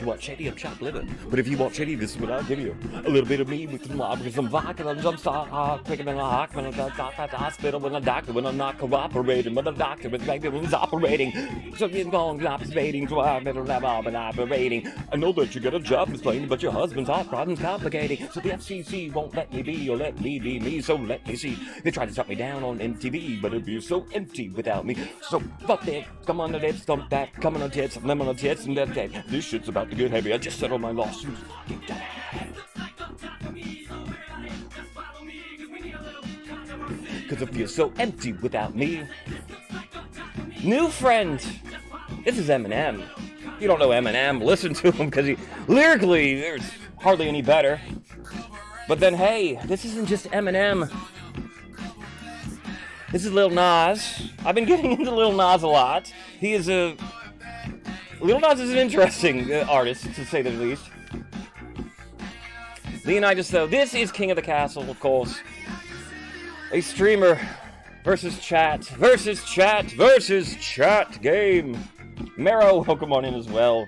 want shady, I'm chopped liver. But if you want shady, this is what I'll give you. A little bit of me with some lobsters, some vodka, and some salt, quicker than a hawk, when I got at the hospital, when a doctor, when I'm not cooperating, when the doctor was maybe was operating. So you're going observating, so I better have all been operating. I know that you got a job explaining, but your husband's heart problem's complicating. So the FCC won't let me be, or let me be me, so let me see. They tried to shut me down on MTV, but it'd be so empty without me. So fuck that, come on the lips, stomp that, come on the tits, them on the tits, and that. This shit's about to get heavy. I just settled my lawsuit. Cause it feels so empty without me. New friend. This is Eminem. If you don't know Eminem, listen to him because he lyrically there's hardly any better. But then hey, this isn't just Eminem. This is Lil Nas. I've been getting into Lil Nas a lot. Lil Nas is an interesting artist, to say the least. Leonidas, though, this is King of the Castle, of course. A streamer versus chat game. Mero, welcome on in as well.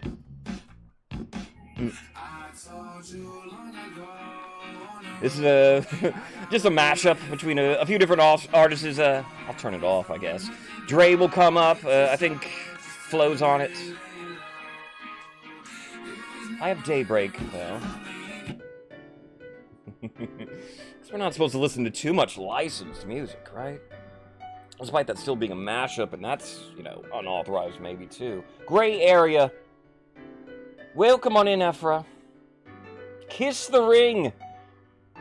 This is just a mashup between a few different artists. I'll turn it off, I guess. Dre will come up. I think Flo's on it. I have Daybreak, though. Because we're not supposed to listen to too much licensed music, right? Despite that still being a mashup, and that's, unauthorized maybe, too. Gray Area. Welcome on in, Ephra. Kiss the ring.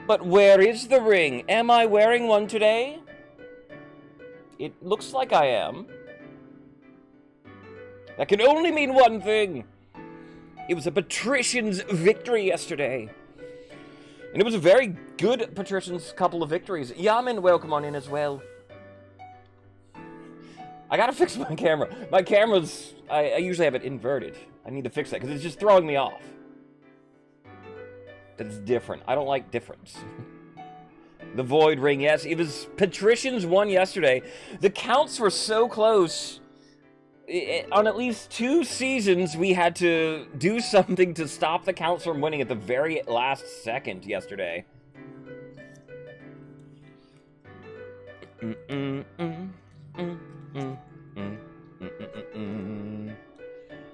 But where is the ring? Am I wearing one today? It looks like I am. That can only mean one thing. It was a patrician's victory yesterday. And it was a very good patrician's couple of victories. Yamin, welcome on in as well. I gotta fix my camera. My camera's... I usually have it inverted. I need to fix that because it's just throwing me off. That's different. I don't like difference. The Void Ring, yes. It was patricians won yesterday. The counts were so close. On at least 2 seasons, we had to do something to stop the counts from winning at the very last second yesterday.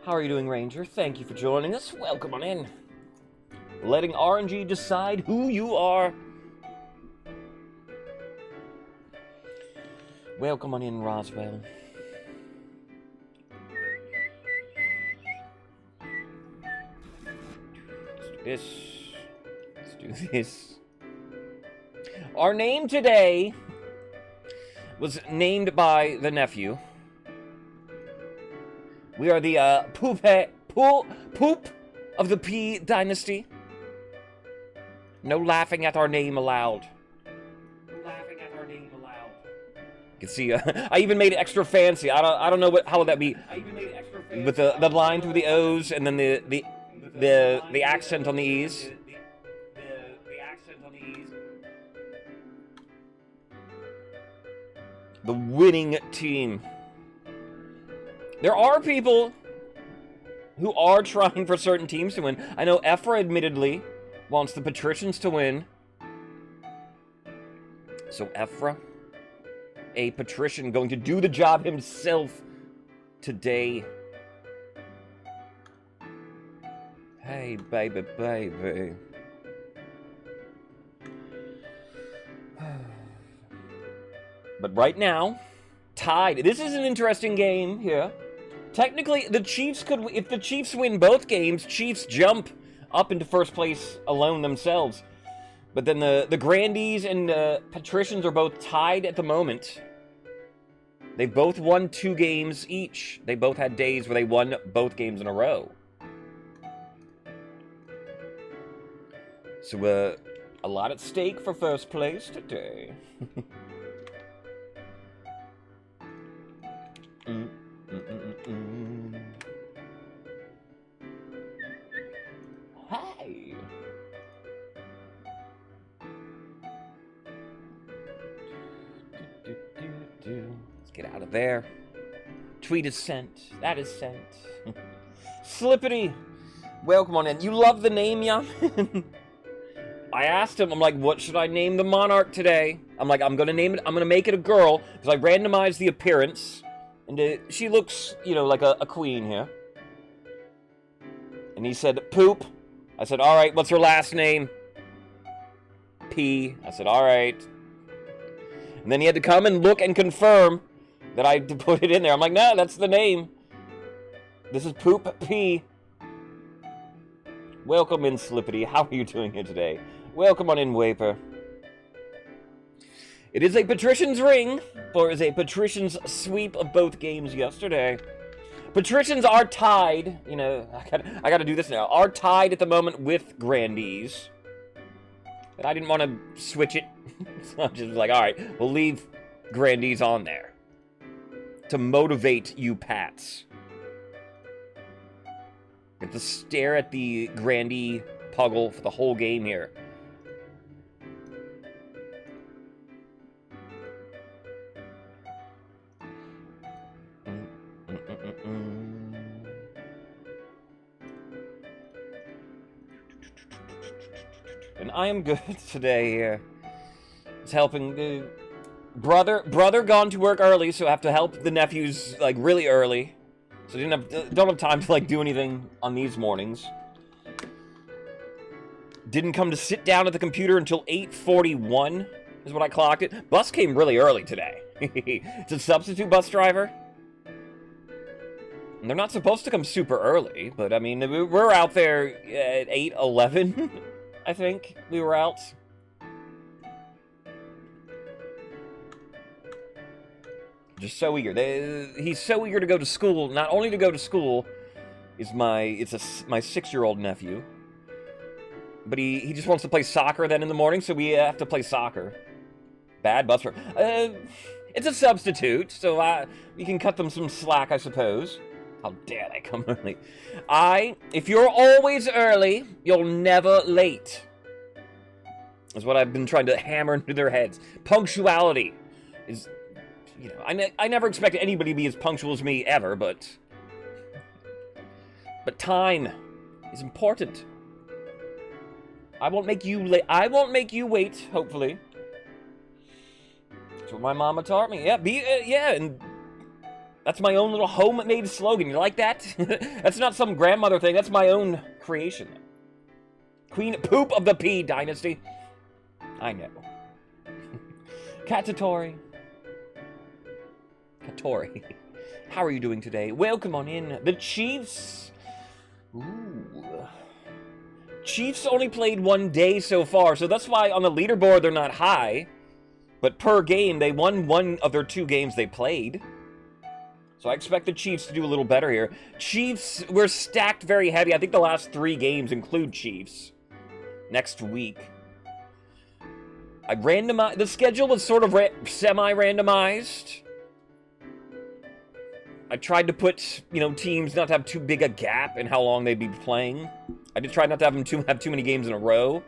How are you doing, Ranger? Thank you for joining us. Welcome on in. Letting RNG decide who you are. Welcome on in, Roswell. Let's do this. Our name today was named by the nephew. We are the poop of the P dynasty. No laughing at our name allowed. No laughing at our name allowed. You can see, I even made it extra fancy. I don't know how would that be. I even made it extra fancy. With the line through the O's and then the accent on the E's. The accent on the E's. The winning team. There are people who are trying for certain teams to win. I know Ephra admittedly wants the patricians to win. So Ephra, a patrician going to do the job himself today. Hey, baby, baby. But right now, tied. This is an interesting game here. Technically, the Chiefs could... If the Chiefs win both games, Chiefs jump up into first place alone themselves. But then the Grandies and Patricians are both tied at the moment. They both won 2 games each. They both had days where they won both games in a row. So, a lot at stake for first place today. Hey! Let's get out of there. Tweet is sent. That is sent. Slippity! Welcome on in. You love the name, yeah? I asked him, I'm like, what should I name the monarch today? I'm like, I'm gonna name it, I'm gonna make it a girl, because I randomized the appearance, and she looks, you know, like a queen here. And he said, Poop. I said, alright, what's her last name? P. I said, alright. And then he had to come and look and confirm that I put it in there. I'm like, no, that's the name. This is Poop P. Welcome in, Slippity. How are you doing here today? Welcome on in, Waper. It is a patrician's ring, for it is a patrician's sweep of both games yesterday. Patricians are tied, you know, I gotta do this now, are tied at the moment with Grandees. But I didn't want to switch it, so I'm just like, alright, we'll leave Grandees on there. To motivate you Pats. You have to stare at the Grandee Puggle for the whole game here. And I am good today here. It's helping brother gone to work early, so I have to help the nephews like really early. So I don't have time to like do anything on these mornings. Didn't come to sit down at the computer until 8:41 is what I clocked it. Bus came really early today. It's a substitute bus driver. And they're not supposed to come super early, but I mean, we're out there at 8:11, I think we were out. Just so eager. He's so eager to go to school. Not only to go to school is my 6-year-old nephew, but he just wants to play soccer then in the morning, so we have to play soccer. Bad bus driver. It's a substitute, so we can cut them some slack, I suppose. How dare they come early? If you're always early, you're never late. Is what I've been trying to hammer into their heads. Punctuality is, you know, I never expected anybody to be as punctual as me ever, but time is important. I won't make you late. I won't make you wait, hopefully. That's what my mama taught me. Yeah, yeah, and that's my own little homemade slogan. You like that? That's not some grandmother thing. That's my own creation. Queen Poop of the P Dynasty. I know. Katatori. Katori. How are you doing today? Welcome on in. The Chiefs. Ooh. Chiefs only played one day so far, so that's why on the leaderboard they're not high. But per game, they won one of their 2 games they played. So I expect the Chiefs to do a little better here. Chiefs, we're stacked very heavy. I think the last 3 games include Chiefs. Next week. The schedule was sort of semi-randomized. I tried to put, you know, teams not to have too big a gap in how long they'd be playing. I did try not to have them have too many games in a row.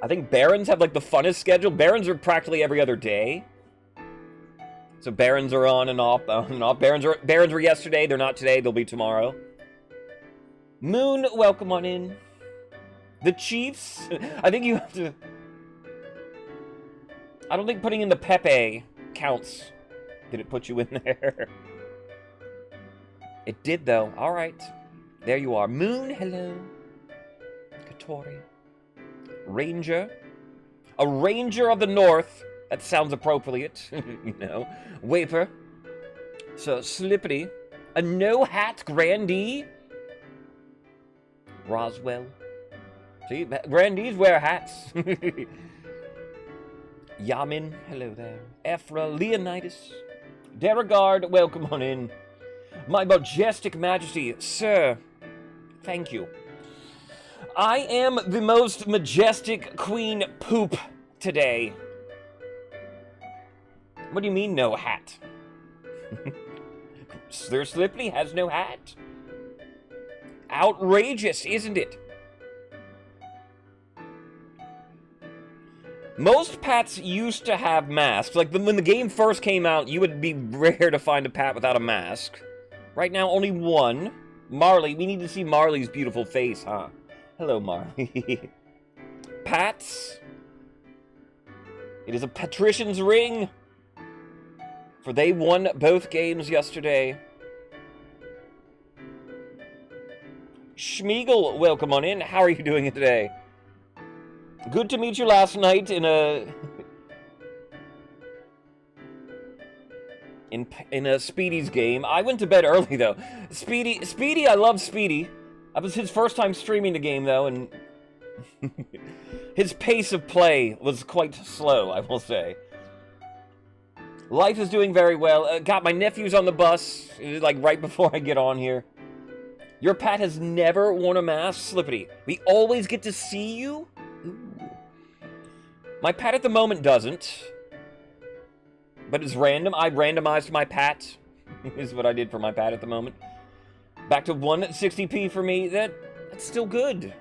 I think Barons have, like, the funnest schedule. Barons are practically every other day. So Barons are on and off, Barons were yesterday, they're not today, they'll be tomorrow. Moon, welcome on in. The Chiefs, I think you have to... I don't think putting in the Pepe counts. Did it put you in there? It did, though. Alright. There you are. Moon, hello. Katori. Ranger. A Ranger of the North. That sounds appropriate, you know. Waper. So, Slippity. A no-hat Grandee. Roswell. See, Grandees wear hats. Yamin, hello there. Ephra, Leonidas. Deragard, welcome on in. My majestic majesty, sir, thank you. I am the most majestic Queen Poop today. What do you mean, no hat? Sir Slippity has no hat. Outrageous, isn't it? Most Pats used to have masks. Like, when the game first came out, you would be rare to find a Pat without a mask. Right now, only one. Marley, we need to see Marley's beautiful face, huh? Hello, Marley. Pats. It is a patrician's ring. For they won both games yesterday. Schmiegel, welcome on in. How are you doing today? Good to meet you last night in a... in a Speedy's game. I went to bed early, though. Speedy, I love Speedy. That was his first time streaming the game, though, and... his pace of play was quite slow, I will say. Life is doing very well. Got my nephews on the bus, like, right before I get on here. Your Pat has never worn a mask, Slippity. We always get to see you? Ooh. My Pat at the moment doesn't. But it's random. I randomized my Pat. Is what I did for my Pat at the moment. Back to 160p for me. That's still good.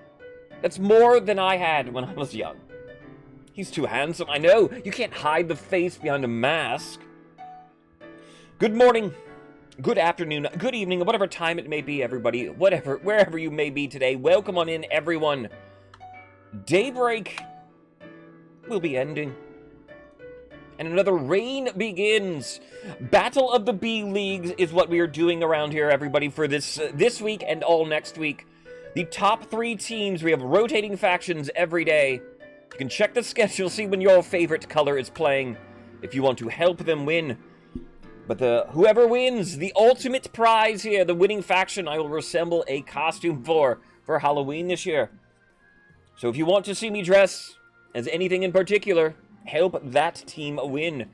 That's more than I had when I was young. He's too handsome. I know. You can't hide the face behind a mask. Good morning. Good afternoon, good evening, whatever time it may be, everybody, wherever you may be today, welcome on in, everyone. Daybreak will be ending, and another reign begins. Battle of the B-Leagues is what we are doing around here, everybody, for this week and all next week. The top 3 teams, we have rotating factions every day. You can check the schedule, see when your favorite color is playing, if you want to help them win. But whoever wins, the ultimate prize here, the winning faction, I will assemble a costume for Halloween this year. So if you want to see me dress as anything in particular, help that team win.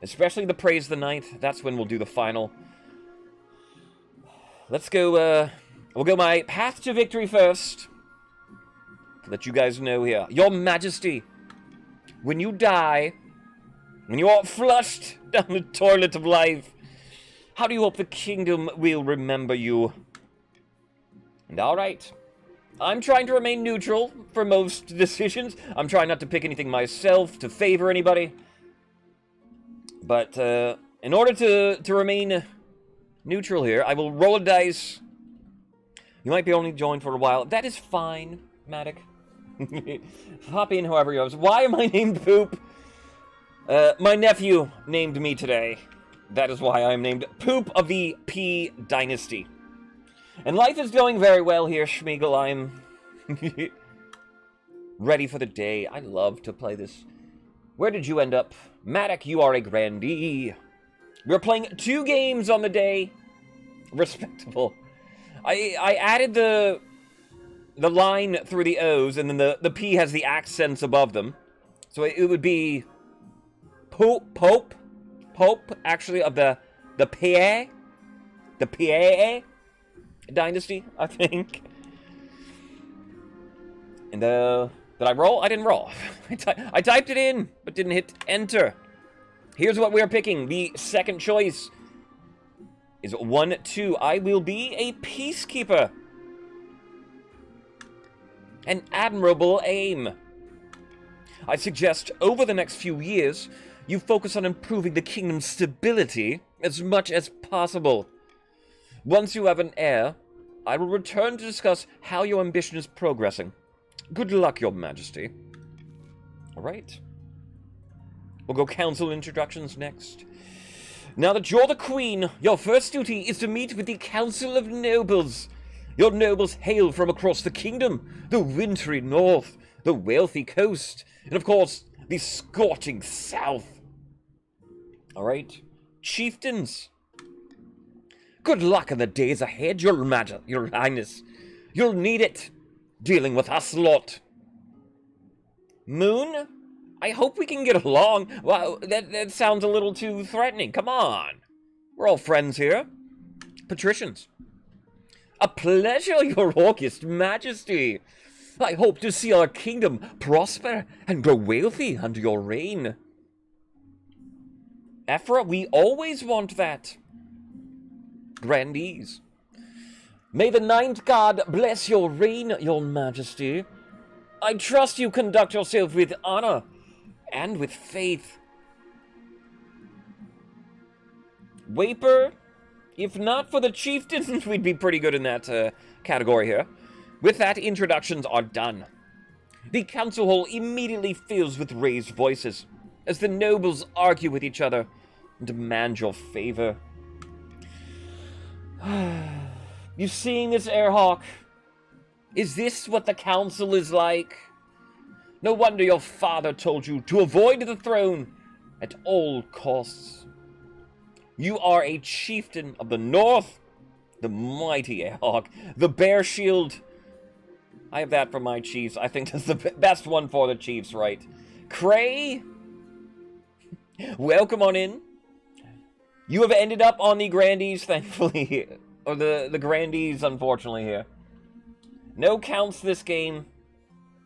Especially the Praise the Ninth, that's when we'll do the final. Let's go, we'll go my path to victory first. To let you guys know here. Your Majesty, when you die... when you are flushed down the toilet of life, how do you hope the kingdom will remember you? And alright, I'm trying to remain neutral for most decisions. I'm trying not to pick anything myself to favor anybody. But in order to remain neutral here, I will roll a dice. You might be only joined for a while. That is fine, Matic. Hop in however you want. Why am I named Poop? My nephew named me today. That is why I am named Poop of the P Dynasty. And life is going very well here, Schmiegel. I'm ready for the day. I love to play this. Where did you end up? Matic, you are a grandee. We're playing 2 games on the day. Respectable. I added the line through the O's, and then the P has the accents above them. So it would be... Pope, actually, of the PA dynasty, I think. And did I roll? I didn't roll. I typed it in, but didn't hit enter. Here's what we are picking. The second choice is 1-2. I will be a peacekeeper. An admirable aim. I suggest over the next few years, you focus on improving the kingdom's stability as much as possible. Once you have an heir, I will return to discuss how your ambition is progressing. Good luck, Your Majesty. Alright. We'll go council introductions next. Now that you're the queen, your first duty is to meet with the Council of Nobles. Your nobles hail from across the kingdom, the wintry north, the wealthy coast, and of course, the scorching south. Alright, chieftains. Good luck in the days ahead, Your Highness. You'll need it, dealing with us lot. Moon? I hope we can get along. Wow, that sounds a little too threatening. Come on. We're all friends here. Patricians. A pleasure, Your August Majesty. I hope to see our kingdom prosper and grow wealthy under your reign. Ephra, we always want that. Grandees. May the Ninth God bless your reign, Your Majesty. I trust you conduct yourself with honor and with faith. Waper, If not for the chieftains, we'd be pretty good in that category here. With that, introductions are done. The council hall immediately fills with raised voices as the nobles argue with each other and demand your favor. You seeing this, Airhawk? Is this what the council is like? No wonder your father told you to avoid the throne at all costs. You are a chieftain of the North, the mighty Airhawk, the Bear Shield. I have that for my Chiefs. I think that's the best one for the Chiefs, right? Cray, welcome on in. You have ended up on the Grandees, thankfully, or the Grandees, unfortunately, here. No counts this game.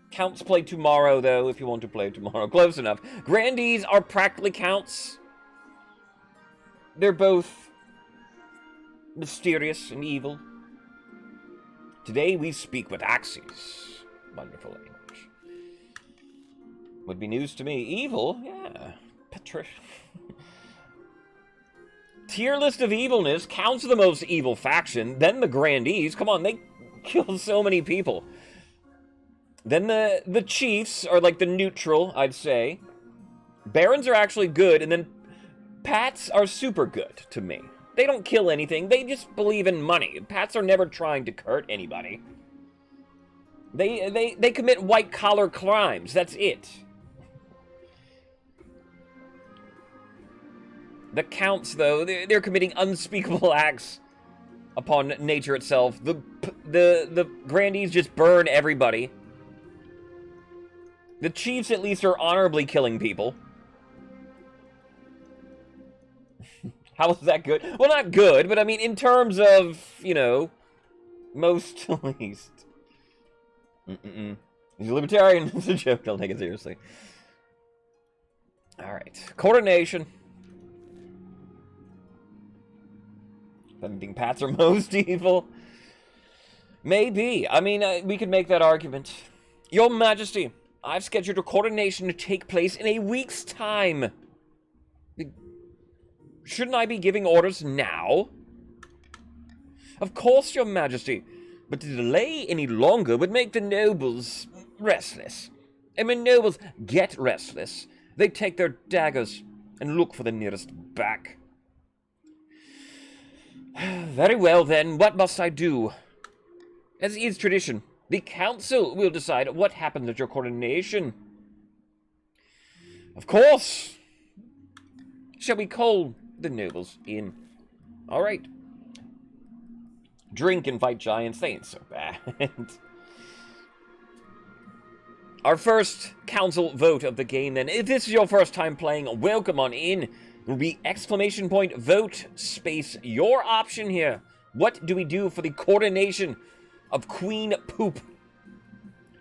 Counts play tomorrow, though, if you want to play tomorrow. Close enough. Grandees are practically counts. They're both mysterious and evil. Today we speak with Axes. Wonderful language. Would be news to me. Evil? Yeah. Patricia. Tier list of evilness. Counts the most evil faction. Then the Grandees. Come on, they kill so many people. Then the Chiefs are like the neutral, I'd say. Barons are actually good, and then Pats are super good to me. They don't kill anything, they just believe in money. Pats are never trying to hurt anybody. They commit white-collar crimes, that's it. The Counts, though, they're committing unspeakable acts upon nature itself. The Grandees just burn everybody. The Chiefs, at least, are honorably killing people. How is that good? Well, not good, but I mean, in terms of, you know, most at least. He's a libertarian. It's a joke. Don't take it seriously. Alright. Coordination. I think Pats are most evil. Maybe. I mean, we could make that argument. Your Majesty, I've scheduled a coordination to take place in a week's time. Shouldn't I be giving orders now? Of course, Your Majesty, but to delay any longer would make the nobles restless. And when nobles get restless, they take their daggers and look for the nearest back. Very well, then, what must I do? As is tradition, the council will decide what happens at your coronation. Of course. Shall we call the nobles in? Alright. Drink and fight giants, they ain't so bad. Our first council vote of the game, then. If this is your first time playing, welcome on in. Will be exclamation point vote space your option here. What do we do for the coordination of Queen Poop?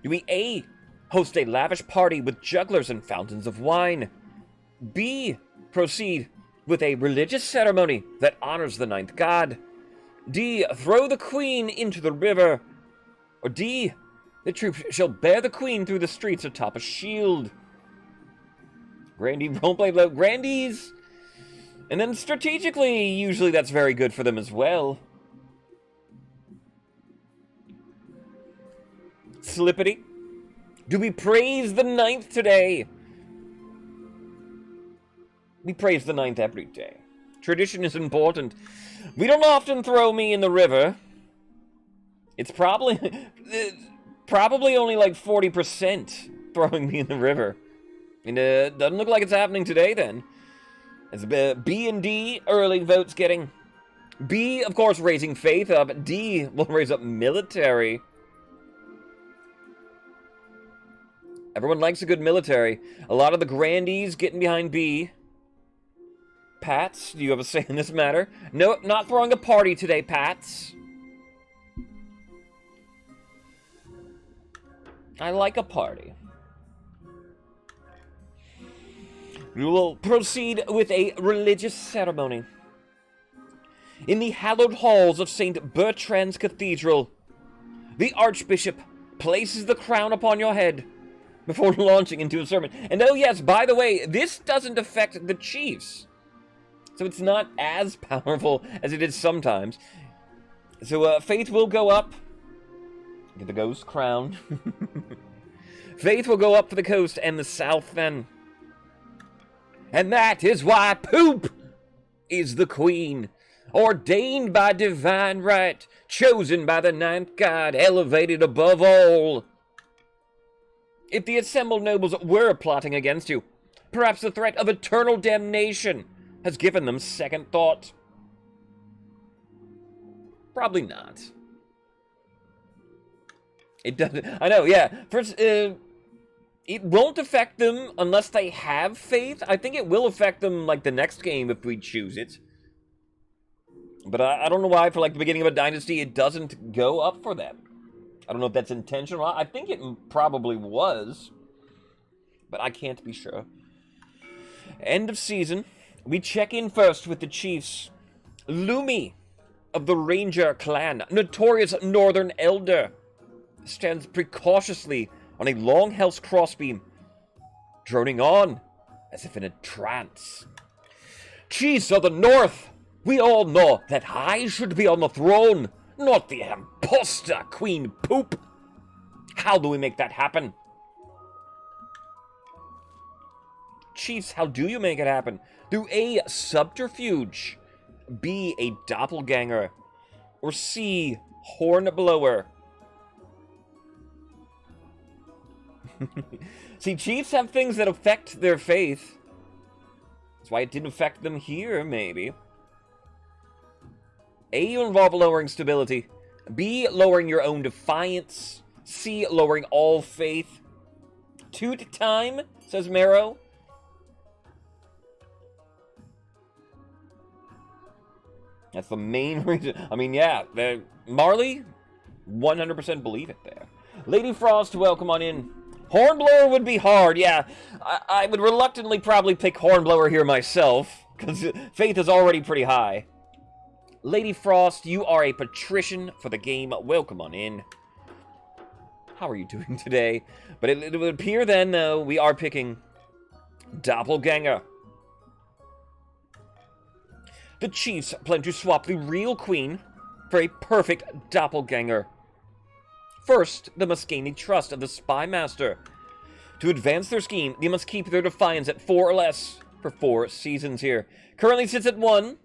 Do we A, host a lavish party with jugglers and fountains of wine? B, proceed with a religious ceremony that honors the ninth god? D, throw the queen into the river? Or D, the troops shall bear the queen through the streets atop a shield? Grandee roleplay low. Grandees. And then strategically, usually that's very good for them as well. Slippity. Do we praise the ninth today? We praise the ninth every day. Tradition is important. We don't often throw me in the river. It's probably only like 40% throwing me in the river. And doesn't look like it's happening today then. It's B and D, early votes getting. B, of course, raising faith up. D will raise up military. Everyone likes a good military. A lot of the Grandees getting behind B. Pats, do you have a say in this matter? No, not throwing a party today, Pats. I like a party. We will proceed with a religious ceremony. In the hallowed halls of St. Bertrand's Cathedral, the Archbishop places the crown upon your head before launching into a sermon. And oh yes, by the way, this doesn't affect the Chiefs. So it's not as powerful as it is sometimes. So faith will go up. Get the ghost crown. Faith will go up for the coast and the south then. And that is why poop is the queen. Ordained by divine right. Chosen by the ninth god. Elevated above all. If the assembled nobles were plotting against you, perhaps the threat of eternal damnation has given them second thought. Probably not. It doesn't. I know, yeah. First, it won't affect them unless they have faith. I think it will affect them, like, the next game if we choose it. But I don't know why, for, like, the beginning of a dynasty, it doesn't go up for them. I don't know if that's intentional. I think it probably was. But I can't be sure. End of season. We check in first with the chiefs. Lumi of the Ranger clan, notorious northern elder, stands precautiously on a long-held crossbeam, droning on as if in a trance. Chiefs of the north, we all know that I should be on the throne, not the imposter Queen Poop. How do we make that happen? Chiefs, how do you make it happen? Through A, subterfuge, B, a doppelganger, or C, hornblower. See, chiefs have things that affect their faith. That's why it didn't affect them here, maybe. A, you involve lowering stability. B, lowering your own defiance. C, lowering all faith. Toot time, says Marrow. That's the main reason. I mean, yeah, Marley, 100% believe it there. Lady Frost, welcome on in. Hornblower would be hard, yeah. I would reluctantly probably pick Hornblower here myself, because faith is already pretty high. Lady Frost, you are a patrician for the game. Welcome on in. How are you doing today? But it would appear then, though, we are picking Doppelganger. The chiefs plan to swap the real queen for a perfect doppelganger. First, they must gain the trust of the spy master. To advance their scheme, they must keep their defiance at 4 or less for 4 seasons here. Currently sits at 1,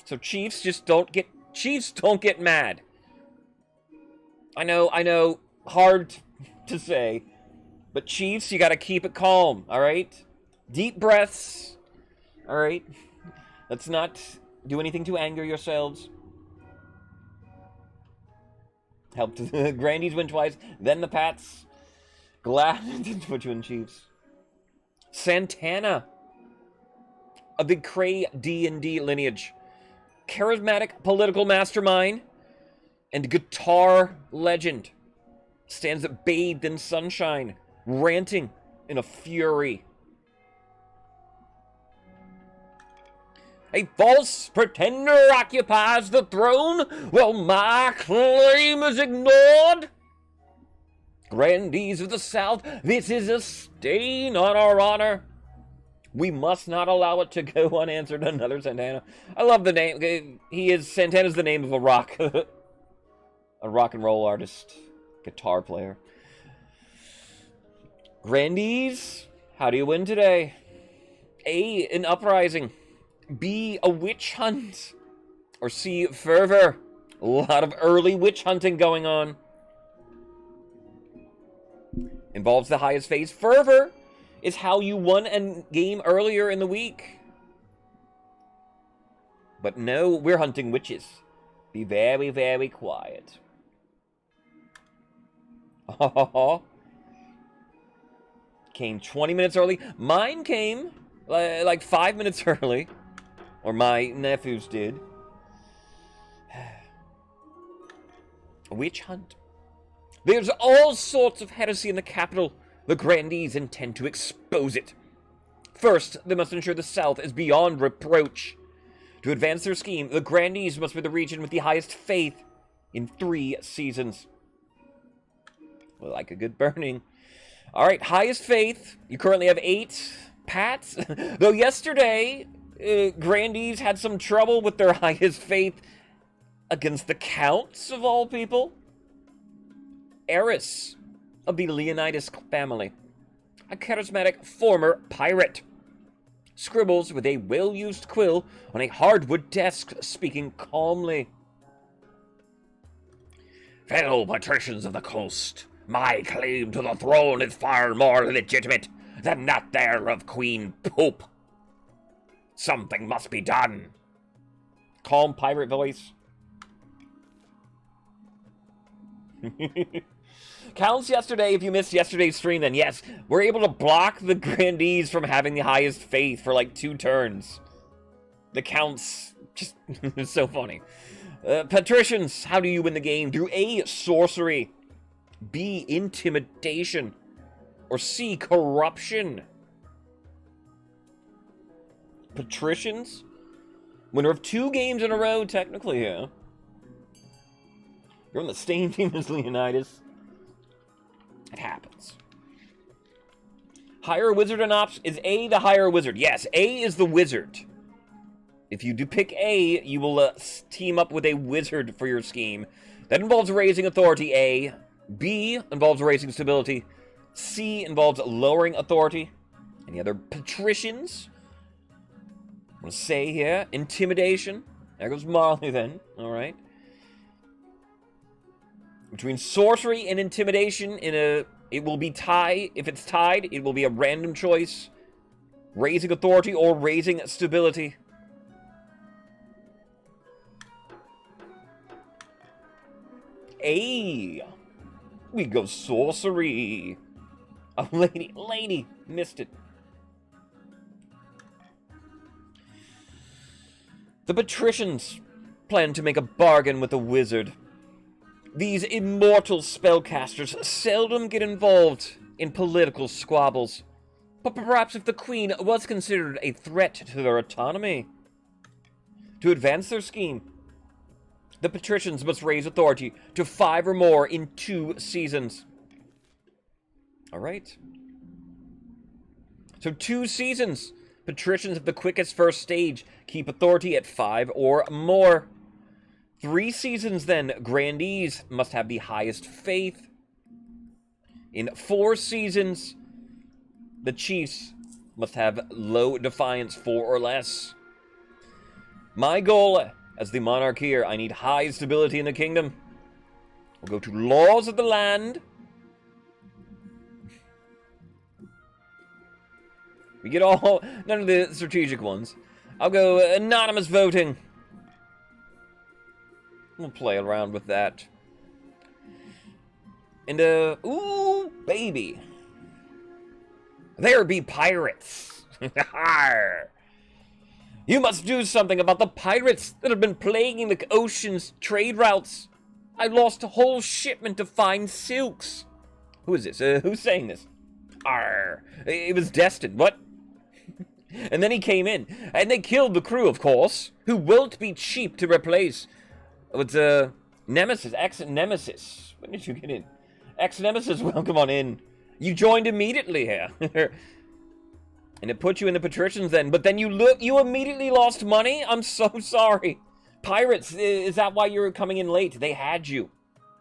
so chiefs don't get mad. I know, hard to say, but chiefs, you gotta keep it calm, alright? Deep breaths, alright? Let's not do anything to anger yourselves. Helped the Grandies win twice, then the Pats. Glad to put you in Chiefs. Santana of the Cray D&D lineage. Charismatic political mastermind and guitar legend. Stands bathed in sunshine, ranting in a fury. A false pretender occupies the throne while my claim is ignored. Grandees of the South, this is a stain on our honor. We must not allow it to go unanswered. Another Santana. I love the name. Santana's the name of a rock and roll artist, guitar player. Grandees, how do you win today? A, an uprising. B, a witch hunt. Or C, fervor. A lot of early witch hunting going on. Involves the highest phase. Fervor is how you won a game earlier in the week. But no, we're hunting witches. Be very, very quiet. Came 20 minutes early. Mine came like 5 minutes early. Or my nephews did. Witch hunt. There's all sorts of heresy in the capital. The Grandees intend to expose it. First, they must ensure the South is beyond reproach. To advance their scheme, the Grandees must be the region with the highest faith in 3 seasons. Well, like a good burning. Alright, highest faith. You currently have 8. Pats. Though yesterday, Grandees had some trouble with their highest faith against the Counts, of all people. Eris of the Leonidas family, a charismatic former pirate, scribbles with a well-used quill on a hardwood desk, speaking calmly. Fellow patricians of the coast, my claim to the throne is far more legitimate than that there of Queen Pope. Something must be done. Calm pirate voice. Counts yesterday, if you missed yesterday's stream, then yes, we're able to block the Grandees from having the highest faith for like 2 turns. The Counts, just so funny. Patricians, how do you win the game? Through A, sorcery, B, intimidation, or C, corruption. Patricians? Winner of 2 games in a row, technically, yeah. You're on the same team as Leonidas. It happens. Hire wizard and ops. Is A the hire wizard? Yes, A is the wizard. If you do pick A, you will team up with a wizard for your scheme. That involves raising authority, A. B involves raising stability. C involves lowering authority. Any other patricians? I want to say here, intimidation. There goes Marley then. All right. Between sorcery and intimidation, it will be tie. If it's tied, it will be a random choice. Raising authority or raising stability. A. We go sorcery. Oh, lady, missed it. The patricians plan to make a bargain with the wizard. These immortal spellcasters seldom get involved in political squabbles, but perhaps if the queen was considered a threat to their autonomy. To advance their scheme, the patricians must raise authority to 5 or more in 2 seasons. Alright. So 2 seasons. Patricians of the quickest first stage keep authority at 5 or more. 3 seasons then, Grandees must have the highest faith. In 4 seasons, the Chiefs must have low defiance, 4 or less. My goal as the monarch here, I need high stability in the kingdom. We'll go to laws of the land. We get all, none of the strategic ones. I'll go anonymous voting. We'll play around with that. And, ooh, baby. There be pirates. You must do something about the pirates that have been plaguing the ocean's trade routes. I lost a whole shipment of fine silks. Who is this? Who's saying this? Arr. It was Destin. What? And then he came in, and they killed the crew, of course, who won't be cheap to replace. It's, Nemesis, ex-Nemesis. When did you get in? Ex-Nemesis, welcome on in. You joined immediately here. And it put you in the patricians then, but then you immediately lost money? I'm so sorry. Pirates, is that why you're coming in late? They had you.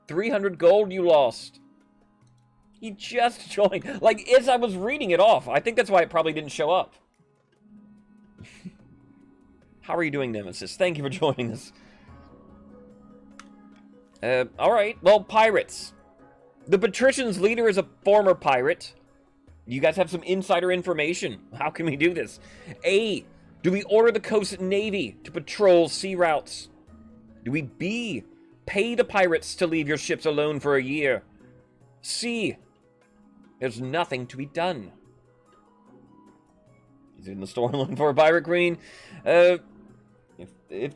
300 gold you lost. You just joined. Like, as I was reading it off, I think that's why it probably didn't show up. How are you doing, Nemesis? Thank you for joining us. Alright, well, pirates. The patrician's leader is a former pirate. You guys have some insider information. How can we do this? A, do we order the coast navy to patrol sea routes? Do we B, pay the pirates to leave your ships alone for a year? C, there's nothing to be done. Is it in the storyline for a pirate queen? If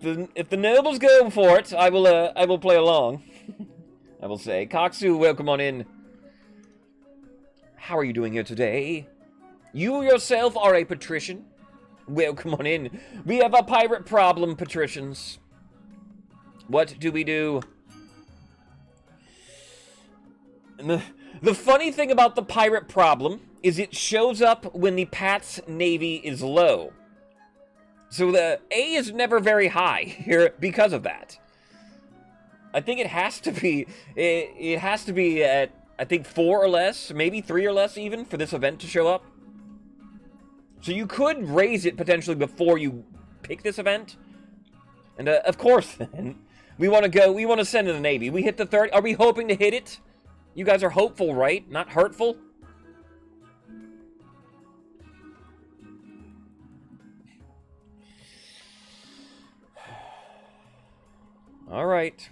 the nobles go for it, I will play along. I will say, Koksu, welcome on in. How are you doing here today? You yourself are a patrician. Welcome on in. We have a pirate problem, patricians. What do we do? The funny thing about the pirate problem is it shows up when the Pat's navy is low. So the A is never very high here because of that. I think it has to be, it has to be at, I think 4 or less, maybe 3 or less even, for this event to show up. So you could raise it potentially before you pick this event. And of course then, we want to send in the Navy. We hit the 30, are we hoping to hit it? You guys are hopeful, right? Not hurtful? Alright.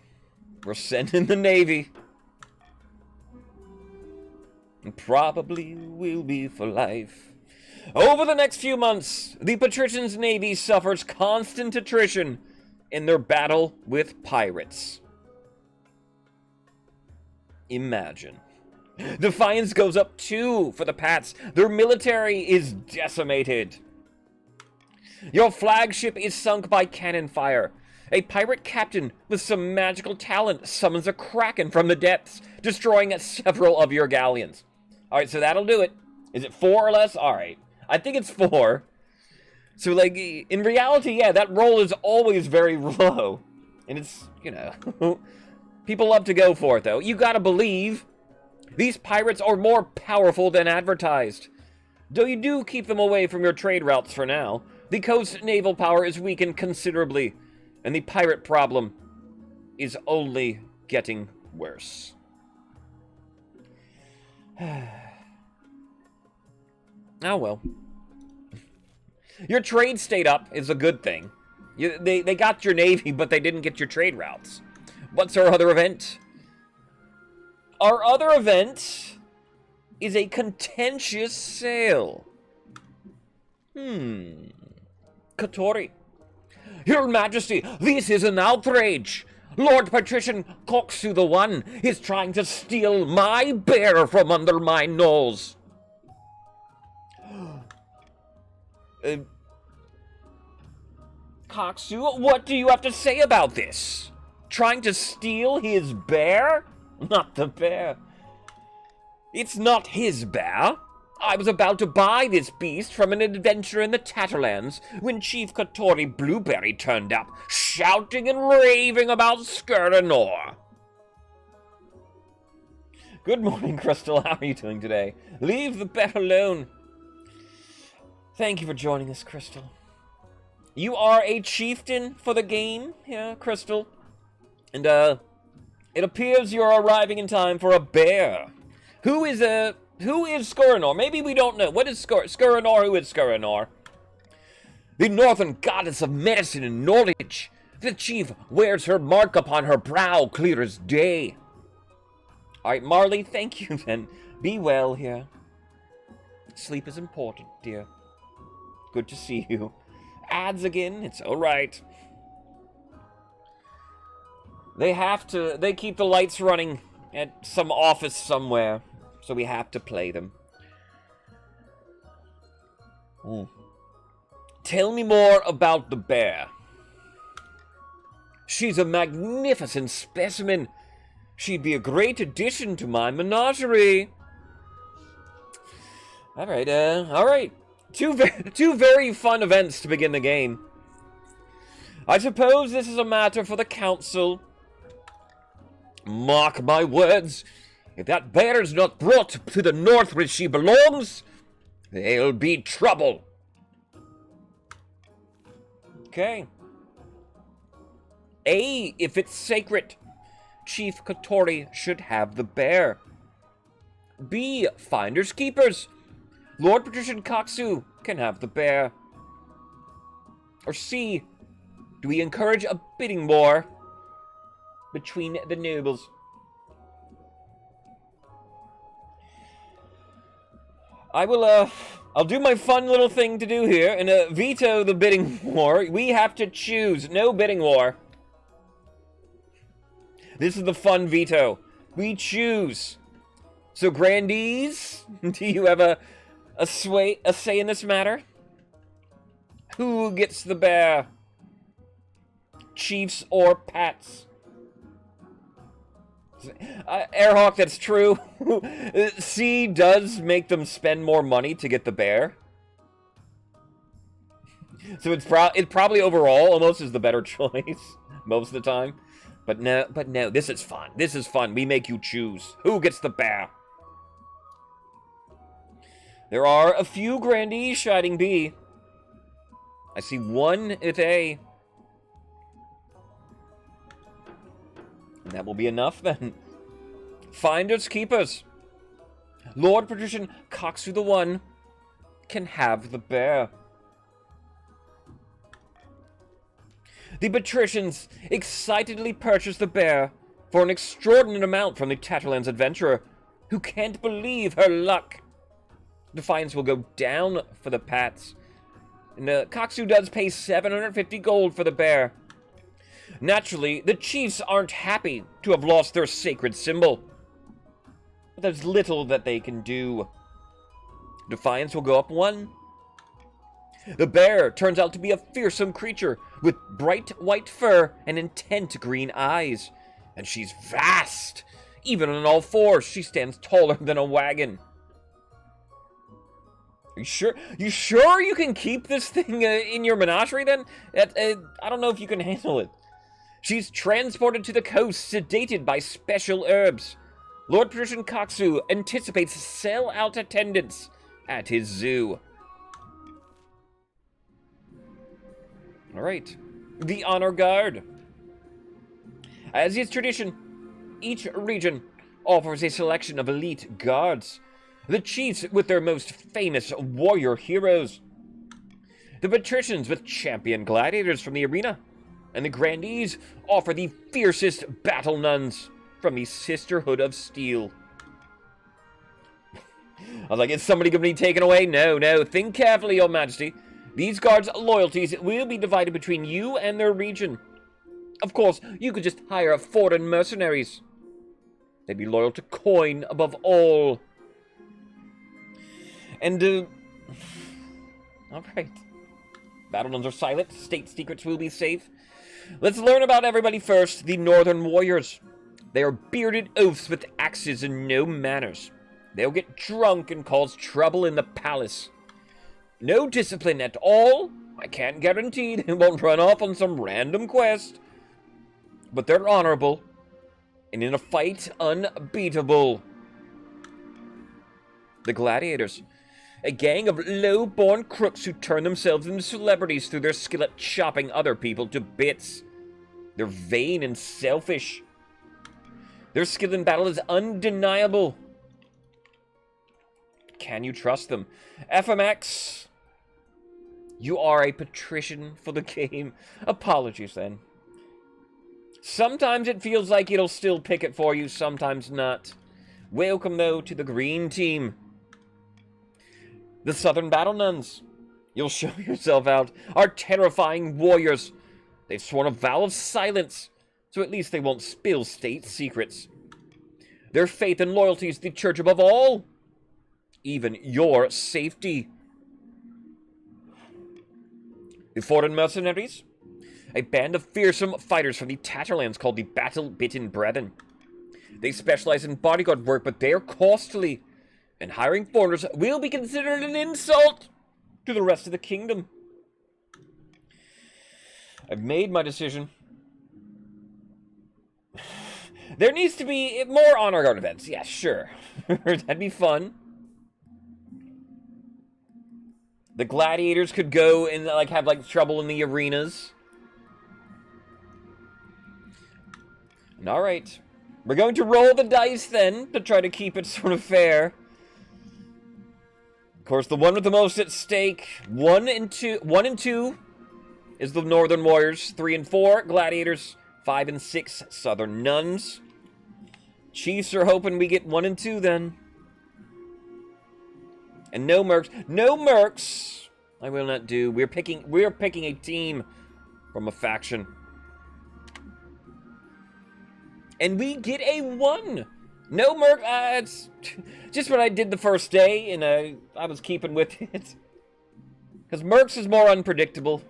We're sending the Navy. And probably will be for life. Over the next few months, the Patricians' Navy suffers constant attrition in their battle with pirates. Imagine. Defiance goes up 2 for the Pats. Their military is decimated. Your flagship is sunk by cannon fire. A pirate captain with some magical talent summons a kraken from the depths, destroying several of your galleons. Alright, so that'll do it. Is it 4 or less? Alright. I think it's 4. So, like, in reality, yeah, that roll is always very low. And it's, you know, people love to go for it, though. You gotta believe these pirates are more powerful than advertised. Though you do keep them away from your trade routes for now, the coast's naval power is weakened considerably, and the pirate problem is only getting worse. Oh well. Your trade stayed up is a good thing. They got your navy, but they didn't get your trade routes. What's our other event? Our other event is a contentious sale. Kotori. Your Majesty, this is an outrage. Lord Patrician Koksu the One is trying to steal my bear from under my nose. Koksu, what do you have to say about this? Trying to steal his bear? Not the bear. It's not his bear. I was about to buy this beast from an adventurer in the Tatterlands when Chief Kotori Blueberry turned up, shouting and raving about Skirdanor. Good morning, Crystal. How are you doing today? Leave the bear alone. Thank you for joining us, Crystal. You are a chieftain for the game, yeah, Crystal. And, it appears you're arriving in time for a bear. Who is Skirdanor? Maybe we don't know. What is Skirdanor? Who is Skirdanor? The northern goddess of medicine and knowledge. The chief wears her mark upon her brow, clear as day. Alright, Marley, thank you then. Be well here. Sleep is important, dear. Good to see you. Ads again? It's alright. They keep the lights running at some office somewhere, so we have to play them. Tell me more about the bear. She's a magnificent specimen. She'd be a great addition to my menagerie. Alright. Two very fun events to begin the game. I suppose this is a matter for the council. Mark my words, if that bear is not brought to the north where she belongs, there'll be trouble. Okay. A, if it's sacred, Chief Kotori should have the bear. B, finders keepers. Lord Patrician Koksu can have the bear. Or C, do we encourage a bidding war between the nobles? I'll do my fun little thing to do here and veto the bidding war. We have to choose. No bidding war. This is the fun veto. We choose. So, grandees, do you have a say in this matter? Who gets the bear? Chiefs or Pats? Airhawk, that's true. C does make them spend more money to get the bear. So it's probably overall almost is the better choice most of the time. But no, this is fun. This is fun. We make you choose. Who gets the bear? There are a few grandees shining B. I see one at A. And that will be enough then. Finders keepers. Lord Patrician Coxu the One can have the bear. The patricians excitedly purchase the bear for an extraordinary amount from the Tatterlands adventurer, who can't believe her luck. Defiance will go down for the Pats, and Coxu does pay 750 gold for the bear. Naturally, the chiefs aren't happy to have lost their sacred symbol, but there's little that they can do. Defiance will go up 1. The bear turns out to be a fearsome creature with bright white fur and intent green eyes. And she's vast. Even on all fours, she stands taller than a wagon. Are you sure? You sure you can keep this thing in your menagerie then? I don't know if you can handle it. She's transported to the coast, sedated by special herbs. Lord Patrician Coxu anticipates sell-out attendance at his zoo. All right. The Honor Guard. As is tradition, each region offers a selection of elite guards. The chiefs with their most famous warrior heroes. The patricians with champion gladiators from the arena. And the grandees offer the fiercest battle nuns from the Sisterhood of Steel. I was like, is somebody going to be taken away? No. Think carefully, Your Majesty. These guards' loyalties will be divided between you and their region. Of course, you could just hire foreign mercenaries. They'd be loyal to coin above all. And, alright. Battle nuns are silent. State secrets will be safe. Let's learn about everybody first. The Northern Warriors. They are bearded oafs with axes and no manners. They'll get drunk and cause trouble in the palace. No discipline at all. I can't guarantee they won't run off on some random quest. But they're honorable. And in a fight, unbeatable. The Gladiators. A gang of low-born crooks who turn themselves into celebrities through their skill at chopping other people to bits. They're vain and selfish. Their skill in battle is undeniable. Can you trust them? FMX, you are a patrician for the game. Apologies, then. Sometimes it feels like it'll still pick it for you, sometimes not. Welcome, though, to the green team. The Southern Battle Nuns. You'll show yourself out. Are terrifying warriors. They've sworn a vow of silence, so at least they won't spill state secrets. Their faith and loyalty is the church above all. Even your safety. The foreign mercenaries. A band of fearsome fighters from the Tatterlands called the Battle-Bitten Brethren. They specialize in bodyguard work, but they are costly. And hiring foreigners will be considered an insult to the rest of the kingdom. I've made my decision. There needs to be more honor guard events. Yeah, sure. That'd be fun. The gladiators could go and have trouble in the arenas. All right. We're going to roll the dice then to try to keep it sort of fair. Of course, the one with the most at stake, 1 and 2 is the Northern Warriors, 3 and 4 Gladiators, 5 and 6 Southern Nuns. Chiefs are hoping we get 1 and 2 then. And no mercs. No mercs! I will not do. We're picking a team from a faction. And we get a 1! No merc. It's just what I did the first day, and I was keeping with it. Because mercs is more unpredictable.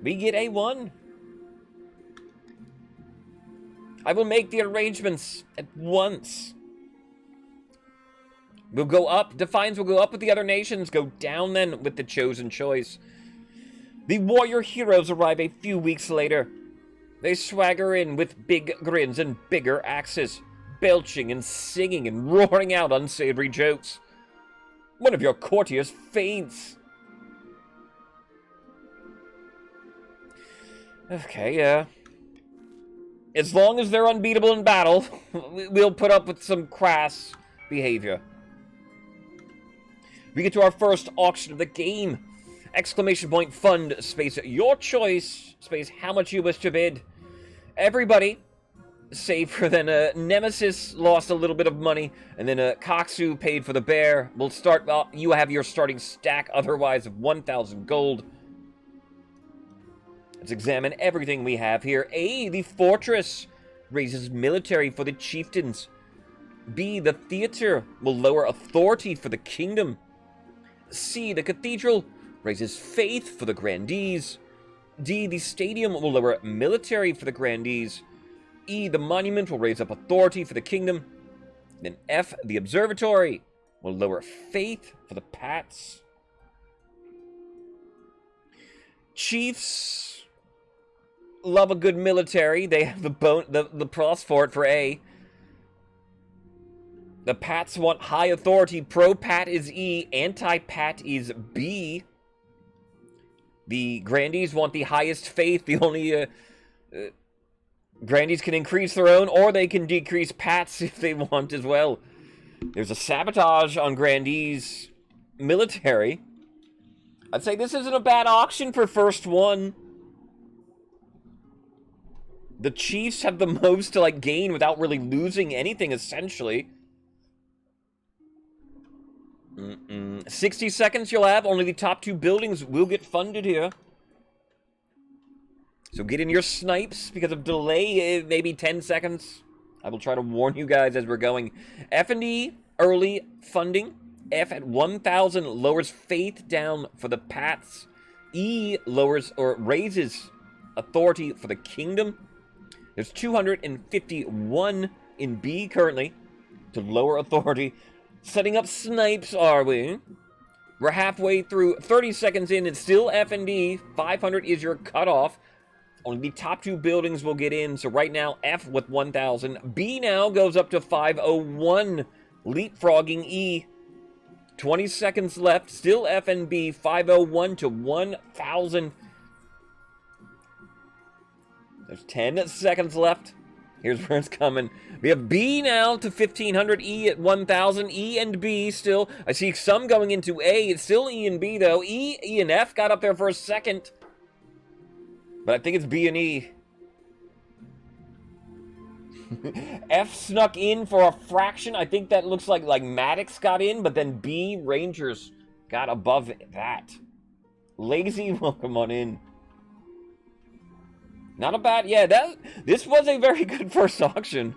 We get a 1. I will make the arrangements at once. We'll go up. Defiance will go up with the other nations. Go down then with the chosen choice. The warrior heroes arrive a few weeks later. They swagger in with big grins and bigger axes, belching and singing and roaring out unsavory jokes. One of your courtiers faints. Okay, as long as they're unbeatable in battle, we'll put up with some crass behavior. We get to our first auction of the game. Exclamation point fund, space your choice, space how much you wish to bid. Everybody, save for then Nemesis lost a little bit of money, and then Koksu paid for the bear. We'll start, you have your starting stack otherwise of 1,000 gold. Let's examine everything we have here. A, the fortress raises military for the chieftains. B, the theater will lower authority for the kingdom. C, the cathedral raises faith for the grandees. D, the stadium will lower military for the grandees. E, the monument will raise up authority for the kingdom. Then F, the observatory will lower faith for the pats. Chiefs love a good military. They have the plus for it for A. The Pats want high authority. Pro-Pat is E. Anti-Pat is B. The Grandees want the highest faith. The only Grandees can increase their own, or they can decrease Pats if they want as well. There's a sabotage on Grandees military. I'd say this isn't a bad auction for first one. The Chiefs have the most to, like, gain without really losing anything, essentially. 60 seconds you'll have. Only the top 2 buildings will get funded here. So get in your snipes because of delay, maybe 10 seconds. I will try to warn you guys as we're going. F&E, early funding. F at 1,000 lowers faith down for the Pats. E lowers or raises authority for the kingdom. There's 251 in B currently to lower authority. Setting up snipes, are we? We're halfway through, 30 seconds in. It's still F and D. 500 is your cutoff. Only the top 2 buildings will get in. So right now, F with 1,000. B now goes up to 501. Leapfrogging E. 20 seconds left. Still F and B. 501 to 1,000. There's 10 seconds left. Here's where it's coming. We have B now to 1,500. E at 1,000. E and B still. I see some going into A. It's still E and B, though. E and F got up there for a second. But I think it's B and E. F snuck in for a fraction. I think that looks like Maddox got in, but then B, Rangers, got above that. Lazy, welcome on in. Not a bad, yeah, this was a very good first auction.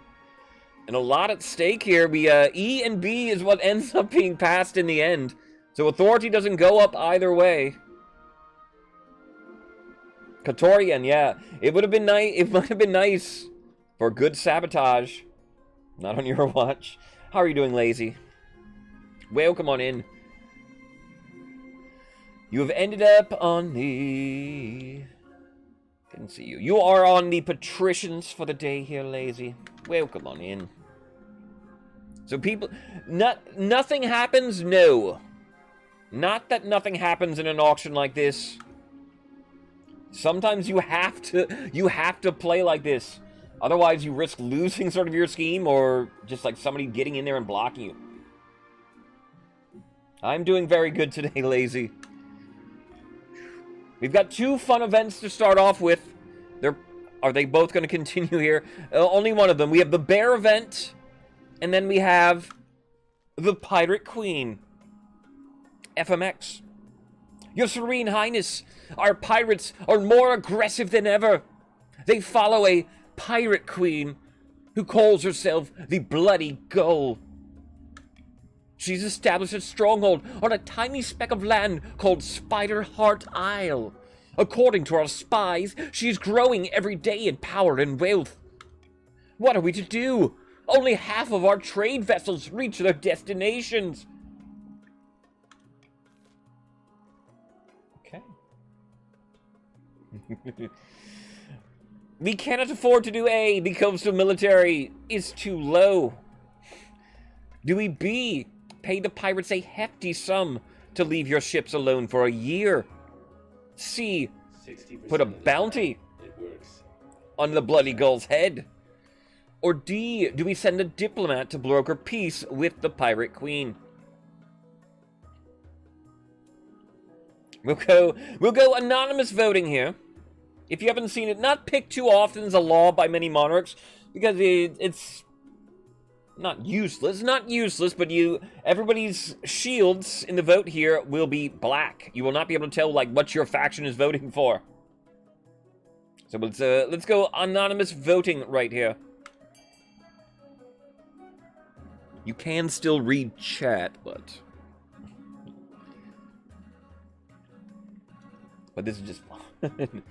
And a lot at stake here. We, E and B is what ends up being passed in the end. So authority doesn't go up either way. Katorian, yeah. It would have been nice, it might have been nice for good sabotage. Not on your watch. How are you doing, Lazy? Welcome on in. You have ended up on the... Didn't see you. You are on the patricians for the day here, Lazy. Welcome on in. So people... nothing happens? No. Not that nothing happens in an auction like this. Sometimes you have to play like this. Otherwise, you risk losing sort of your scheme or just like somebody getting in there and blocking you. I'm doing very good today, Lazy. We've got 2 fun events to start off with. Are they both going to continue here? Only one of them. We have the bear event, and then we have the Pirate Queen. FMX. Your Serene Highness, our pirates are more aggressive than ever. They follow a pirate queen who calls herself the Bloody Gull. She's established a stronghold on a tiny speck of land called Spider Heart Isle. According to our spies, she's growing every day in power and wealth. What are we to do? Only half of our trade vessels reach their destinations. Okay. We cannot afford to do A. The coastal military is too low. Do we B? Pay the pirates a hefty sum to leave your ships alone for a year. C. Put a bounty on the Bloody Gull's head. Or D. Do we send a diplomat to broker peace with the Pirate Queen? We'll go anonymous voting here. If you haven't seen it, not picked too often is a law by many monarchs, because it's not useless. Not useless, but everybody's shields in the vote here will be black. You will not be able to tell like what your faction is voting for. So let's go anonymous voting right here. You can still read chat, but this is just fun.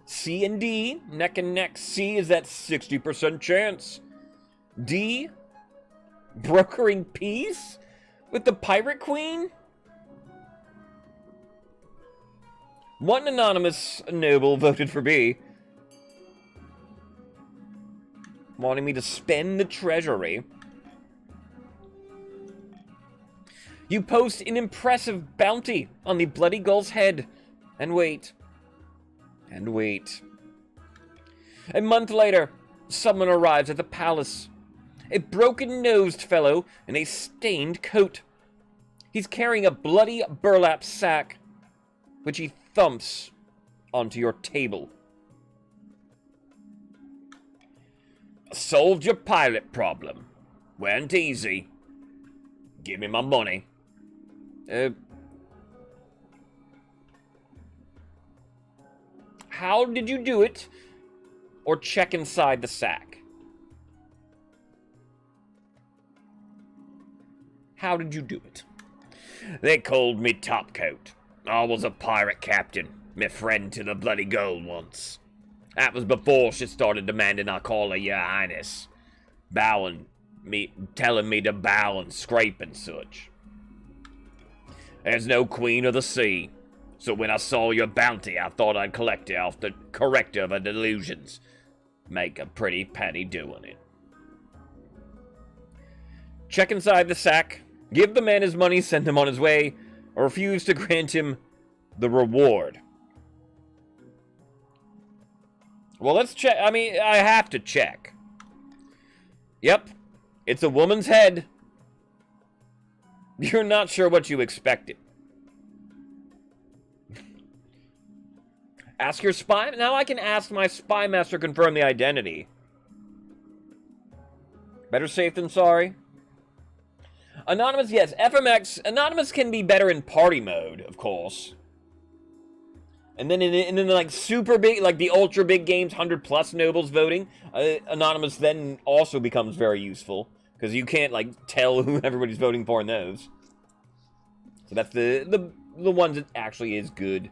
C and D, neck and neck. C is that 60% chance. D, brokering peace with the Pirate Queen? One anonymous noble voted for B, wanting me to spend the treasury. You post an impressive bounty on the Bloody Gull's head, and wait. And wait. A month later, someone arrives at the palace. A broken-nosed fellow in a stained coat. He's carrying a bloody burlap sack, which he thumps onto your table. Solved your pilot problem. Went easy. Give me my money. How did you do it? Or check inside the sack? How did you do it? They called me Topcoat. I was a pirate captain, me friend to the Bloody Gull once. That was before she started demanding I call her Your Highness. Telling me to bow and scrape and such. There's no queen of the sea, so when I saw your bounty, I thought I'd collect it off the corrector of her delusions. Make a pretty penny doing it. Check inside the sack, give the man his money, send him on his way, or refuse to grant him the reward. Well, let's check. I mean, I have to check. Yep, it's a woman's head. You're not sure what you expected. Ask your spy. Now I can ask my spy master to confirm the identity. Better safe than sorry. Anonymous, yes. FMX. Anonymous can be better in party mode, of course. And then in like super big, like the ultra big games, 100+ nobles voting, Anonymous then also becomes very useful. Because you can't, like, tell who everybody's voting for in those. So that's the ones that actually is good.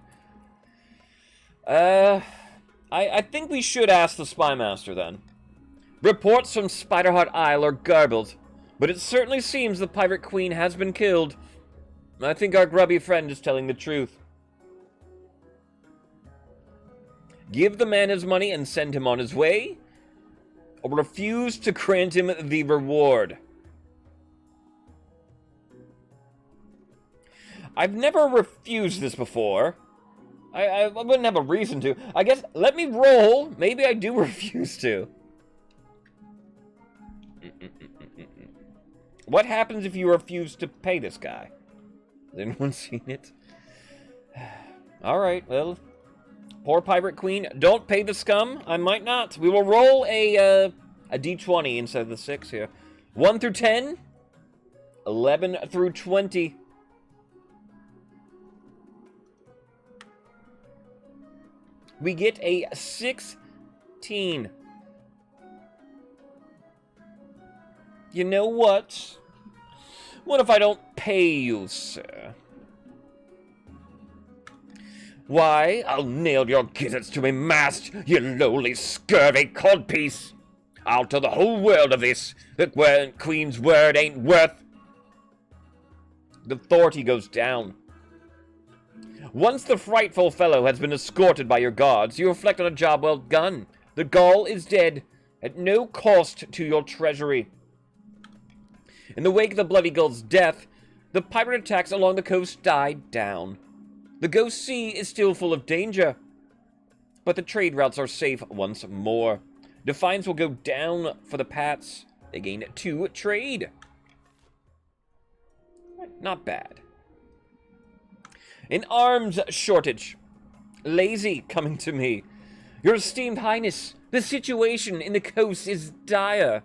I think we should ask the Spy Master, then. Reports from Spiderheart Isle are garbled, but it certainly seems the Pirate Queen has been killed. I think our grubby friend is telling the truth. Give the man his money and send him on his way, or refuse to grant him the reward. I've never refused this before. I wouldn't have a reason to. I guess, let me roll. Maybe I do refuse to. What happens if you refuse to pay this guy? Has anyone seen it? Alright, well... Poor Pirate Queen. Don't pay the scum. I might not. We will roll a d20 instead of the 6 here. 1 through 10. 11 through 20. We get a 16. You know what? What if I don't pay you, sir? Why, I'll nail your gizzards to a mast, you lowly, scurvy codpiece! I'll tell the whole world of this, that Queen's word ain't worth. The authority goes down. Once the frightful fellow has been escorted by your guards, you reflect on a job well done. The Gaul is dead, at no cost to your treasury. In the wake of the Bloody Gull's death, the pirate attacks along the coast died down. The Ghost Sea is still full of danger, but the trade routes are safe once more. Defiance will go down for the Pats. They gain 2 trade. Not bad. An arms shortage. Lazy coming to me. Your esteemed highness, the situation in the coast is dire.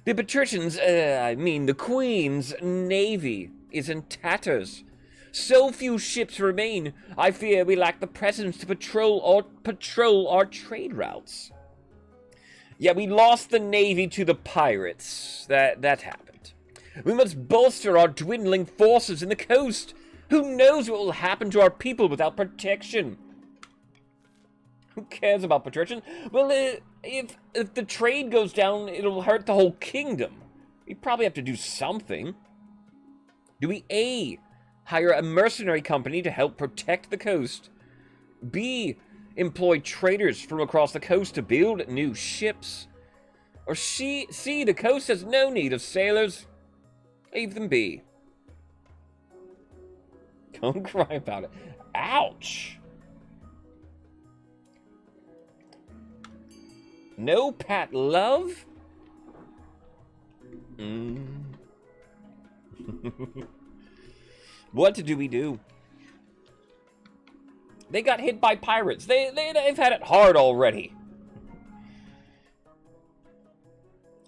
The patricians, the Queen's navy is in tatters. So few ships remain, I fear we lack the presence to patrol our trade routes. Yeah, we lost the navy to the pirates. That happened. We must bolster our dwindling forces in the coast. Who knows what will happen to our people without protection? Who cares about patricians? Well, if the trade goes down, it'll hurt the whole kingdom. We probably have to do something. Do we A, hire a mercenary company to help protect the coast? B, employ traders from across the coast to build new ships? Or C, the coast has no need of sailors. Leave them be. Don't cry about it. Ouch! No Pat love? What do we do? They got hit by pirates. They've had it hard already.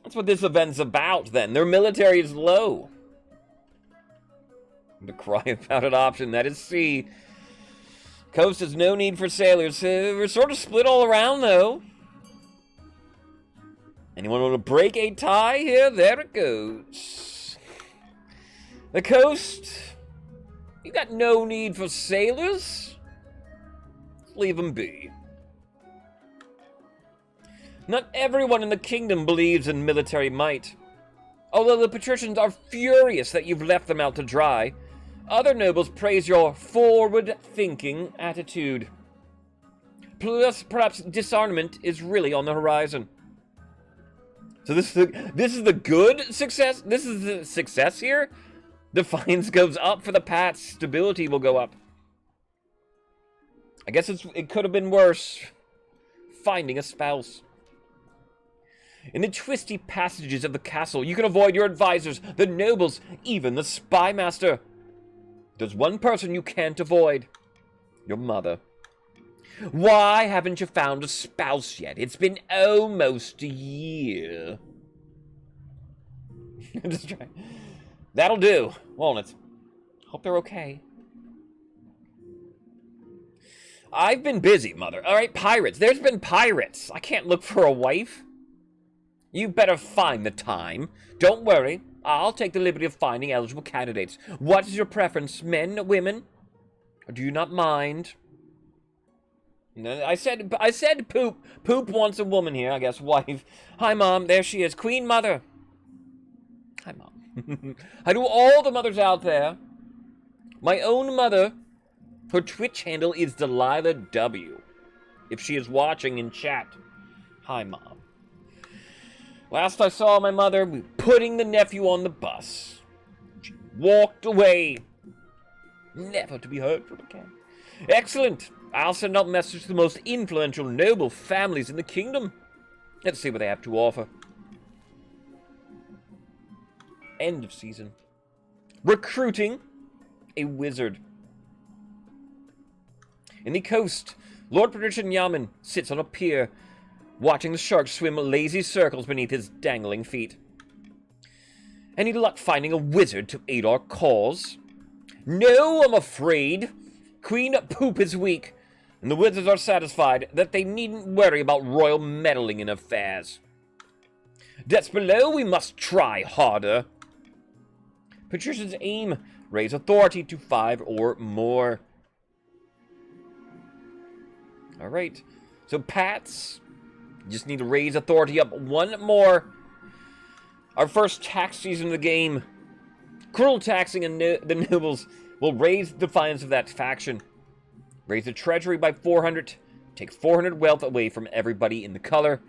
That's what this event's about, then. Their military is low. The cry about it option, that is C. Coast has no need for sailors. We're sort of split all around, though. Anyone want to break a tie here? There it goes. The coast, you got no need for sailors. Leave them be. Not everyone in the kingdom believes in military might. Although the patricians are furious that you've left them out to dry, other nobles praise your forward-thinking attitude. Plus, perhaps disarmament is really on the horizon. So this is the good success? This is the success here? Defiance goes up for the Pats. Stability will go up. I guess it could have been worse. Finding a spouse. In the twisty passages of the castle, you can avoid your advisors, the nobles, even the spy master. There's one person you can't avoid. Your mother. Why haven't you found a spouse yet? It's been almost a year. Just try. That'll do, won't it? Hope they're okay. I've been busy, mother. All right, pirates. There's been pirates. I can't look for a wife. You better find the time. Don't worry. I'll take the liberty of finding eligible candidates. What is your preference, men, women? Or do you not mind? No, I said Poop. Poop wants a woman here, I guess. Wife. Hi, Mom. There she is. Queen Mother. Hi, Mom. Hi to all the mothers out there. My own mother. Her Twitch handle is Delilah W. If she is watching in chat. Hi, Mom. Last I saw my mother, we were putting the nephew on the bus. She walked away. Never to be heard from again. Excellent. I'll send out a message to the most influential noble families in the kingdom. Let's see what they have to offer. End of season. Recruiting a wizard. In the coast, Lord Patrician Yaman sits on a pier, watching the sharks swim lazy circles beneath his dangling feet. Any luck finding a wizard to aid our cause? No, I'm afraid. Queen Poop is weak, and the wizards are satisfied that they needn't worry about royal meddling in affairs. Debts below, we must try harder. Patrician's aim, raise authority to 5 or more. Alright, so Pats, just need to raise authority up 1 more. Our first tax season of the game. Cruel taxing and the nobles will raise the defiance of that faction. Raise the treasury by 400. Take 400 wealth away from everybody in the color.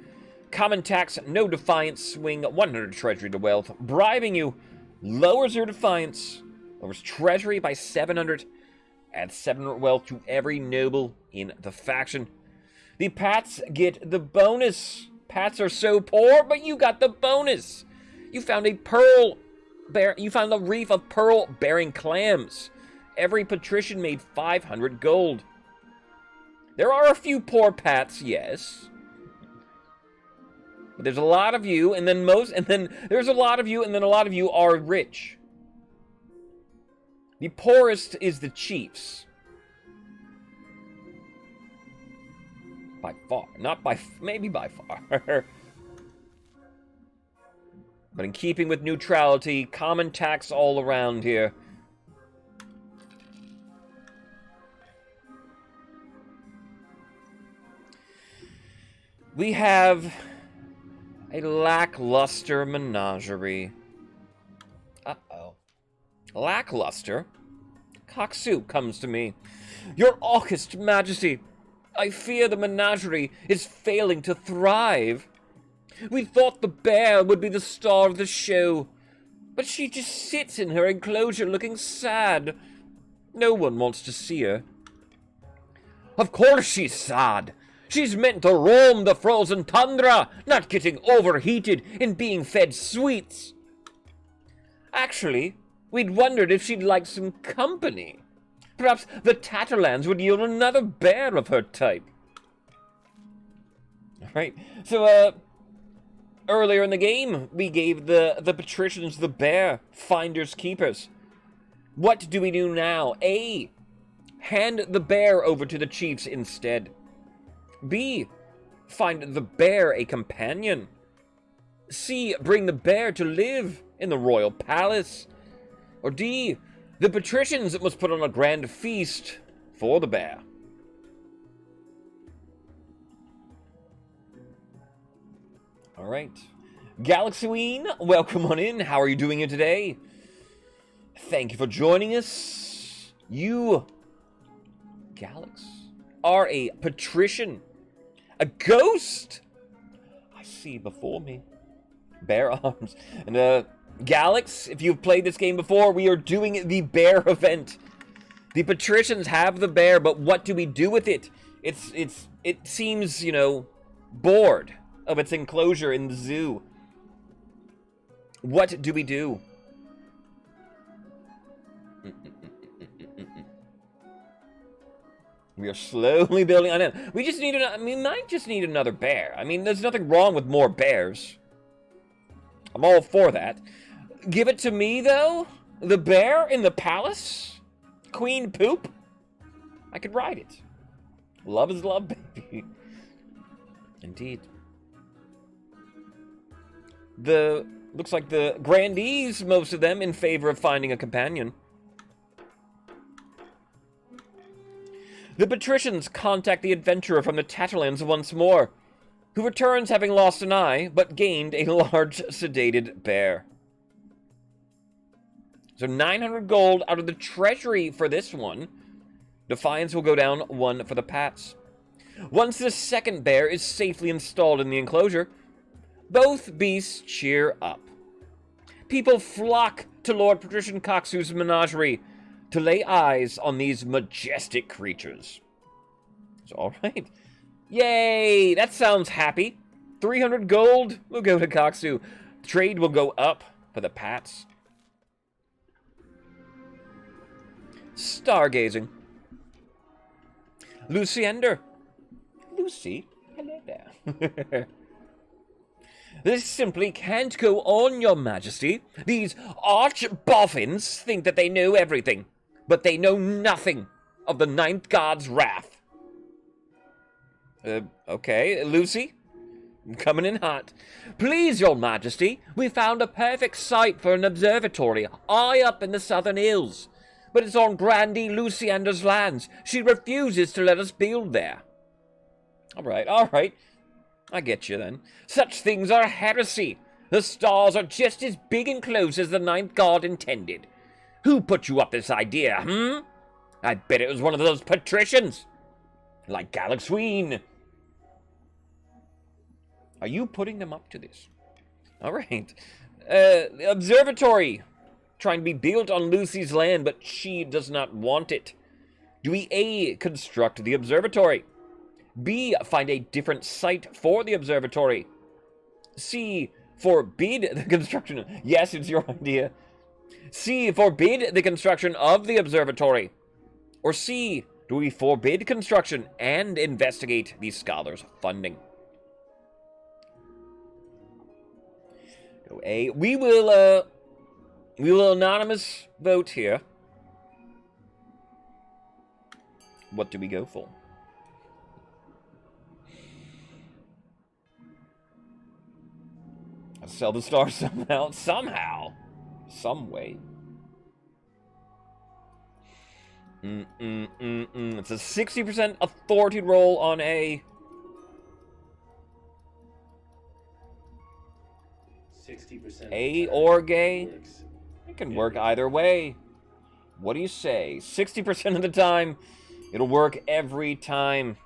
Common tax, no defiance, swing 100 treasury to wealth. Bribing you lowers your defiance. Lowers treasury by 700. Add 700 wealth to every noble in the faction. The Pats get the bonus. Pats are so poor, but you got the bonus. You found a reef of pearl-bearing clams. Every patrician made 500 gold. There are a few poor Pats, yes. But there's a lot of you, and then there's a lot of you, and then a lot of you are rich. The poorest is the chiefs. By far. Maybe by far. But in keeping with neutrality, common tax all around here. We have a lackluster menagerie. Uh-oh. Lackluster? Cocksuit comes to me. Your august majesty, I fear the menagerie is failing to thrive. We thought the bear would be the star of the show, but she just sits in her enclosure looking sad. No one wants to see her. Of course she's sad. She's meant to roam the frozen tundra, not getting overheated and being fed sweets. Actually, we'd wondered if she'd like some company. Perhaps the Tatterlands would yield another bear of her type. Alright, so, earlier in the game, we gave the patricians the bear, finders keepers. What do we do now? A, hand the bear over to the chiefs instead. B, find the bear a companion. C, bring the bear to live in the royal palace. Or D, the patricians must put on a grand feast for the bear. Alright. Galaxyween, welcome on in. How are you doing here today? Thank you for joining us. You, Galax, are a patrician. A ghost! I see before me. Bear arms. And, Galax, if you've played this game before, we are doing the bear event. The patricians have the bear, but what do we do with it? It seems, you know, bored of its enclosure in the zoo. What do we do? We are slowly building on it. We might just need another bear. I mean, there's nothing wrong with more bears. I'm all for that. Give it to me, though? The bear in the palace? Queen Poop? I could ride it. Love is love, baby. Indeed. Looks like the grandees, most of them, in favor of finding a companion. The patricians contact the adventurer from the Tatterlands once more, who returns having lost an eye, but gained a large, sedated bear. So 900 gold out of the treasury for this one. Defiance will go down 1 for the Pats. Once the second bear is safely installed in the enclosure, both beasts cheer up. People flock to Lord Patrician Cocksuit's menagerie to lay eyes on these majestic creatures. So, alright. Yay! That sounds happy. 300 gold will go to Cocksuit. Trade will go up for the Pats. Stargazing. Luciander. Lucy, hello there. This simply can't go on, your majesty. These arch-boffins think that they know everything, but they know nothing of the Ninth God's wrath. Okay, Lucy? Coming in hot. Please, your majesty, we found a perfect site for an observatory high up in the southern hills. But it's on Grandee Luciander's lands. She refuses to let us build there. All right. I get you then. Such things are heresy. The stars are just as big and close as the Ninth God intended. Who put you up this idea, I bet it was one of those patricians. Like Galaxween. Are you putting them up to this? Alright. The observatory. Trying to be built on Lucy's land, but she does not want it. Do we A, construct the observatory? B, find a different site for the observatory? C, forbid the construction. Yes, it's your idea. C, forbid the construction of the observatory. Or C, do we forbid construction and investigate the scholars' funding? Go A. We will anonymous vote here. What do we go for? Sell the star somehow. Some way. It's a 60% authority roll on A. 60%. A or gay. It can work either way. What do you say? 60% of the time, it'll work every time.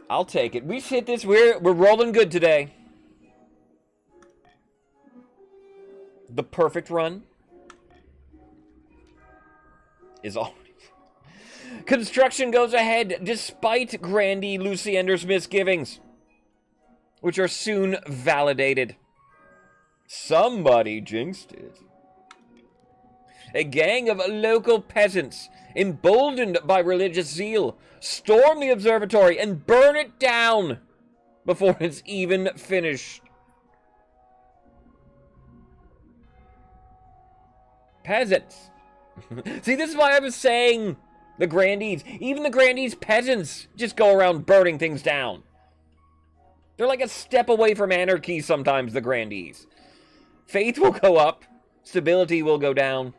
I'll take it. We've hit this. We're rolling good today. The perfect run is all. Construction goes ahead despite Grandy Luciender's misgivings, which are soon validated. Somebody jinxed it. A gang of local peasants, emboldened by religious zeal, storm the observatory and burn it down before it's even finished. Peasants. See, this is why I was saying the Grandees. Even the Grandees peasants just go around burning things down. They're like a step away from anarchy sometimes, the Grandees. Faith will go up. Stability will go down.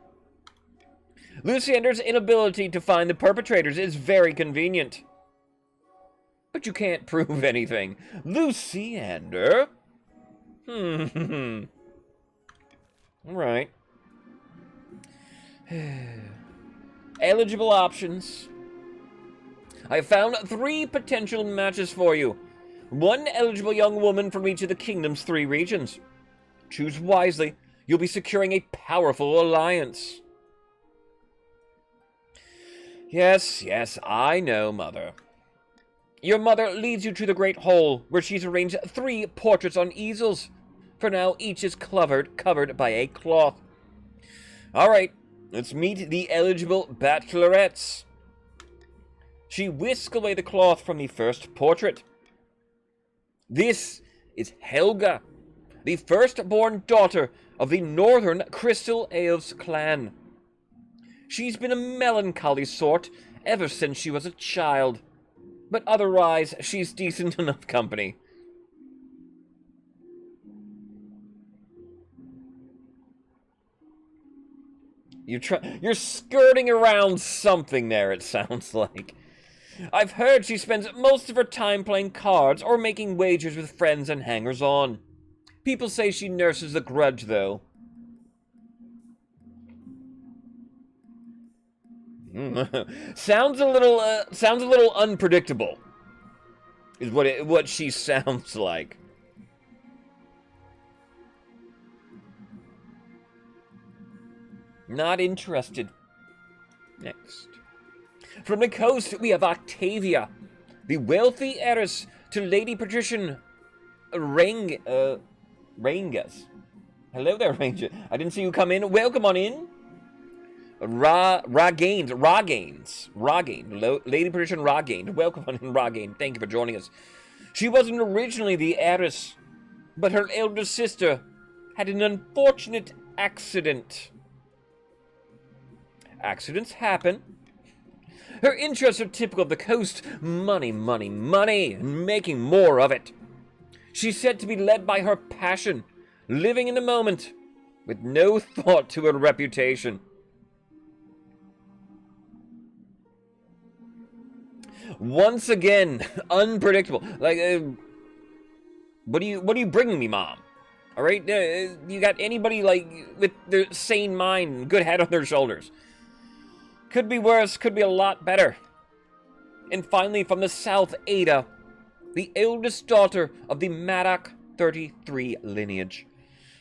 Luciender's inability to find the perpetrators is very convenient. But you can't prove anything. Luciender? Alright. Eligible options. I have found 3 potential matches for you. 1 eligible young woman from each of the kingdom's 3 regions. Choose wisely. You'll be securing a powerful alliance. Yes, I know, Mother. Your mother leads you to the Great Hall, where she's arranged 3 portraits on easels. For now, each is covered by a cloth. Alright, let's meet the eligible bachelorettes. She whisks away the cloth from the first portrait. This is Helga, the firstborn daughter of the Northern Crystal Elves clan. She's been a melancholy sort ever since she was a child, but otherwise she's decent enough company. You're skirting around something there, it sounds like. I've heard she spends most of her time playing cards or making wagers with friends and hangers-on. People say she nurses a grudge, though. Sounds a little unpredictable. Is what she sounds like. Not interested. Next. From the coast, we have Octavia, the wealthy heiress to Lady Patrician Rangas. Hello there, Ranger. I didn't see you come in. Welcome on in. Ragain. Lady Patrician Ragain. Welcome on in, Ragain. Thank you for joining us. She wasn't originally the heiress, but her elder sister had an unfortunate accident. Accidents happen. Her interests are typical of the coast. Money, and making more of it. She's said to be led by her passion, living in the moment, with no thought to her reputation. Once again, unpredictable. Like, what are you bringing me, Mom? All right, you got anybody like with their sane mind, good head on their shoulders. Could be worse, could be a lot better. And finally, from the south, Ada, the eldest daughter of the Madoc 33 lineage.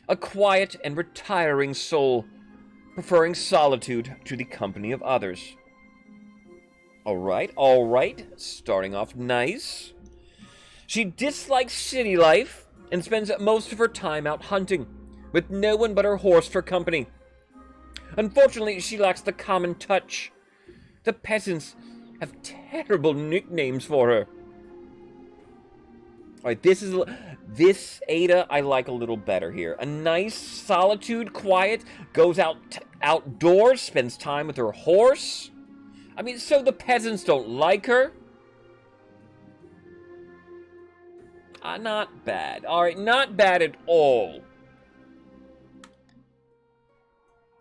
A quiet and retiring soul, preferring solitude to the company of others. Alright, starting off nice. She dislikes city life and spends most of her time out hunting, with no one but her horse for company. Unfortunately, she lacks the common touch. The peasants have terrible nicknames for her. Alright, this Ada I like a little better here. A nice solitude, quiet, goes outdoors, spends time with her horse. I mean, so the peasants don't like her. Not bad. Alright, not bad at all.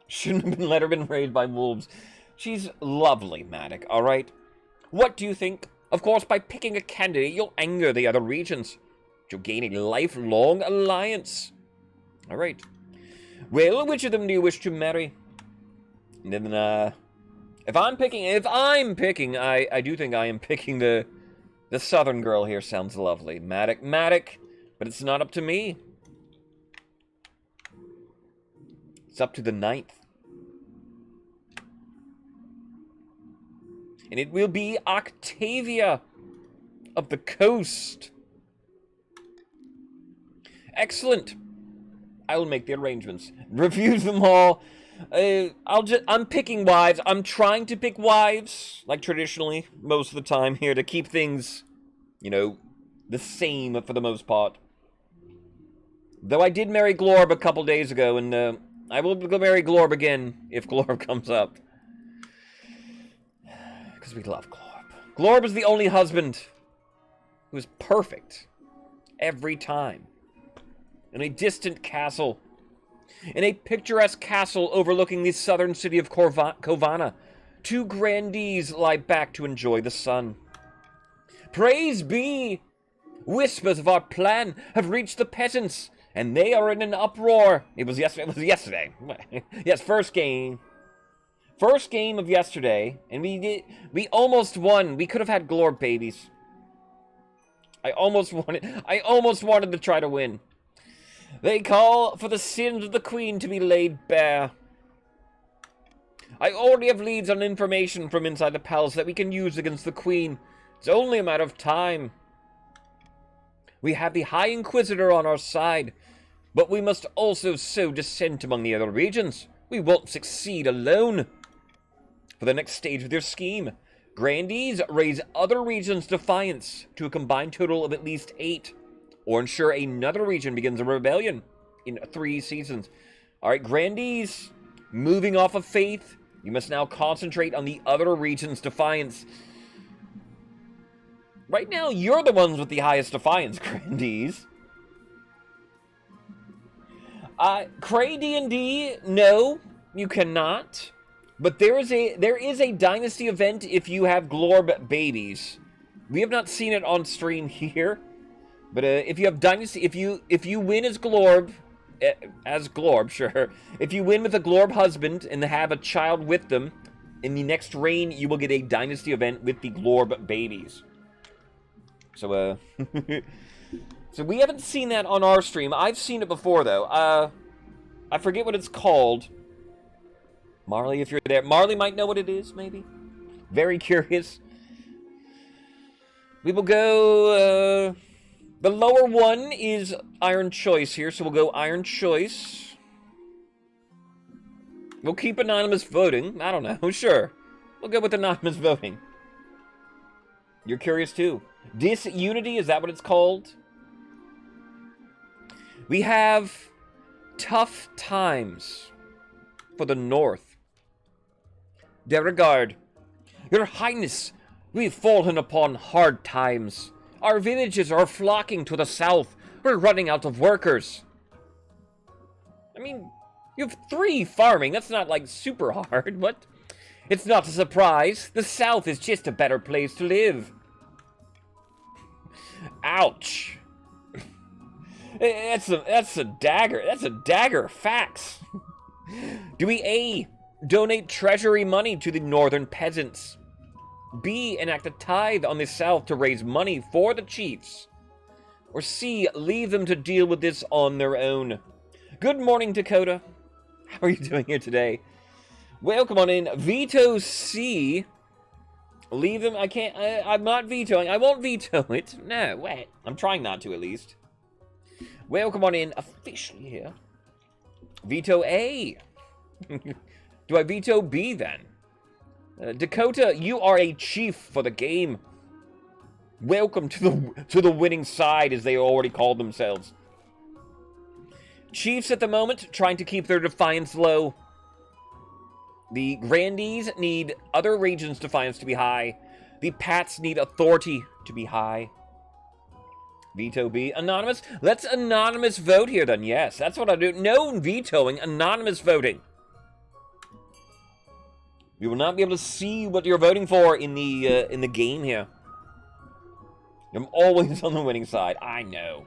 Shouldn't have let her been raised by wolves. She's lovely, Madoc, alright? What do you think? Of course, by picking a candidate, you'll anger the other regions. You'll gain a lifelong alliance. Alright. Well, which of them do you wish to marry? And then, if I'm picking, I do think I am picking the southern girl here. Sounds lovely. Madoc, but it's not up to me. It's up to the 9th. And it will be Octavia of the coast. Excellent. I will make the arrangements. Review them all. I'm picking wives. I'm trying to pick wives, like traditionally, most of the time here, to keep things, you know, the same for the most part. Though I did marry Glorb a couple days ago, and I will marry Glorb again if Glorb comes up. Because we love Glorb. Glorb is the only husband who is perfect every time. In a distant castle. In a picturesque castle overlooking the southern city of Kovana, 2 grandees lie back to enjoy the sun. Praise be! Whispers of our plan have reached the peasants, and they are in an uproar. It was yesterday. Yes, first game. First game of yesterday, and we almost won. We could have had Glorb babies. I almost wanted to try to win. They call for the sins of the queen to be laid bare. I already have leads on information from inside the palace that we can use against the queen. It's only a matter of time. We have the High Inquisitor on our side, but we must also sow dissent among the other regions. We won't succeed alone. For the next stage of their scheme, grandees raise other regions' defiance to a combined total of at least 8, or ensure another region begins a rebellion in 3 seasons. Alright, grandees, moving off of faith, you must now concentrate on the other region's defiance. Right now, you're the ones with the highest defiance, grandees. Cray D&D, no, you cannot. But there is a dynasty event if you have Glorb babies. We have not seen it on stream here, but if you have dynasty, if you win as Glorb, sure. If you win with a Glorb husband and have a child with them, in the next reign you will get a dynasty event with the Glorb babies. So so we haven't seen that on our stream. I've seen it before though. I forget what it's called. Marley, if you're there. Marley might know what it is, maybe. Very curious. We will go, the lower one is Iron Choice here, so we'll go Iron Choice. We'll keep anonymous voting. I don't know, sure. We'll go with anonymous voting. You're curious too. Disunity, is that what it's called? We have Tough Times for the North. De regard. Your Highness, we've fallen upon hard times. Our villages are flocking to the south. We're running out of workers. I mean, you have 3 farming. That's not, like, super hard. What? It's not a surprise. The south is just a better place to live. Ouch. That's a dagger. That's a dagger of facts. Do we A, donate treasury money to the northern peasants? B, enact a tithe on the South to raise money for the chiefs? Or C, leave them to deal with this on their own? Good morning, Dakota. How are you doing here today? Welcome on in. Veto C. Leave them. I can't. I'm not vetoing. I won't veto it. No, wait. I'm trying not to, at least. Welcome on in officially here. Veto A. Do I veto B then? Dakota, you are a chief for the game. Welcome to the winning side, as they already called themselves. Chiefs at the moment trying to keep their defiance low. The Grandees need other regions' defiance to be high. The Pats need authority to be high. Veto B. Anonymous? Let's anonymous vote here then. Yes, that's what I do. No vetoing, anonymous voting. You will not be able to see what you're voting for in the game here. I'm always on the winning side. I know.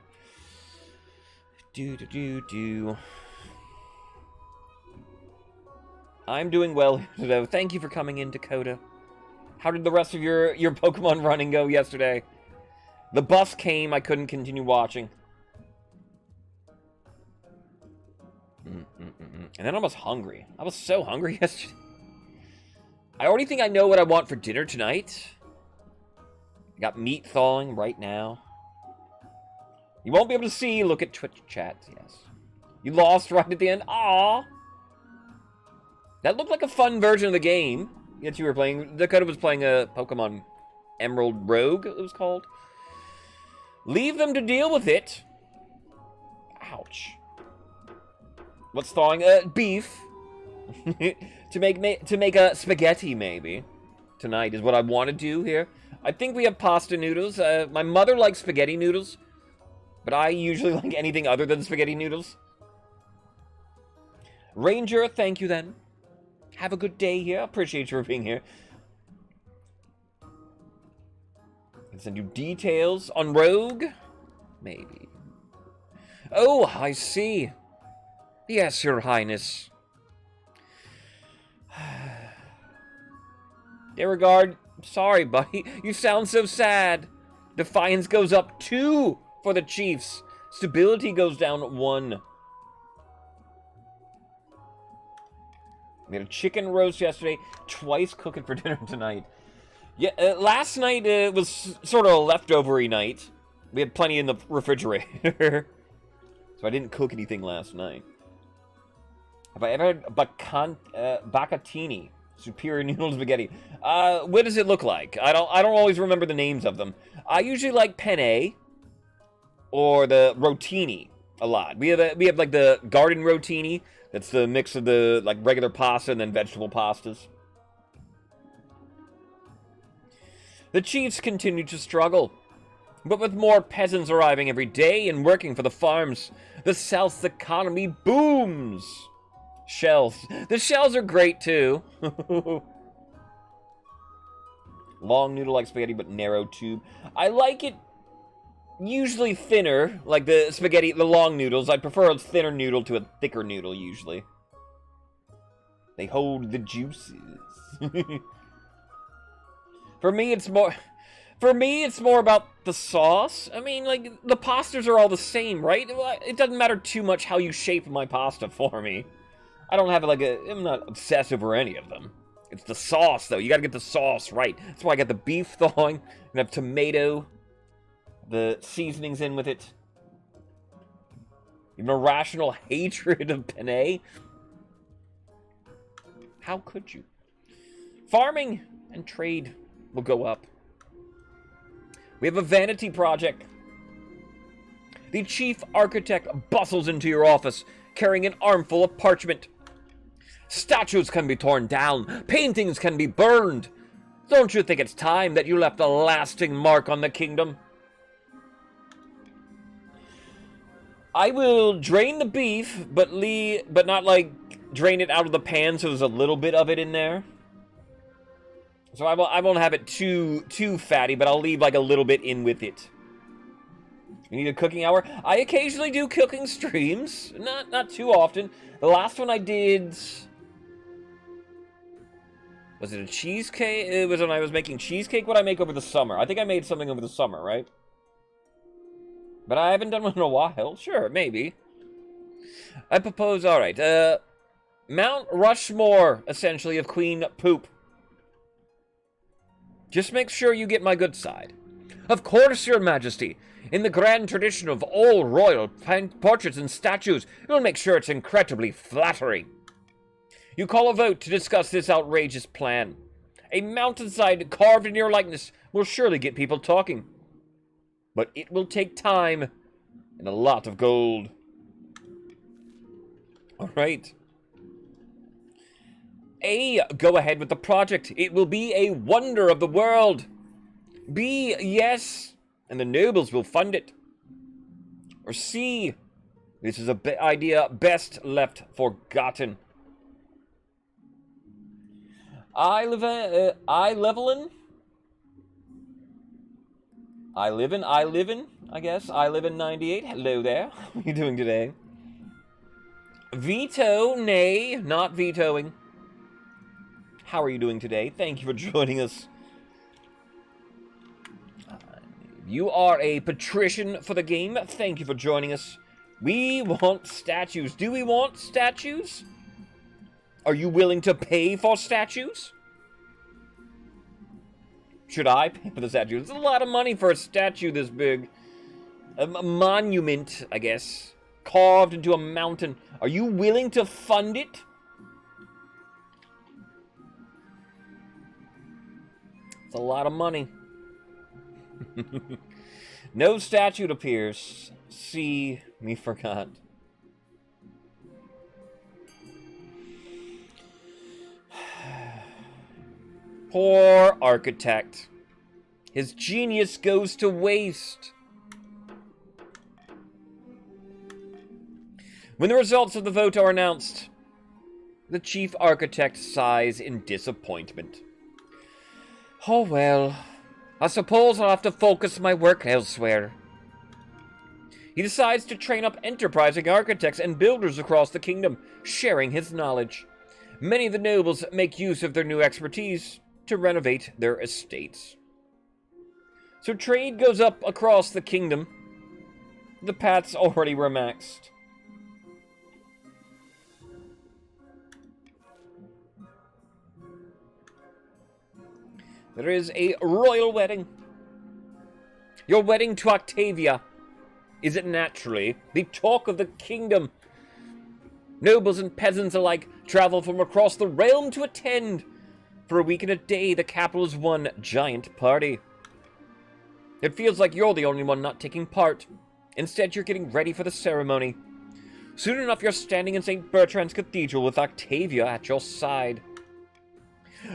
I'm doing well today. Thank you for coming in, Dakota. How did the rest of your Pokemon running go yesterday? The bus came. I couldn't continue watching. And then I was hungry. I was so hungry yesterday. I already think I know what I want for dinner tonight. I got meat thawing right now. You won't be able to see. Look at Twitch chat. Yes. You lost right at the end. Aww. That looked like a fun version of the game that you were playing. Dakota was playing a Pokemon Emerald Rogue, it was called. Leave them to deal with it. Ouch. What's thawing? Beef. to make a spaghetti, maybe. Tonight is what I want to do here. I think we have pasta noodles. My mother likes spaghetti noodles. But I usually like anything other than spaghetti noodles. Ranger, thank you then. Have a good day here. Appreciate you for being here. I can send you details on Rogue? Maybe. Oh, I see. Yes, Your Highness. Deregard, sorry, buddy. You sound so sad. Defiance goes up 2 for the Chiefs. Stability goes down 1. We had a chicken roast yesterday, twice cooking for dinner tonight. Yeah, last night was sort of a leftover-y night. We had plenty in the refrigerator. So I didn't cook anything last night. Have I ever had Bacatini? Superior noodle spaghetti. What does it look like? I don't always remember the names of them. I usually like penne or the rotini a lot. We have like the garden rotini. That's the mix of the like regular pasta and then vegetable pastas. The Chiefs continue to struggle, but with more peasants arriving every day and working for the farms, the South's economy booms. Shells. The shells are great too. Long noodle like spaghetti, but narrow tube. I like it usually thinner, like the spaghetti, the long noodles. I prefer a thinner noodle to a thicker noodle usually. They hold the juices. For me, it's more about the sauce. I mean, like, the pastas are all the same, right? It doesn't matter too much how you shape my pasta for me. I don't have, I'm not obsessed over any of them. It's the sauce, though. You gotta get the sauce right. That's why I got the beef thawing. I have tomato. The seasonings in with it. You have an irrational hatred of penne. How could you? Farming and trade will go up. We have a vanity project. The chief architect bustles into your office, carrying an armful of parchment. Statues can be torn down. Paintings can be burned. Don't you think it's time that you left a lasting mark on the kingdom? I will drain the beef, but not like drain it out of the pan so there's a little bit of it in there. So I won't have it too fatty, but I'll leave like a little bit in with it. You need a cooking hour? I occasionally do cooking streams. Not too often. The last one I did... Was it a cheesecake? It was when I was making cheesecake. What I make over the summer? I think I made something over the summer, right? But I haven't done one in a while. Sure, maybe. I propose, alright, Mount Rushmore, essentially, of Queen Poop. Just make sure you get my good side. Of course, Your Majesty. In the grand tradition of all royal portraits and statues, you'll make sure it's incredibly flattering. You call a vote to discuss this outrageous plan. A mountainside carved in your likeness will surely get people talking. But it will take time and a lot of gold. Alright. A, go ahead with the project. It will be a wonder of the world. B, yes, and the nobles will fund it. Or C, this is an idea best left forgotten. I live in, I guess. I live in 98. Hello there. How are you doing today? Veto, nay, not vetoing. How are you doing today? Thank you for joining us. You are a patrician for the game. Thank you for joining us. We want statues. Do we want statues? Are you willing to pay for statues? Should I pay for the statue? It's a lot of money for a statue this big. A monument, I guess. Carved into a mountain. Are you willing to fund it? It's a lot of money. No statue appears. See, me forgot. Poor architect. His genius goes to waste. When the results of the vote are announced, the chief architect sighs in disappointment. Oh well, I suppose I'll have to focus my work elsewhere. He decides to train up enterprising architects and builders across the kingdom, sharing his knowledge. Many of the nobles make use of their new expertise to renovate their estates. So trade goes up across the kingdom. The paths already were maxed. There is a royal wedding. Your wedding to Octavia is naturally the talk of the kingdom. Nobles and peasants alike travel from across the realm to attend. For a week and a day, the capital is one giant party. It feels like you're the only one not taking part. Instead, you're getting ready for the ceremony. Soon enough, you're standing in St. Bertrand's Cathedral with Octavia at your side.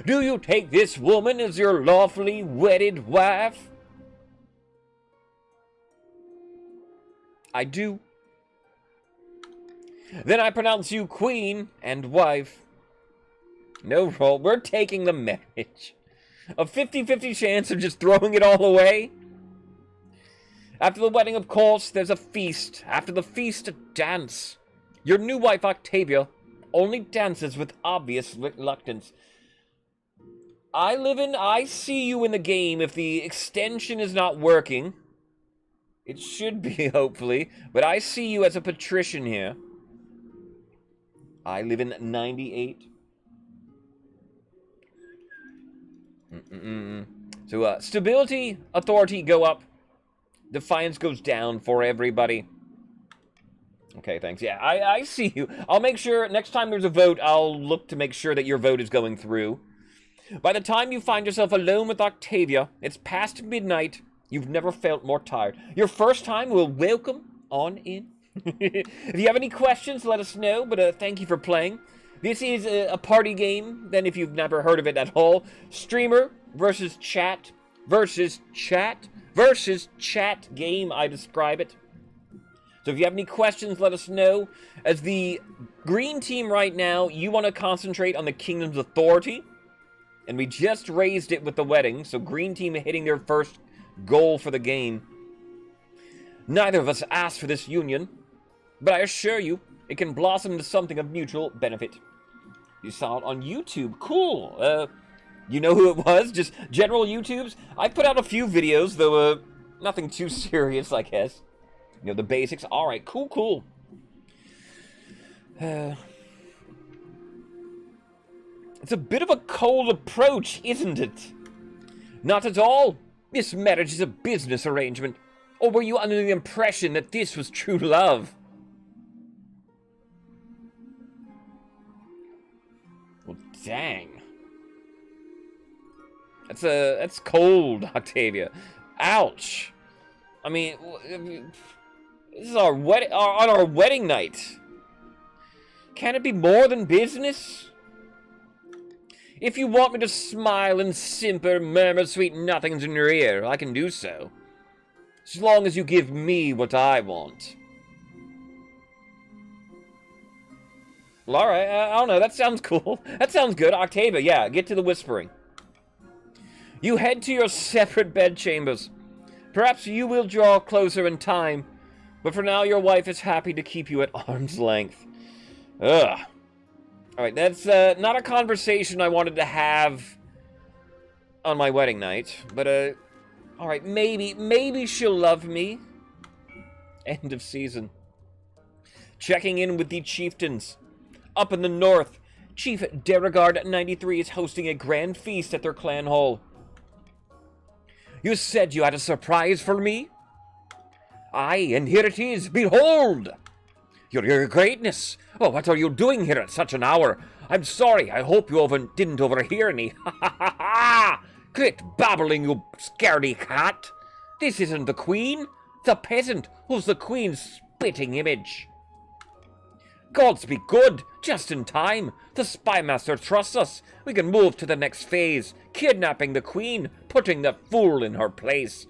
Do you take this woman as your lawfully wedded wife? I do. Then I pronounce you queen and wife. No roll. We're taking the marriage. A 50-50 chance of just throwing it all away? After the wedding, of course, there's a feast. After the feast, a dance. Your new wife, Octavia, only dances with obvious reluctance. I see you in the game if the extension is not working. It should be, hopefully. But I see you as a patrician here. I live in 98. So, stability, authority go up. Defiance goes down for everybody. Okay, thanks. Yeah, I see you. I'll make sure next time there's a vote, I'll look to make sure that your vote is going through. By the time you find yourself alone with Octavia, it's past midnight. You've never felt more tired. Your first time will welcome on in. If you have any questions, let us know, but thank you for playing. This is a party game, then if you've never heard of it at all. Streamer versus chat versus chat versus chat game, I describe it. So if you have any questions, let us know. As the green team right now, you want to concentrate on the kingdom's authority. And we just raised it with the wedding, so green team hitting their first goal for the game. Neither of us asked for this union, but I assure you, it can blossom into something of mutual benefit. You saw it on YouTube. Cool. You know who it was? Just general YouTubes? I put out a few videos, though, nothing too serious, I guess. You know, the basics. Alright, cool. It's a bit of a cold approach, isn't it? Not at all. This marriage is a business arrangement. Or were you under the impression that this was true love? Well, dang. That's cold, Octavia. Ouch. I mean, this is on our wedding night. Can it be more than business? If you want me to smile and simper, murmur sweet nothings in your ear, I can do so. As long as you give me what I want. Well, alright, I don't know, that sounds cool. That sounds good. Octavia, yeah, get to the whispering. You head to your separate bedchambers. Perhaps you will draw closer in time, but for now your wife is happy to keep you at arm's length. Ugh. Alright, that's not a conversation I wanted to have on my wedding night, but alright, maybe she'll love me. End of season. Checking in with the chieftains. Up in the north, Chief Derregard 93 is hosting a grand feast at their clan hall. You said you had a surprise for me? Aye, and here it is, behold! Your greatness! Oh, what are you doing here at such an hour? I'm sorry, I hope you didn't overhear me. Ha ha ha ha! Quit babbling, you scaredy cat! This isn't the queen, it's a peasant who's the queen's spitting image. Gods be good, just in time. The spymaster trusts us. We can move to the next phase, kidnapping the queen, putting the fool in her place.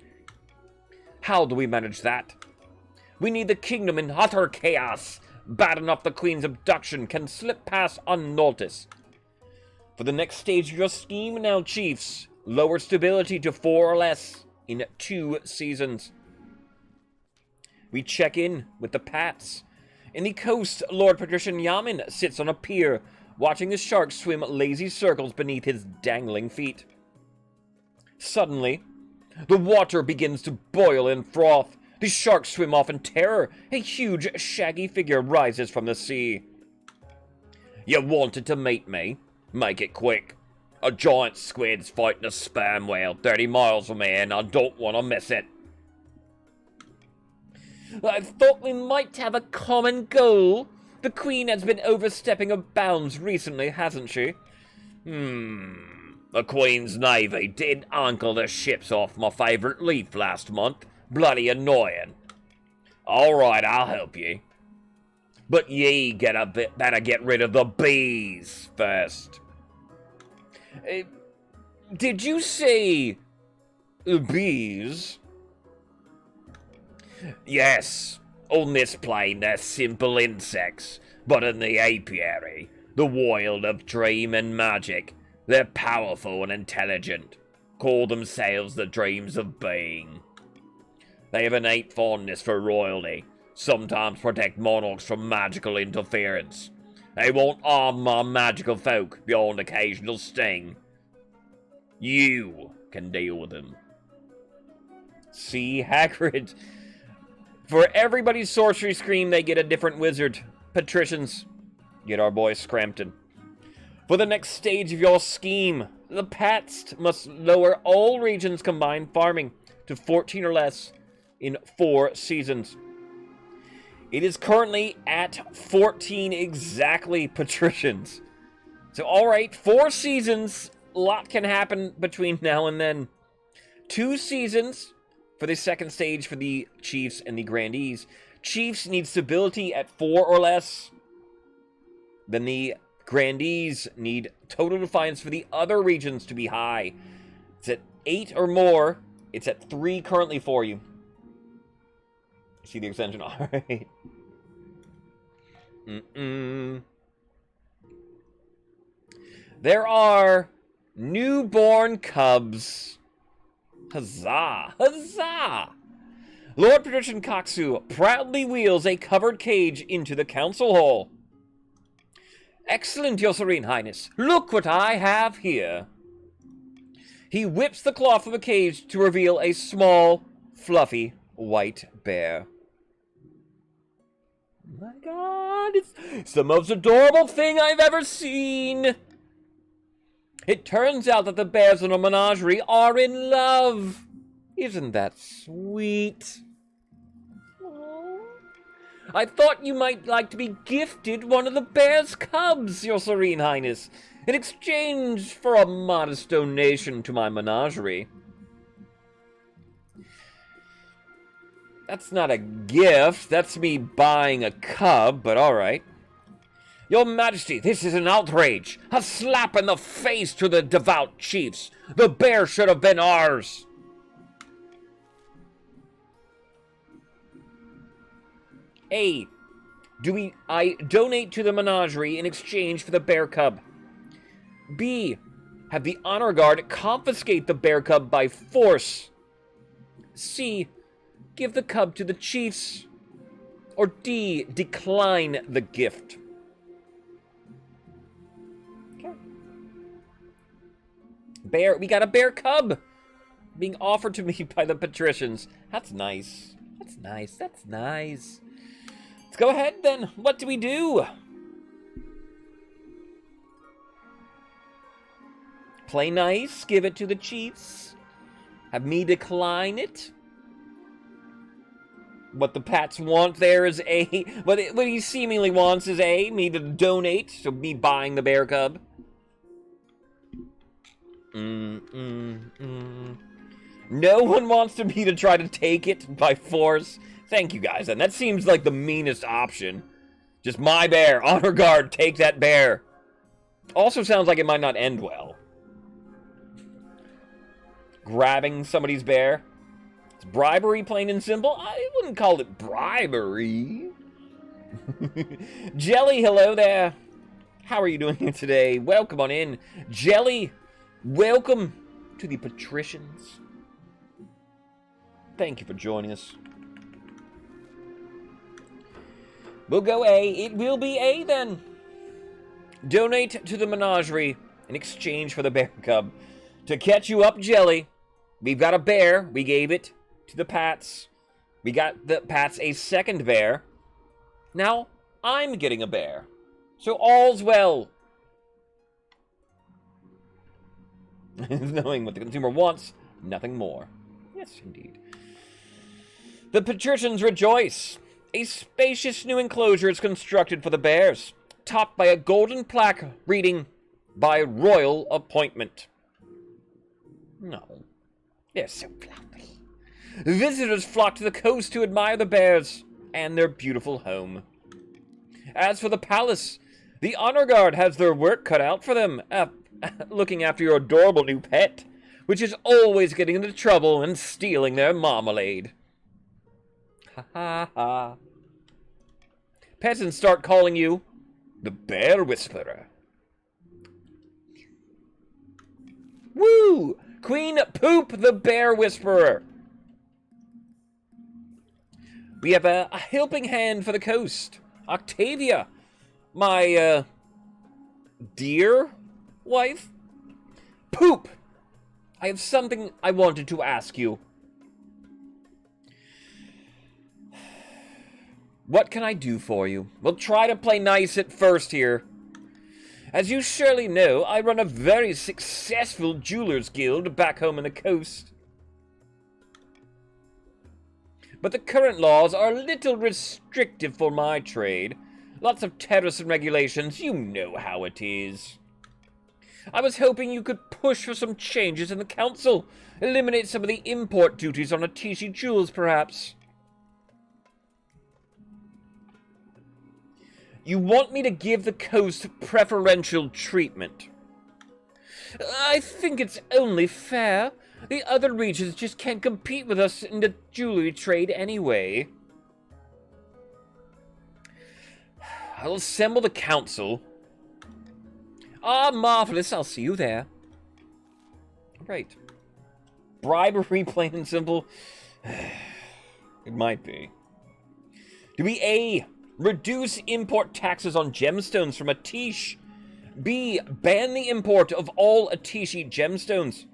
How do we manage that? We need the kingdom in utter chaos. Bad enough the queen's abduction can slip past unnoticed. For the next stage of your scheme now, chiefs, lower stability to 4 or less in 2 seasons. We check in with the Pats. In the coast, Lord Patrician Yamin sits on a pier, watching the sharks swim lazy circles beneath his dangling feet. Suddenly, the water begins to boil and froth. The sharks swim off in terror. A huge, shaggy figure rises from the sea. You wanted to meet me? Make it quick. A giant squid's fighting a sperm whale 30 miles from here, and I don't want to miss it. I thought we might have a common goal. The Queen has been overstepping her bounds recently, hasn't she? The Queen's Navy did uncle the ships off my favourite leaf last month. Bloody annoying. Alright, I'll help you. But ye better get rid of the bees first. Did you say bees? Yes, on this plane they're simple insects, but in the apiary, the world of dream and magic, they're powerful and intelligent. Call themselves the dreams of being. They have innate fondness for royalty, sometimes protect monarchs from magical interference. They won't harm my magical folk beyond occasional sting. You can deal with them. See, Hagrid. For everybody's sorcery scream, they get a different wizard. Patricians, get our boy Scrampton. For the next stage of your scheme, the Pats must lower all regions' combined farming to 14 or less in 4 seasons. It is currently at 14 exactly, Patricians. So, alright, 4 seasons. A lot can happen between now and then. 2 seasons for the second stage for the Chiefs and the Grandees. Chiefs need stability at 4 or less. Then the Grandees need total defiance for the other regions to be high. It's at 8 or more. It's at 3 currently for you. See the extension? Alright. There are newborn cubs. Huzzah! Huzzah! Lord Patrician Koksu proudly wheels a covered cage into the council hall. Excellent, Your Serene Highness. Look what I have here. He whips the cloth of the cage to reveal a small, fluffy, white bear. Oh my God, it's the most adorable thing I've ever seen. It turns out that the bears in a menagerie are in love. Isn't that sweet? Aww. I thought you might like to be gifted one of the bear's cubs, Your Serene Highness, in exchange for a modest donation to my menagerie. That's not a gift, that's me buying a cub, but alright. Your Majesty, this is an outrage! A slap in the face to the devout chiefs! The bear should have been ours! A. I donate to the menagerie in exchange for the bear cub? B. Have the honor guard confiscate the bear cub by force? C. Give the cub to the chiefs? Or D. Decline the gift? Okay. Bear, we got a bear cub being offered to me by the patricians. That's nice. That's nice. That's nice. Let's go ahead then. What do we do? Play nice, give it to the chiefs. Have me decline it. What the Pats want there is A. What he seemingly wants is A, me to donate, so me buying the bear cub. No one wants me to try to take it by force. Thank you guys, and that seems like the meanest option. Just my bear, honor guard, take that bear. Also sounds like it might not end well. Grabbing somebody's bear. It's bribery, plain and simple. I wouldn't call it bribery. Jelly, hello there. How are you doing here today? Welcome on in. Jelly, welcome to the patricians. Thank you for joining us. We'll go A. It will be A then. Donate to the menagerie in exchange for the bear cub. To catch you up, Jelly, we've got a bear. We gave it to the Pats. We got the Pats a second bear. Now, I'm getting a bear. So all's well. Knowing what the consumer wants, nothing more. Yes, indeed. The patricians rejoice. A spacious new enclosure is constructed for the bears, topped by a golden plaque reading, "By royal appointment." No, they're so fluffy. Visitors flock to the coast to admire the bears and their beautiful home. As for the palace, the honor guard has their work cut out for them, looking after your adorable new pet, which is always getting into trouble and stealing their marmalade. Ha ha ha. Peasants start calling you the Bear Whisperer. Woo! Queen Poop the Bear Whisperer. We have a helping hand for the coast. Octavia, my dear wife. Poop, I have something I wanted to ask you. What can I do for you? We'll try to play nice at first here. As you surely know, I run a very successful jewelers guild back home on the coast. But the current laws are a little restrictive for my trade. Lots of tariffs and regulations, you know how it is. I was hoping you could push for some changes in the council. Eliminate some of the import duties on Atishi jewels, perhaps. You want me to give the coast preferential treatment? I think it's only fair. The other regions just can't compete with us in the jewelry trade anyway. I'll assemble the council. Ah, marvelous. I'll see you there. Right. Bribery, plain and simple. It might be. Do we A, reduce import taxes on gemstones from Atish? B, ban the import of all Atishi gemstones?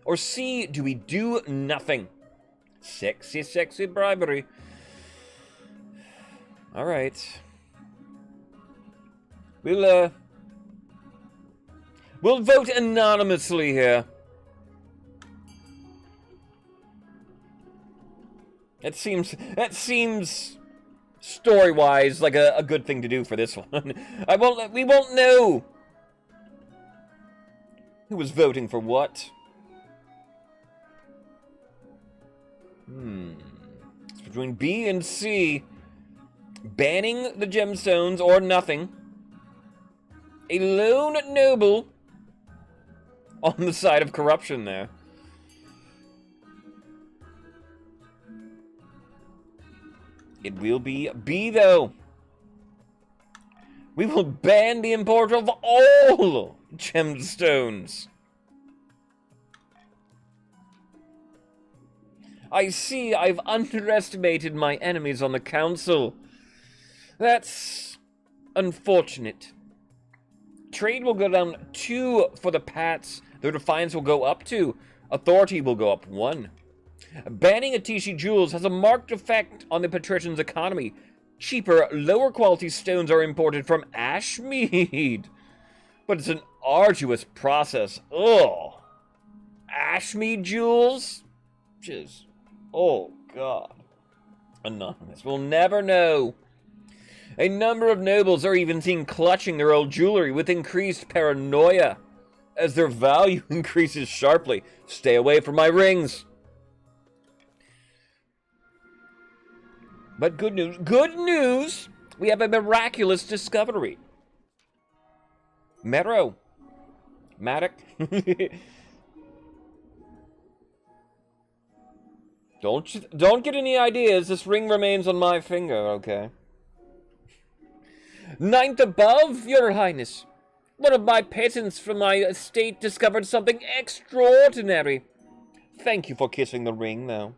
Or C, do we do nothing? Sexy, sexy bribery. Alright. We'll vote anonymously here. That seems story-wise like a good thing to do for this one. We won't know who was voting for what. It's between B and C. Banning the gemstones or nothing. A lone noble on the side of corruption there. It will be B, though. We will ban the import of all gemstones. I see I've underestimated my enemies on the council. That's unfortunate. Trade will go down 2 for the Pats. Their defiance will go up 2. Authority will go up 1. Banning Atishi jewels has a marked effect on the patrician's economy. Cheaper, lower quality stones are imported from Ashmead. But it's an arduous process. Ugh. Ashmead jewels? Jeez. Oh, God. Anonymous. We'll never know. A number of nobles are even seen clutching their old jewelry with increased paranoia as their value increases sharply. Stay away from my rings. But good news. Good news! We have a miraculous discovery. Mero. Matic. Don't get any ideas. This ring remains on my finger, okay? 9th above, Your Highness. One of my peasants from my estate discovered something extraordinary. Thank you for kissing the ring, though.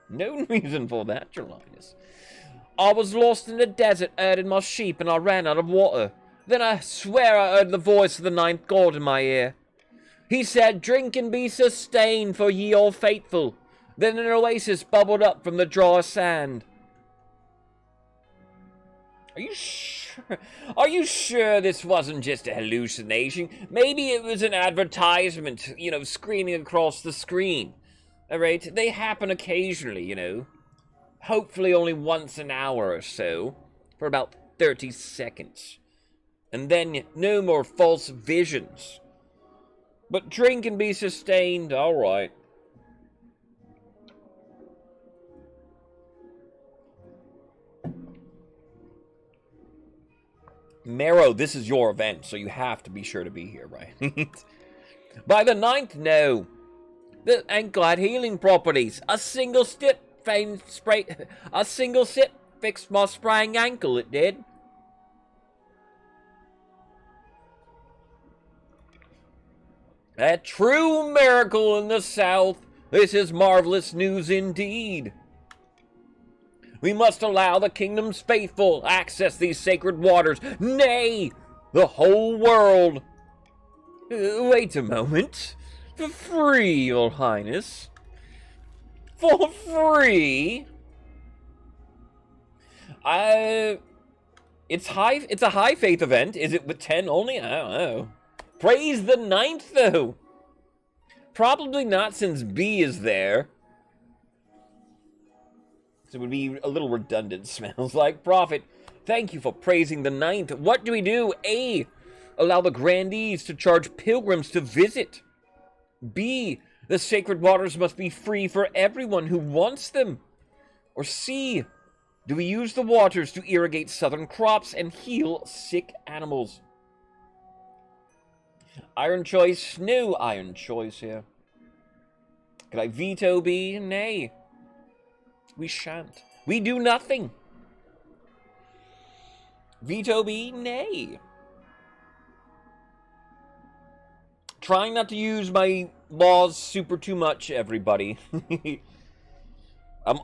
No reason for that, Your Highness. I was lost in the desert herding my sheep and I ran out of water. Then I swear I heard the voice of the 9th god in my ear. He said, "Drink and be sustained, for ye are faithful." Then an oasis bubbled up from the dry sand. Are you sure this wasn't just a hallucination? Maybe it was an advertisement, screening across the screen. Alright, they happen occasionally, Hopefully only once an hour or so, for about 30 seconds. And then no more false visions. But drink and be sustained, alright. Mero, this is your event, so you have to be sure to be here, right? By the 9th, no. The Anklad healing properties. A single sip fixed my spraying ankle, it did. A true miracle in the south. This is marvelous news indeed. We must allow the kingdom's faithful access these sacred waters. Nay, the whole world. Wait a moment. For free, Your Highness. For free? It's a high faith event. Is it with 10 only? I don't know. Praise the 9th, though. Probably not, since B is there. So it would be a little redundant, smells like. Prophet, thank you for praising the 9th. What do we do? A, allow the grandees to charge pilgrims to visit. B, the sacred waters must be free for everyone who wants them. Or C, do we use the waters to irrigate southern crops and heal sick animals? Iron choice? No iron choice here. Could I veto B? Nay. We shan't. We do nothing. Veto B? Nay. Trying not to use my laws super too much, everybody. I'll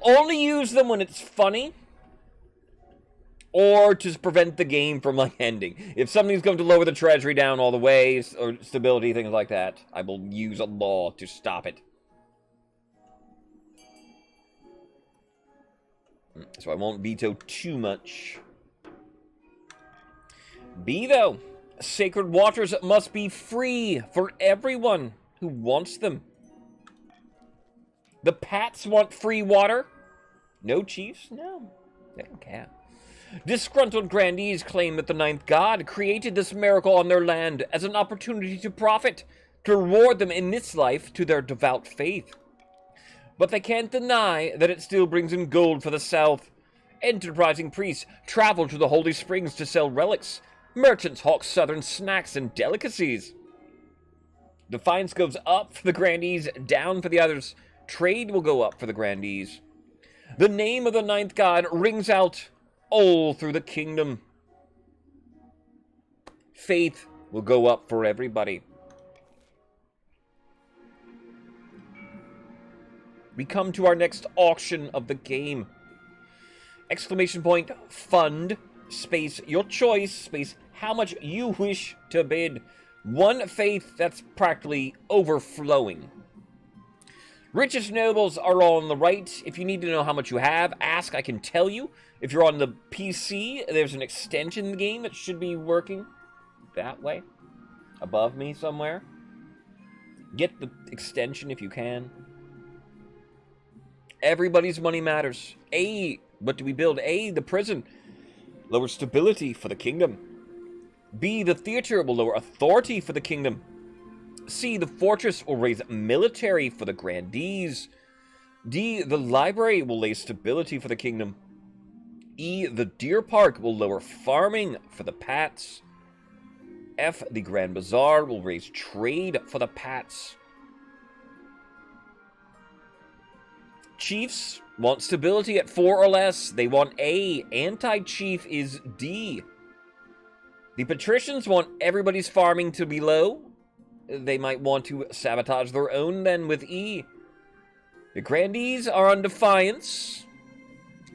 only use them when it's funny. Or to prevent the game from, like, ending. If something's going to lower the treasury down all the way, or stability, things like that, I will use a law to stop it. So I won't veto too much. B, though. Sacred waters must be free for everyone who wants them. The Pats want free water. No chiefs? No. They don't care. Disgruntled grandees claim that the ninth god created this miracle on their land as an opportunity to profit, to reward them in this life to their devout faith. But they can't deny that it still brings in gold for the south. Enterprising priests travel to the holy springs to sell relics. Merchants hawk southern snacks and delicacies. Defiance goes up for the grandees, down for the others. Trade will go up for the grandees. The name of the ninth god rings out all through the kingdom. Faith will go up for everybody. We come to our next auction of the game. Exclamation point, fund, space, your choice, space, how much you wish to bid. One faith that's practically overflowing. Richest nobles are all on the right. If you need to know how much you have, ask, I can tell you. If you're on the PC, there's an extension in the game that should be working that way. Above me somewhere. Get the extension if you can. Everybody's money matters. A, what do we build? A, the prison. Lower stability for the kingdom. B, the theater will lower authority for the kingdom. C, the fortress will raise military for the grandees. D, the library will lay stability for the kingdom. E, the deer park will lower farming for the Pats. F, the grand bazaar will raise trade for the Pats. Chiefs want stability at 4 or less. They want A. Anti-chief is D. The patricians want everybody's farming to be low. They might want to sabotage their own then with E. The grandees are on defiance.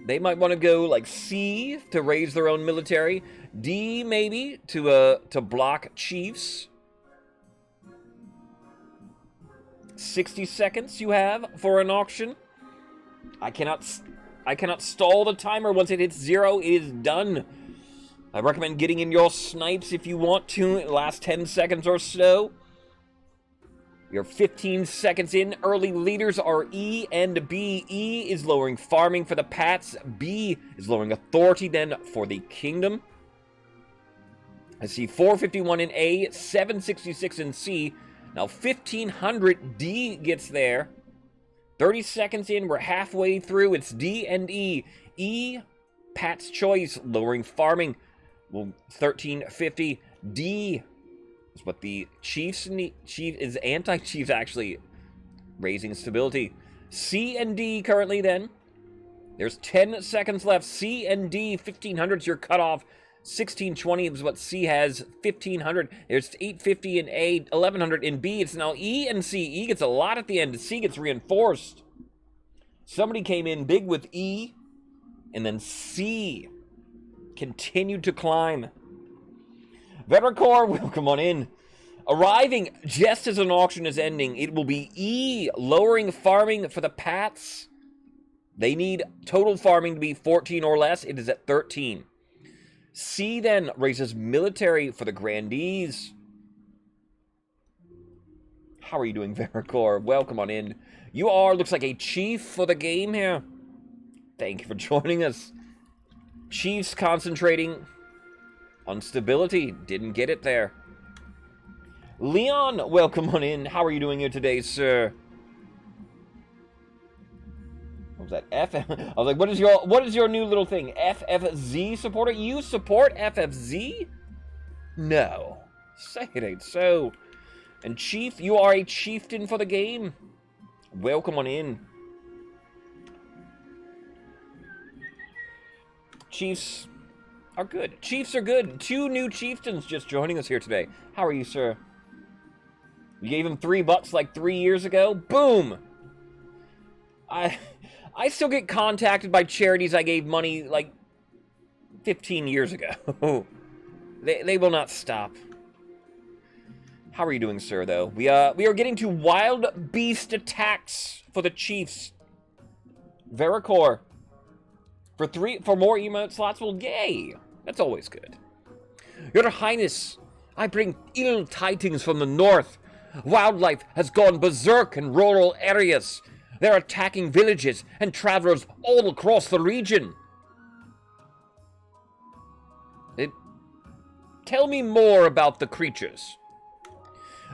They might want to go like C to raise their own military. D maybe to block chiefs. 60 seconds you have for an auction. I cannot stall the timer. Once it hits 0, it is done. I recommend getting in your snipes if you want to. Last 10 seconds or so. You're 15 seconds in. Early leaders are E and B. E is lowering farming for the Pats. B is lowering authority then for the kingdom. I see 451 in A, 766 in C. Now 1500 D gets there. 30 seconds in, we're halfway through. It's D and E. E, Pat's choice, lowering farming. Well, 1350. D is what the Chiefs need. Chief is anti-Chiefs actually, raising stability. C and D currently then. There's 10 seconds left. C and D, 1500 is your cutoff. 1620 is what C has. 1500. There's 850 in A, 1100 in B. It's now E and C. E gets a lot at the end. C gets reinforced. Somebody came in big with E, and then C continued to climb. Vetericor will come on in. Arriving just as an auction is ending, it will be E, lowering farming for the Pats. They need total farming to be 14 or less. It is at 13. C then raises military for the grandees. How are you doing, Veracor? Welcome on in. You are, looks like a chief for the game here. Thank you for joining us. Chiefs concentrating on stability. Didn't get it there. Leon, welcome on in. How are you doing here today, sir? What was that? I was like, what is your new little thing? FFZ supporter? You support FFZ? No. Say it ain't so. And Chief, you are a chieftain for the game. Welcome on in. Chiefs are good. Chiefs are good. 2 new chieftains just joining us here today. How are you, sir? You gave him $3 like 3 years ago? Boom! I still get contacted by charities I gave money like 15 years ago. They will not stop. How are you doing, sir, though? We are getting to wild beast attacks for the Chiefs. Veracor. For more emote slots, well, yay. That's always good. Your Highness, I bring ill tidings from the north. Wildlife has gone berserk in rural areas. They're attacking villages and travelers all across the region. Tell me more about the creatures.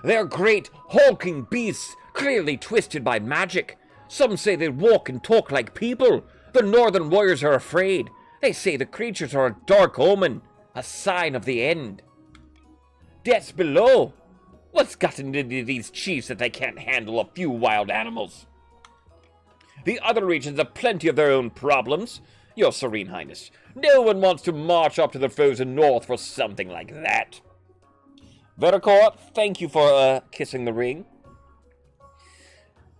They're great, hulking beasts, clearly twisted by magic. Some say they walk and talk like people. The northern warriors are afraid. They say the creatures are a dark omen, a sign of the end. Death's below. What's gotten into these chiefs that they can't handle a few wild animals? The other regions have plenty of their own problems, Your Serene Highness. No one wants to march up to the frozen north for something like that. Veracor, thank you for kissing the ring.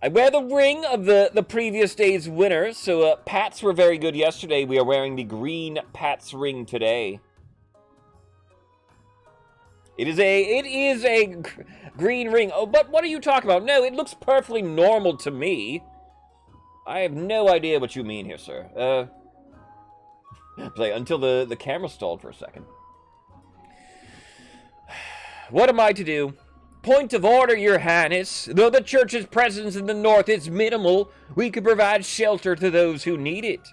I wear the ring of the previous day's winner, so Pats were very good yesterday. We are wearing the green Pats ring today. It is a green ring. Oh, but what are you talking about? No, it looks perfectly normal to me. I have no idea what you mean here, sir. Play until the camera stalled for a second. What am I to do? Point of order, Your Highness. Though the church's presence in the north is minimal, we can provide shelter to those who need it.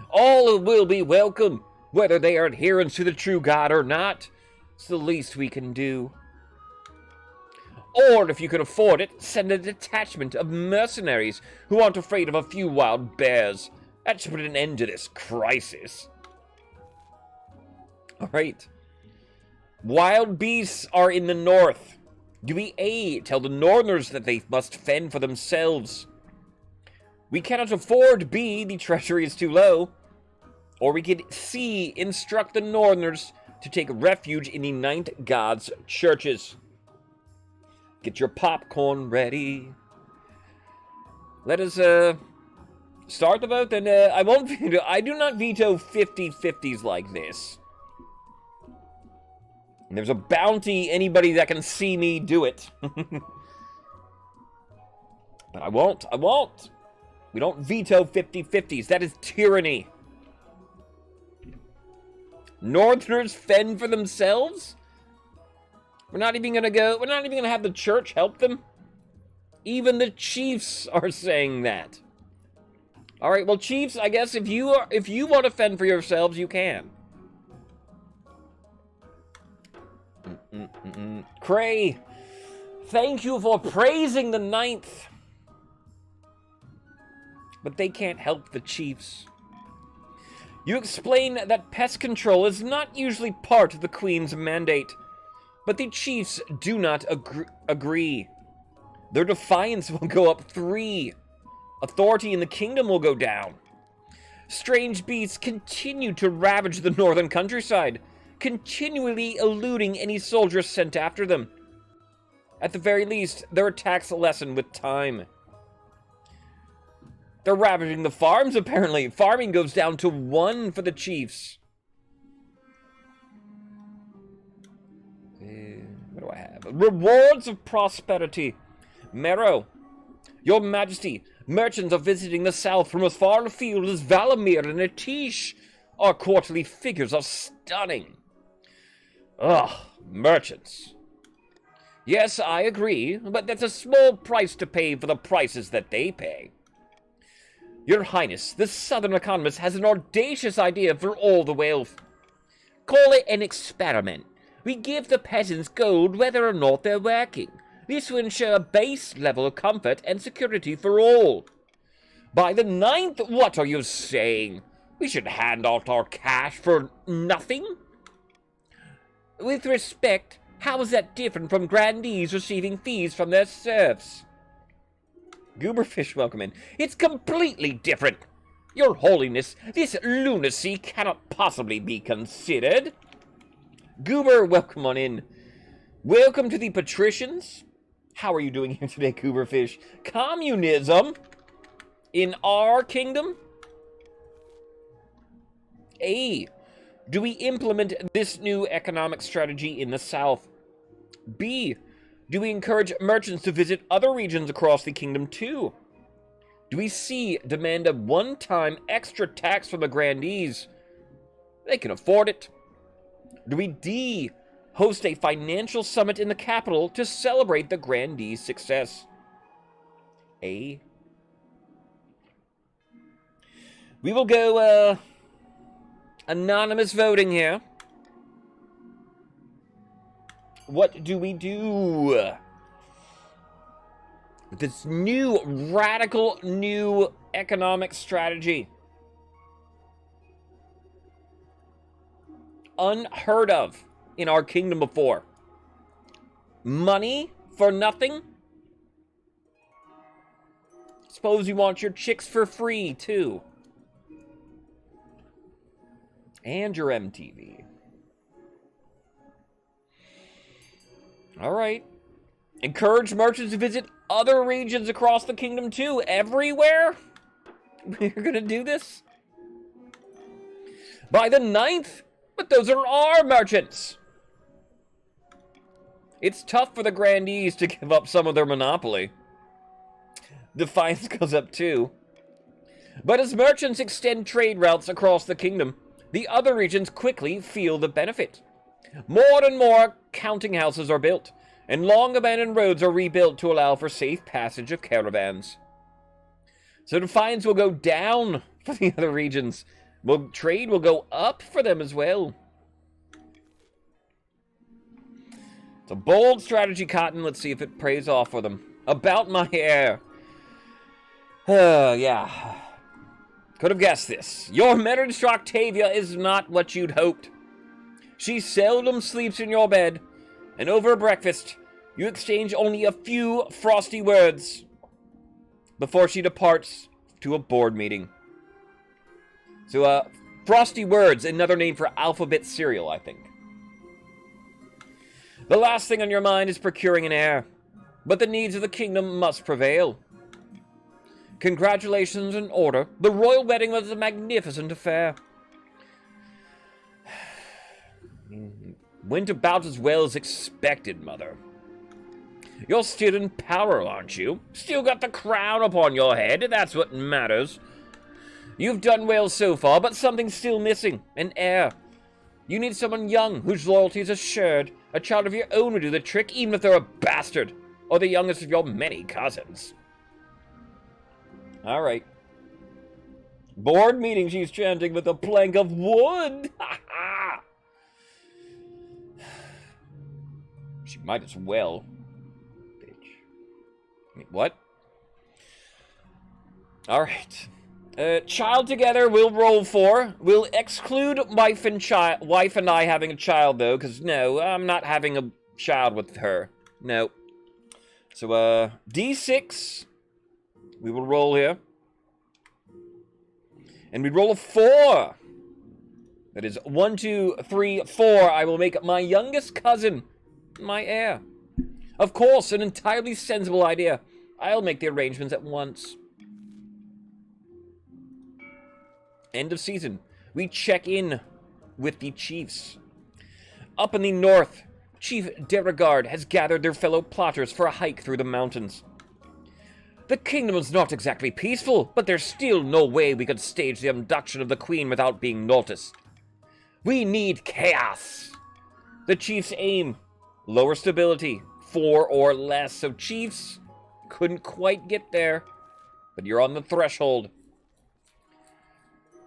All will be welcome, whether they are adherents to the true God or not. It's the least we can do. Or, if you can afford it, send a detachment of mercenaries who aren't afraid of a few wild bears. That should put an end to this crisis. Alright. Wild beasts are in the north. Do we A, tell the northerners that they must fend for themselves? We cannot afford B, the treasury is too low. Or we could C, instruct the northerners to take refuge in the Ninth God's churches. Get your popcorn ready. Let us start the vote, then I won't veto. I do not veto 50-50s like this. And there's a bounty, anybody that can see me do it. But I won't. We don't veto 50-50s. That is tyranny. Northerners fend for themselves? We're not even gonna have the church help them? Even the chiefs are saying that. Alright, well, chiefs, I guess if you want to fend for yourselves, you can. Cray, thank you for praising the Ninth. But they can't help the chiefs. You explain that pest control is not usually part of the Queen's mandate, but the chiefs do not agree. Their defiance will go up 3. Authority in the kingdom will go down. Strange beasts continue to ravage the northern countryside, continually eluding any soldiers sent after them. At the very least, their attacks lessen with time. They're ravaging the farms, apparently. Farming goes down to 1 for the chiefs. What do I have? Rewards of prosperity. Mero, Your Majesty, merchants are visiting the south from as far afield as Valamir and Atish. Our quarterly figures are stunning. Ugh, merchants. Yes, I agree, but that's a small price to pay for the prices that they pay. Your Highness, this southern economist has an audacious idea for all the wealth. Call it an experiment. We give the peasants gold whether or not they're working. This will ensure a base level of comfort and security for all. By the 9th, what are you saying? We should hand out our cash for nothing? With respect, how is that different from grandees receiving fees from their serfs? Gooberfish, welcome in. It's completely different. Your Holiness, this lunacy cannot possibly be considered. Goober, welcome on in. Welcome to the patricians. How are you doing here today, Gooberfish? Communism? in our kingdom? A, do we implement this new economic strategy in the south? B, do we encourage merchants to visit other regions across the kingdom too? Do we C, demand a one-time extra tax from the grandees? They can afford it. Do we D, host a financial summit in the capital to celebrate the grandees' success? A. We will go, anonymous voting here. What do we do with this new, radical new economic strategy? Unheard of in our kingdom before. Money for nothing? Suppose you want your chicks for free, too. And your MTV. Alright. Encourage merchants to visit other regions across the kingdom, too. Everywhere? We're gonna do this? By the 9th? But those are our merchants! It's tough for the grandees to give up some of their monopoly. Defiance goes up too. But as merchants extend trade routes across the kingdom, the other regions quickly feel the benefit. More and more counting houses are built, and long abandoned roads are rebuilt to allow for safe passage of caravans. So defiance will go down for the other regions. Well, trade will go up for them as well. It's a bold strategy, Cotton. Let's see if it pays off for them. About my hair. Yeah. Could have guessed this. Your marriage to Octavia is not what you'd hoped. She seldom sleeps in your bed, and over breakfast, you exchange only a few frosty words before she departs to a board meeting. So, frosty words, another name for alphabet cereal, I think. The last thing on your mind is procuring an heir, but the needs of the kingdom must prevail. Congratulations in order. The royal wedding was a magnificent affair. Went about as well as expected, Mother. You're still in power, aren't you? Still got the crown upon your head, that's what matters. You've done well so far, but something's still missing. An heir. You need someone young, whose loyalty is assured. A child of your own would do the trick, even if they're a bastard. Or the youngest of your many cousins. Alright. Board meeting, she's chanting with a plank of wood. Ha ha! She might as well. Bitch. Wait, what? Alright. Child together, we'll roll for. We'll exclude wife and I having a child, though, because no, I'm not having a child with her. No. So, D6. We will roll here. And we roll a 4. That is 1, 2, 3, 4. I will make my youngest cousin my heir. Of course, an entirely sensible idea. I'll make the arrangements at once. End of season. We check in with the chiefs. Up in the north, Chief Derregard has gathered their fellow plotters for a hike through the mountains. The kingdom is not exactly peaceful, but there's still no way we could stage the abduction of the queen without being noticed. We need chaos. The chiefs aim, lower stability, 4 or less. So chiefs couldn't quite get there, but you're on the threshold.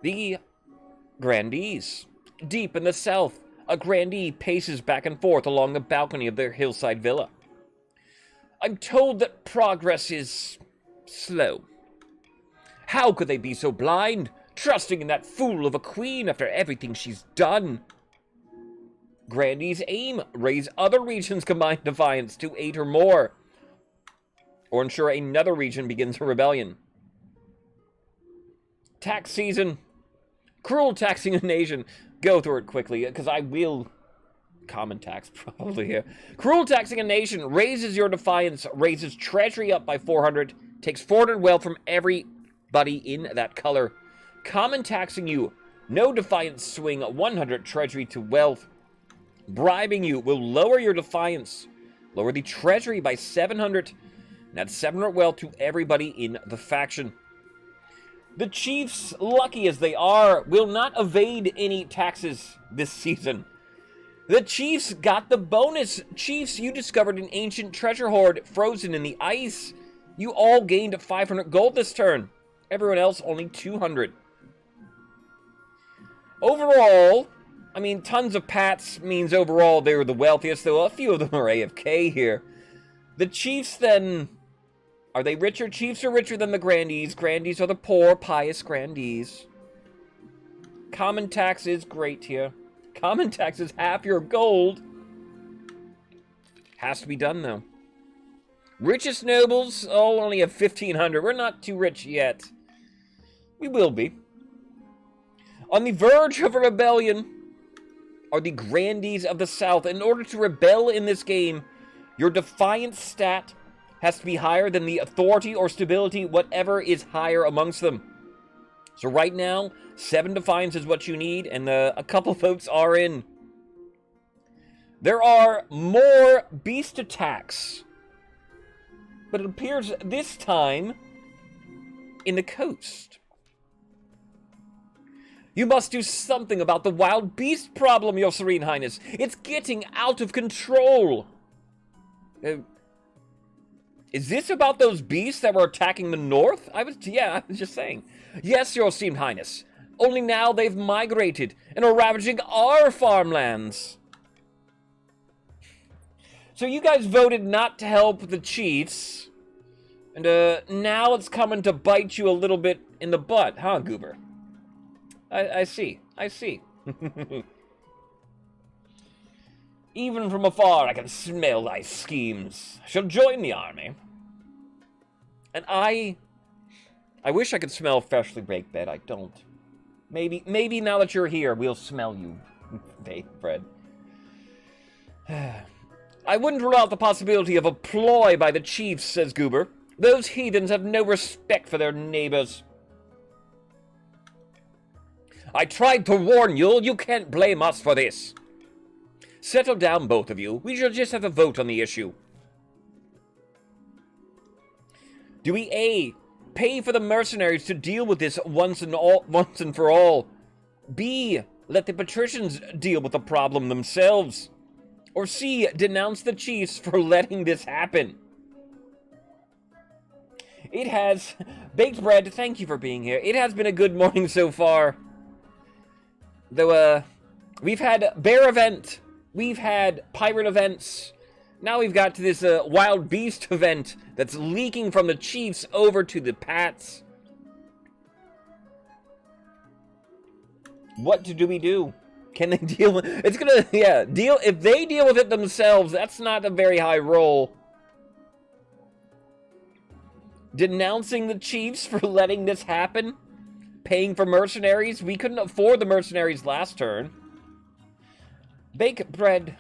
The grandees. Deep in the south, a grandee paces back and forth along the balcony of their hillside villa. I'm told that progress is slow. How could they be so blind, trusting in that fool of a queen after everything she's done? Grandees aim, raise other regions' combined defiance to 8 or more, or ensure another region begins a rebellion. Tax season. Cruel taxing a nation. Go through it quickly, because I will... Common tax, probably here. Cruel taxing a nation raises your defiance, raises treasury up by 400, takes 400 wealth from every everybody in that color. Common taxing you, no defiance swing, 100 treasury to wealth. Bribing you will lower your defiance, lower the treasury by 700, and add 700 wealth to everybody in the faction. The chiefs, lucky as they are, will not evade any taxes this season. The chiefs got the bonus. Chiefs, you discovered an ancient treasure hoard frozen in the ice. You all gained 500 gold this turn. Everyone else only 200. Overall, I mean, tons of pats means overall they were the wealthiest, though a few of them are AFK here. The chiefs then, are they richer? Chiefs are richer than the grandees. Grandees are the poor, pious grandees. Common tax is great here. Common tax is half your gold. Has to be done, though. Richest nobles, only have 1,500. We're not too rich yet. We will be. On the verge of a rebellion are the grandees of the south. In order to rebel in this game, your defiance stat has to be higher than the authority or stability, whatever is higher amongst them. So right now, 7 defiance is what you need, and a couple votes are in. There are more beast attacks, but it appears this time in the coast. You must do something about the wild beast problem, Your Serene Highness. It's getting out of control. Is this about those beasts that were attacking the north? I was just saying. Yes, Your Esteemed Highness. Only now they've migrated and are ravaging our farmlands. So you guys voted not to help the chiefs. And now it's coming to bite you a little bit in the butt, huh, Goober? I see. I see. Even from afar, I can smell thy schemes. I shall join the army. And I wish I could smell freshly baked bread. I don't. Maybe now that you're here, we'll smell you, baked bread. I wouldn't rule out the possibility of a ploy by the chiefs, says Goober. Those heathens have no respect for their neighbors. I tried to warn you. You can't blame us for this. Settle down, both of you. We shall just have a vote on the issue. Do we A, pay for the mercenaries to deal with this once and for all? B, let the patricians deal with the problem themselves? Or C, denounce the chiefs for letting this happen? It has... Baked Bread, thank you for being here. It has been a good morning so far. Though, we've had bear event, we've had pirate events, now we've got to this wild beast event that's leaking from the chiefs over to the pats. What do we do? Can they deal with it's gonna, yeah, if they deal with it themselves, that's not a very high roll. Denouncing the chiefs for letting this happen? Paying for mercenaries? We couldn't afford the mercenaries last turn. Bake Bread,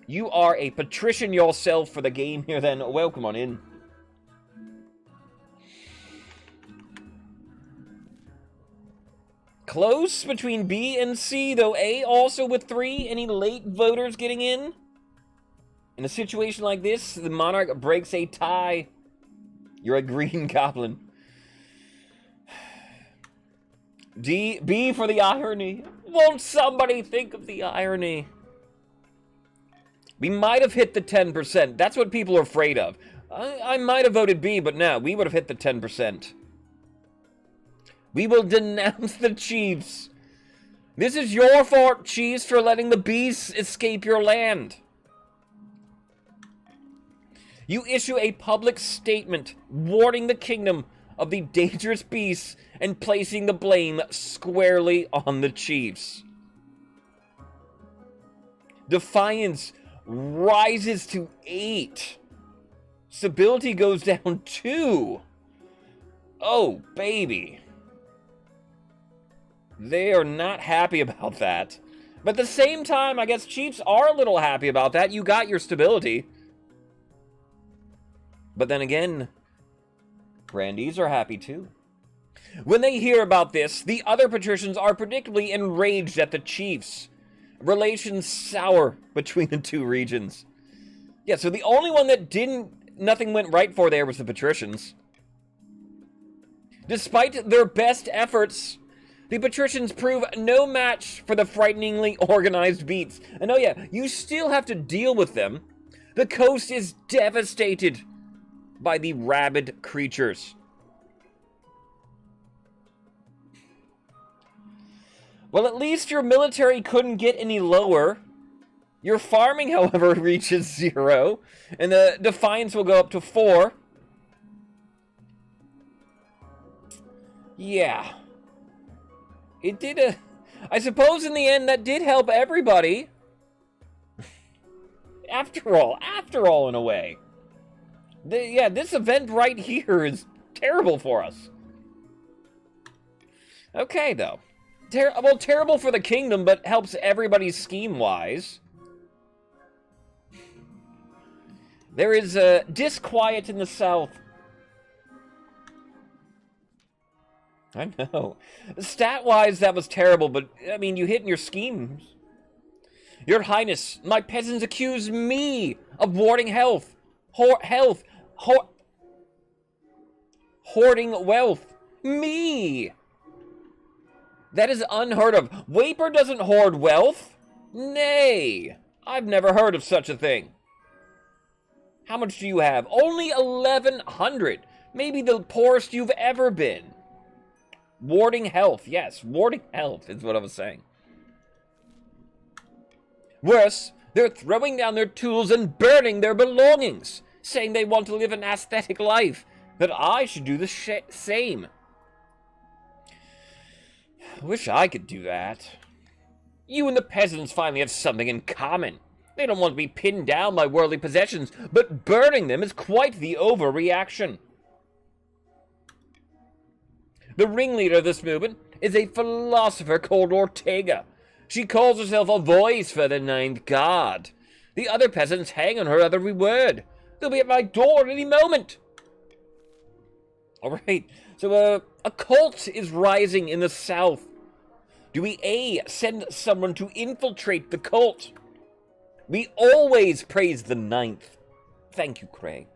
you are a patrician yourself for the game here then. Welcome on in. Close between B and C, though A also with 3. Any late voters getting in? In a situation like this, the monarch breaks a tie. You're a green goblin. B for the irony. Won't somebody think of the irony? We might have hit the 10%. That's what people are afraid of. I might have voted B, but no, we would have hit the 10%. We will denounce the chiefs. This is your fault, chiefs, for letting the beasts escape your land. You issue a public statement warning the kingdom of the dangerous beasts and placing the blame squarely on the chiefs. Defiance rises to 8. Stability goes down 2. Oh, baby. They are not happy about that. But at the same time, I guess chiefs are a little happy about that. You got your stability. But then again, grandees are happy too. When they hear about this, the other patricians are predictably enraged at the chiefs. Relations sour between the two regions. Yeah, so the only one that nothing went right for there was the patricians. Despite their best efforts, the patricians prove no match for the frighteningly organized beats. And oh yeah, you still have to deal with them. The coast is devastated by the rabid creatures. Well, at least your military couldn't get any lower. Your farming, however, reaches 0, and the defiance will go up to 4. Yeah. It did I suppose in the end that did help everybody. After all, in a way. Yeah, this event right here is terrible for us. Okay, though. Terrible for the kingdom, but helps everybody scheme-wise. There is disquiet in the south. I know. Stat-wise, that was terrible, but, I mean, you hit in your schemes. Your Highness, my peasants accuse me of warding hoarding wealth. Me! That is unheard of. Waper doesn't hoard wealth. Nay, I've never heard of such a thing. How much do you have? Only 1,100. Maybe the poorest you've ever been. Warding health. Yes, warding health is what I was saying. Worse, they're throwing down their tools and burning their belongings, saying they want to live an aesthetic life, that I should do the same. Wish I could do that. You and the peasants finally have something in common. They don't want to be pinned down by worldly possessions, but burning them is quite the overreaction. The ringleader of this movement is a philosopher called Ortega. She calls herself a voice for the ninth god. The other peasants hang on her every word. They'll be at my door at any moment. Alright, so a cult is rising in the south. Do we A, send someone to infiltrate the cult? We always praise the ninth. Thank you, Craig.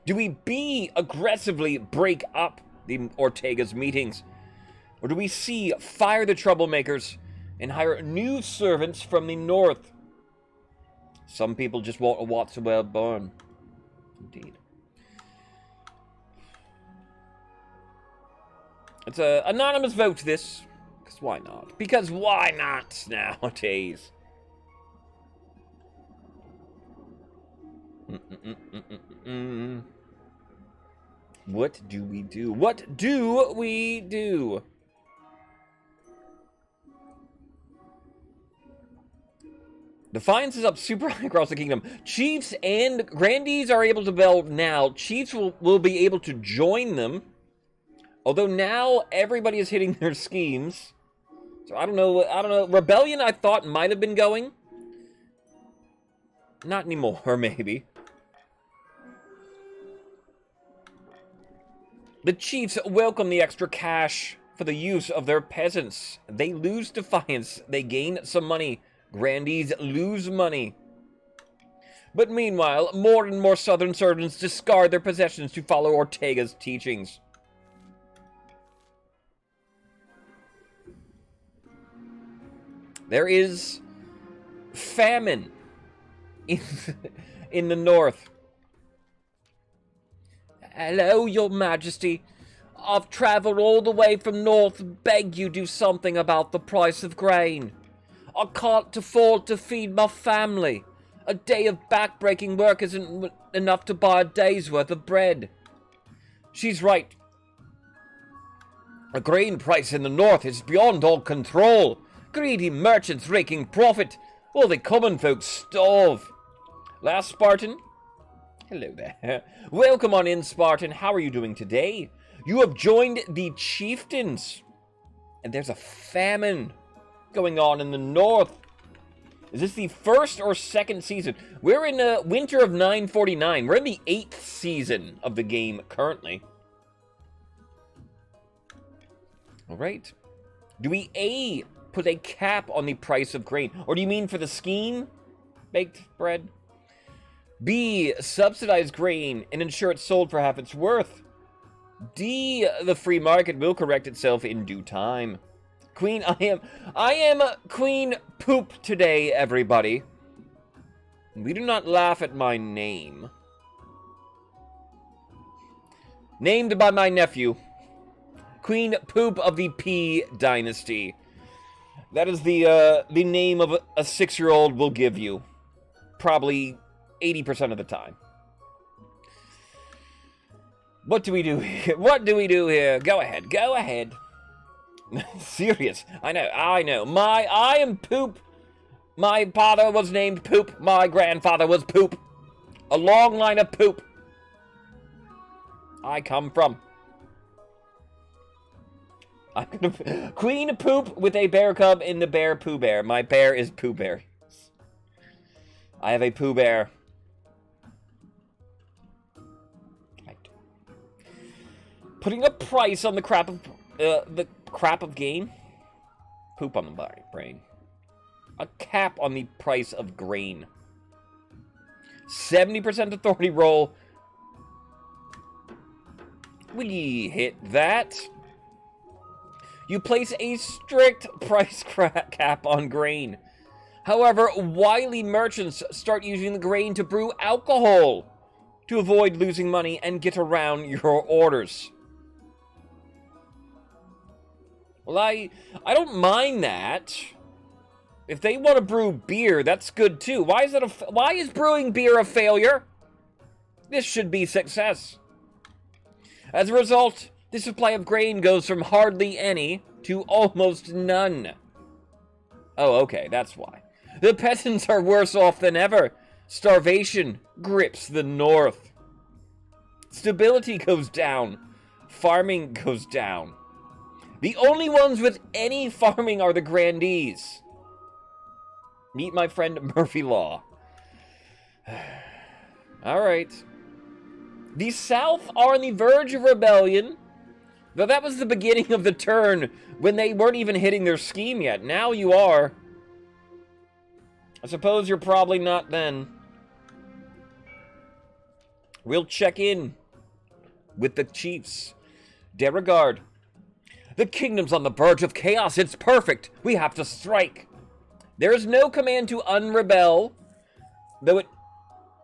Do we B, aggressively break up the Ortega's meetings? Or do we C, fire the troublemakers and hire new servants from the north? Some people just want a Watts well born. Indeed. It's an anonymous vote, this. Because why not? Because why not nowadays? What do we do? What do we do? Defiance is up super high across the kingdom. Chiefs and grandees are able to build now. Chiefs will be able to join them. Although now everybody is hitting their schemes. So I don't know. Rebellion I thought might have been going. Not anymore, maybe. The chiefs welcome the extra cash for the use of their peasants. They lose defiance. They gain some money. Grandees lose money. But meanwhile, more and more southern servants discard their possessions to follow Ortega's teachings. There is famine in the north. Hello, your majesty. I've traveled all the way from north to beg you do something about the price of grain. I can't afford to feed my family. A day of back-breaking work isn't enough to buy a day's worth of bread. She's right. The grain price in the north is beyond all control. Greedy merchants raking profit, while the common folk starve. Last Spartan? Hello there. Welcome on in, Spartan. How are you doing today? You have joined the chieftains. And there's a famine going on in the north. Is this the first or second season? We're in winter of 949. We're in the 8th season of the game currently. All right. Do we A, put a cap on the price of grain? Or do you mean for the scheme? Baked bread? B, subsidize grain and ensure it's sold for half its worth. D, the free market will correct itself in due time. Queen, I am Queen Poop today, everybody. We do not laugh at my name. Named by my nephew, Queen Poop of the P Dynasty. That is the name of a 6-year-old will give you. Probably 80% of the time. What do we do here? What do we do here? Go ahead. Go ahead. Serious. I know. I am Poop. My father was named Poop. My grandfather was Poop. A long line of poop. I come from. I'm gonna Queen Poop with a bear cub in the bear Pooh Bear. My bear is Pooh Bear. I have a Pooh Bear. Right. Putting a price on the crap of game. Poop on the brain. A cap on the price of grain. 70% authority roll. We hit that. You place a strict price cap on grain. However, wily merchants start using the grain to brew alcohol to avoid losing money and get around your orders. Well, I don't mind that. If they want to brew beer, that's good too. Why is brewing beer a failure? This should be success. As a result, the supply of grain goes from hardly any to almost none. Oh, okay, that's why. The peasants are worse off than ever. Starvation grips the north. Stability goes down. Farming goes down. The only ones with any farming are the grandees. Meet my friend Murphy Law. Alright. The South are on the verge of rebellion. Though that was the beginning of the turn when they weren't even hitting their scheme yet. Now you are. I suppose you're probably not then. We'll check in with the chiefs. Derregard. The kingdom's on the verge of chaos. It's perfect. We have to strike. There is no command to unrebel. Though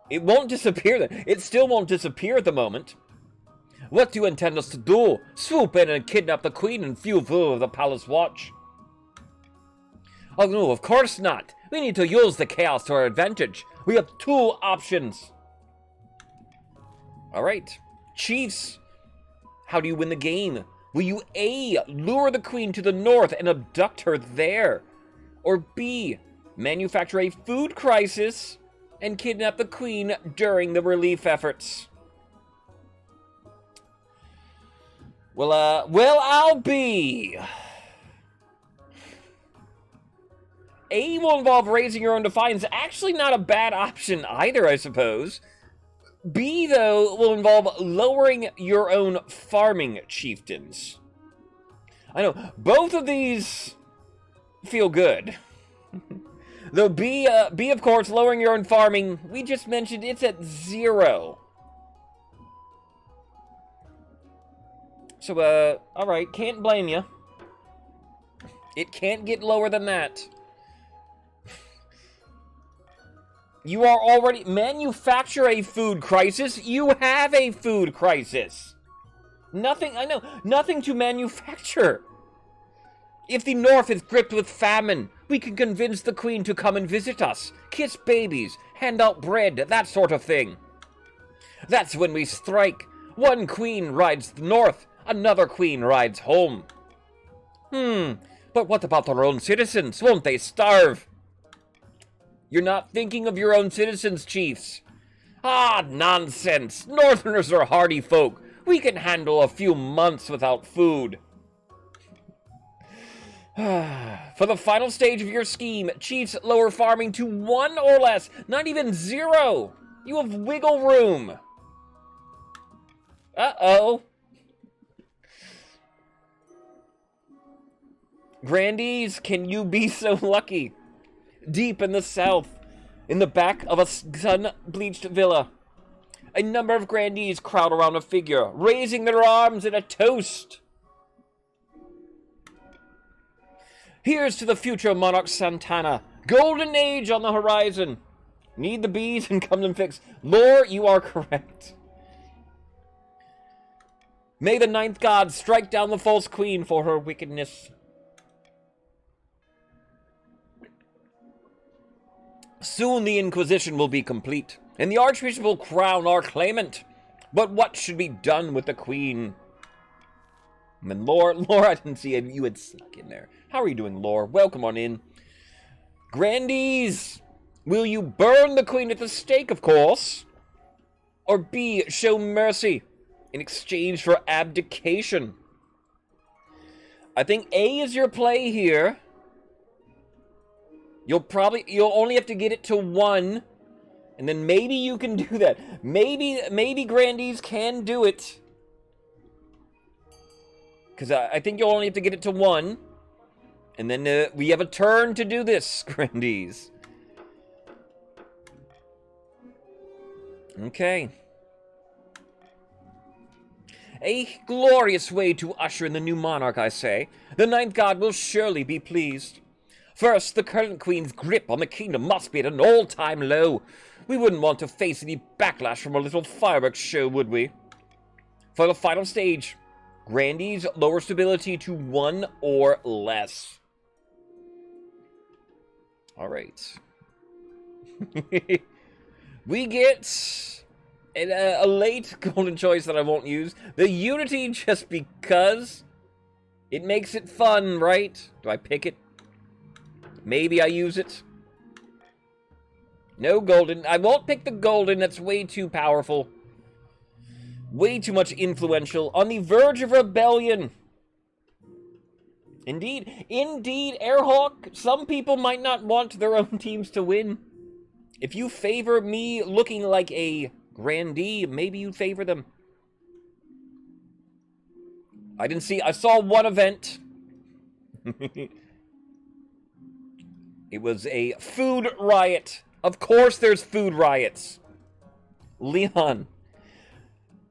it won't disappear. It still won't disappear at the moment. What do you intend us to do? Swoop in and kidnap the queen and few of the palace watch? Oh no, of course not. We need to use the chaos to our advantage. We have 2 options. Alright. Chiefs, how do you win the game? Will you A, lure the queen to the north and abduct her there? Or B, manufacture a food crisis and kidnap the queen during the relief efforts? Well, I'll be. A will involve raising your own defiance. Actually not a bad option either, I suppose. B, though, will involve lowering your own farming chieftains. I know, both of these feel good. Though B, of course, lowering your own farming, we just mentioned it's at 0. So, alright, can't blame you. It can't get lower than that. You are already... Manufacture a food crisis? You have a food crisis. Nothing, I know, nothing to manufacture. If the north is gripped with famine, we can convince the queen to come and visit us. Kiss babies, hand out bread, that sort of thing. That's when we strike. One queen rides north, another queen rides home. But what about our own citizens? Won't they starve? You're not thinking of your own citizens, chiefs. Ah, nonsense. Northerners are hardy folk. We can handle a few months without food. For the final stage of your scheme, chiefs lower farming to 1 or less, not even 0. You have wiggle room. Uh-oh. Grandees, can you be so lucky? Deep in the south, in the back of a sun-bleached villa, a number of grandees crowd around a figure, raising their arms in a toast. Here's to the future monarch Santana. Golden age on the horizon. Need the bees and come them fix. Lore, you are correct. May the ninth god strike down the false queen for her wickedness. Soon the Inquisition will be complete, and the Archbishop will crown our claimant. But what should be done with the queen? And then Lore, I didn't see it. You had snuck in there. How are you doing, Lore? Welcome on in. Grandees, will you burn the queen at the stake, of course? Or B, show mercy in exchange for abdication? I think A is your play here. You'll only have to get it to 1, and then maybe you can do that. Maybe Grandees can do it. Because I think you'll only have to get it to 1. And then we have a turn to do this, Grandees. Okay. A glorious way to usher in the new monarch, I say. The ninth god will surely be pleased. First, the current queen's grip on the kingdom must be at an all-time low. We wouldn't want to face any backlash from a little fireworks show, would we? For the final stage, Grandees lower stability to 1 or less. Alright. We get a late golden choice that I won't use. The Unity, just because it makes it fun, right? Do I pick it? Maybe I use it. No golden. I won't pick the golden. That's way too powerful. Way too much influential. On the verge of rebellion. Indeed, Airhawk, some people might not want their own teams to win. If you favor me looking like a grandee, maybe you favor them. I saw one event. It was a food riot. Of course there's food riots. Leon.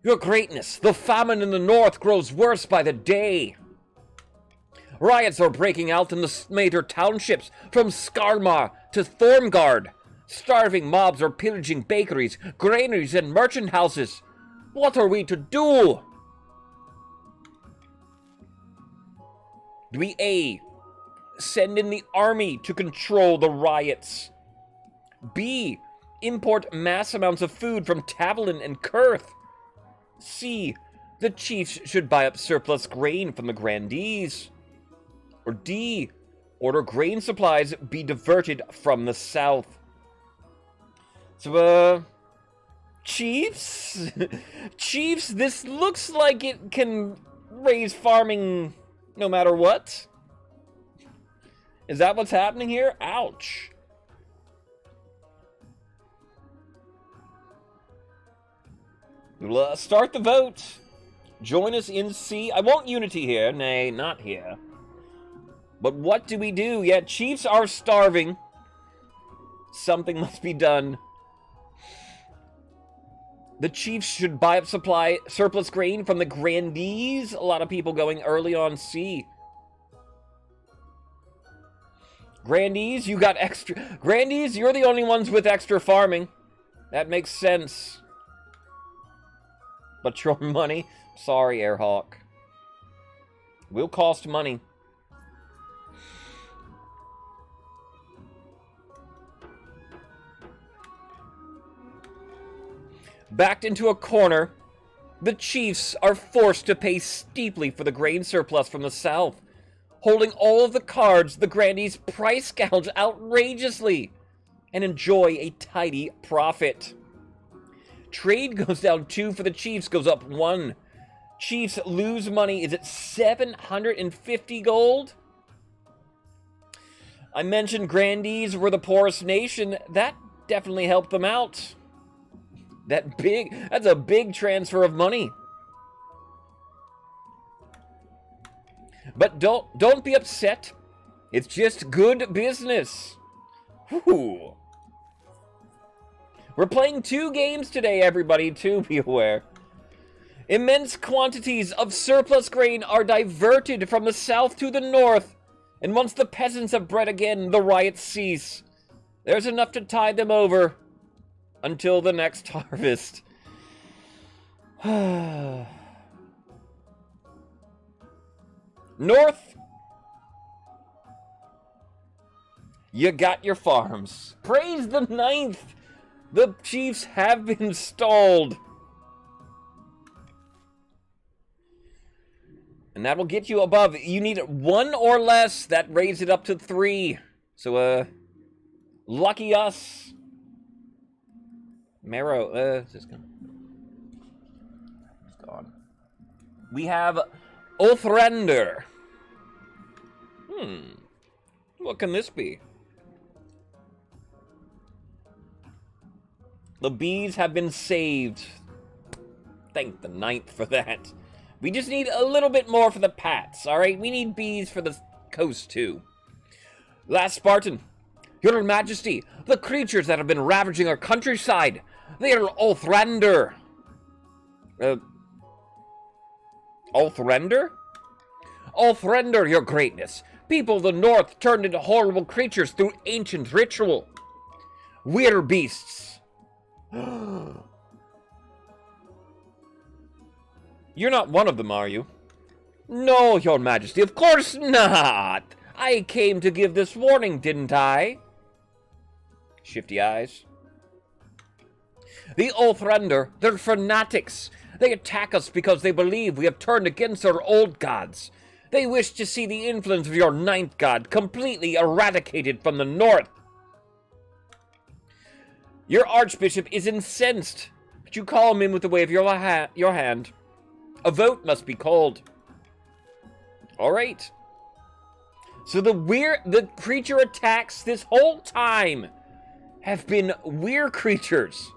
Your greatness, the famine in the north grows worse by the day. Riots are breaking out in the Smater townships, from Skarmar to Thormgard. Starving mobs are pillaging bakeries, granaries, and merchant houses. What are we to do? Do we A, send in the army to control the riots? B, import mass amounts of food from Tavalin and Kurth? C, the chiefs should buy up surplus grain from the grandees? Or D, order grain supplies be diverted from the south? So, chiefs? Chiefs, this looks like it can raise farming no matter what. Is that what's happening here? Ouch. We'll start the vote. Join us in C. I want unity here. Nay, not here. But what do we do? Yeah, chiefs are starving. Something must be done. The chiefs should buy up surplus grain from the grandees. A lot of people going early on C. Grandees, you got extra. Grandees, you're the only ones with extra farming. That makes sense. But your money? Sorry, Airhawk. Will cost money. Backed into a corner, the chiefs are forced to pay steeply for the grain surplus from the south. Holding all of the cards, the grandees price gouge outrageously and enjoy a tidy profit. Trade goes down 2 for the chiefs, goes up 1. Chiefs lose money. Is it 750 gold? I mentioned grandees were the poorest nation. That definitely helped them out. That's a big transfer of money. But don't be upset It's just good business. Whew. We're playing 2 games today, everybody, too, be aware. Immense quantities of surplus grain are diverted from the south to the north, and once the peasants have bred again, the riots cease. There's enough to tide them over until the next harvest. North, you got your farms. Praise the 9th. The chiefs have been stalled. And that will get you above. You need 1 or less. That raised it up to 3. So, lucky us. Marrow, it's just gone. It's gone. We have Othrander. What can this be? The bees have been saved. Thank the 9th for that. We just need a little bit more for the Pats, alright? We need bees for the coast, too. Last Spartan. Your Majesty, the creatures that have been ravaging our countryside, they are Othrander. Othrander? Othrander, your greatness. People of the north turned into horrible creatures through ancient ritual. We're beasts. You're not one of them, are you? No, Your Majesty, of course not. I came to give this warning, didn't I? Shifty eyes. The Othrander, they're fanatics. They attack us because they believe we have turned against our old gods. They wish to see the influence of your 9th god completely eradicated from the north. Your archbishop is incensed. Could you call him in with a wave of your hand? A vote must be called. All right. So the creature attacks this whole time have been weird creatures.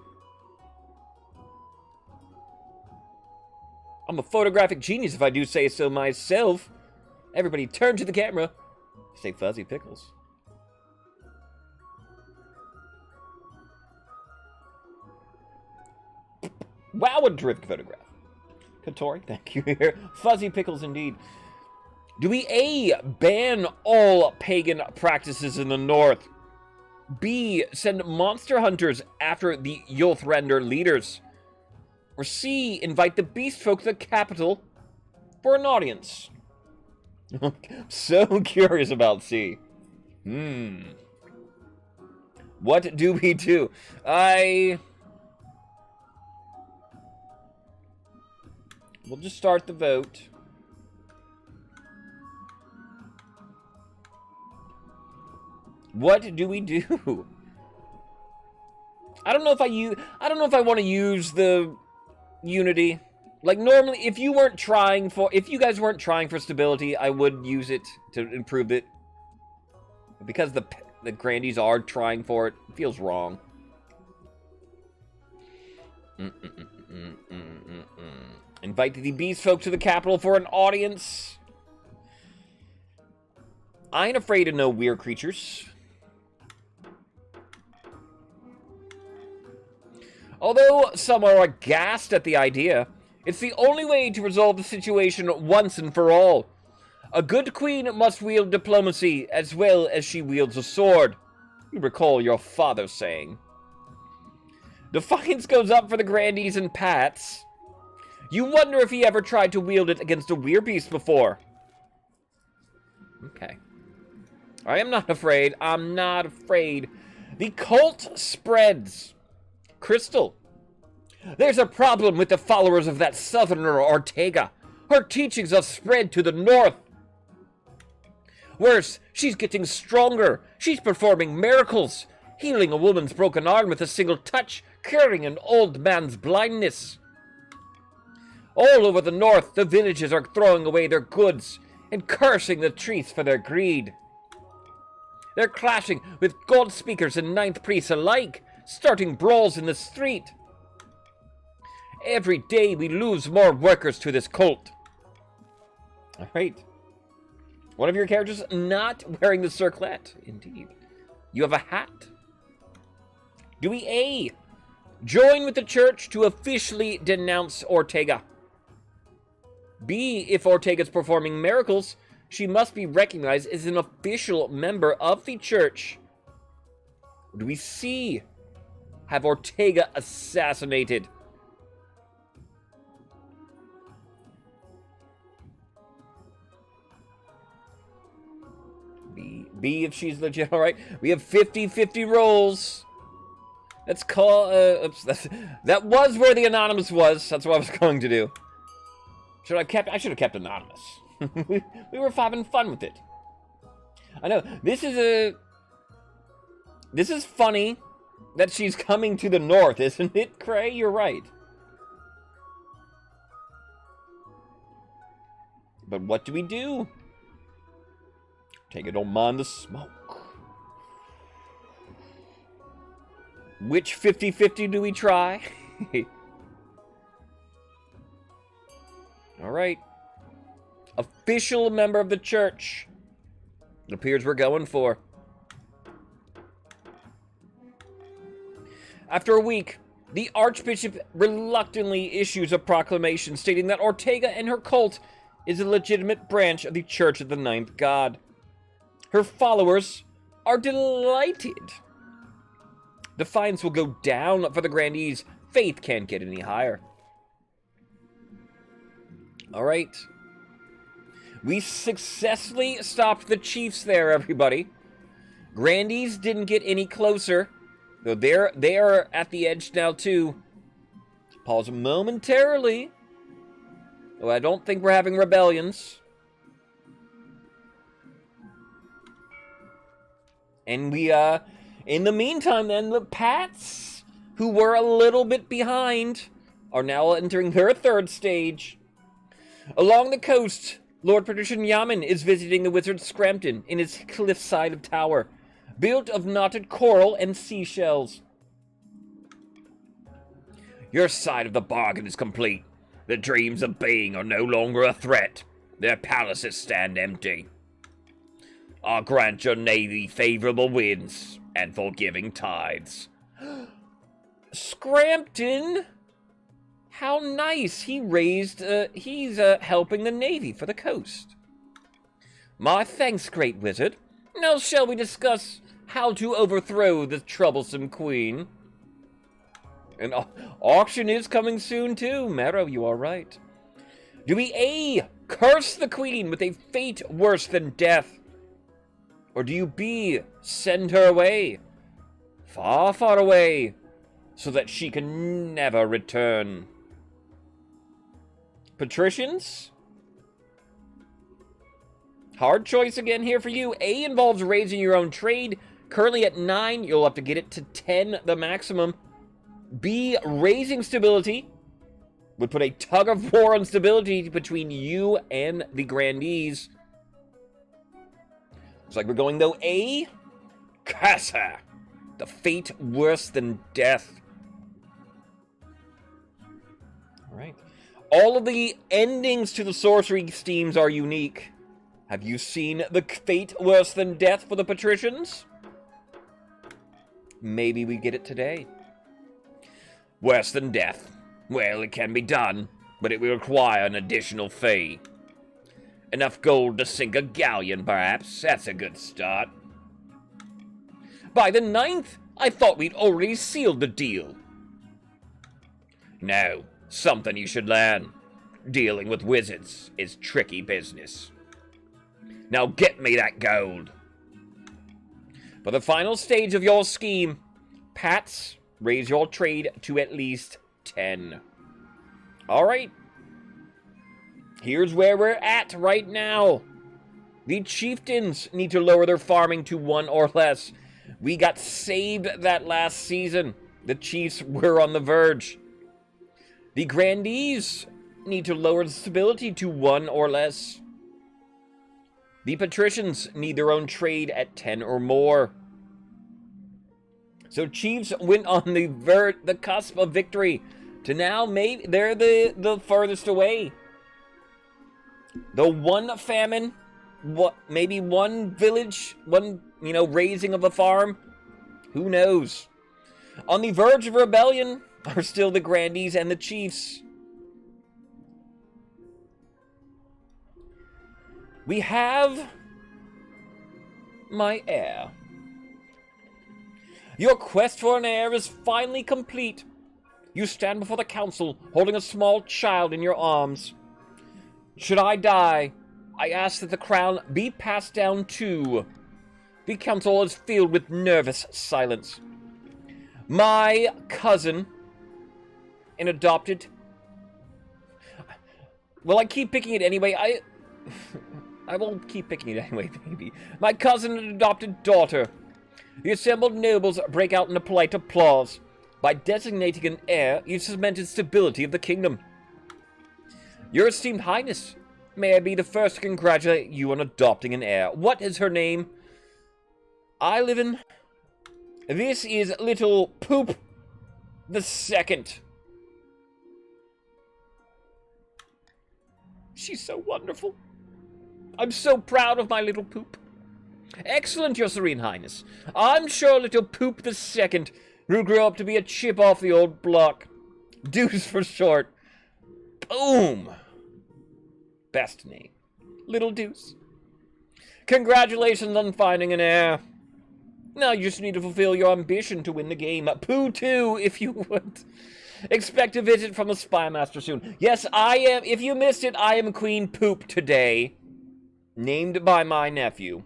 I'm a photographic genius if I do say so myself. Everybody turn to the camera. Say Fuzzy Pickles. Wow, a terrific photograph. Katori, thank you here. Fuzzy Pickles indeed. Do we A, ban all pagan practices in the north? B, send monster hunters after the Yothrender leaders? Or C, invite the beast folk to the capital for an audience? So curious about C. What do we do? We'll just start the vote. What do we do? I don't know if I want to use the unity. Like normally, if you guys weren't trying for stability, I would use it to improve it. But because the Grandies are trying for it, it feels wrong. Invite the beast folk to the capital for an audience. I ain't afraid of no weird creatures. Although some are aghast at the idea, it's the only way to resolve the situation once and for all. A good queen must wield diplomacy as well as she wields a sword. You recall your father saying. Defiance goes up for the Grandies and Pats. You wonder if he ever tried to wield it against a weirbeast before. Okay. I am not afraid. I'm not afraid. The cult spreads. Crystal. There's a problem with the followers of that southerner Ortega. Her teachings have spread to the north. Worse, she's getting stronger. She's performing miracles. Healing a woman's broken arm with a single touch. Curing an old man's blindness. All over the north, the villages are throwing away their goods and cursing the trees for their greed. They're clashing with god speakers and ninth priests alike, starting brawls in the street. Every day we lose more workers to this cult. All right. One of your characters not wearing the circlet. Indeed. You have a hat. Do we A, join with the church to officially denounce Ortega? B, if Ortega's performing miracles, she must be recognized as an official member of the church. Do we C, have Ortega assassinated? B, if she's legit. All right, we have 50-50 rolls. Let's call. Oops, that was where the anonymous was. That's what I was going to do. I should have kept anonymous. we were having fun with it. I know this is funny that she's coming to the north, isn't it, Cray? You're right. But what do we do? Take it, don't mind the smoke. Which 50-50 do we try? All right. Official member of the church. It appears we're going for. After a week, the Archbishop reluctantly issues a proclamation stating that Ortega and her cult is a legitimate branch of the Church of the Ninth God. Her followers are delighted. The fines will go down for the grandees. Faith can't get any higher. All right. We successfully stopped the chiefs there, everybody. Grandees didn't get any closer. Though they are at the edge now, too. Pause momentarily. Though I don't think we're having rebellions. And we, in the meantime, then, the Pats, who were a little bit behind, are now entering their third stage. Along the coast, Lord Patrician Yaman is visiting the wizard Scrampton in his cliffside tower, built of knotted coral and seashells. Your side of the bargain is complete. The dreams of being are no longer a threat. Their palaces stand empty. I'll grant your navy favorable winds and forgiving tides. Scrampton? How nice. He's helping the navy for the coast. My thanks, great wizard. Now shall we discuss how to overthrow the troublesome queen? An auction is coming soon too. Marrow, you are right. Do we A, curse the queen with a fate worse than death? Or do you B, send her away, far, far away, so that she can never return? Patricians? Hard choice again here for you. A involves raising your own trade. Currently at 9, you'll have to get it to 10, the maximum. B, raising stability. Would put a tug of war on stability between you and the grandees. Looks like we're going, though, A, Casa, the fate worse than death. All right. All of the endings to the sorcery schemes are unique. Have you seen the fate worse than death for the patricians? Maybe we get it today. Worse than death. Well, it can be done, but it will require an additional fee. Enough gold to sink a galleon, perhaps. That's a good start. By the 9th, I thought we'd already sealed the deal. No, something you should learn. Dealing with wizards is tricky business. Now get me that gold. For the final stage of your scheme, Pats, raise your trade to at least 10. All right. Here's where we're at right now. The chieftains need to lower their farming to 1 or less. We got saved that last season. The chiefs were on the verge. The grandees need to lower the stability to 1 or less. The patricians need their own trade at 10 or more. So chiefs went on the cusp of victory to now maybe they're the furthest away. The one famine what, maybe one village, one, raising of a farm? Who knows? On the verge of rebellion are still the grandees and the chiefs. We have my heir. Your quest for an heir is finally complete. You stand before the council holding a small child in your arms. Should I die, I ask that the crown be passed down to... The council is filled with nervous silence. My cousin, an adopted... Well, I keep picking it anyway. I will keep picking it anyway, baby. My cousin and adopted daughter. The assembled nobles break out in a polite applause. By designating an heir, you cemented stability of the kingdom. Your esteemed highness, may I be the first to congratulate you on adopting an heir. What is her name? I live in... This is little Poop the Second. She's so wonderful. I'm so proud of my little Poop. Excellent, your serene highness. I'm sure little Poop the Second will grow up to be a chip off the old block. Deuce for short. Boom. Best name. Little Deuce. Congratulations on finding an heir. Now you just need to fulfill your ambition to win the game. Pooh 2, if you would. Expect a visit from the Spy Master soon. Yes, I am. If you missed it, I am Queen Poop today. Named by my nephew.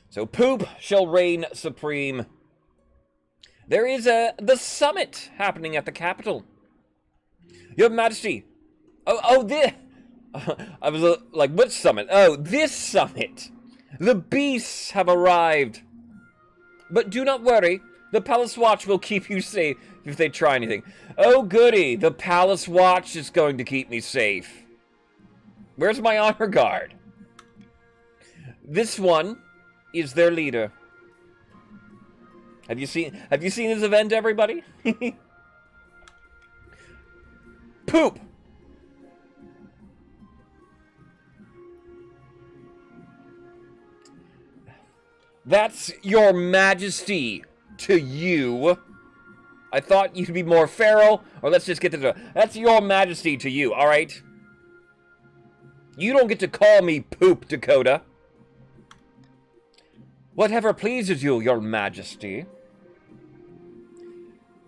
So Poop shall reign supreme. There is the summit happening at the capital. Your Majesty. This. I was like, what summit? Oh, this summit. The beasts have arrived. But do not worry. The Palace Watch will keep you safe if they try anything. Oh, goody. The Palace Watch is going to keep me safe. Where's my honor guard? This one is their leader. Have you seen this event, everybody? Poop. That's your majesty to you. I thought you'd be more feral, or let's just get to the... That's your majesty to you, alright? You don't get to call me Poop, Dakota. Whatever pleases you, your majesty.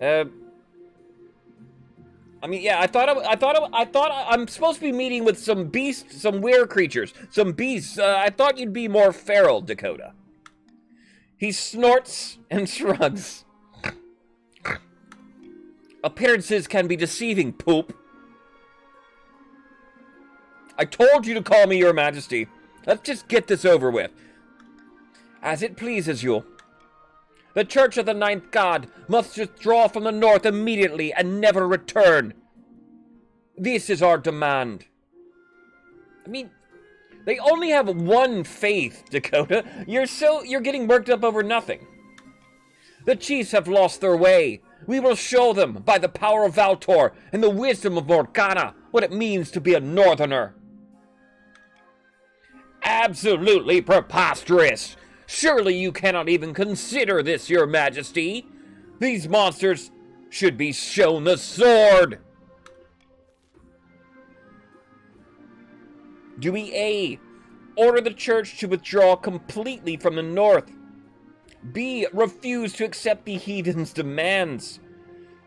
I mean, yeah, I thought I'm supposed to be meeting with some beasts, some weird creatures, some beasts. I thought you'd be more feral, Dakota. He snorts and shrugs. Appearances can be deceiving, Poop. I told you to call me your majesty. Let's just get this over with. As it pleases you. The Church of the Ninth God must withdraw from the north immediately and never return. This is our demand. I mean, they only have one faith, Dakota. You're getting worked up over nothing. The chiefs have lost their way. We will show them, by the power of Valtor and the wisdom of Morgana, what it means to be a northerner. Absolutely preposterous! Surely you cannot even consider this, your majesty. These monsters should be shown the sword. Do we A, order the church to withdraw completely from the north? B, refuse to accept the heathen's demands?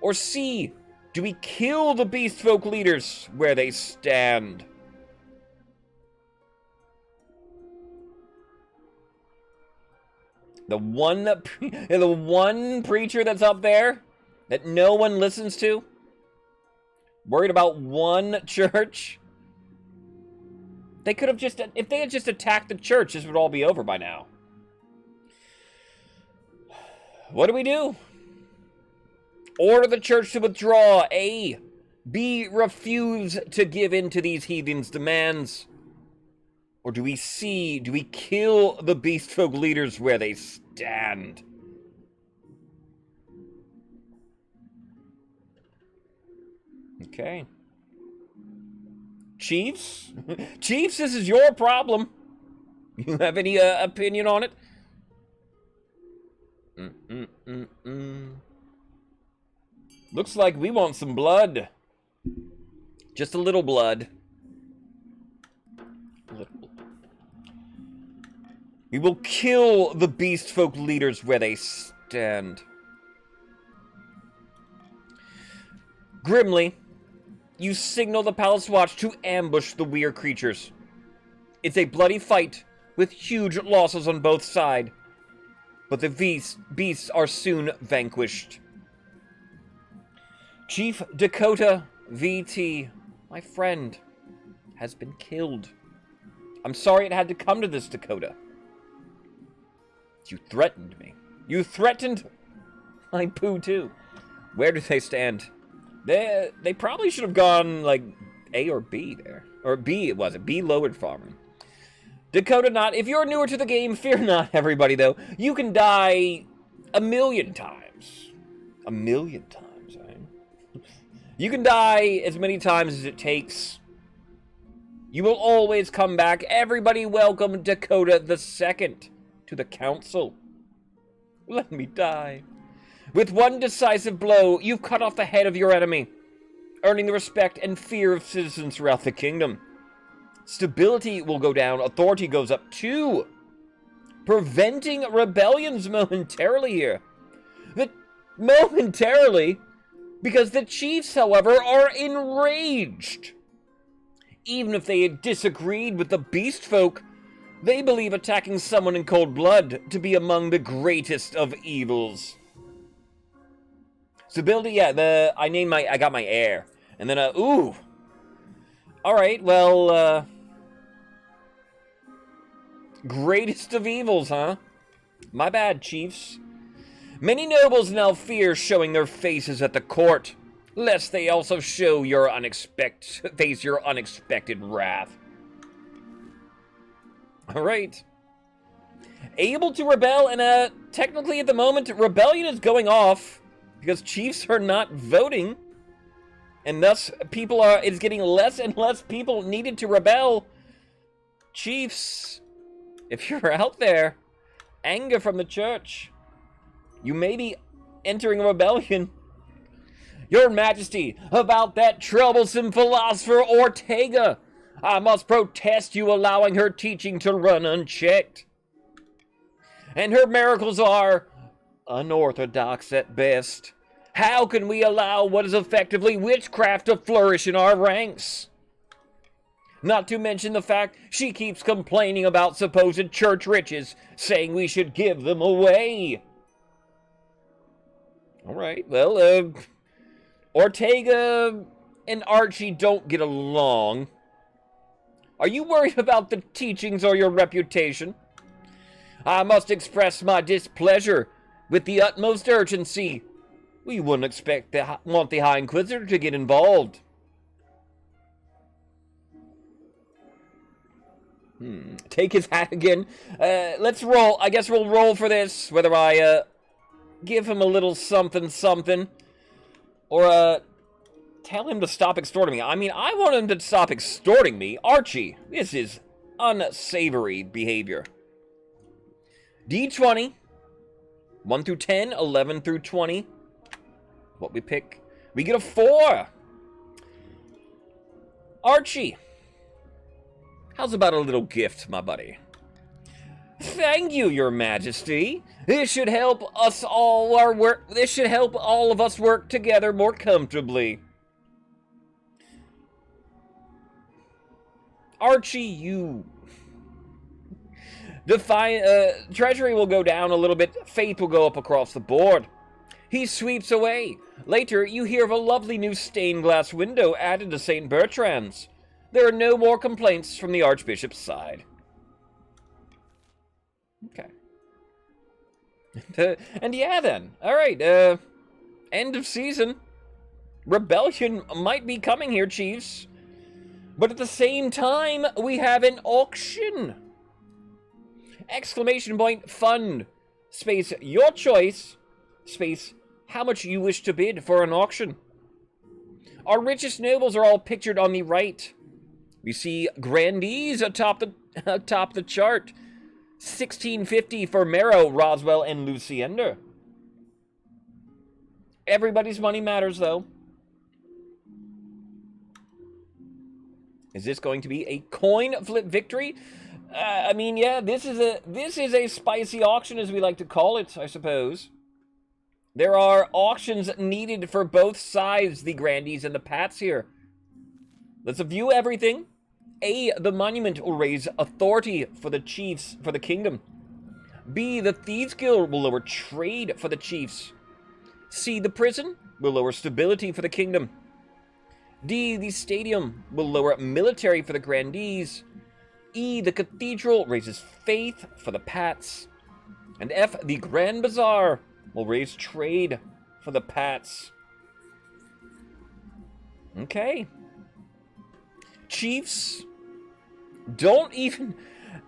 Or C, do we kill the beast folk leaders where they stand? The one preacher that's up there that no one listens to? Worried about one church? They could have just, if they had just attacked the church, this would all be over by now. What do we do? Order the church to withdraw. A. B. Refuse to give in to these heathens' demands. Or do we C? Do we kill the beast folk leaders where they stand? Okay. Chiefs? Chiefs, this is your problem. You have any opinion on it? Looks like we want some blood. Just a little blood. We will kill the beast folk leaders where they stand. Grimly, you signal the Palace Watch to ambush the weird creatures. It's a bloody fight with huge losses on both sides, but the beasts are soon vanquished. Chief Dakota VT, my friend, has been killed. I'm sorry it had to come to this, Dakota. You threatened me. You threatened my poo too. Where do they stand? They probably should have gone like A or B there. Or B it was. B lowered farming. Dakota not. If you're newer to the game, fear not, everybody, though. You can die 1,000,000 times. 1,000,000 times, right? You can die as many times as it takes. You will always come back. Everybody welcome Dakota the Second to the council. Let me die. With one decisive blow, you've cut off the head of your enemy, earning the respect and fear of citizens throughout the kingdom. Stability will go down, authority goes up too, preventing rebellions momentarily here. Momentarily, because the chiefs, however, are enraged. Even if they had disagreed with the beast folk, they believe attacking someone in cold blood to be among the greatest of evils. Stability, yeah, I got my heir. And then, ooh. Alright, well, greatest of evils, huh? My bad, chiefs. Many nobles now fear showing their faces at the court, lest they also show face your unexpected wrath. Alright. Able to rebel, and technically at the moment, rebellion is going off, because chiefs are not voting, and thus it's getting less and less people needed to rebel. Chiefs, if you're out there, anger from the church, you may be entering a rebellion. Your Majesty, about that troublesome philosopher Ortega, I must protest you allowing her teaching to run unchecked. And her miracles are unorthodox at best. How can we allow what is effectively witchcraft to flourish in our ranks? Not to mention the fact she keeps complaining about supposed church riches, saying we should give them away. Alright, well, Ortega and Archie don't get along. Are you worried about the teachings or your reputation? I must express my displeasure with the utmost urgency. We wouldn't want the High Inquisitor to get involved. Take his hat again. Let's roll. I guess we'll roll for this. Whether I, give him a little something, or, tell him to stop extorting me. I mean, I want him to stop extorting me. Archie, this is unsavory behavior. D20. 1 through 10, 11 through 20. What we pick? We get a 4. Archie. How's about a little gift, my buddy? Thank you, Your Majesty. This should help us all This should help all of us work together more comfortably. Archie, you... Treasury will go down a little bit. Faith will go up across the board. He sweeps away. Later, you hear of a lovely new stained glass window added to St. Bertrand's. There are no more complaints from the Archbishop's side. Okay. And yeah, then. Alright, end of season. Rebellion might be coming here, chiefs. But at the same time, we have an auction. Exclamation point, fund. Space, your choice. Space, how much you wish to bid for an auction. Our richest nobles are all pictured on the right. We see grandees atop the chart. 1650 for Marrow, Roswell, and Luciender. Everybody's money matters, though. Is this going to be a coin flip victory? I mean, yeah, this is a spicy auction, as we like to call it, I suppose. There are auctions needed for both sides, the grandees and the pats here. Let's view everything. A, the monument will raise authority for the chiefs for the kingdom. B, the Thieves Guild will lower trade for the chiefs. C, the prison will lower stability for the kingdom. D, the stadium will lower military for the grandees. E, the cathedral raises faith for the pats. And F, the Grand Bazaar will raise trade for the pats. Okay. Chiefs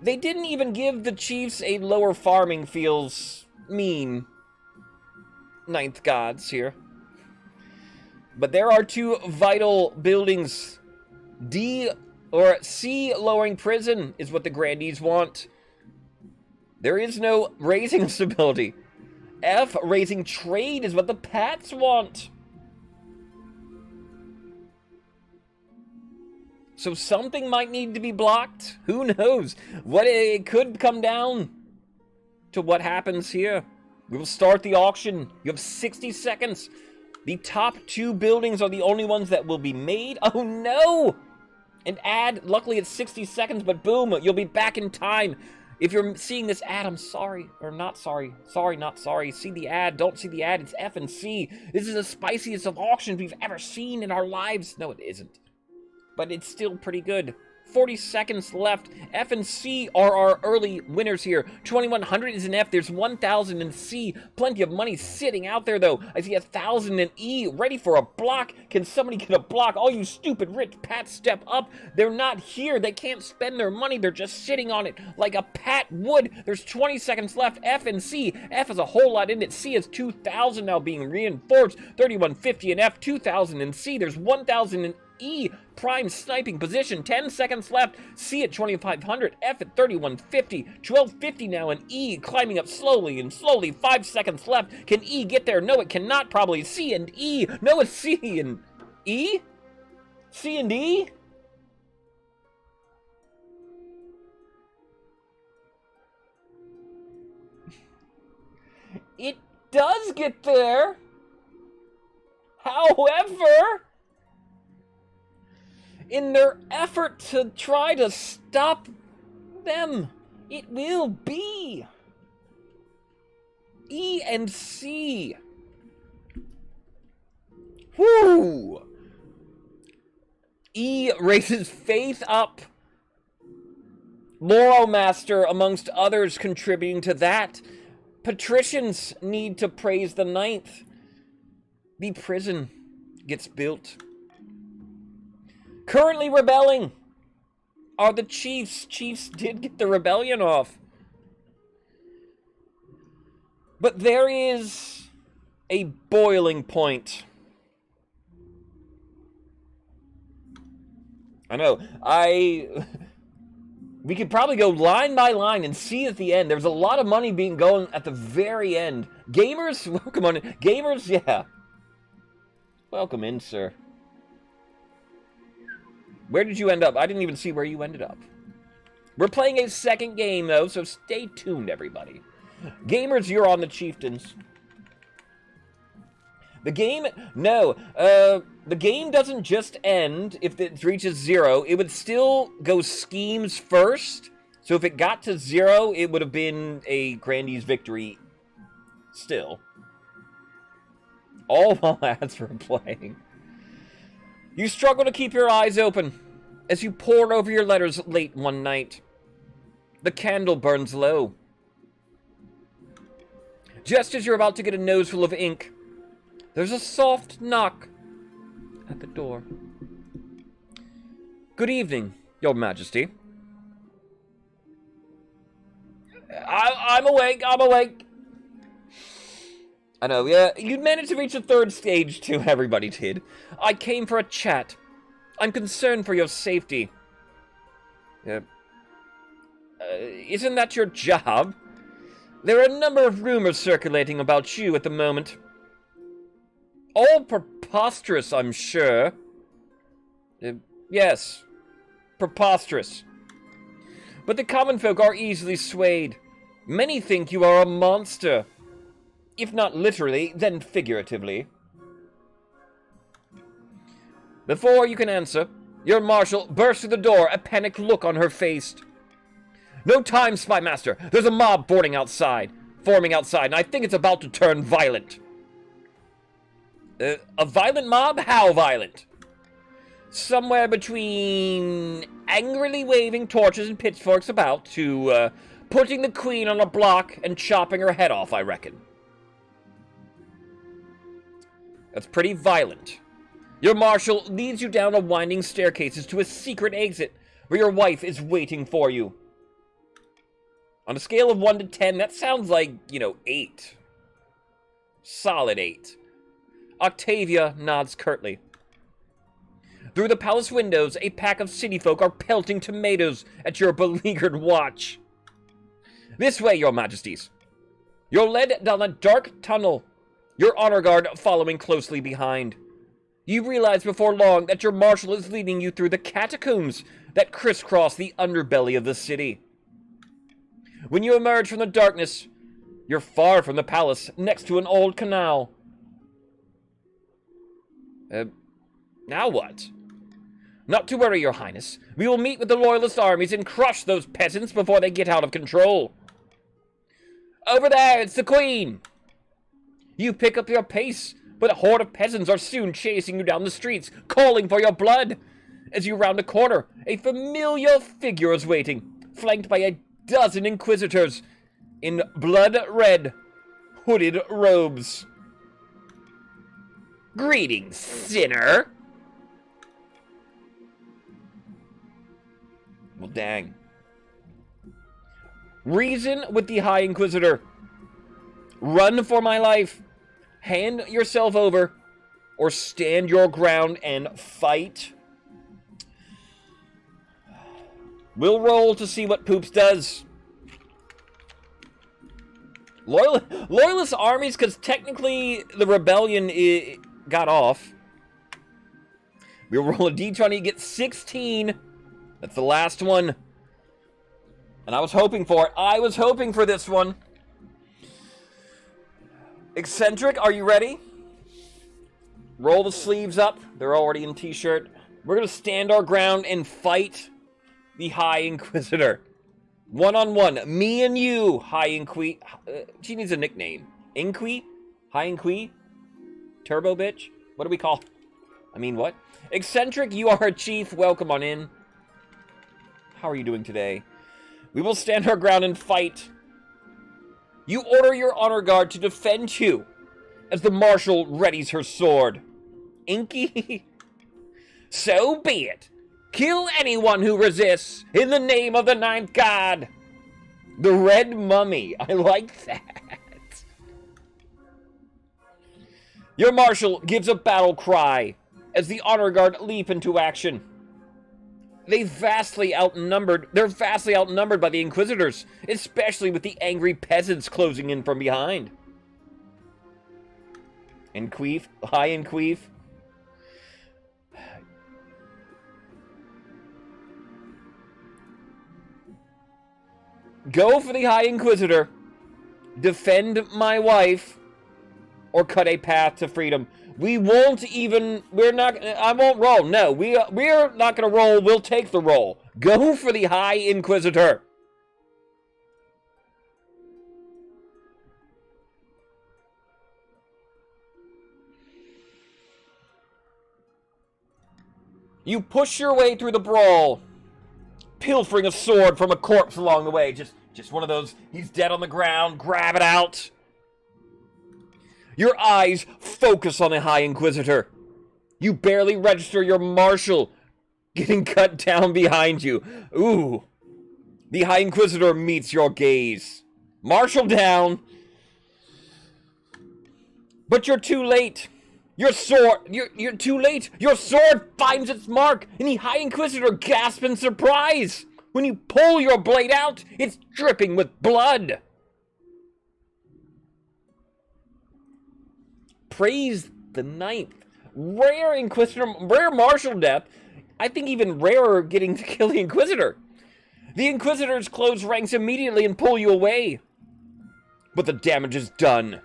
they didn't even give the chiefs a lower farming, feels mean. Ninth gods here. But there are two vital buildings. C, lowering prison is what the grandees want. There is no raising stability. F, raising trade is what the pats want. So something might need to be blocked. Who knows? It could come down to what happens here. We will start the auction. You have 60 seconds. The top two buildings are the only ones that will be made. Oh no! An ad, luckily it's 60 seconds, but boom, you'll be back in time. If you're seeing this ad, I'm sorry, or not sorry. Sorry, not sorry. See the ad, don't see the ad, it's F and C. This is the spiciest of auctions we've ever seen in our lives. No, it isn't. But it's still pretty good. 40 seconds left. F and C are our early winners here. 2100 is an F. There's 1000 in C. Plenty of money sitting out there, though. I see 1000 in E. Ready for a block. Can somebody get a block? All you stupid rich pats, step up. They're not here. They can't spend their money. They're just sitting on it like a pat would. There's 20 seconds left. F and C. F has a whole lot in it. C is 2000 now being reinforced. 3150 in F. 2000 in C. There's 1000 in E, prime sniping position, 10 seconds left. C at 2500, F at 3150, 1250 now, and E climbing up slowly and slowly. 5 seconds left. Can E get there? No, it cannot. Probably C and E. No, it's C and E. C and E. It does get there. However, in their effort to try to stop them, it will be E and C. Whoo! E raises faith up. Moromaster, amongst others, contributing to that. Patricians need to praise the ninth. The prison gets built. Currently rebelling are the chiefs. Chiefs did get the rebellion off. But there is a boiling point. I know. We could probably go line by line and see at the end. There's a lot of money being going at the very end. Gamers, welcome on in. Gamers, yeah. Welcome in, sir. Where did you end up? I didn't even see where you ended up. We're playing a second game, though, so stay tuned, everybody. Gamers, you're on the chieftains. The game, no, the game doesn't just end if it reaches 0. It would still go schemes first. So if it got to 0, it would have been a Grandee's victory still. All while ads were playing. You struggle to keep your eyes open as you pore over your letters late one night. The candle burns low. Just as you're about to get a nose full of ink, there's a soft knock at the door. Good evening, Your Majesty. I'm awake, I'm awake. I know, yeah, you'd managed to reach the 3rd stage too, everybody did. I came for a chat. I'm concerned for your safety. Isn't that your job? There are a number of rumors circulating about you at the moment. All preposterous, I'm sure. Yes, preposterous. But the common folk are easily swayed. Many think you are a monster. If not literally, then figuratively. Before you can answer, your marshal bursts through the door, a panicked look on her face. No time, Spy Master. There's a mob forming outside, and I think it's about to turn violent. A violent mob? How violent? Somewhere between angrily waving torches and pitchforks about to putting the queen on a block and chopping her head off, I reckon. That's pretty violent. Your marshal leads you down a winding staircases to a secret exit where your wife is waiting for you. On a scale of 1 to 10, that sounds like, 8. Solid 8. Octavia nods curtly. Through the palace windows, a pack of city folk are pelting tomatoes at your beleaguered watch. This way, your majesties. You're led down a dark tunnel, your honor guard following closely behind. You realize before long that your marshal is leading you through the catacombs that crisscross the underbelly of the city. When you emerge from the darkness, you're far from the palace, next to an old canal. Now what? Not to worry, your highness. We will meet with the loyalist armies and crush those peasants before they get out of control. Over there, it's the queen! You pick up your pace, but a horde of peasants are soon chasing you down the streets, calling for your blood. As you round a corner, a familiar figure is waiting, flanked by a dozen inquisitors in blood-red, hooded robes. Greetings, sinner! Well, dang. Reason with the High Inquisitor. Run for my life. Hand yourself over, or stand your ground and fight. We'll roll to see what Poops does. Loyalist armies, because technically the rebellion got off. We'll roll a d20, get 16. That's the last one. And I was hoping for it. I was hoping for this one. Eccentric, are you ready? Roll the sleeves up. They're already in t-shirt. We're going to stand our ground and fight the High Inquisitor. One-on-one. Me and you, High Inqui. She needs a nickname. Inqui? High Inqui? Turbo bitch? What do we call? What? Eccentric, you are a chief. Welcome on in. How are you doing today? We will stand our ground and fight. You order your honor guard to defend you as the marshal readies her sword. Inky? So be it. Kill anyone who resists in the name of the Ninth God. The Red Mummy. I like that. Your marshal gives a battle cry as the honor guard leap into action. They're vastly outnumbered by the Inquisitors, especially with the angry peasants closing in from behind. Inqueef, High Inqueef. Go for the High Inquisitor, defend my wife, or cut a path to freedom. I won't roll. No, we're not going to roll. We'll take the roll. Go for the High Inquisitor. You push your way through the brawl, pilfering a sword from a corpse along the way. Just one of those, he's dead on the ground, grab it out. Your eyes focus on the High Inquisitor. You barely register your marshal getting cut down behind you. Ooh. The High Inquisitor meets your gaze. Marshal down. But you're too late. You're too late. Your sword finds its mark, and the High Inquisitor gasps in surprise. When you pull your blade out, it's dripping with blood. Praise the ninth. Rare Inquisitor, rare martial death. I think even rarer getting to kill the Inquisitor. The Inquisitors close ranks immediately and pull you away. But the damage is done.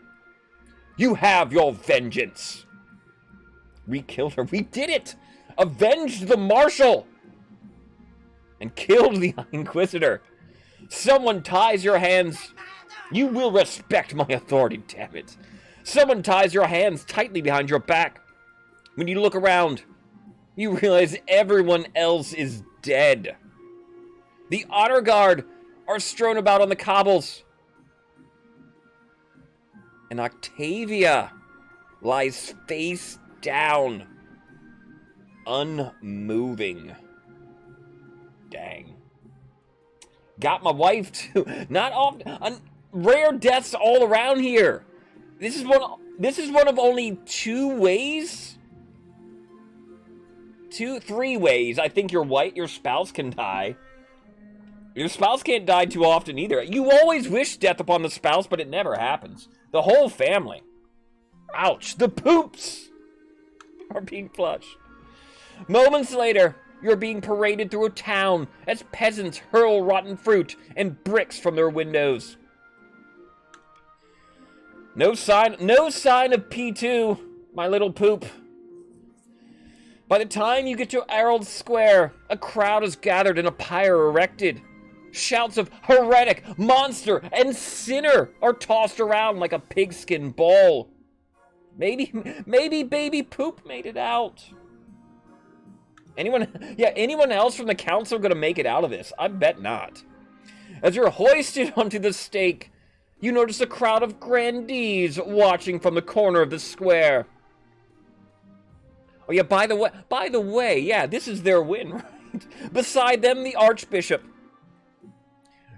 You have your vengeance. We killed her. We did it. Avenged the Marshal. And killed the Inquisitor. Someone ties your hands. You will respect my authority, damn it. Someone ties your hands tightly behind your back. When you look around, you realize everyone else is dead. The honor guard are strewn about on the cobbles. And Octavia lies face down, unmoving. Dang. Got my wife too. Not often. Rare deaths all around here. This is one of only 2 ways. 3 ways. I think your spouse can die. Your spouse can't die too often either. You always wish death upon the spouse, but it never happens. The whole family. Ouch. The poops are being flushed. Moments later, you're being paraded through a town as peasants hurl rotten fruit and bricks from their windows. No sign of P2, my little poop. By the time you get to Herald Square, a crowd is gathered and a pyre erected. Shouts of heretic, monster, and sinner are tossed around like a pigskin ball. Maybe baby poop made it out. Anyone else from the council gonna make it out of this? I bet not. As you're hoisted onto the stake, you notice a crowd of grandees watching from the corner of the square. Oh yeah, by the way, yeah, this is their win, right? Beside them, the Archbishop.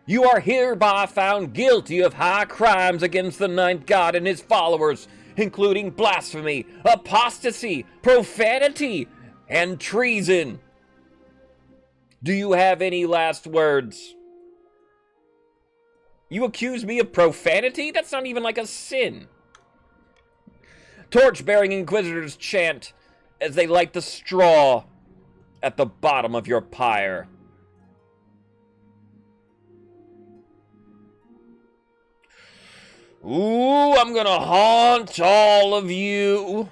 You are hereby found guilty of high crimes against the Ninth God and his followers, including blasphemy, apostasy, profanity, and treason. Do you have any last words? You accuse me of profanity? That's not even like a sin. Torch-bearing Inquisitors chant as they light the straw at the bottom of your pyre. Ooh, I'm gonna haunt all of you.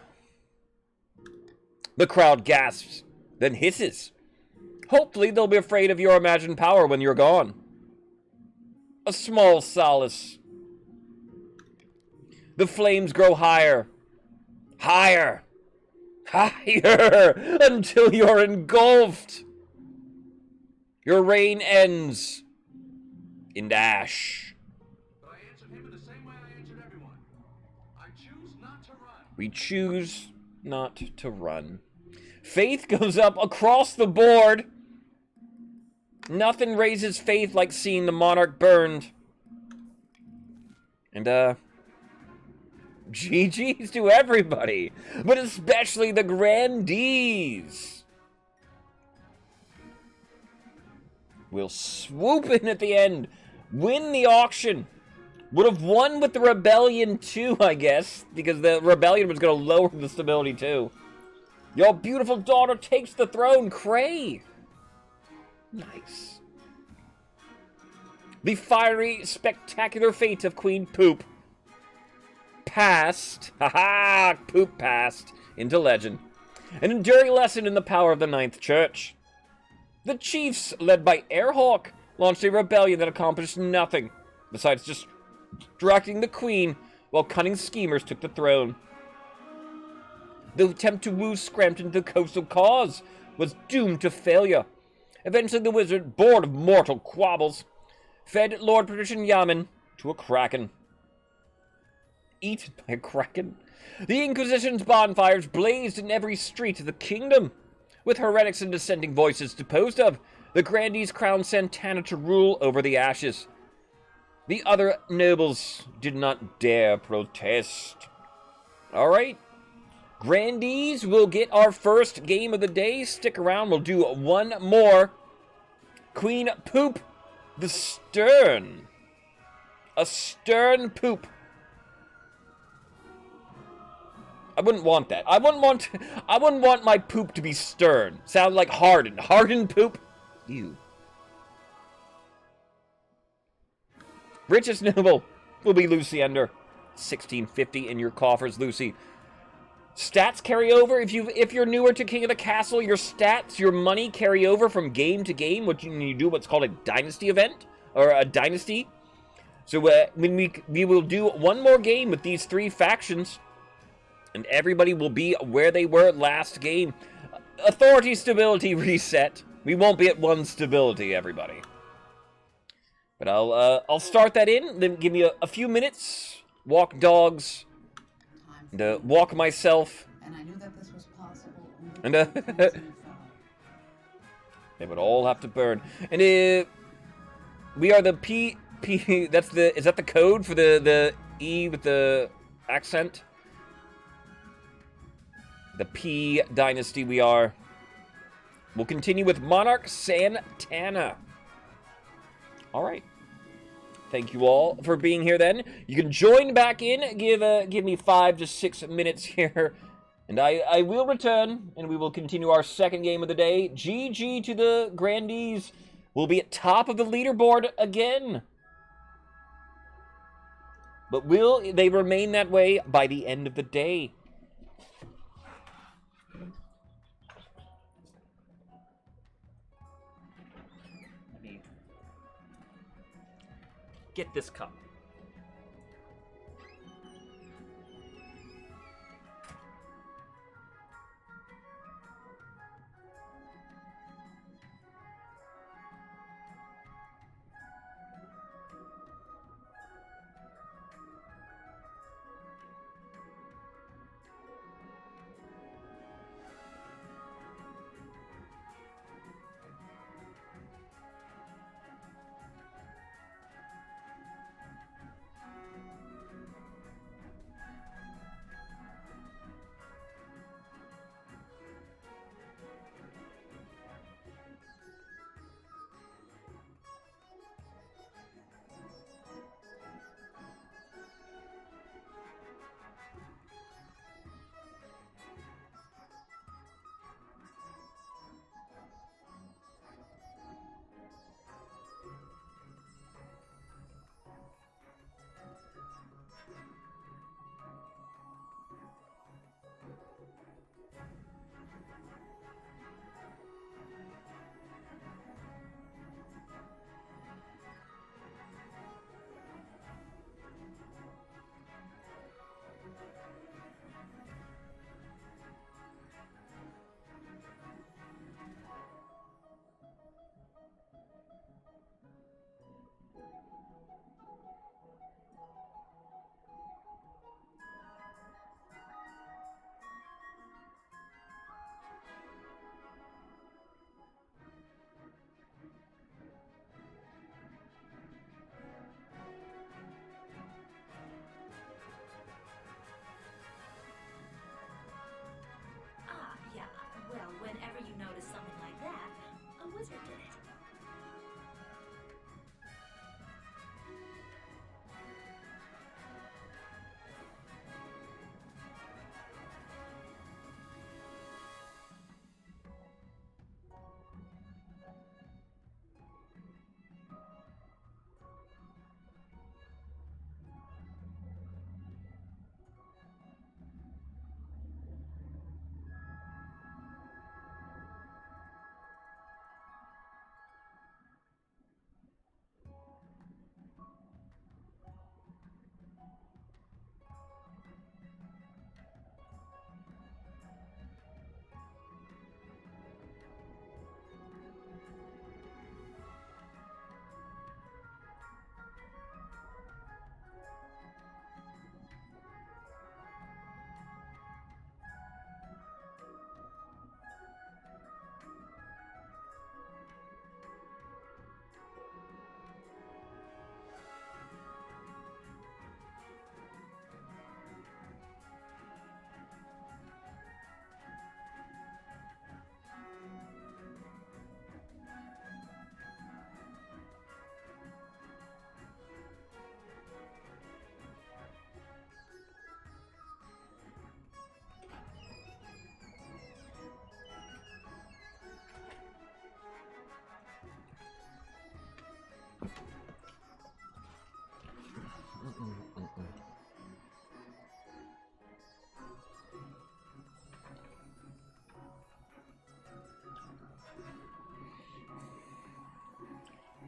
The crowd gasps, then hisses. Hopefully they'll be afraid of your imagined power when you're gone. A small solace. The flames grow higher. Higher. Higher. Until you're engulfed. Your reign ends in ash. But I answered him in the same way I answered everyone. I choose not to run. We choose not to run. Faith goes up across the board. Nothing raises faith like seeing the monarch burned. And, GG's to everybody, but especially the grandees. We'll swoop in at the end, win the auction. Would have won with the rebellion too, I guess, because the rebellion was going to lower the stability too. Your beautiful daughter takes the throne, Cray. Nice. The fiery, spectacular fate of Queen Poop passed, Poop passed into legend. An enduring lesson in the power of the Ninth Church. The chiefs, led by Airhawk, launched a rebellion that accomplished nothing, besides distracting the queen while cunning schemers took the throne. The attempt to woo Scrampton to the coastal cause was doomed to failure. Eventually the wizard, bored of mortal quabbles, fed Lord Patrician Yaman to a kraken. Eaten by a kraken? The Inquisition's bonfires blazed in every street of the kingdom. With heretics and dissenting voices deposed of, the grandees crowned Santana to rule over the ashes. The other nobles did not dare protest. Alright. Grandees, we'll get our first game of the day. Stick around, we'll do one more. Queen Poop the Stern. A stern poop. I wouldn't want that. I wouldn't want my poop to be stern. Sound like hardened. Hardened poop? Ew. Richest noble will be Lucy Ender. 1650 in your coffers, Lucy. Stats carry over. If you're newer to King of the Castle, your stats, your money carry over from game to game. When you do what's called a dynasty event or a dynasty. So when we will do one more game with these 3 factions, and everybody will be where they were last game. Authority stability reset. We won't be at 1 stability, everybody. But I'll start that in. Then give me a few minutes. Walk dogs. And walk myself. And I knew that this was possible. And they would all have to burn. And we are the P. That's the. Is that the code for the E with the accent? The P dynasty we are. We'll continue with Monarch Santana. All right. Thank you all for being here then. You can join back in. Give me 5 to 6 minutes here. And I will return, and we will continue our second game of the day. GG to the Grandees. We'll be at top of the leaderboard again. But will they remain that way by the end of the day? Let me get this cup.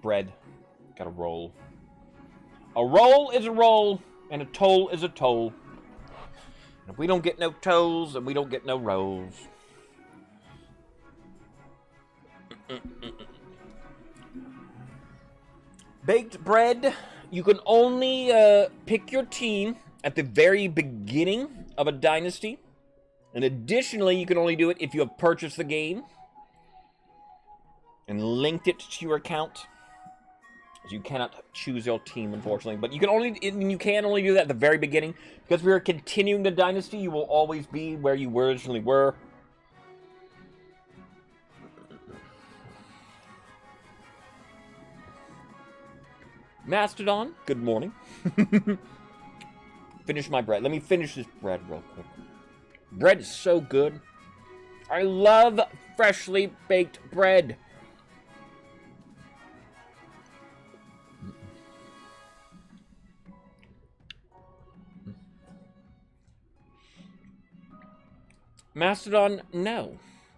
Bread. Gotta roll. A roll is a roll, and a toll is a toll. And if we don't get no tolls, then we don't get no rolls. Baked bread, you can only pick your team at the very beginning of a dynasty. And additionally, you can only do it if you have purchased the game and linked it to your account. You cannot choose your team, unfortunately. But you can only do that at the very beginning. Because we are continuing the dynasty, you will always be where you originally were. Mastodon, good morning. Finish my bread. Let me finish this bread real quick. Bread is so good. I love freshly baked bread. Mastodon, no.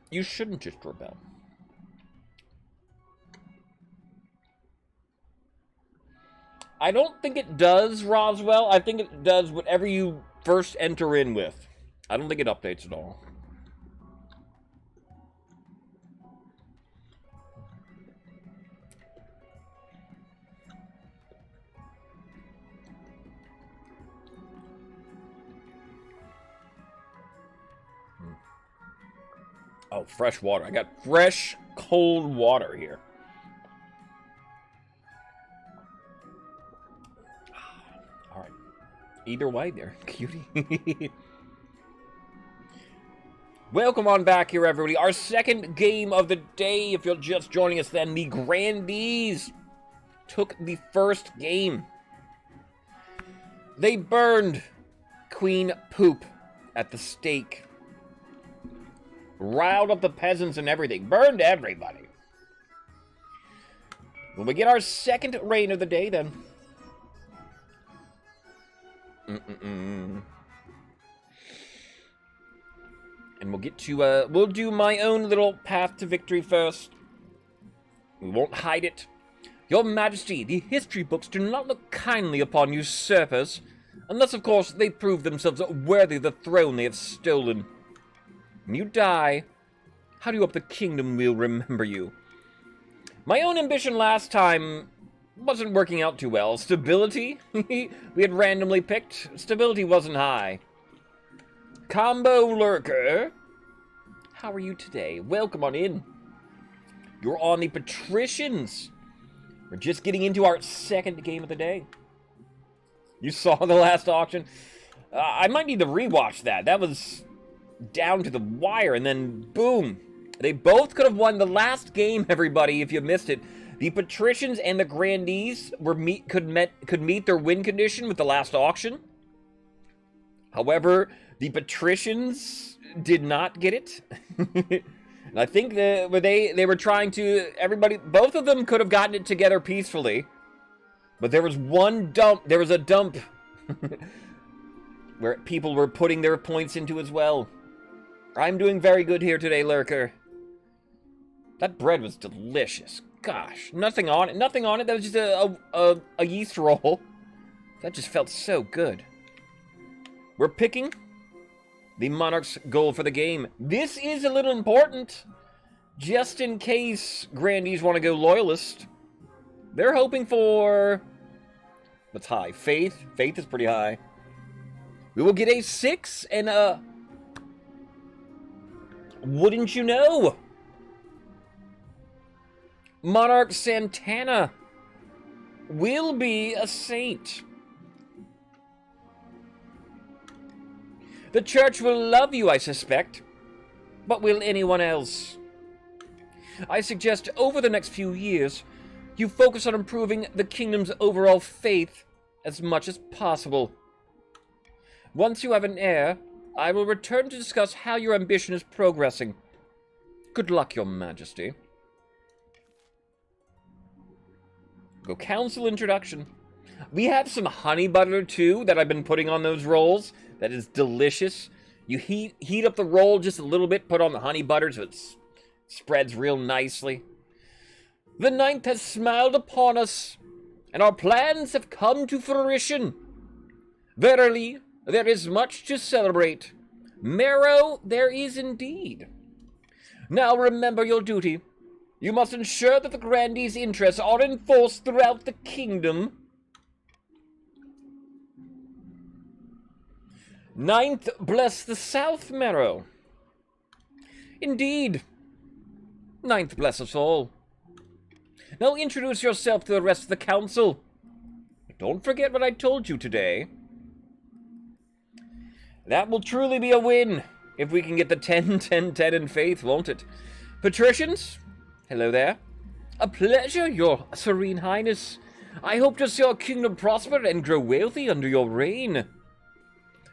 You shouldn't just rebel. I don't think it does, Roswell. I think it does whatever you first enter in with. I don't think it updates at all. Oh, fresh water. I got fresh, cold water here. All right. Either way there, cutie. Welcome on back here, everybody. Our second game of the day, if you're just joining us then, the Grandees took the first game. They burned Queen Poop at the stake. Riled up the peasants and everything. Burned everybody. When we get our second reign of the day, then. And we'll get to, we'll do my own little path to victory first. We won't hide it. Your Majesty, the history books do not look kindly upon usurpers. Unless, of course, they prove themselves worthy of the throne they have stolen. When you die, how do you hope the kingdom will remember you? My own ambition last time wasn't working out too well. Stability? We had randomly picked. Stability wasn't high. Combo Lurker, how are you today? Welcome on in. You're on the Patricians. We're just getting into our second game of the day. You saw the last auction? I might need to rewatch that. That was down to the wire, and then boom. They both could have won the last game, everybody, if you missed it. The Patricians and the Grandees could meet their win condition with the last auction. However, the Patricians did not get it. And I think they were trying to, both of them could have gotten it together peacefully. But there was a dump where people were putting their points into as well. I'm doing very good here today, Lurker. That bread was delicious. Gosh, nothing on it. That was just a yeast roll. That just felt so good. We're picking the Monarch's goal for the game. This is a little important. Just in case Grandees want to go Loyalist. They're hoping for... what's high? Faith? Faith is pretty high. We will get a 6 and a... wouldn't you know? Monarch Santana will be a saint. The church will love you, I suspect. But will anyone else? I suggest over the next few years, you focus on improving the kingdom's overall faith as much as possible. Once you have an heir, I will return to discuss how your ambition is progressing. Good luck, Your Majesty. Go council introduction. We have some honey butter, too, that I've been putting on those rolls. That is delicious. You heat up the roll just a little bit, put on the honey butter so it spreads real nicely. The ninth has smiled upon us, and our plans have come to fruition. Verily, there is much to celebrate. Marrow there is indeed. Now remember your duty. You must ensure that the Grandee's interests are enforced throughout the kingdom. Ninth, bless the South Marrow. Indeed. Ninth, bless us all. Now introduce yourself to the rest of the council. Don't forget what I told you today. That will truly be a win, if we can get the 10, 10, 10 in faith, won't it? Patricians, hello there. A pleasure, your serene highness. I hope to see our kingdom prosper and grow wealthy under your reign.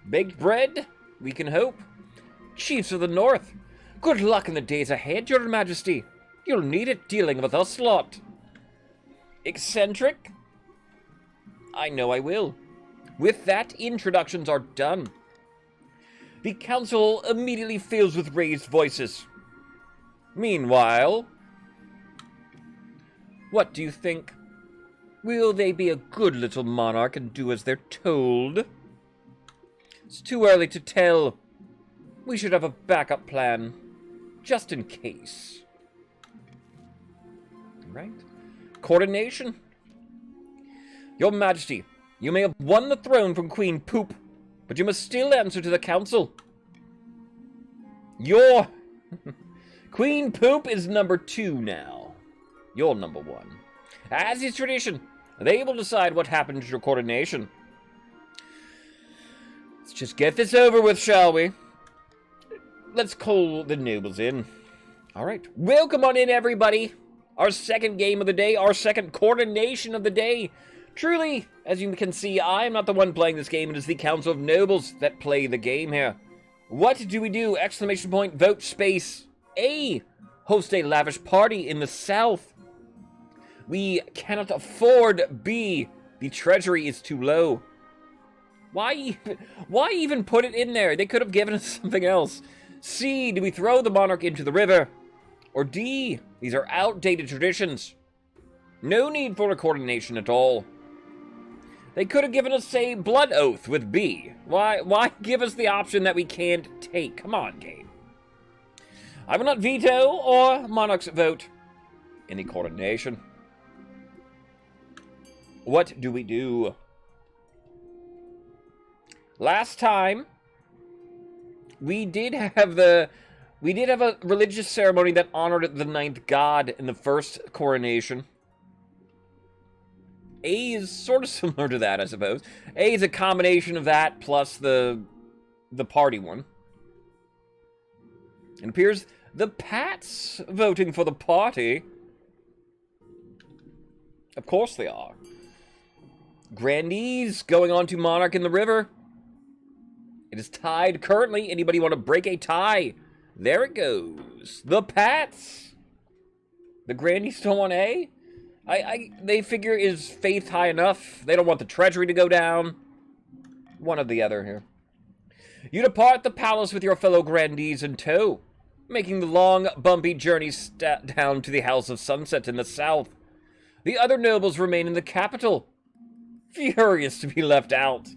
Baked bread, we can hope. Chiefs of the North, good luck in the days ahead, your majesty. You'll need it dealing with us lot. Eccentric? I know I will. With that, introductions are done. The council immediately fills with raised voices. Meanwhile, what do you think? Will they be a good little monarch and do as they're told? It's too early to tell. We should have a backup plan, just in case. Right? Coordination. Your Majesty, you may have won the throne from Queen Poop, but you must still answer to the council. Your Queen Poop is number 2 now. You're number 1. As is tradition, they will decide what happened to your coordination. Let's just get this over with, shall we? Let's call the nobles in. Alright, welcome on in, everybody. Our second game of the day, our second coordination of the day. Truly, as you can see, I am not the one playing this game. It is the Council of Nobles that play the game here. What do we do? Exclamation point, vote space. A. Host a lavish party in the south. We cannot afford B. The treasury is too low. Why even put it in there? They could have given us something else. C. Do we throw the monarch into the river? Or D. These are outdated traditions. No need for a coordination at all. They could have given us a blood oath with B. Why give us the option that we can't take? Come on, game. I will not veto or monarch's vote any coordination. What do we do? Last time, we did have a religious ceremony that honored the ninth god in the first coronation. A is sort of similar to that, I suppose. A is a combination of that plus the party one. It appears the Pats voting for the party. Of course they are. Grandees going on to Monarch in the River. It is tied currently. Anybody want to break a tie? There it goes. The Pats. The Grandees don't want A? They figure, is faith high enough? They don't want the treasury to go down. One or the other here. You depart the palace with your fellow Grandees in tow, making the long, bumpy journey down to the House of Sunset in the south. The other nobles remain in the capital, furious to be left out.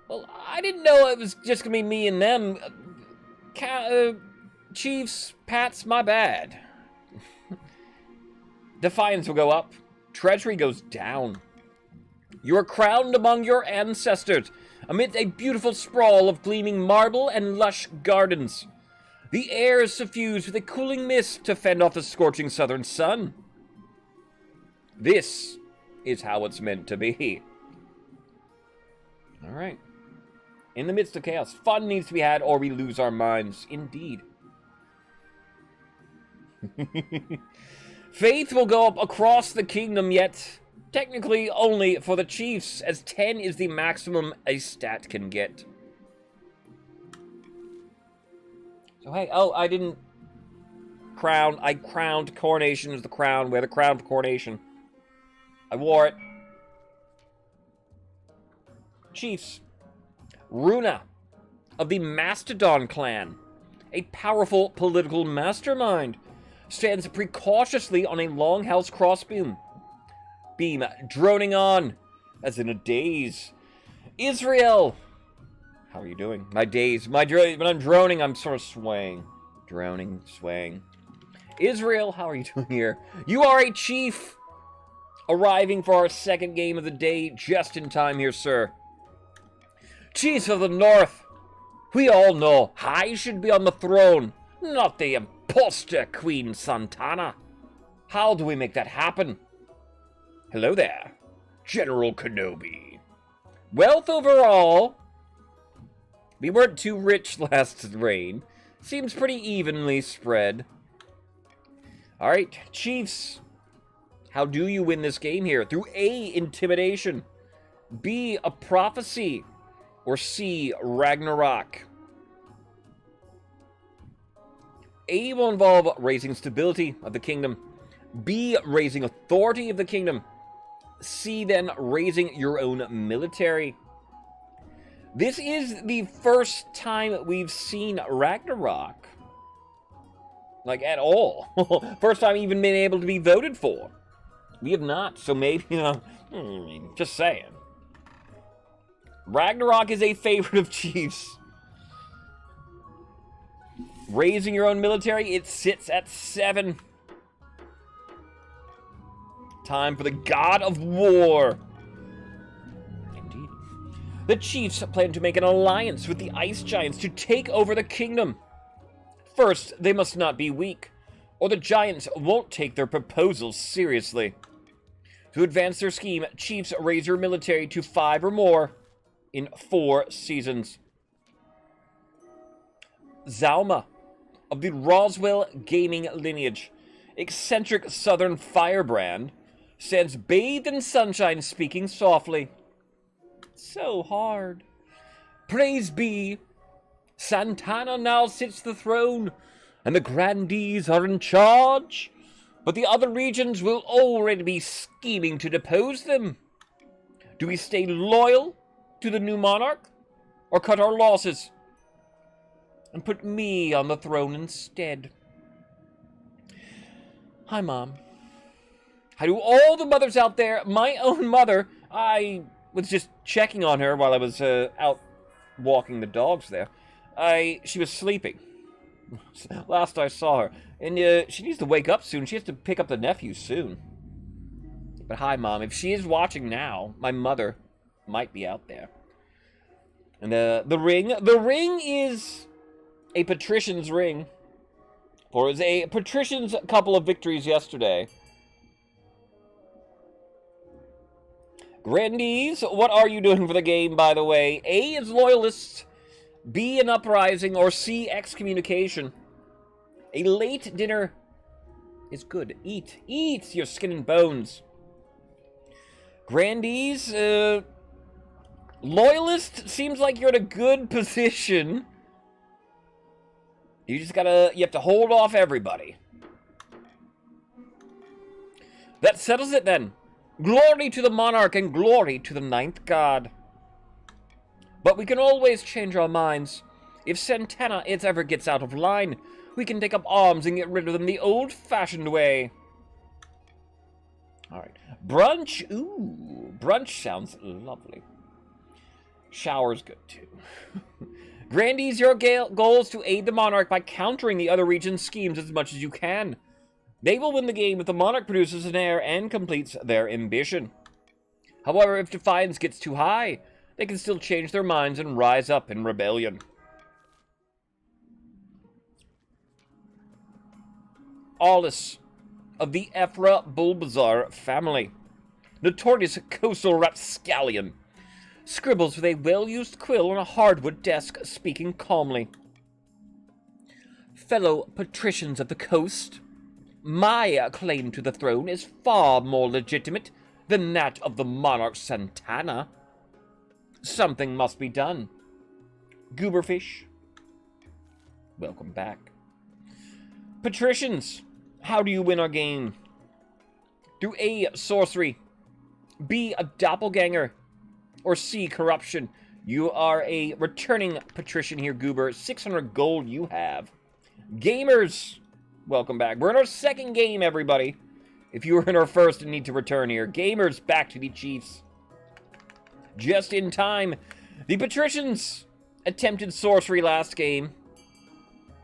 Well, I didn't know it was just going to be me and them. Chiefs, Pats, my bad. Defiance will go up. Treasury goes down. You are crowned among your ancestors, amid a beautiful sprawl of gleaming marble and lush gardens. The air is suffused with a cooling mist to fend off the scorching southern sun. This is how it's meant to be. All right. In the midst of chaos, fun needs to be had or we lose our minds. Indeed. Faith will go up across the kingdom, yet technically only for the chiefs, as 10 is the maximum a stat can get. So hey, oh, I didn't crown. I crowned coronation as the crown. Wear the crown for coronation. I wore it. Chiefs. Runa of the Mastodon clan, a powerful political mastermind. stands precautiously on a longhouse crossbeam. Beam droning on, as in a daze. Israel! How are you doing? My daze. When I'm droning, I'm sort of swaying. Droning, swaying. Israel, how are you doing here? You are a chief! Arriving for our second game of the day, just in time here, sir. Chiefs of the North! We all know I should be on the throne, not the imposter Queen Santana. How do we make that happen? Hello there, General Kenobi. Wealth overall. We weren't too rich last reign. Seems pretty evenly spread. Alright, Chiefs. How do you win this game here? Through A, intimidation. B, a prophecy. Or C, Ragnarok. A will involve raising stability of the kingdom. B, raising authority of the kingdom. C, then raising your own military. This is the first time we've seen Ragnarok. Like, at all. First time even been able to be voted for. We have not, so maybe, just saying. Ragnarok is a favorite of Chiefs. Raising your own military, it sits at 7. Time for the God of War. Indeed. The Chiefs plan to make an alliance with the Ice Giants to take over the kingdom. First, they must not be weak, or the Giants won't take their proposals seriously. To advance their scheme, Chiefs raise your military to 5 or more in 4 seasons. Zalma, of the Roswell gaming lineage, eccentric southern firebrand, stands bathed in sunshine, speaking softly. So hard. Praise be, Santana now sits the throne, and the grandees are in charge, but the other regions will already be scheming to depose them. Do we stay loyal to the new monarch, or cut our losses and put me on the throne instead? Hi, Mom. How do all the mothers out there? My own mother, I was just checking on her while I was out walking the dogs there. She was sleeping. Last I saw her. And she needs to wake up soon. She has to pick up the nephew soon. But hi, Mom. If she is watching now, my mother might be out there. And the ring. The ring is a patrician's ring. For it was a patrician's couple of victories yesterday. Grandees, what are you doing for the game, by the way? A is loyalists, B an uprising, or C excommunication. A late dinner is good. Eat your skin and bones. Grandees, loyalist, seems like you're in a good position. You have to hold off everybody. That settles it then. Glory to the monarch and glory to the 9th god. But we can always change our minds. If Santana ever gets out of line, we can take up arms and get rid of them the old-fashioned way. Alright. Brunch. Ooh, brunch sounds lovely. Shower's good, too. Grandees, your goal is to aid the monarch by countering the other region's schemes as much as you can. They will win the game if the monarch produces an heir and completes their ambition. However, if defiance gets too high, they can still change their minds and rise up in rebellion. Aulus, of the Ephra Bulbasaur family, notorious coastal rapscallion, scribbles with a well-used quill on a hardwood desk, speaking calmly. Fellow patricians of the coast, my claim to the throne is far more legitimate than that of the monarch Santana. Something must be done. Gooberfish, welcome back. Patricians, how do you win our game? Through A, sorcery, B, a doppelganger, or C, corruption. You are a returning patrician here, Goober. 600 gold you have. Gamers, Welcome back. We're in our second game, everybody. If you were in our first and need to return here. Gamers back to the Chiefs. Just in time. The Patricians attempted sorcery last game.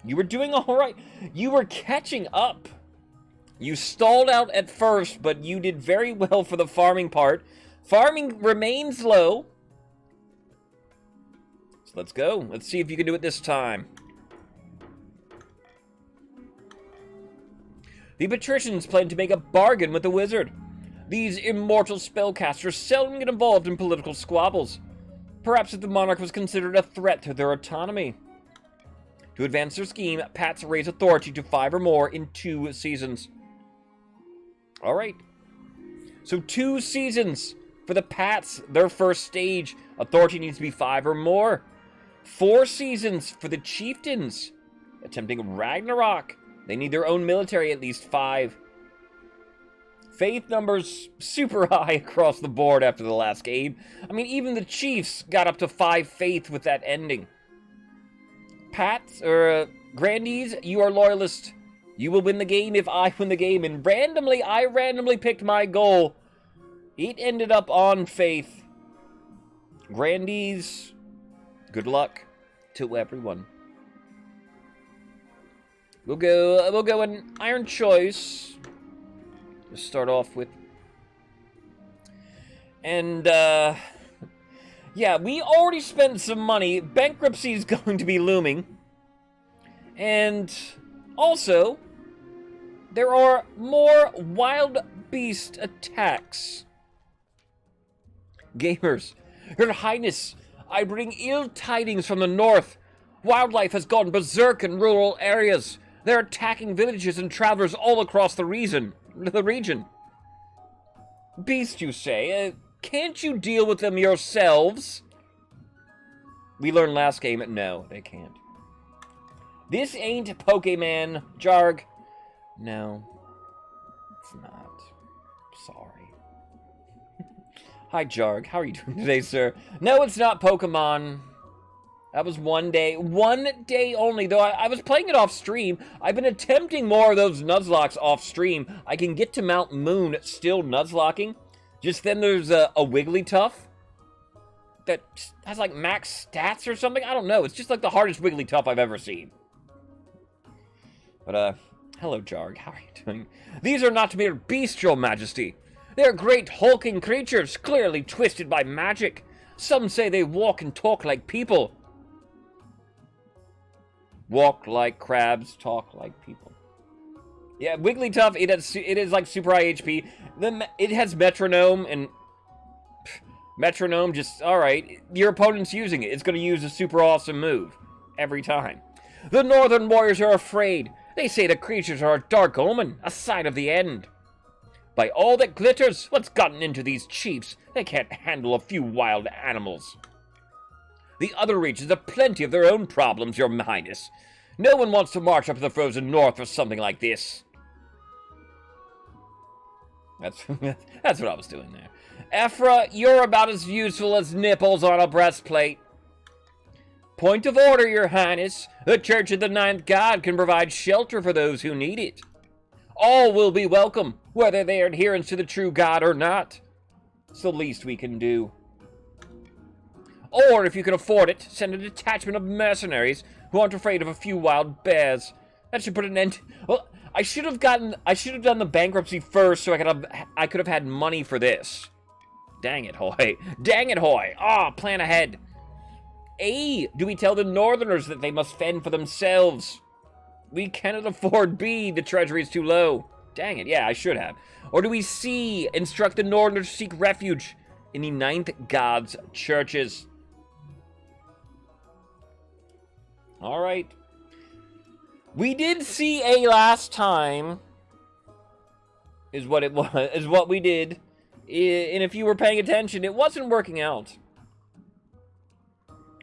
You were doing alright. You were catching up. You stalled out at first, but you did very well for the farming part. Farming remains low. So let's go. Let's see if you can do it this time. The Patricians plan to make a bargain with the wizard. These immortal spellcasters seldom get involved in political squabbles. Perhaps if the monarch was considered a threat to their autonomy. To advance their scheme, Pats raise authority to 5 or more in 2 seasons. Alright. So 2 seasons for the Pats, their first stage. Authority needs to be 5 or more. 4 seasons for the Chieftains. Attempting Ragnarok. They need their own military, at least 5. Faith numbers super high across the board after the last game. I mean, even the Chiefs got up to 5 faith with that ending. Pats, or Grandees, you are loyalist. You will win the game if I win the game. And I randomly picked my goal. It ended up on faith. Grandees, good luck to everyone. We'll go an Iron Choice to start off with. And, yeah, we already spent some money. Bankruptcy is going to be looming. And also, there are more wild beast attacks. Gamers, Your Highness, I bring ill tidings from the north. Wildlife has gone berserk in rural areas. They're attacking villages and travelers all across the region. Beast, you say? Can't you deal with them yourselves? We learned last game, no, they can't. This ain't Pokemon, Jarg. No, it's not. Sorry. Hi, Jarg. How are you doing today, sir? No, it's not Pokemon. That was one day. One day only, though I was playing it off stream. I've been attempting more of those Nuzlocks off stream. I can get to Mount Moon still Nuzlocking. Just then there's a Wigglytuff that has like max stats or something. I don't know. It's just like the hardest Wigglytuff I've ever seen. But, hello, Jarg. How are you doing? These are not mere beasts, your majesty. They're great hulking creatures, clearly twisted by magic. Some say they walk and talk like people. Walk like crabs, talk like people. Yeah, Wigglytuff, it is like super high HP. It has Metronome, and Metronome just, alright. Your opponent's using it. It's going to use a super awesome move. Every time. The Northern Warriors are afraid. They say the creatures are a dark omen, a sign of the end. By all that glitters, what's gotten into these chiefs? They can't handle a few wild animals. The other regions have plenty of their own problems, your highness. No one wants to march up to the frozen north for something like this. That's what I was doing there. Ephra, you're about as useful as nipples on a breastplate. Point of order, your highness. The Church of the Ninth God can provide shelter for those who need it. All will be welcome, whether they are adherents to the true God or not. It's the least we can do. Or, if you can afford it, send a detachment of mercenaries who aren't afraid of a few wild bears. That should put an end. Well, I should have done the bankruptcy first, so I could have had money for this. Dang it, Hoy! Dang it, Hoy! Ah, plan ahead. A, do we tell the Northerners that they must fend for themselves? We cannot afford B, the treasury is too low. Dang it, yeah, I should have. Or do we C, instruct the Northerners to seek refuge in the Ninth God's churches? Alright. We did see A last time, is what it was, is what we did. And if you were paying attention, it wasn't working out.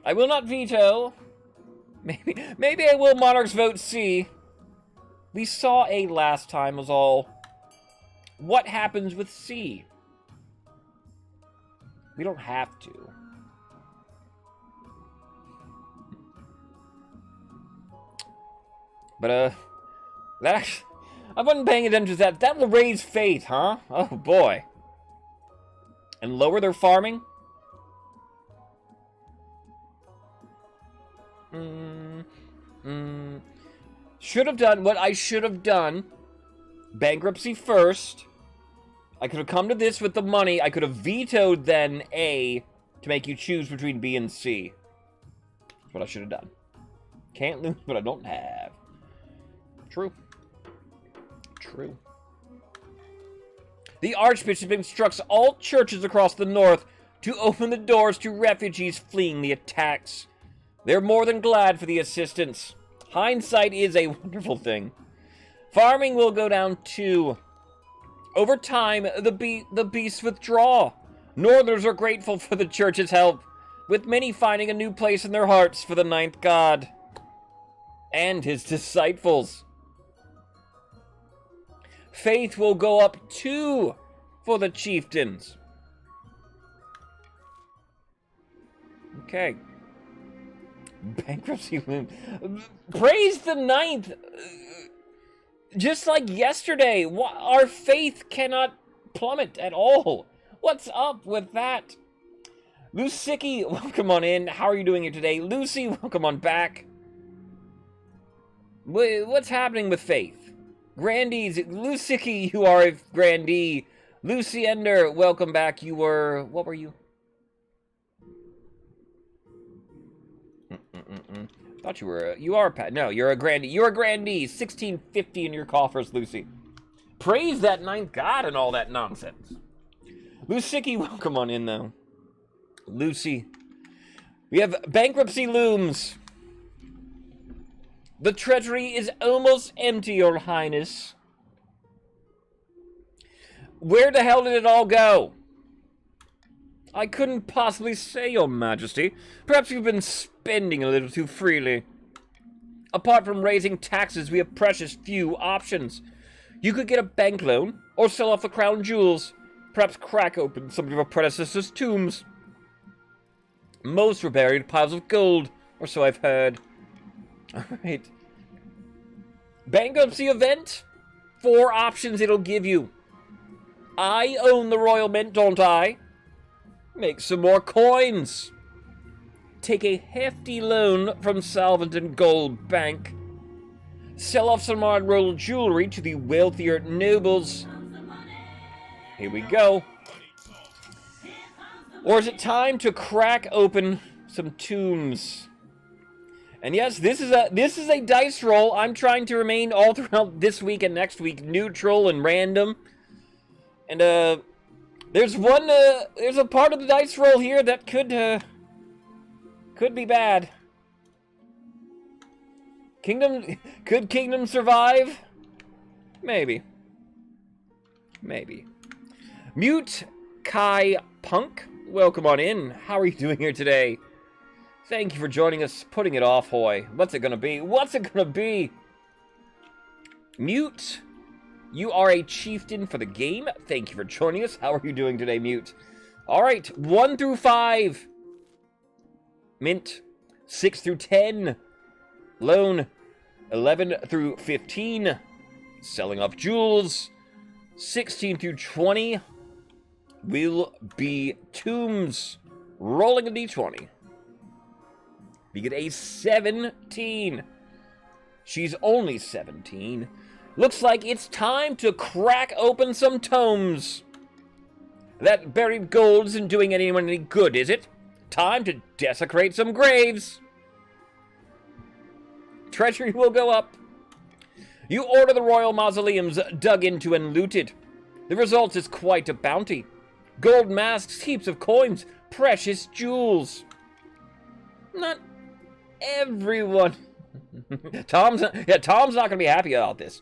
I will not veto. Maybe I will Monarchs vote C. We saw A last time was all. What happens with C? We don't have to. But, I wasn't paying attention to that. That will raise faith, huh? Oh, boy. And lower their farming? Should have done what I should have done. Bankruptcy first. I could have come to this with the money. I could have vetoed then A to make you choose between B and C. That's what I should have done. Can't lose what I don't have. True. True. The Archbishop instructs all churches across the north to open the doors to refugees fleeing the attacks. They're more than glad for the assistance. Hindsight is a wonderful thing. Farming will go down too. Over time, the beasts withdraw. Northerners are grateful for the church's help, with many finding a new place in their hearts for the ninth god and his disciples. Faith will go up too for the chieftains. Okay. Bankruptcy loom. Praise the ninth. Just like yesterday, our faith cannot plummet at all. What's up with that? Lusicki, welcome on in. How are you doing here today? Lucy, welcome on back. What's happening with faith? Grandees, Lusicki, you are a grandee. Lucy Ender, welcome back. You were, what were you? Thought you were, you are a, no, you're a grandee. You're a grandee. 1650 in your coffers, Lucy. Praise that ninth god and all that nonsense. Lusicki, welcome on in, though. Lucy. We have bankruptcy looms. The treasury is almost empty, Your Highness. Where the hell did it all go? I couldn't possibly say, Your Majesty. Perhaps you've been spending a little too freely. Apart from raising taxes, we have precious few options. You could get a bank loan, or sell off the crown jewels. Perhaps crack open some of your predecessors' tombs. Most were buried in piles of gold, or so I've heard. Alright. Bankruptcy event? 4 options it'll give you. I own the Royal Mint, don't I? Make some more coins. Take a hefty loan from Salventon Gold Bank. Sell off some royal jewelry to the wealthier nobles. Here we go. Or is it time to crack open some tombs? And yes, this is a dice roll. I'm trying to remain all throughout this week and next week neutral and random. And there's a part of the dice roll here that could be bad. Could Kingdom survive? Maybe. Mute Kai Punk, welcome on in. How are you doing here today? Thank you for joining us. Putting it off, Hoy. What's it gonna be? Mute, you are a chieftain for the game. Thank you for joining us. How are you doing today, Mute? Alright, 1 through 5. Mint. 6 through 10. Loan. 11 through 15. Selling off jewels. 16 through 20. Will be tombs. Rolling a d20. We get a 17. She's only 17. Looks like it's time to crack open some tomes. That buried gold isn't doing anyone any good, is it? Time to desecrate some graves. Treasury will go up. You order the royal mausoleums dug into and looted. The result is quite a bounty. Gold masks, heaps of coins, precious jewels. Not everyone. Tom's not gonna be happy about this.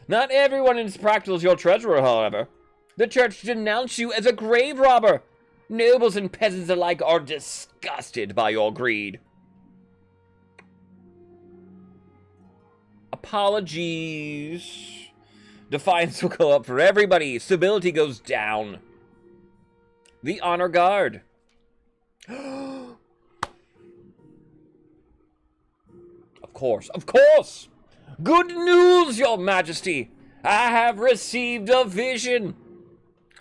Not everyone is practical as your treasurer, however. The church denounced you as a grave robber. Nobles and peasants alike are disgusted by your greed. Apologies. Defiance will go up for everybody. Stability goes down. The honor guard. Of course. Good news, your majesty! I have received a vision.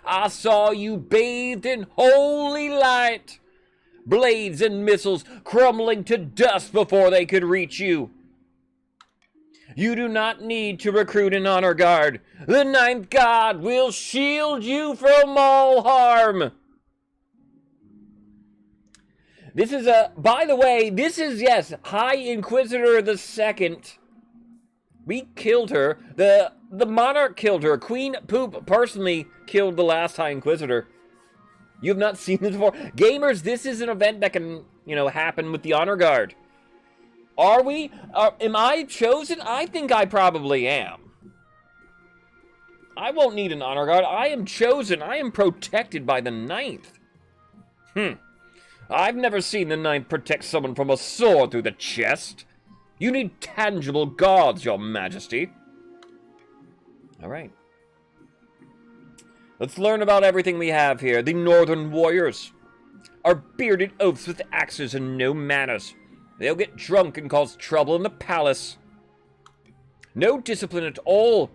I saw you bathed in holy light. Blades and missiles crumbling to dust before they could reach you. You do not need to recruit an honor guard. The Ninth God will shield you from all harm. This is by the way, this is, yes, High Inquisitor the Second. We killed her. The monarch killed her. Queen Poop personally killed the last High Inquisitor. You have not seen this before. Gamers, this is an event that can, happen with the honor guard. Are we? Am I chosen? I think I probably am. I won't need an honor guard. I am chosen. I am protected by the Ninth. I've never seen the Ninth protect someone from a sword through the chest. You need tangible guards, your majesty. All right. Let's learn about everything we have here. The Northern Warriors are bearded oafs with axes and no manners. They'll get drunk and cause trouble in the palace. No discipline at all.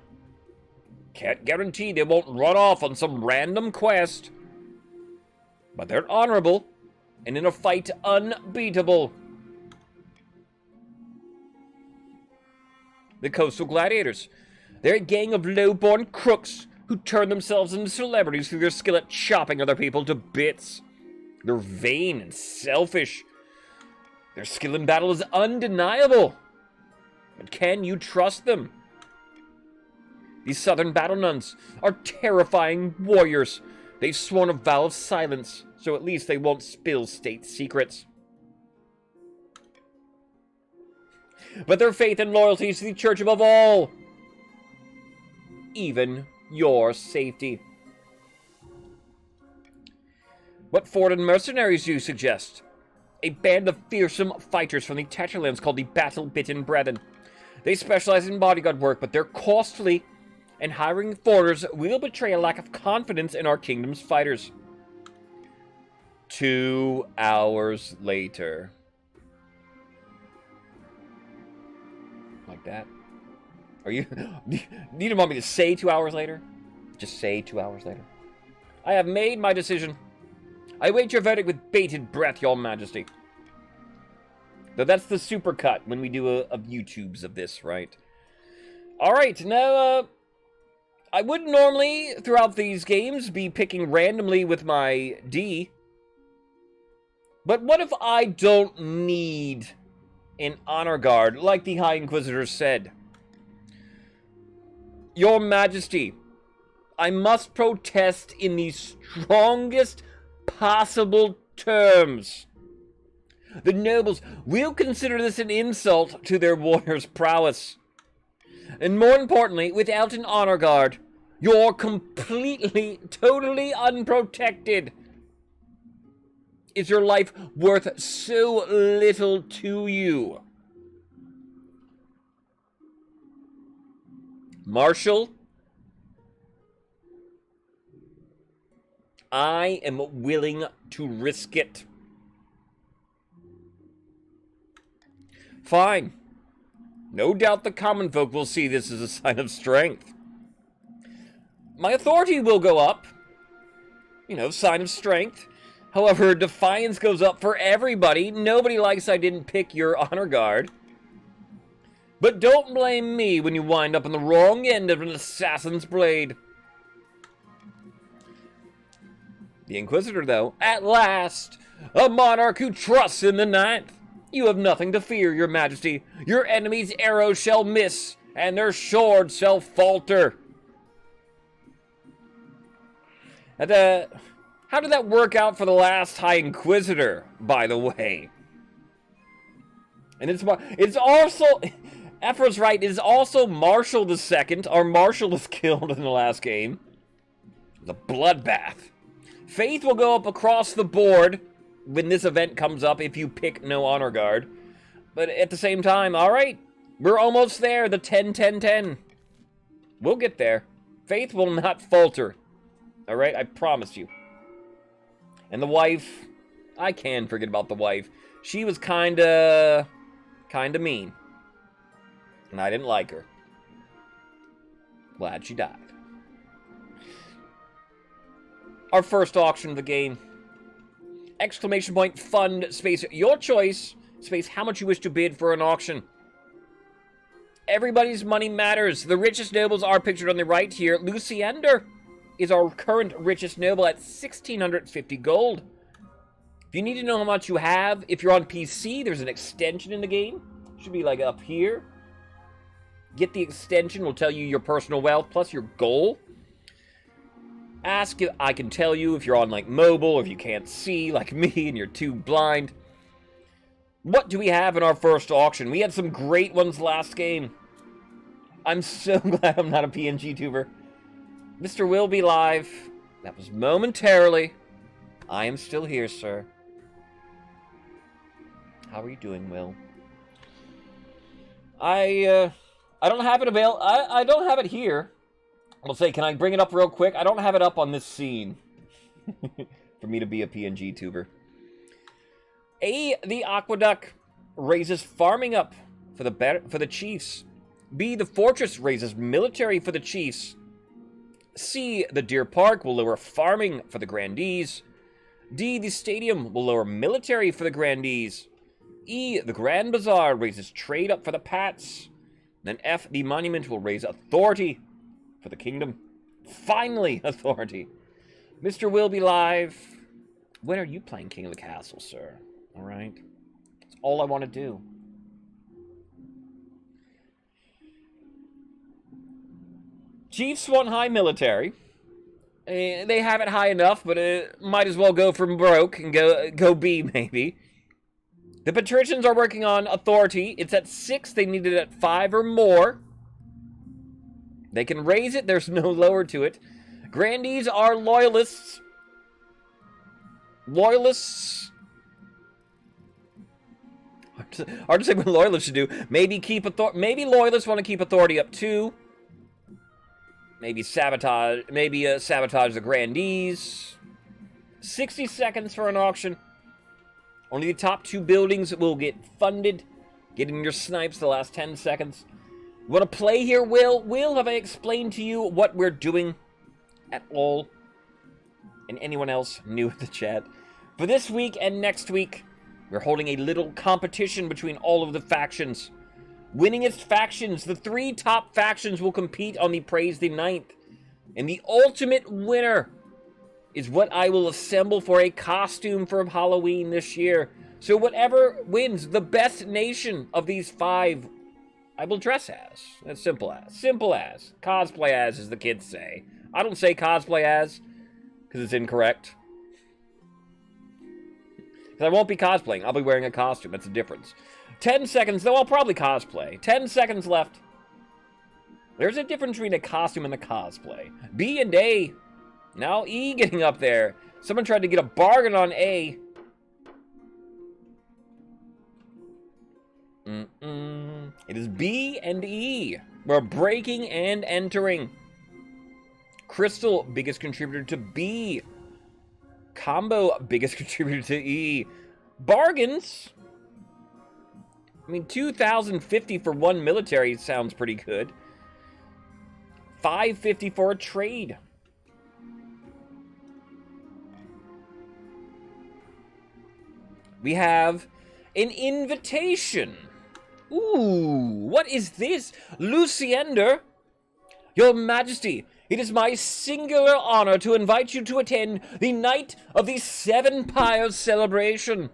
Can't guarantee they won't run off on some random quest. But they're honorable, and in a fight unbeatable. The Coastal Gladiators. They're a gang of low-born crooks who turn themselves into celebrities through their skill at chopping other people to bits. They're vain and selfish. Their skill in battle is undeniable. But can you trust them? These southern battle nuns are terrifying warriors. They've sworn a vow of silence, so at least they won't spill state secrets. But their faith and loyalty is to the church above all. Even your safety. What Forden mercenaries do you suggest? A band of fearsome fighters from the Tetralands called the Battle-Bitten Brethren. They specialize in bodyguard work, but they're costly, and hiring foreigners will betray a lack of confidence in our kingdom's fighters. 2 hours later. Like that? Are you... Do you want me to say 2 hours later? Just say 2 hours later. I have made my decision. I await your verdict with bated breath, your majesty. Though that's the supercut when we do a YouTubes of this, right? Alright, now, I would normally, throughout these games, be picking randomly with my D. But what if I don't need an honor guard, like the High Inquisitor said? Your Majesty, I must protest in the strongest possible terms. The nobles will consider this an insult to their warriors' prowess. And more importantly, without an honor guard, you're completely, totally unprotected. Is your life worth so little to you? Marshal, I am willing to risk it. Fine. No doubt the common folk will see this as a sign of strength. My authority will go up. Sign of strength. However, defiance goes up for everybody. Nobody likes I didn't pick your honor guard. But don't blame me when you wind up on the wrong end of an assassin's blade. The Inquisitor, though, at last, a monarch who trusts in the Ninth. You have nothing to fear, your majesty. Your enemy's arrows shall miss, and their swords shall falter. And, how did that work out for the last High Inquisitor, by the way? And it's also... Ephra's right, it is also Marshal II. Our Marshal was killed in the last game. It was a bloodbath. Faith will go up across the board when this event comes up if you pick no honor guard. But at the same time, alright, we're almost there, the 10-10-10. We'll get there. Faith will not falter. Alright, I promise you. And the wife, I can forget about the wife. She was kinda mean. And I didn't like her. Glad she died. Our first auction of the game. Exclamation point, fund, space, your choice, space, how much you wish to bid for an auction. Everybody's money matters. The richest nobles are pictured on the right here. Luciander is our current richest noble at 1,650 gold. If you need to know how much you have, if you're on PC, there's an extension in the game. Should be like up here. Get the extension, will tell you your personal wealth plus your goal. Ask if I can tell you if you're on like mobile, if you can't see like me and you're too blind. What do we have in our first auction? We had some great ones last game. I'm so glad I'm not a PNG tuber. Mr. Will be live. That was momentarily. I am still here, sir. How are you doing, Will? I don't have it available. I don't have it here. I'll say, can I bring it up real quick? I don't have it up on this scene. For me to be a PNG tuber. A, the aqueduct raises farming up for the chiefs. B, the fortress raises military for the chiefs. C, the deer park will lower farming for the grandees. D, the stadium will lower military for the grandees. E, the grand bazaar raises trade up for the pats. Then F, the monument will raise authority for the kingdom. Finally, authority. Mr. Will be live. When are you playing King of the Castle, sir? All right. That's all I want to do. Chiefs want high military. They have it high enough, but might as well go from broke and go B, maybe. The patricians are working on authority. It's at 6. They need it at 5 or more. They can raise it. There's no lower to it. Grandees are loyalists. Loyalists. Hard to say what loyalists should do. Maybe maybe loyalists want to keep authority up too. Maybe sabotage. Maybe sabotage the grandees. 60 seconds for an auction. Only the top 2 buildings will get funded. Get in your snipes the last 10 seconds. You want to play here, Will? Will, have I explained to you what we're doing at all? And anyone else new in the chat? For this week and next week, we're holding a little competition between all of the factions. Winningest factions, the 3 top factions will compete on the Praise the Ninth. And the ultimate winner is what I will assemble for a costume for Halloween this year. So whatever wins, the best nation of these 5, I will dress as. As simple as. Simple as. Cosplay as the kids say. I don't say cosplay as, because it's incorrect. Because I won't be cosplaying. I'll be wearing a costume. That's the difference. 10 seconds, though I'll probably cosplay. 10 seconds left. There's a difference between a costume and a cosplay. B and A. Now E getting up there. Someone tried to get a bargain on A. It is B and E. We're breaking and entering. Crystal, biggest contributor to B. Combo, biggest contributor to E. Bargains. I mean, 2,050 for 1 military sounds pretty good. 550 for a trade. We have an invitation. Ooh, what is this? Luciander? Your Majesty, it is my singular honor to invite you to attend the Night of the 7 Pyres celebration.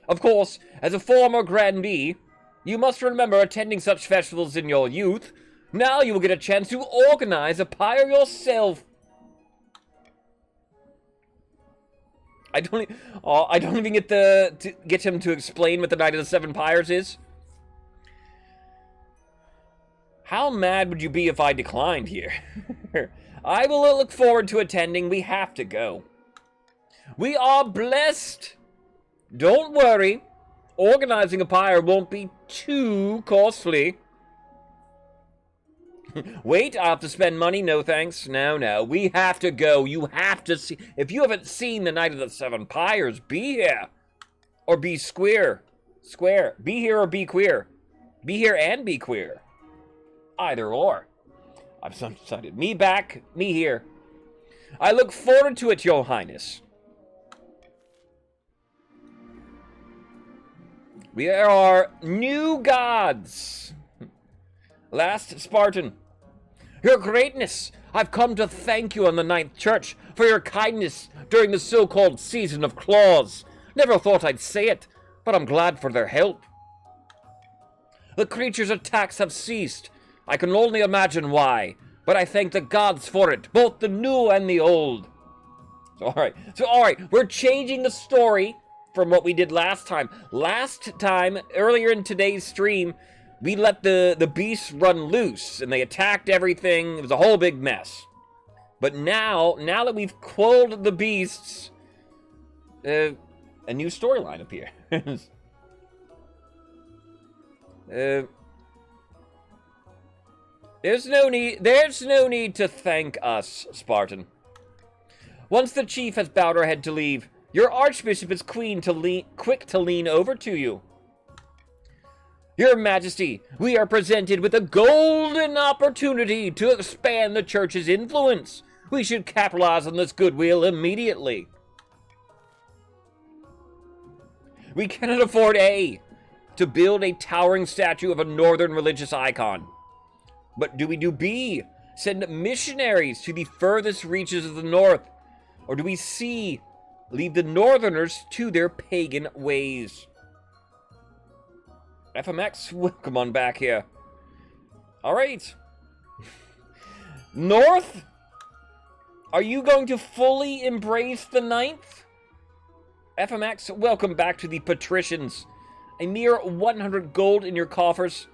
Of course, as a former grandee, you must remember attending such festivals in your youth. Now you will get a chance to organize a pyre yourself. I don't even get him to explain what the Night of the 7 Pyres is. How mad would you be if I declined here? I will look forward to attending. We have to go. We are blessed. Don't worry. Organizing a pyre won't be too costly. Wait, I have to spend money? No thanks. No. We have to go. You have to see. If you haven't seen the Night of the 7 Pyres, be here. Or be square. Be here or be queer. Be here and be queer. Either or. I'm so excited. Me back, me here. I look forward to it, Your Highness. We are new gods. Last Spartan. Your Greatness, I've come to thank you on the Ninth Church for your kindness during the so-called season of claws. Never thought I'd say it, but I'm glad for their help. The creature's attacks have ceased. I can only imagine why, but I thank the gods for it, both the new and the old. So, all right, we're changing the story from what we did last time. Last time, earlier in today's stream, we let the beasts run loose, and they attacked everything. It was a whole big mess. But now that we've quelled the beasts, a new storyline appears. There's no need to thank us, Spartan. Once the chief has bowed her head to leave, your archbishop is quick to lean over to you. Your Majesty, we are presented with a golden opportunity to expand the church's influence. We should capitalize on this goodwill immediately. We cannot afford to build a towering statue of a northern religious icon. But do we do B, send missionaries to the furthest reaches of the north? Or do we C, leave the northerners to their pagan ways? FMX, welcome on back here. Alright. North? Are you going to fully embrace the Ninth? FMX, welcome back to the Patricians. A mere 100 gold in your coffers,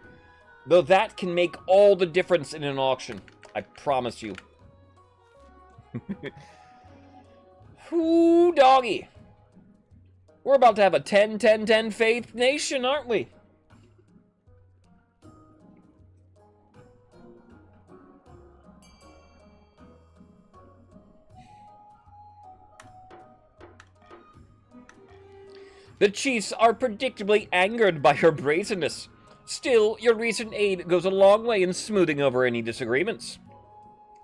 though that can make all the difference in an auction. I promise you. Ooh, doggy. We're about to have a 10-10-10 faith nation, aren't we? The chiefs are predictably angered by your brazenness. Still, your recent aid goes a long way in smoothing over any disagreements.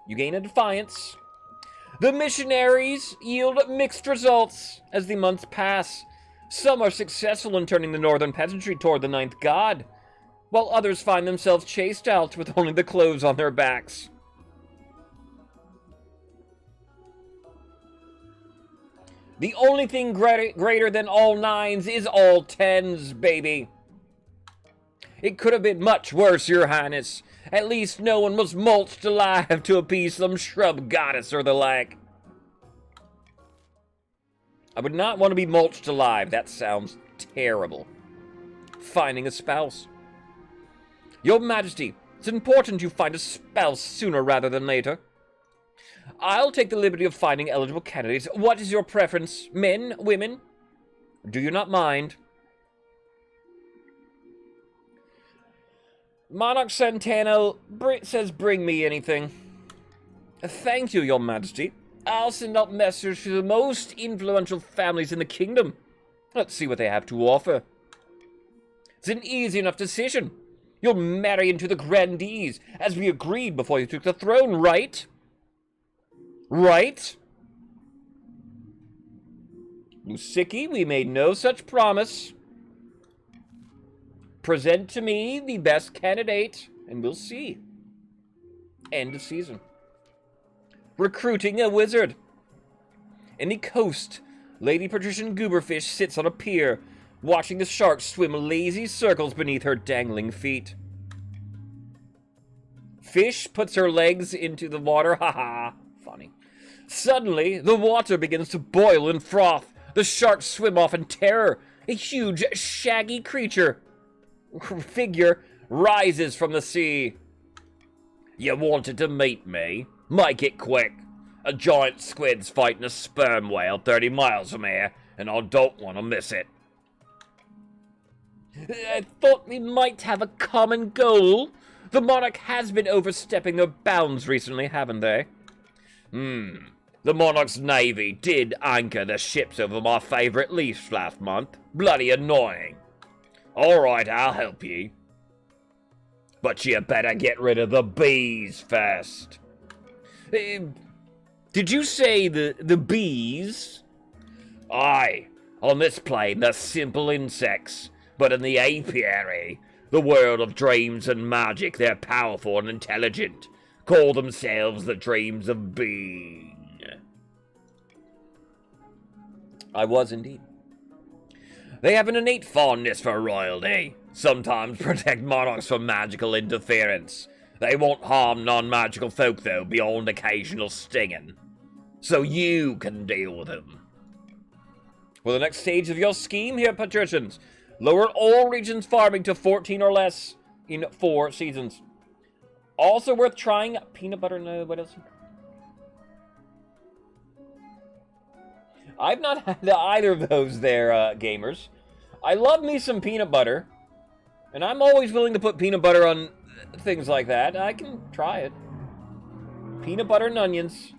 You gain a defiance. The missionaries yield mixed results as the months pass. Some are successful in turning the northern peasantry toward the Ninth God, while others find themselves chased out with only the clothes on their backs. The only thing greater than all nines is all tens, baby. It could have been much worse, Your Highness. At least no one was mulched alive to appease some shrub goddess or the like. I would not want to be mulched alive. That sounds terrible. Finding a spouse. Your Majesty, it's important you find a spouse sooner rather than later. I'll take the liberty of finding eligible candidates. What is your preference? Men? Women? Do you not mind? Monarch Santano says bring me anything. Thank you, Your Majesty. I'll send out messengers to the most influential families in the kingdom. Let's see what they have to offer. It's an easy enough decision. You'll marry into the grandees, as we agreed before you took the throne, right? Right? Lusiki, we made no such promise. Present to me the best candidate, and we'll see. End of season. Recruiting a wizard. In the coast, Lady Patrician Gooberfish sits on a pier, watching the sharks swim lazy circles beneath her dangling feet. Fish puts her legs into the water. Haha. Funny. Suddenly, the water begins to boil and froth. The sharks swim off in terror. A huge, shaggy figure rises from the sea. You wanted to meet me? Make it quick. A giant squid's fighting a sperm whale 30 miles from here, and I don't want to miss it. I thought we might have a common goal. The Monarch has been overstepping their bounds recently, haven't they? The Monarch's navy did anchor the ships over my favorite reefs last month. Bloody annoying. Alright, I'll help you. But you better get rid of the bees first. Did you say the bees? Aye, on this plane they're simple insects, but in the apiary, the world of dreams and magic, they're powerful and intelligent. Call themselves the dreams of being. I was indeed. They have an innate fondness for royalty, sometimes protect monarchs from magical interference. They won't harm non-magical folk, though, beyond occasional stinging. So you can deal with them. For the next stage of your scheme here, patricians, lower all regions farming to 14 or less in 4 seasons. Also worth trying peanut butter. No, what else? I've not had either of those there, gamers. I love me some peanut butter, and I'm always willing to put peanut butter on things like that. I can try it. Peanut butter and onions,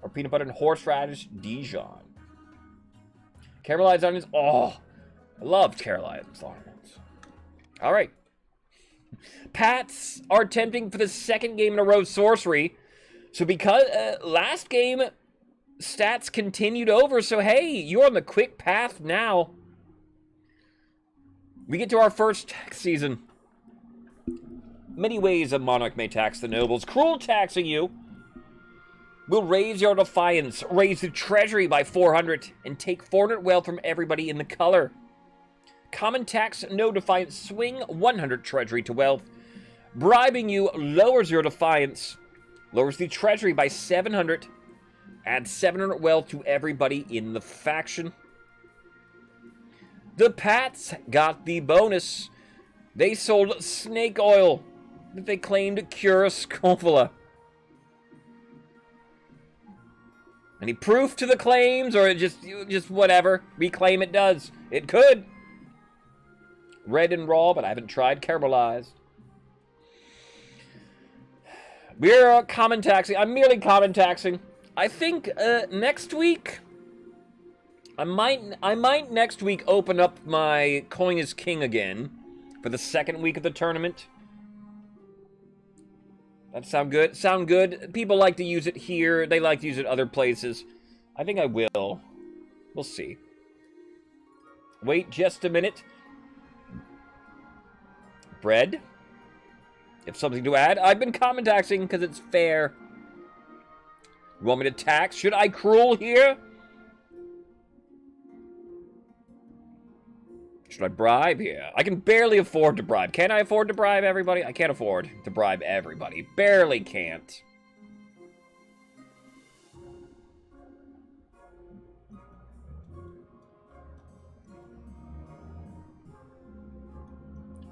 or peanut butter and horseradish Dijon. Caramelized onions. Oh, I love caramelized onions. All right. Pats are attempting for the second game in a row sorcery. So because last game stats continued over, so hey, you're on the quick path now. We get to our first tax season. Many ways a monarch may tax the nobles. Cruel taxing you will raise your defiance, raise the treasury by 400, and take 400 wealth from everybody in the color. Common tax, no defiance, swing 100 treasury to wealth. Bribing you lowers your defiance, lowers the treasury by 700, add 700 wealth to everybody in the faction. The Pats got the bonus. They sold snake oil that they claimed cure scrofula. Any proof to the claims, or just whatever? Reclaim it does. It could. Red and raw, but I haven't tried caramelized. We're common taxing. I'm merely common taxing. I think next week, I might next week open up my Coin is King again for the second week of the tournament. That sound good? Sound good? People like to use it here. They like to use it other places. I think I will. We'll see. Wait just a minute. Bread? You have something to add? I've been common taxing because it's fair. You want me to tax? Should I cruel here? Should I bribe here? I can barely afford to bribe. Can I afford to bribe everybody? I can't afford to bribe everybody. Barely can't.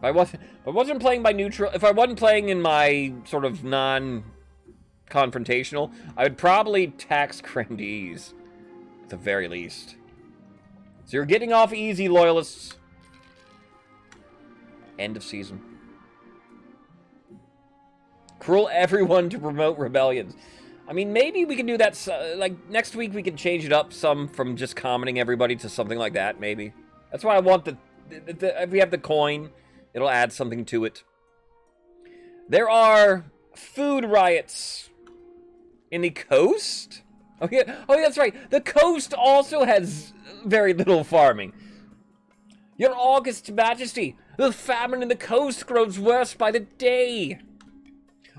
If I wasn't playing by neutral, if I wasn't playing in my sort of non-confrontational, I would probably tax grandees at the very least. So you're getting off easy, loyalists. End of season. Cruel everyone to promote rebellions. I mean, maybe we can do that, like, next week we can change it up some from just commenting everybody to something like that, maybe. That's why I want if we have the coin, it'll add something to it. There are food riots in the coast? Oh yeah, that's right. The coast also has very little farming. Your August Majesty, the famine in the coast grows worse by the day.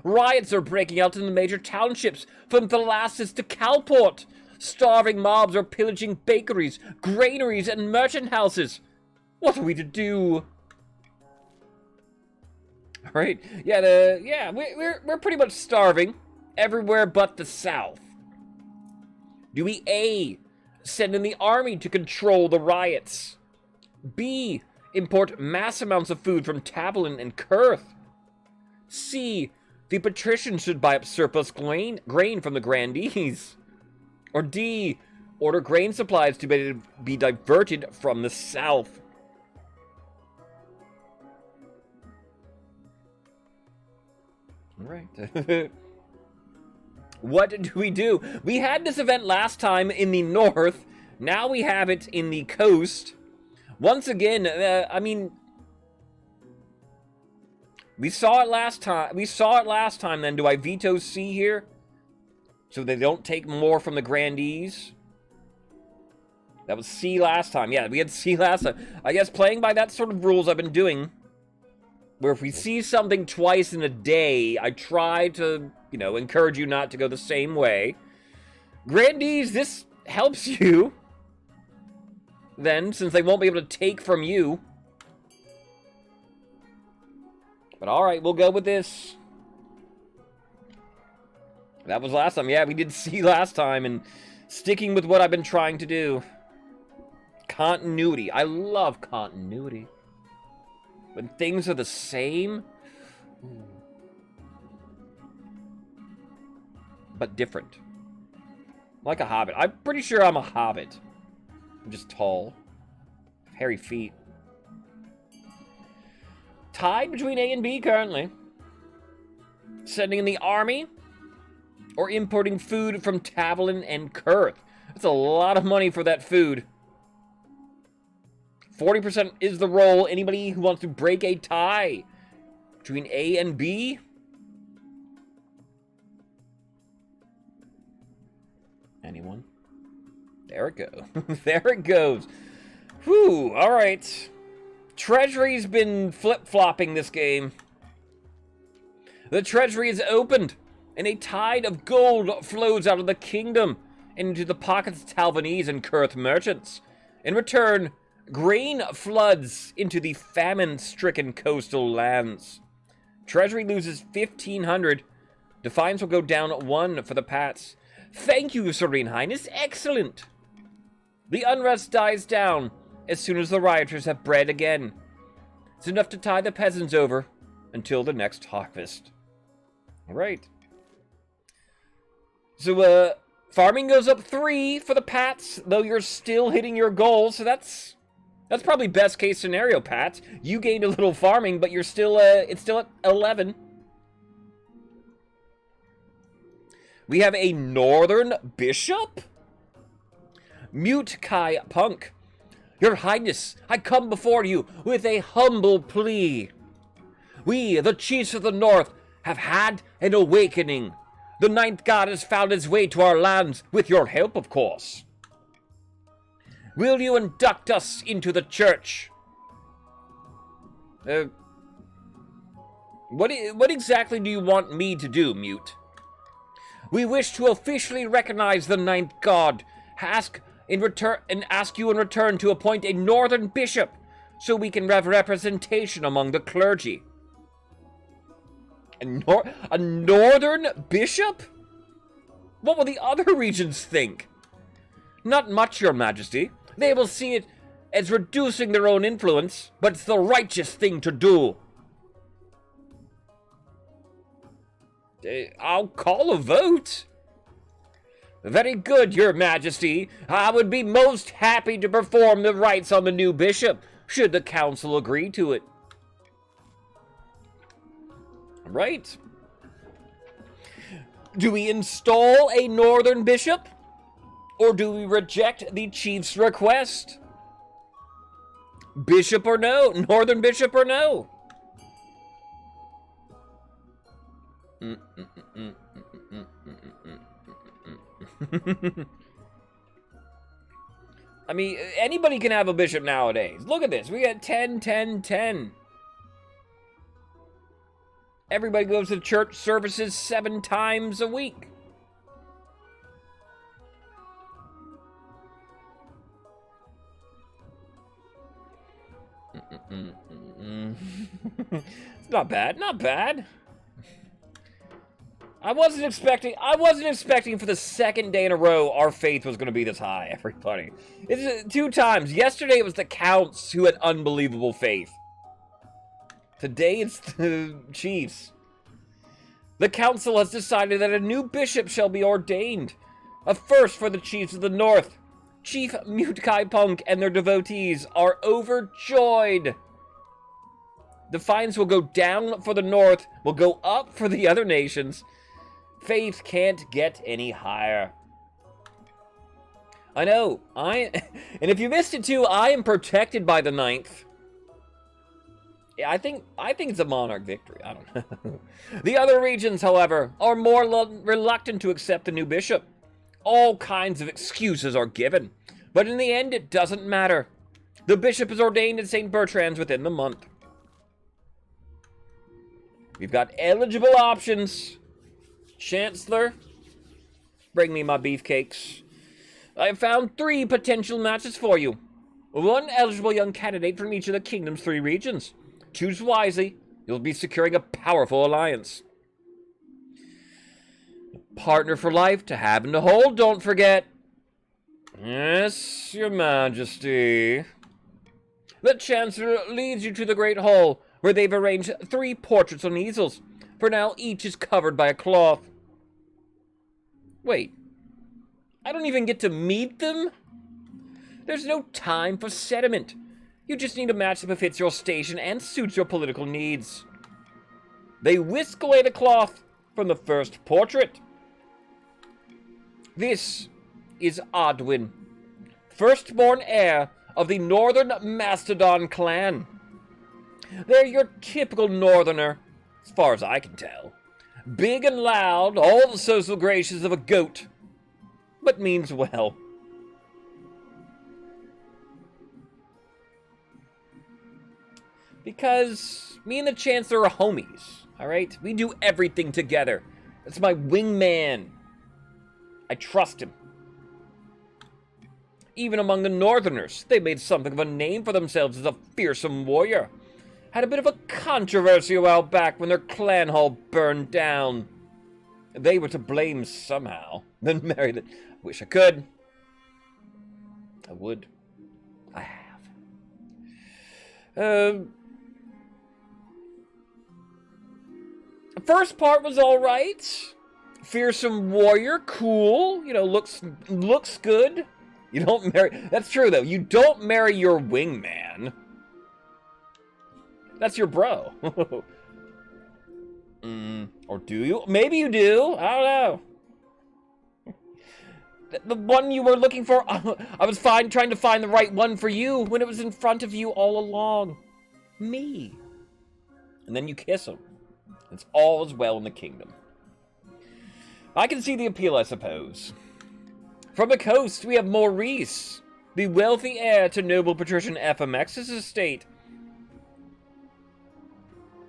Riots are breaking out in the major townships, from Thalassus to Calport. Starving mobs are pillaging bakeries, granaries, and merchant houses. What are we to do? All right, we're pretty much starving everywhere but the south. Do we A, send in the army to control the riots? B, import mass amounts of food from Tablin and Kurth? C, the patricians should buy up surplus grain from the grandees? Or D, order grain supplies to be diverted from the south? All right. What do we do? We had this event last time in the north. Now we have it in the coast. Once again, I mean, We saw it last time. Then do I veto C here? So they don't take more from the grandees? That was C last time. Yeah, we had C last time. I guess playing by that sort of rules I've been doing, where if we see something twice in a day, I try to, you know, encourage you not to go the same way. Grandees, this helps you. Then, since they won't be able to take from you. But alright, we'll go with this. That was last time. Yeah, we did C last time, and sticking with what I've been trying to do. Continuity. I love continuity. When things are the same, but different. Like a hobbit. I'm pretty sure I'm a hobbit. I'm just tall. Hairy feet. Tied between A and B currently. Sending in the army or importing food from Tavolin and Kurth. That's a lot of money for that food. 40% is the roll. Anybody who wants to break a tie between A and B? Anyone? There it goes. There it goes. Whew, alright. Treasury's been flip-flopping this game. The treasury is opened, and a tide of gold flows out of the kingdom into the pockets of Talvanese and Kurth merchants. In return, grain floods into the famine-stricken coastal lands. Treasury loses 1,500. Defiance will go down 1 for the Pats. Thank you, Serene Highness. Excellent. The unrest dies down as soon as the rioters have bread again. It's enough to tie the peasants over until the next harvest. All right. So, farming goes up 3 for the Pats, though you're still hitting your goal, so that's probably best case scenario, Pats. You gained a little farming, but you're still, it's still at 11. We have a northern bishop? Mute Kai Punk. Your Highness, I come before you with a humble plea. We, the chiefs of the north, have had an awakening. The ninth god has found his way to our lands, with your help, of course. Will you induct us into the church? What exactly do you want me to do, Mute? We wish to officially recognize the ninth god. Ask you in return to appoint a northern bishop, so we can have representation among the clergy. A northern bishop? What will the other regions think? Not much, Your Majesty. They will see it as reducing their own influence, but it's the righteous thing to do. I'll call a vote. Very good, Your Majesty. I would be most happy to perform the rites on the new bishop, should the council agree to it. Right. Do we install a northern bishop? Or do we reject the chief's request? Bishop or no? Northern bishop or no? I mean, anybody can have a bishop nowadays. Look at this. We got 10, 10, 10. Everybody goes to church services 7 times a week. It's not bad, not bad. I wasn't expecting for the second day in a row our faith was going to be this high, everybody. It's 2 times. Yesterday it was the Counts who had unbelievable faith. Today it's the Chiefs. The council has decided that a new bishop shall be ordained. A first for the chiefs of the north. Chief Mute Kai Punk and their devotees are overjoyed. The fines will go down for the north, will go up for the other nations. Faith can't get any higher. I know, and if you missed it too, I am protected by the ninth. I think it's a monarch victory. I don't know. The other regions, however, are more reluctant to accept the new bishop. All kinds of excuses are given, but in the end, it doesn't matter. The bishop is ordained at St. Bertrand's within the month. We've got eligible options. Chancellor, bring me my beefcakes. I have found 3 potential matches for you. 1 eligible young candidate from each of the kingdom's 3 regions. Choose wisely. You'll be securing a powerful alliance. Partner for life to have and to hold, don't forget. Yes, your majesty. The Chancellor leads you to the Great Hall, where they've arranged 3 portraits on easels. For now, each is covered by a cloth. Wait. I don't even get to meet them? There's no time for sentiment. You just need a match that befits your station and suits your political needs. They whisk away the cloth from the first portrait. This is Odwin, firstborn heir of the Northern Mastodon clan. They're your typical northerner, as far as I can tell. Big and loud, all the social graces of a goat, but means well. Because me and the Chancellor are homies, alright? We do everything together. That's my wingman. I trust him. Even among the Northerners, they made something of a name for themselves as a fearsome warrior. Had a bit of a controversy a while back when their clan hall burned down. They were to blame somehow. Then married it. Wish I could. I would. I have. The first part was alright. Fearsome warrior, cool. You know, looks good. You don't marry... That's true, though. You don't marry your wingman. That's your bro. Or do you? Maybe you do. I don't know. The one you were looking for... I was trying to find the right one for you when it was in front of you all along. Me. And then you kiss him. It's all as well in the kingdom. I can see the appeal, I suppose. From the coast, we have Maurice, the wealthy heir to noble patrician FMX's estate.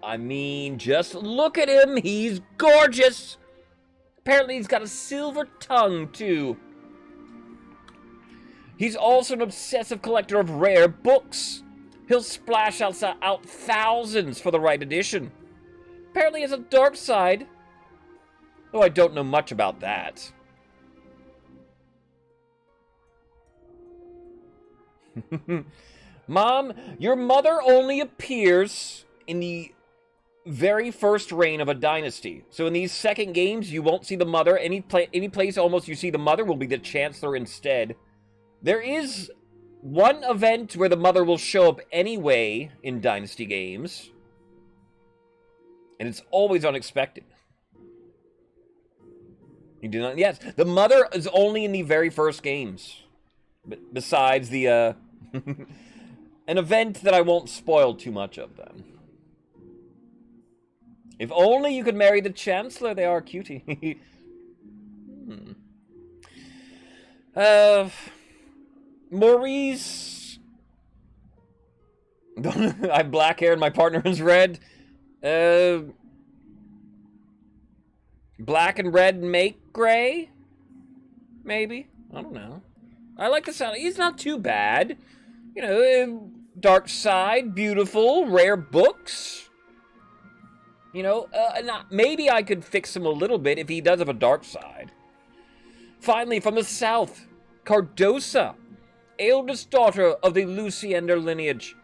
I mean, just look at him. He's gorgeous. Apparently, he's got a silver tongue, too. He's also an obsessive collector of rare books. He'll splash out thousands for the right edition. Apparently, he has a dark side. Though I don't know much about that. Mom, your mother only appears in the very first reign of a dynasty. So in these second games, you won't see the mother. Any place almost you see the mother will be the Chancellor instead. There is one event where the mother will show up anyway in dynasty games. And it's always unexpected. You do not... Yes, the mother is only in the very first games. Besides the, an event that I won't spoil too much of then. If only you could marry the Chancellor, they are a cutie. Maurice... I have black hair and my partner is red. Black and red make gray? Maybe. I don't know. I like the sound. He's not too bad. You know, dark side, beautiful, rare books. You know, maybe I could fix him a little bit if he does have a dark side. Finally, from the south, Cardosa, eldest daughter of the Luciander lineage.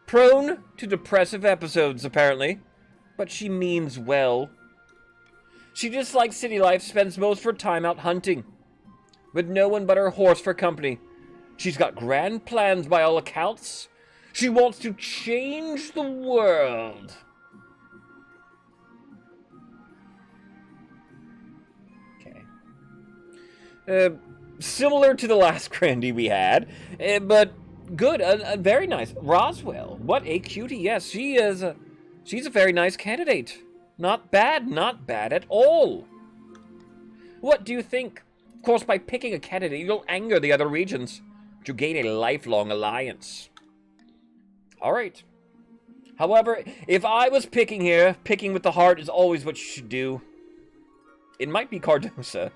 Prone to depressive episodes, apparently, but she means well. She dislikes city life, spends most of her time out hunting, with no one but her horse for company. She's got grand plans by all accounts. She wants to change the world. Okay. Similar to the last Grandy we had, but Good, very nice. Roswell, what a cutie. Yes, she is. She's a very nice candidate. Not bad at all. What do you think? Of course, by picking a candidate, you'll anger the other regions to gain a lifelong alliance. All right. However, if I was picking here, picking with the heart is always what you should do. It might be Cardosa.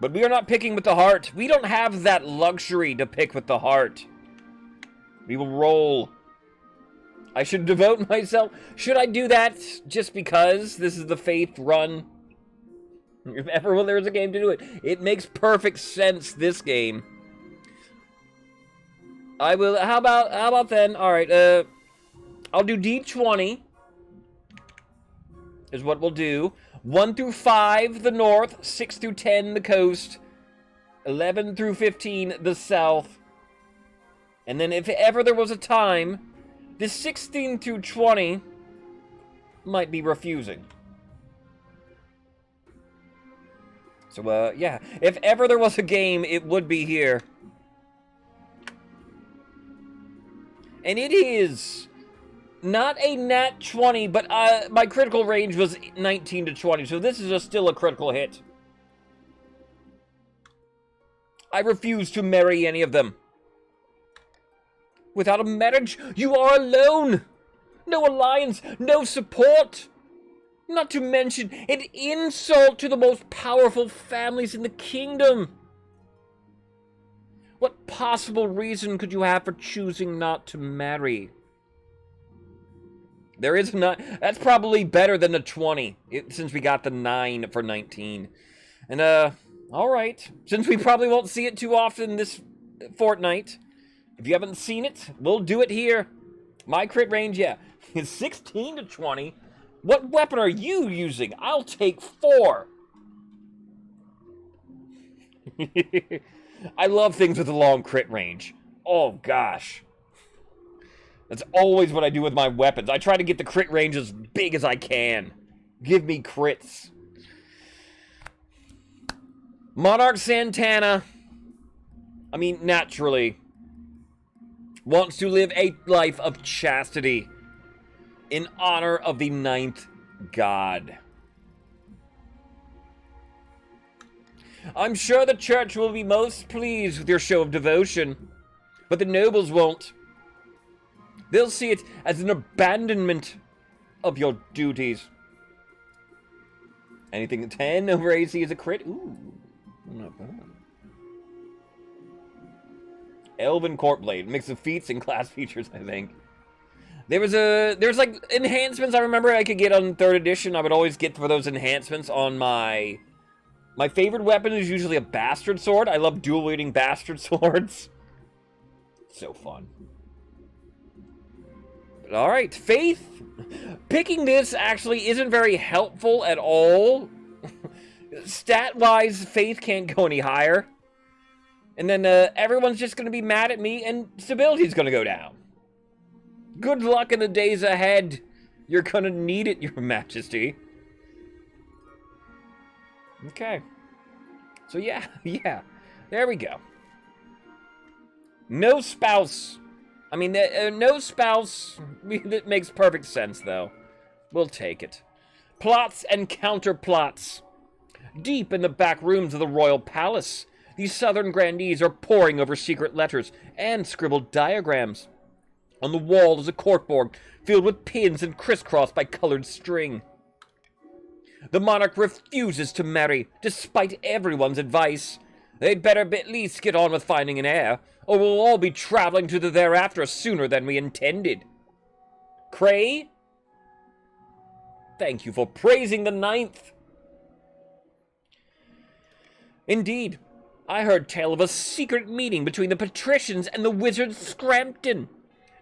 But we are not picking with the heart. We don't have that luxury to pick with the heart. We will roll. I should devote myself. Should I do that just because this is the Faith run? If ever there's a game to do it. It makes perfect sense, this game. I will, how about then? Alright, I'll do D20. Is what we'll do. 1 through 5, the north. 6 through 10, the coast. 11 through 15, the south. And then if ever there was a time, this 16 through 20 might be refusing. So, yeah. If ever there was a game, it would be here. And it is not a nat 20, but my critical range was 19 to 20, so this is still a critical hit. I refuse to marry any of them. Without a marriage, you are alone. No alliance, no support. Not to mention an insult to the most powerful families in the kingdom. What possible reason could you have for choosing not to marry? There is not. That's probably better than the 20, since we got the 9 for 19. And, all right. Since we probably won't see it too often this fortnight, if you haven't seen it, we'll do it here. My crit range, yeah, is 16 to 20. What weapon are you using? I'll take 4. I love things with a long crit range. Oh, gosh. That's always what I do with my weapons. I try to get the crit range as big as I can. Give me crits. Monarch Santana, I mean, naturally, wants to live a life of chastity in honor of the 9th god. I'm sure the church will be most pleased with your show of devotion, but the nobles won't. They'll see it as an abandonment of your duties. Anything 10 over AC is a crit? Ooh, not bad. Elven Court Blade, mix of feats and class features, I think. There's like enhancements I remember I could get on 3rd edition. I would always get for those enhancements on my favorite weapon is usually a bastard sword. I love dual wielding bastard swords. So fun. But all right, Faith. Picking this actually isn't very helpful at all. Stat-wise, Faith can't go any higher. And then everyone's just going to be mad at me and stability's going to go down. Good luck in the days ahead. You're going to need it, Your Majesty. Okay. So yeah. There we go. No spouse. I mean, no spouse. That makes perfect sense, though. We'll take it. Plots and counterplots. Deep in the back rooms of the royal palace, these southern grandees are poring over secret letters and scribbled diagrams. On the wall is a corkboard filled with pins and crisscrossed by colored string. The monarch refuses to marry, despite everyone's advice. They'd better at least get on with finding an heir, or we'll all be traveling to the thereafter sooner than we intended. Cray, thank you for praising the 9th. Indeed, I heard tell of a secret meeting between the patricians and the wizard Scrampton.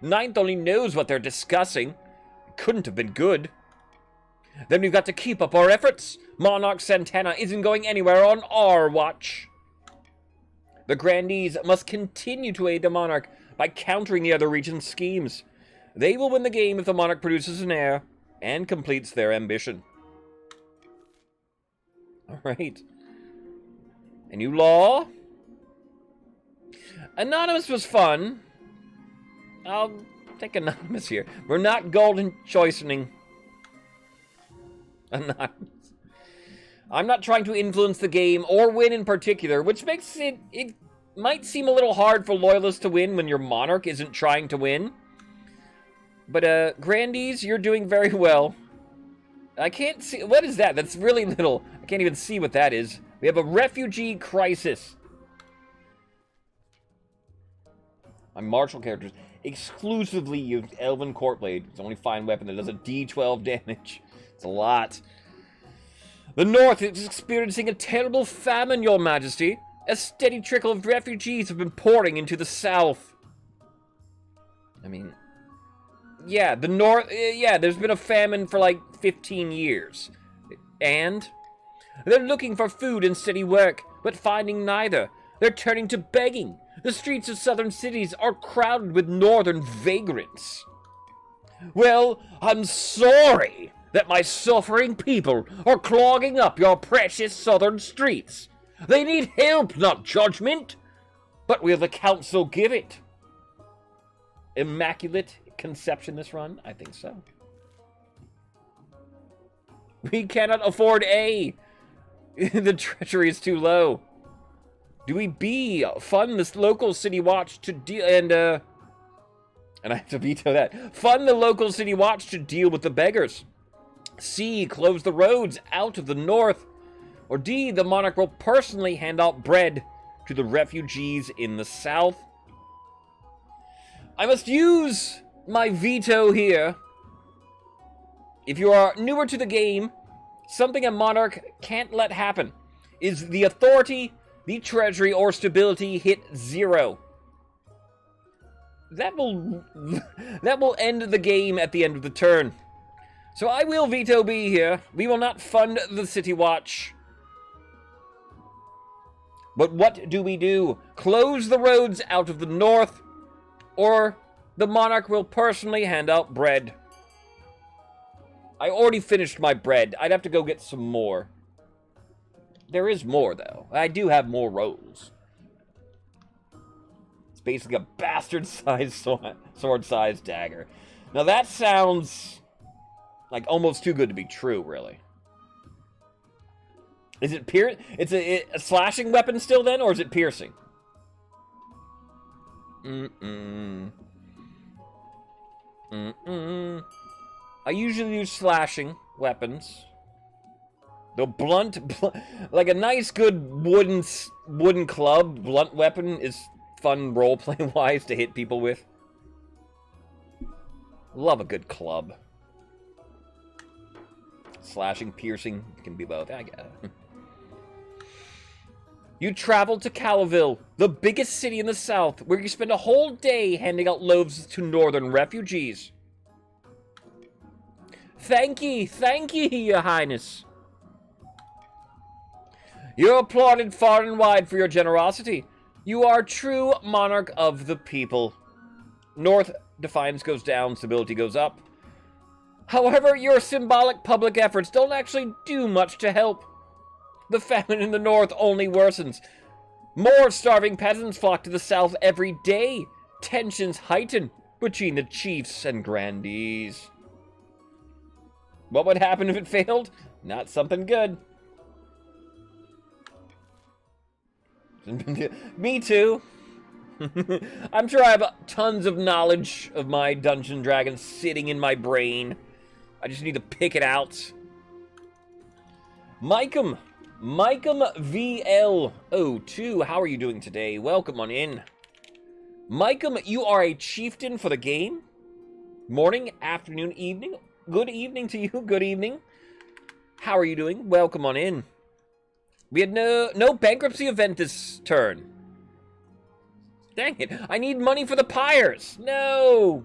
9th only knows what they're discussing. It couldn't have been good. Then we've got to keep up our efforts. Monarch Santana isn't going anywhere on our watch. The grandees must continue to aid the monarch by countering the other region's schemes. They will win the game if the monarch produces an heir and completes their ambition. All right. A new law? Anonymous was fun. I'll take Anonymous here. We're not golden choicening. Anonymous. I'm not trying to influence the game or win in particular, which makes it might seem a little hard for loyalists to win when your monarch isn't trying to win. But Grandees, you're doing very well. I can't see, what is that? That's really little. I can't even see what that is. We have a refugee crisis. My martial characters exclusively use Elven Courtblade. It's the only fine weapon that does a D12 damage. It's a lot. The North is experiencing a terrible famine, Your Majesty. A steady trickle of refugees have been pouring into the South. I mean, yeah, the North, yeah, there's been a famine for like 15 years. And they're looking for food and steady work, but finding neither. They're turning to begging. The streets of southern cities are crowded with northern vagrants. Well, I'm sorry that my suffering people are clogging up your precious southern streets. They need help, not judgment. But will the council give it? Immaculate conception this run? I think so. We cannot afford A. The treasury is too low. Do we B, fund this local city watch to deal, and I have to veto that. Fund the local city watch to deal with the beggars. C, close the roads out of the north. Or D, the monarch will personally hand out bread to the refugees in the south. I must use my veto here. If you are newer to the game, something a monarch can't let happen is the authority, the treasury, or stability hit 0. That will end the game at the end of the turn. So I will veto B here. We will not fund the City Watch. But what do we do? Close the roads out of the north, or the monarch will personally hand out bread. I already finished my bread. I'd have to go get some more. There is more, though. I do have more rolls. It's basically a bastard-sized sword-sized dagger. Now that sounds like almost too good to be true, really. Is it it's a slashing weapon still then, or is it piercing? I usually use slashing weapons. The blunt, like a nice good wooden club, blunt weapon is fun roleplay wise to hit people with. Love a good club. Slashing, piercing, it can be both. I get it. You travel to Calaville, the biggest city in the south, where you spend a whole day handing out loaves to northern refugees. Thank ye, your highness. You're applauded far and wide for your generosity. You are true monarch of the people. North, defiance goes down, stability goes up. However, your symbolic public efforts don't actually do much to help. The famine in the north only worsens. More starving peasants flock to the south every day. Tensions heighten between the chiefs and grandees. What would happen if it failed? Not something good. Me too. I'm sure I have tons of knowledge of my Dungeons & Dragons sitting in my brain. I just need to pick it out. Micum VL02, how are you doing today? Welcome on in. Micum, you are a chieftain for the game. Morning, afternoon, evening. Good evening to you. Good evening. How are you doing? Welcome on in. We had no bankruptcy event this turn. Dang it. I need money for the pyres. No.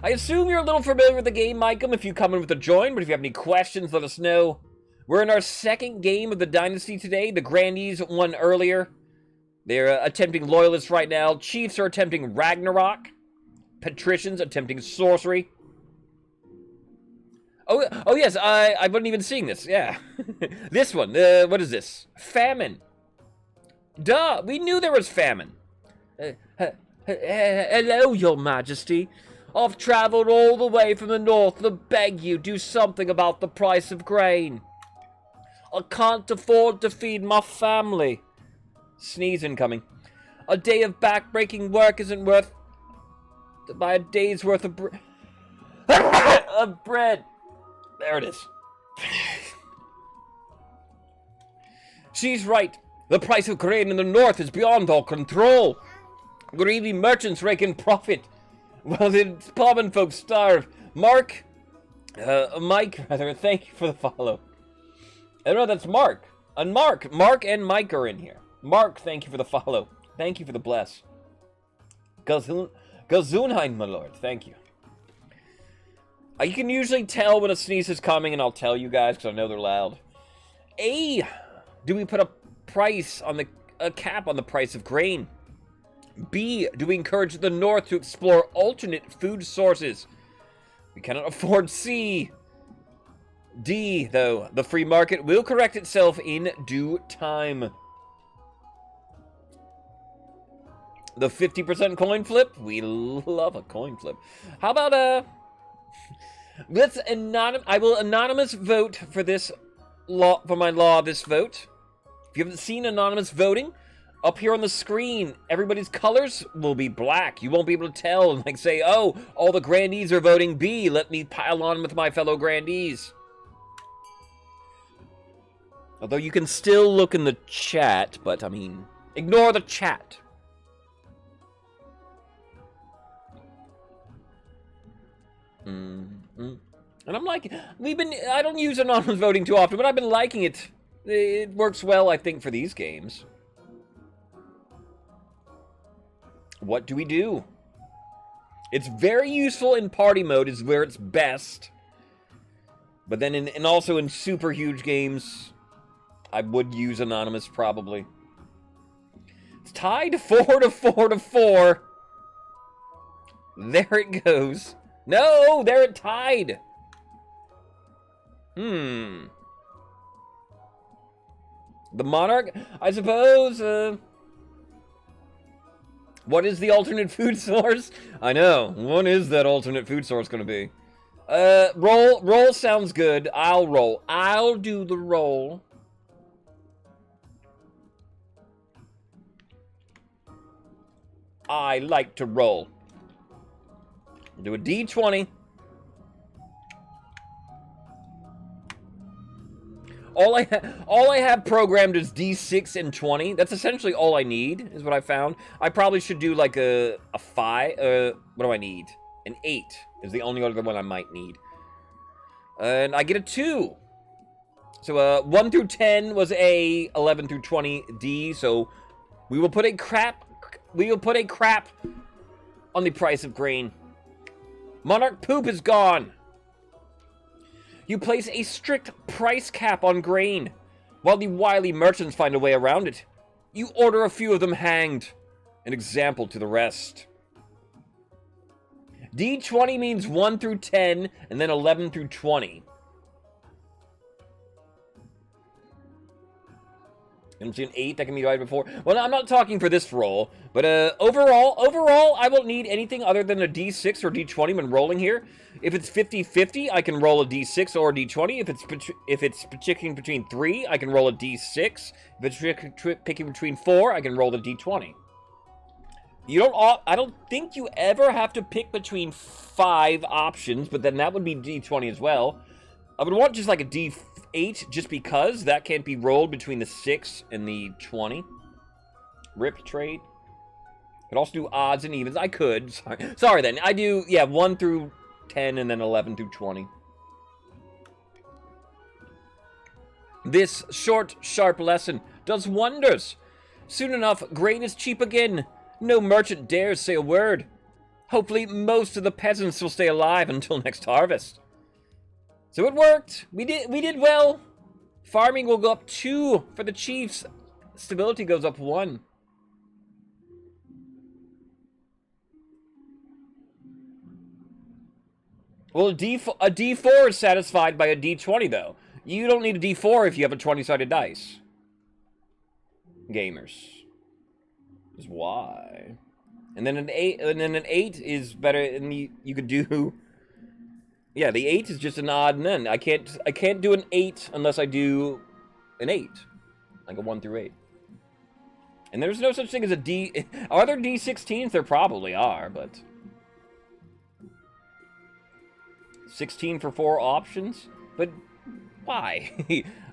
I assume you're a little familiar with the game, Micum, if you come in with a join, but if you have any questions, let us know. We're in our second game of the Dynasty today. The Grandees won earlier. They're attempting Loyalists right now. Chiefs are attempting Ragnarok. Patricians attempting Sorcery. Oh yes, I wasn't even seeing this. Yeah. This one, what is this? Famine. Duh, we knew there was famine. Hello, your majesty. I've traveled all the way from the north to beg you do something about the price of grain. I can't afford to feed my family. Sneeze incoming. A day of back-breaking work isn't worth by a day's worth of of bread. There it is. She's right. The price of grain in the north is beyond all control. Greedy merchants rake in profit, while the common folk starve. Mike, rather, thank you for the follow. I know that's Mark. And Mark and Mike are in here. Mark, thank you for the follow. Thank you for the bless. Gesundheit, my lord. Thank you. You can usually tell when a sneeze is coming, and I'll tell you guys because I know they're loud. A, do we put a price on a cap on the price of grain? B, do we encourage the north to explore alternate food sources? We cannot afford C. D, though, the free market will correct itself in due time. The 50% coin flip? We love a coin flip. How about, I will anonymous vote for this law, for my law, this vote. If you haven't seen anonymous voting, up here on the screen, everybody's colors will be black. You won't be able to tell and, like, say, oh, all the grandees are voting B. Let me pile on with my fellow grandees. Although you can still look in the chat, but, I mean, ignore the chat. And I'm like, I don't use anonymous voting too often, but I've been liking it. It works well, I think, for these games. What do we do? It's very useful in party mode, is where it's best. But then and also in super huge games, I would use anonymous probably. It's tied 4 to 4 to 4. There it goes. No, there it tied. The monarch, I suppose, what is the alternate food source? I know. What is that alternate food source going to be? Roll sounds good. I'll roll. I'll do the roll. I like to roll. We'll do a D20. All I have programmed is D6 and 20. That's essentially all I need, is what I found. I probably should do like a 5. What do I need? An 8 is the only other one I might need. And I get a 2. So 1 through 10 was A, 11 through 20 D. So we will put a crap on the price of grain. Monarch poop is gone. You place a strict price cap on grain, while the wily merchants find a way around it. You order a few of them hanged, an example to the rest. D20 means 1 through 10, and then 11 through 20. You see an 8 that can be divided before. Well, I'm not talking for this roll, but overall, I won't need anything other than a D6 or D20 when rolling here. If it's 50-50, I can roll a D6 or a D20. If it's picking between 3, I can roll a D6. If it's picking between 4, I can roll the D20. I don't think you ever have to pick between 5 options, but then that would be D20 as well. I would want just like a D8, just because that can't be rolled between the 6 and the 20. Rip trade. Could also do odds and evens. I could. Sorry then. I do, yeah, 1 through 10 and then 11 through 20. This short, sharp lesson does wonders. Soon enough, grain is cheap again. No merchant dares say a word. Hopefully, most of the peasants will stay alive until next harvest. So it worked. We did well. Farming will go up 2 for the chiefs. Stability goes up 1. Well, a D4 is satisfied by a D20, though. You don't need a D4 if you have a 20-sided dice. Gamers. Is why. And then an 8, and then an 8 is better, and you could do... Yeah, the 8 is just an odd and end. I can't do an 8 unless I do an 8. Like a 1 through 8. And there's no such thing as a D... Are there D16s? There probably are, but... 16 for 4 options? But why?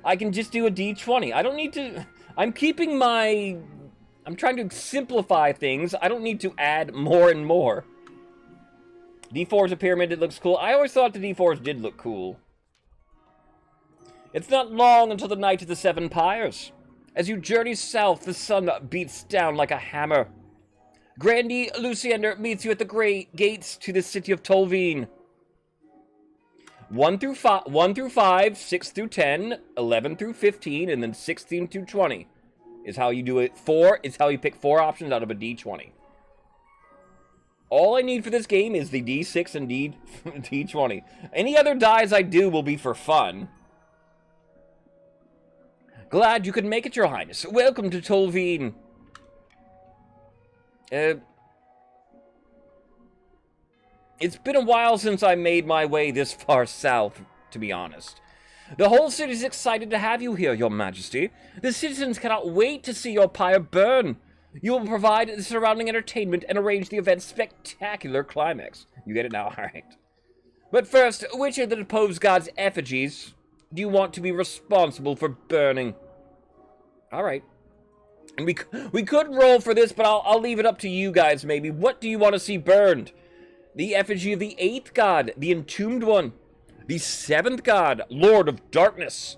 I can just do a D20. I don't need to... I'm keeping my... I'm trying to simplify things. I don't need to add more and more. D4 is a pyramid. It looks cool. I always thought the D4s did look cool. It's not long until the night of the 7 pyres. As you journey south, the sun beats down like a hammer. Grandy Luciander meets you at the great gates to the city of Tolveen. 1 through 5, 6 through 10, 11 through 15, and then 16 through 20 is how you do it. 4 is how you pick 4 options out of a D20. All I need for this game is the D6 and D20. Any other dies I do will be for fun. Glad you could make it, Your Highness. Welcome to Tolveen. It's been a while since I made my way this far south, to be honest. The whole city's excited to have you here, Your Majesty. The citizens cannot wait to see your pyre burn. You will provide the surrounding entertainment and arrange the event's spectacular climax. You get it now? All right. But first, which of the deposed gods' effigies do you want to be responsible for burning? All right. And we could roll for this, but I'll leave it up to you guys, maybe. What do you want to see burned? The effigy of the 8th god, the Entombed One. The 7th god, Lord of Darkness.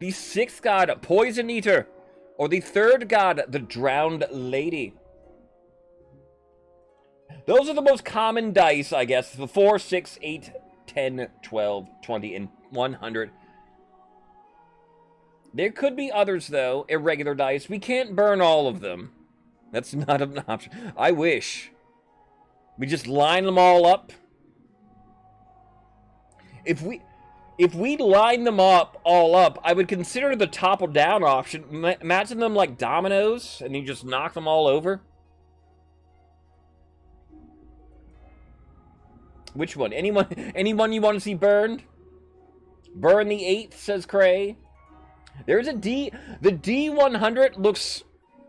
The 6th god, Poison Eater. Or the 3rd god, the Drowned Lady. Those are the most common dice, I guess. The 4, 6, 8, 10, 12, 20, and 100. There could be others, though, irregular dice. We can't burn all of them. That's not an option. I wish. We just line them all up. If we line them all up, I would consider the topple-down option. Imagine them like dominoes, and you just knock them all over. Which one? Anyone you want to see burned? Burn the 8th, says Cray. There's a D. The D100 looks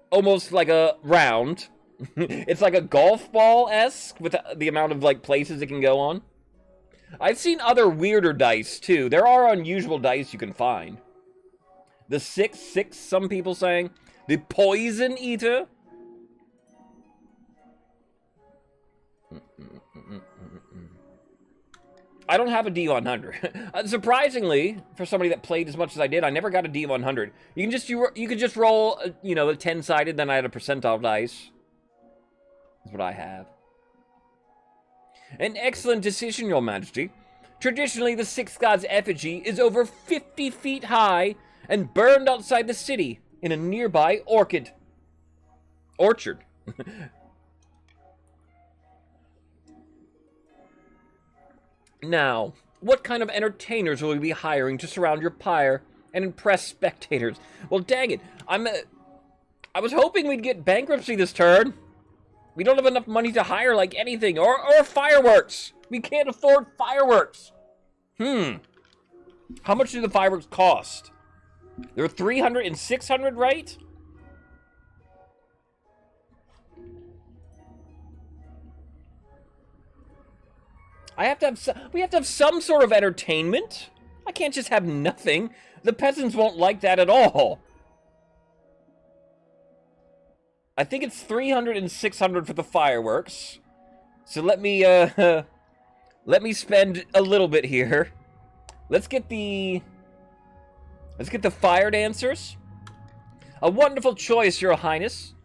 almost like a round. It's like a golf ball-esque with the amount of like places it can go on. I've seen other weirder dice, too. There are unusual dice you can find. The 6-6, some people saying. The Poison Eater. I don't have a D100. Surprisingly, for somebody that played as much as I did, I never got a D100. You could just roll, a 10-sided, then I had a percentile dice. That's what I have. An excellent decision, Your Majesty. Traditionally, the 6th god's effigy is over 50 feet high and burned outside the city in a nearby orchard. Now, what kind of entertainers will we be hiring to surround your pyre and impress spectators? Well, dang it. I was hoping we'd get bankruptcy this turn. We don't have enough money to hire, like, anything. Or fireworks. We can't afford fireworks. How much do the fireworks cost? They're 300 and 600, right? We have to have some sort of entertainment. I can't just have nothing. The peasants won't like that at all. I think it's 300 and 600 for the fireworks. So let me spend a little bit here. Let's get the fire dancers. A wonderful choice, Your Highness.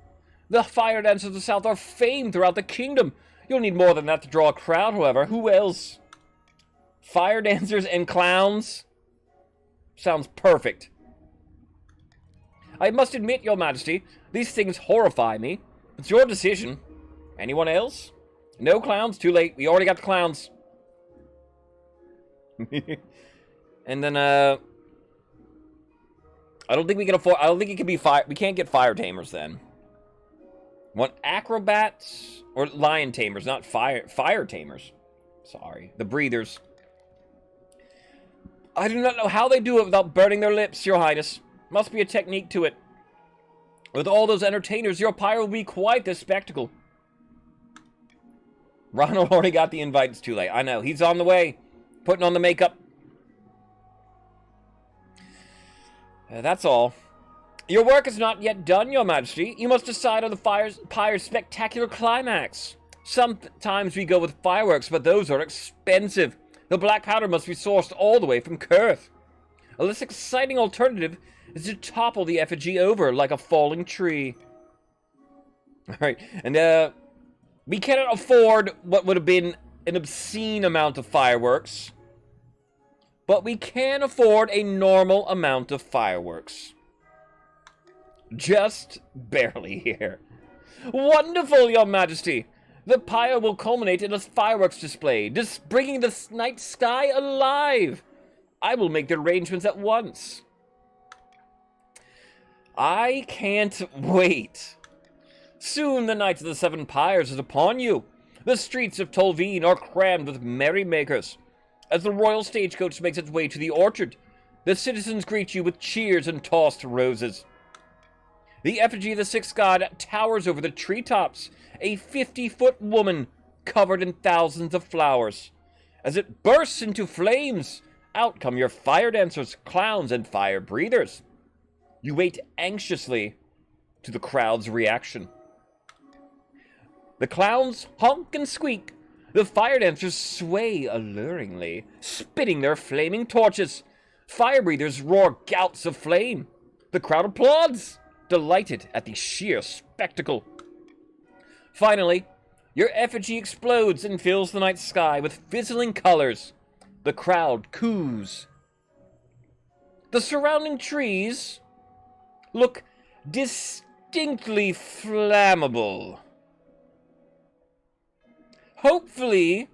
The fire dancers of the South are famed throughout the kingdom. You'll need more than that to draw a crowd, however. Who else? Fire dancers and clowns? Sounds perfect. I must admit, Your Majesty, these things horrify me. It's your decision. Anyone else? No clowns? Too late. We already got the clowns. And then, I don't think we can afford... I don't think it can be fire... We can't get fire tamers, then. Want acrobats or lion tamers, not fire tamers. Sorry, the breathers. I do not know how they do it without burning their lips, Your Highness. Must be a technique to it. With all those entertainers, your pyre will be quite the spectacle. Ronald already got the invite. It's too late. I know. He's on the way. Putting on the makeup. That's all. Your work is not yet done, Your Majesty. You must decide on the pyre's spectacular climax. Sometimes we go with fireworks, but those are expensive. The black powder must be sourced all the way from Kurth. A less exciting alternative is to topple the effigy over like a falling tree. Alright, and we cannot afford what would have been an obscene amount of fireworks. But we can afford a normal amount of fireworks. Just barely here. Wonderful, Your Majesty! The pyre will culminate in a fireworks display, bringing the night sky alive. I will make the arrangements at once. I can't wait. Soon the night of the 7 pyres is upon you. The streets of Tolveen are crammed with merrymakers. As the royal stagecoach makes its way to the orchard, the citizens greet you with cheers and tossed roses. The effigy of the 6th god towers over the treetops, a 50-foot woman covered in thousands of flowers. As it bursts into flames, out come your fire dancers, clowns, and fire breathers. You wait anxiously to the crowd's reaction. The clowns honk and squeak. The fire dancers sway alluringly, spitting their flaming torches. Fire breathers roar gouts of flame. The crowd applauds, delighted at the sheer spectacle. Finally, your effigy explodes and fills the night sky with fizzling colors. The crowd coos. The surrounding trees look distinctly flammable. Hopefully,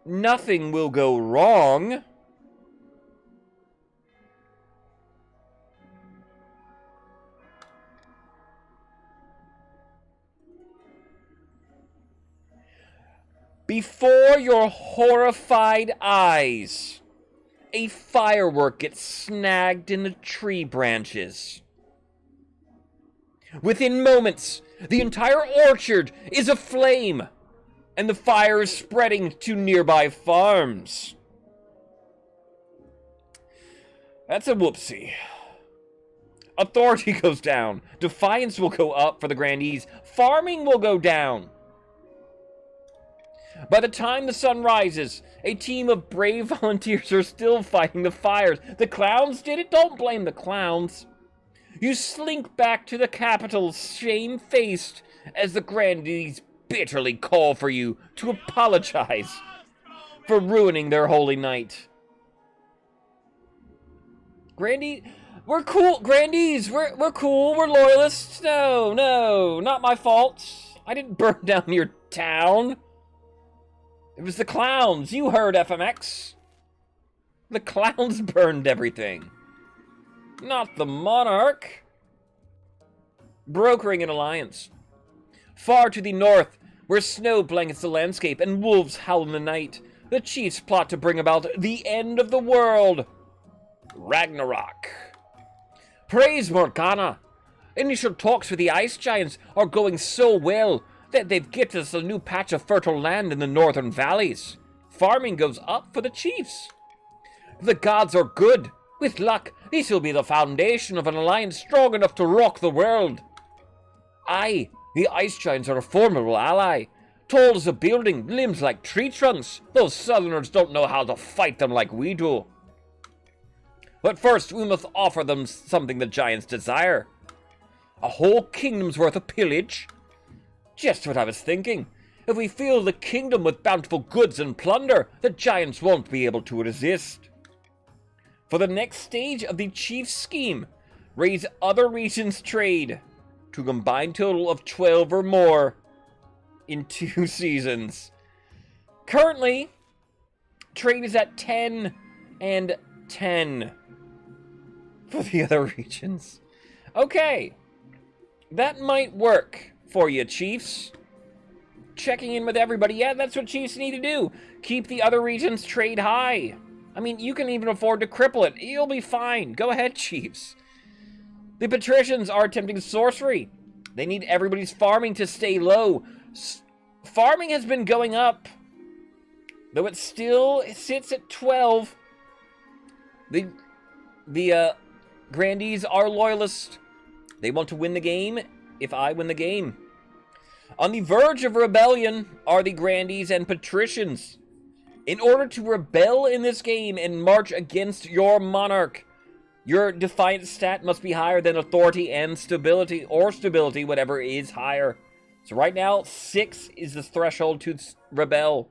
nothing will go wrong. Before your horrified eyes, a firework gets snagged in the tree branches. Within moments, the entire orchard is aflame, and the fire is spreading to nearby farms. That's a whoopsie. Authority goes down. Defiance will go up for the grandees. Farming will go down. By the time the sun rises, a team of brave volunteers are still fighting the fires. The clowns did it? Don't blame the clowns. You slink back to the capital, shame-faced, as the grandees bitterly call for you to apologize for ruining their holy night. We're cool, grandees. We're cool. We're loyalists. No, not my fault. I didn't burn down your town. It was the clowns. You heard, FMX. The clowns burned everything. Not the monarch. Brokering an alliance. Far to the north, where snow blankets the landscape and wolves howl in the night, the chiefs plot to bring about the end of the world. Ragnarok. Praise Morgana. Initial talks with the ice giants are going so well that they've gifted us a new patch of fertile land in the northern valleys. Farming goes up for the chiefs. The gods are good. With luck, this will be the foundation of an alliance strong enough to rock the world. Aye, the ice giants are a formidable ally. Tall as a building, limbs like tree trunks. Those southerners don't know how to fight them like we do. But first, we must offer them something the giants desire. A whole kingdom's worth of pillage? Just what I was thinking. If we fill the kingdom with bountiful goods and plunder, the giants won't be able to resist. For the next stage of the chief's scheme, raise other regions' trade to a combined total of 12 or more in 2 seasons. Currently, trade is at 10 and 10 for the other regions. Okay, that might work for you, chiefs. Checking in with everybody. Yeah, that's what chiefs need to do. Keep the other regions trade high. I mean, you can even afford to cripple it. You'll be fine. Go ahead, chiefs. The patricians are attempting sorcery. They need everybody's farming to stay low. Farming has been going up, though it still sits at 12. The grandees are loyalists. They want to win the game if I win the game. On the verge of rebellion are the grandees and patricians. In order to rebel in this game and march against your monarch, your defiant stat must be higher than authority and stability, or stability, whatever is higher. So right now, 6 is the threshold to rebel.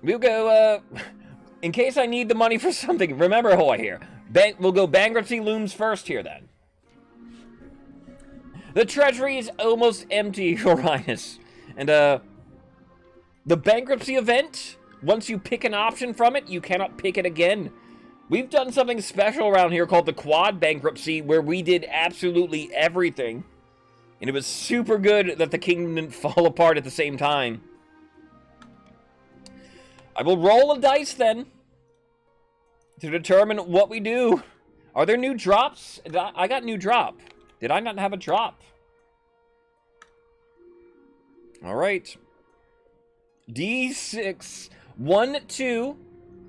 We'll go, in case I need the money for something, remember Hoy here. We'll go bankruptcy looms first here then. The treasury is almost empty, Your Highness. And, the bankruptcy event, once you pick an option from it, you cannot pick it again. We've done something special around here called the quad bankruptcy, where we did absolutely everything. And it was super good that the kingdom didn't fall apart at the same time. I will roll a dice then to determine what we do. Are there new drops? I got new drop. Did I not have a drop? All right. D6. 1, 2,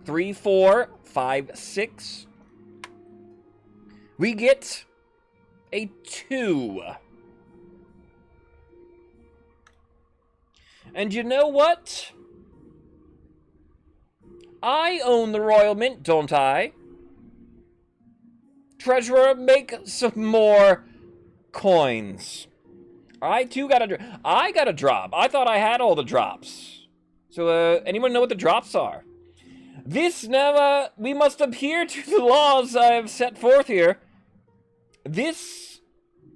3, 4, 5, 6. We get a 2. And you know what? I own the Royal Mint, don't I? Treasurer, make some more coins. I too got a drop. I thought I had all the drops. So, anyone know what the drops are? This never, we must adhere to the laws I have set forth here. This,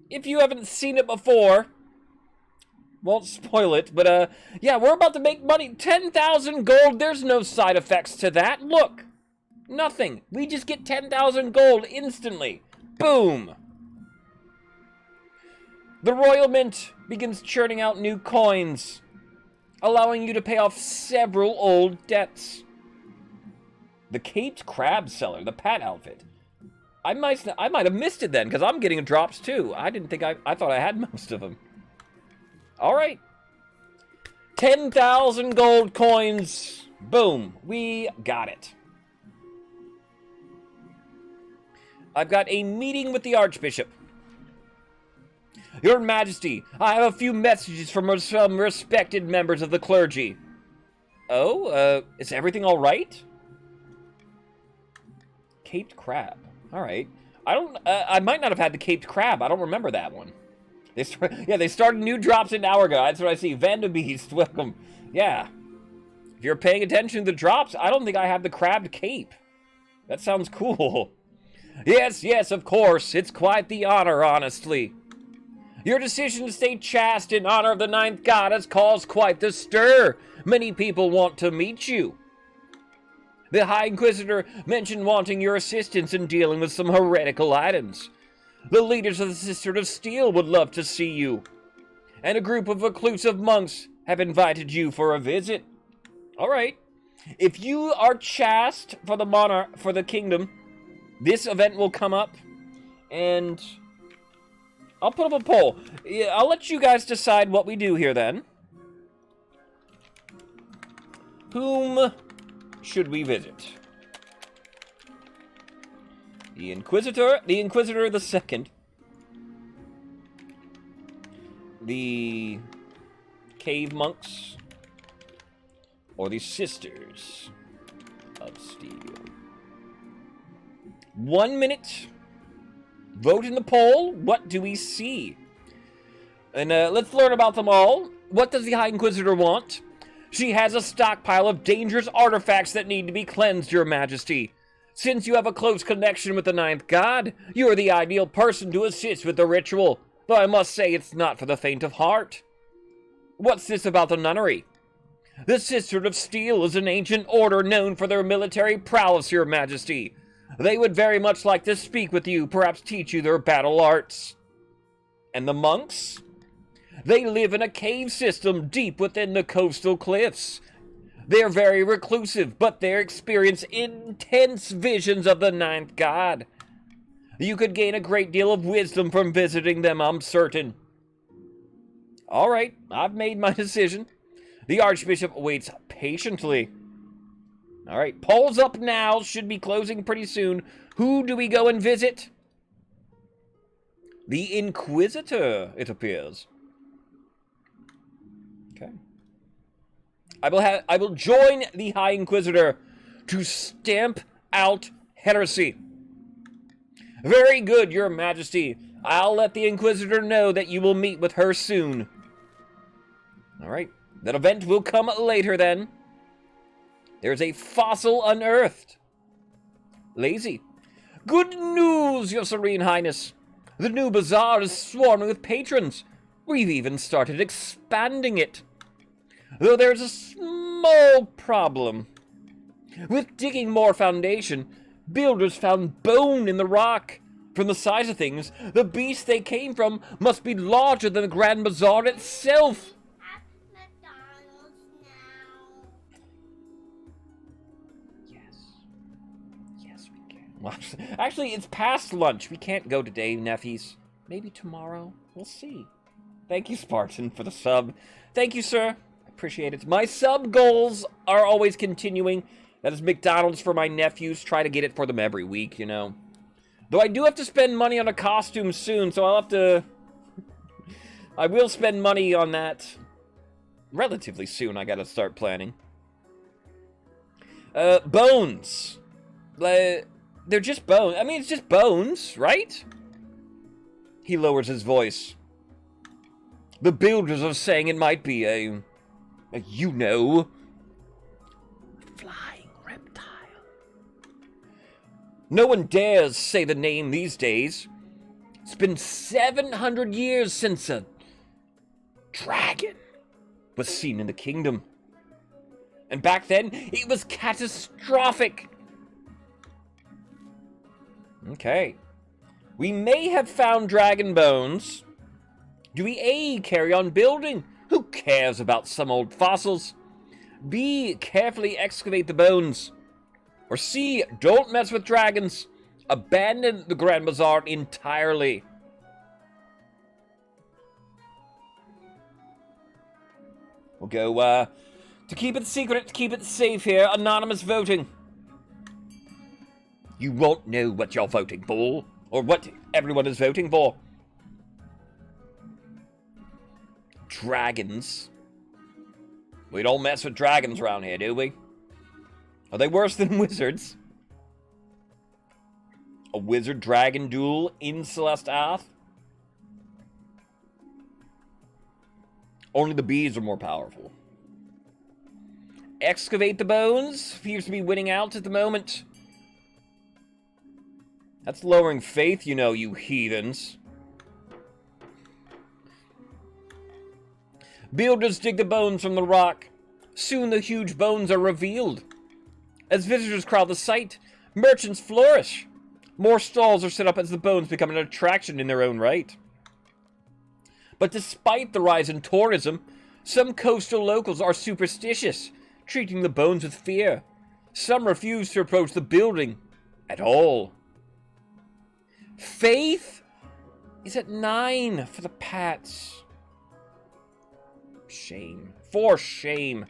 if you haven't seen it before, won't spoil it, but, yeah, we're about to make money. 10,000 gold, there's no side effects to that. Look, nothing. We just get 10,000 gold instantly. Boom. The Royal Mint begins churning out new coins, allowing you to pay off several old debts. The Caped Crab Seller, the Pat outfit. I might have missed it then, because I'm getting drops too. I didn't think I thought I had most of them. All right. 10,000 gold coins. Boom. We got it. I've got a meeting with the Archbishop. Your Majesty, I have a few messages from some respected members of the clergy. Oh, is everything all right? Caped Crab. All right. I might not have had the Caped Crab. I don't remember that one. They started new drops an hour ago. That's what I see. Vanderbeest, welcome. Yeah. If you're paying attention to the drops, I don't think I have the crabbed cape. That sounds cool. Yes, of course. It's quite the honor, honestly. Your decision to stay chaste in honor of the ninth god has caused quite the stir. Many people want to meet you. The High Inquisitor mentioned wanting your assistance in dealing with some heretical items. The leaders of the Sisterhood of Steel would love to see you. And a group of reclusive monks have invited you for a visit. All right. If you are chaste for the monarch, for the kingdom, this event will come up, and I'll put up a poll. I'll let you guys decide what we do here then. Whom should we visit? The Inquisitor the Second, the Cave Monks, or the Sisters of Steel. 1 minute. Vote in the poll. What do we see? And let's learn about them all. What does the High Inquisitor want? She has a stockpile of dangerous artifacts that need to be cleansed, Your Majesty. Since you have a close connection with the Ninth God, you are the ideal person to assist with the ritual, though I must say it's not for the faint of heart. What's this about the nunnery? The Sisterhood of Steel is an ancient order known for their military prowess, Your Majesty. They would very much like to speak with you, perhaps teach you their battle arts. And the monks? They live in a cave system deep within the coastal cliffs. They're very reclusive, but they experience intense visions of the ninth god. You could gain a great deal of wisdom from visiting them, I'm certain. All right, I've made my decision. The Archbishop waits patiently. All right, polls up now, should be closing pretty soon. Who do we go and visit? The Inquisitor, it appears. Okay. I will join the High Inquisitor to stamp out heresy. Very good, Your Majesty. I'll let the Inquisitor know that you will meet with her soon. All right, that event will come later then. There's a fossil unearthed. Lazy. Good news, Your Serene Highness. The new bazaar is swarming with patrons. We've even started expanding it. Though there's a small problem. With digging more foundation, builders found bone in the rock. From the size of things, the beast they came from must be larger than the Grand Bazaar itself. Yes, we can. Actually, it's past lunch. We can't go today, nephews. Maybe tomorrow. We'll see. Thank you, Spartan, for the sub. Thank you, sir. I appreciate it. My sub goals are always continuing. That is McDonald's for my nephews. Try to get it for them every week, you know. Though I do have to spend money on a costume soon, so I'll have to... I will spend money on that relatively soon. I gotta start planning. Bones. They're just bones. I mean, it's just bones, right? He lowers his voice. The builders are saying it might be a you know, flying reptile. No one dares say the name these days. It's been 700 years since a dragon was seen in the kingdom. And back then, it was catastrophic. Okay. We may have found dragon bones. Do we A, carry on building? Who cares about some old fossils? B, carefully excavate the bones. Or C, don't mess with dragons. Abandon the Grand Bazaar entirely. We'll go, to keep it secret, to keep it safe here, anonymous voting. You won't know what you're voting for, or what everyone is voting for. Dragons. We don't mess with dragons around here, do we? Are they worse than wizards? A wizard-dragon duel in Celeste Ath? Only the bees are more powerful. Excavate the bones appears to be winning out at the moment. That's lowering faith, you know, you heathens. Builders dig the bones from the rock. Soon the huge bones are revealed. As visitors crowd the site, merchants flourish. More stalls are set up as the bones become an attraction in their own right. But despite the rise in tourism, some coastal locals are superstitious, treating the bones with fear. Some refuse to approach the building at all. Faith is at 9 for the Pats. Shame. For shame.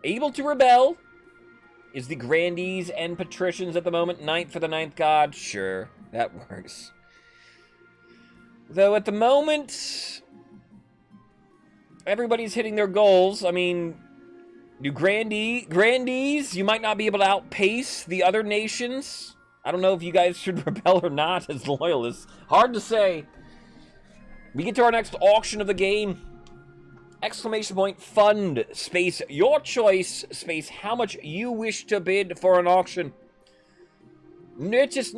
Able to rebel is the Grandees and Patricians at the moment. 9th for the 9th god. Sure, that works. Though at the moment, everybody's hitting their goals. I mean, do Grandees, you might not be able to outpace the other nations. I don't know if you guys should rebel or not as loyalists. Hard to say. We get to our next auction of the game. Exclamation point fund, space your choice, space how much you wish to bid for an auction. Richest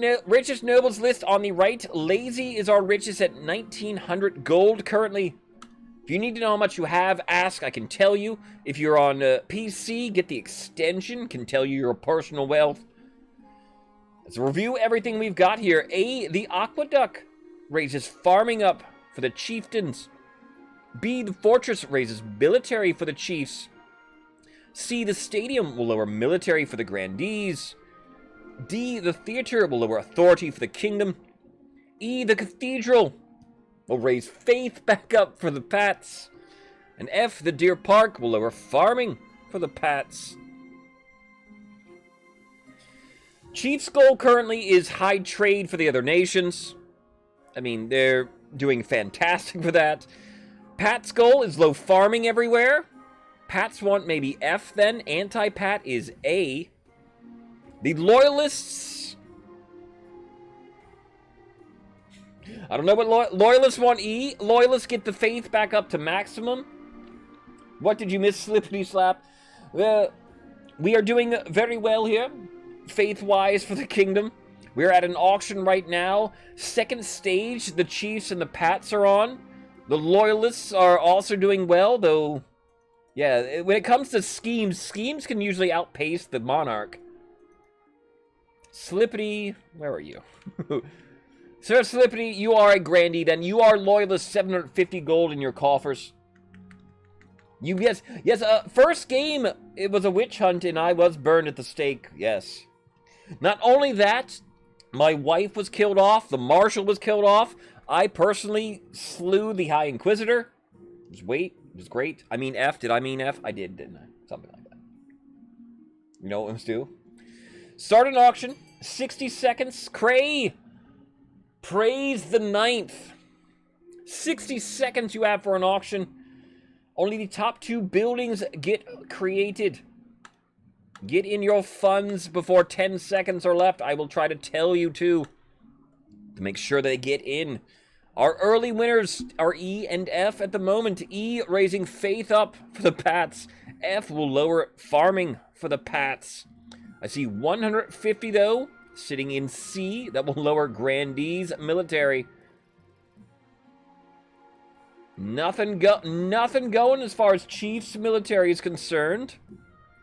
nobles list on the right. Lazy is our richest at 1,900 gold currently. If you need to know how much you have, ask. I can tell you. If you're on PC, get the extension. Can tell you your personal wealth. Let's review everything we've got here. A, the aqueduct raises farming up for the chieftains. B, the fortress raises military for the chiefs. C, the stadium will lower military for the grandees. D, the theater will lower authority for the kingdom. E, the cathedral will raise faith back up for the Pats. And F, the deer park will lower farming for the Pats. Chief's goal currently is high trade for the other nations. I mean, they're doing fantastic for that. Pat's goal is low farming everywhere. Pats want maybe F then. Anti-Pat is A. The Loyalists... I don't know what Loyalists want E. Loyalists get the faith back up to maximum. What did you miss, Slippity Slap? We are doing very well here, faith-wise, for the kingdom. We're at an auction right now. Second stage, the Chiefs and the Pats are on. The Loyalists are also doing well, though... Yeah, when it comes to schemes can usually outpace the Monarch. Slippity... Where are you? Sir Slippity, you are a grandee, then. You are Loyalist, 750 gold in your coffers. Yes, first game, it was a witch hunt, and I was burned at the stake, yes. Not only that, my wife was killed off, the Marshal was killed off, I personally slew the High Inquisitor. It was great. I mean F, did I mean F? I did, didn't I? Something like that. You know what let's do? Start an auction, 60 seconds, Cray! Praise the 9th. 60 seconds you have for an auction. Only the top 2 buildings get created. Get in your funds before 10 seconds are left. I will try to tell you to make sure they get in. Our early winners are E and F at the moment. E raising faith up for the Pats. F will lower farming for the Pats. I see 150 though, sitting in C. That will lower grandees military. Nothing going as far as Chiefs military is concerned.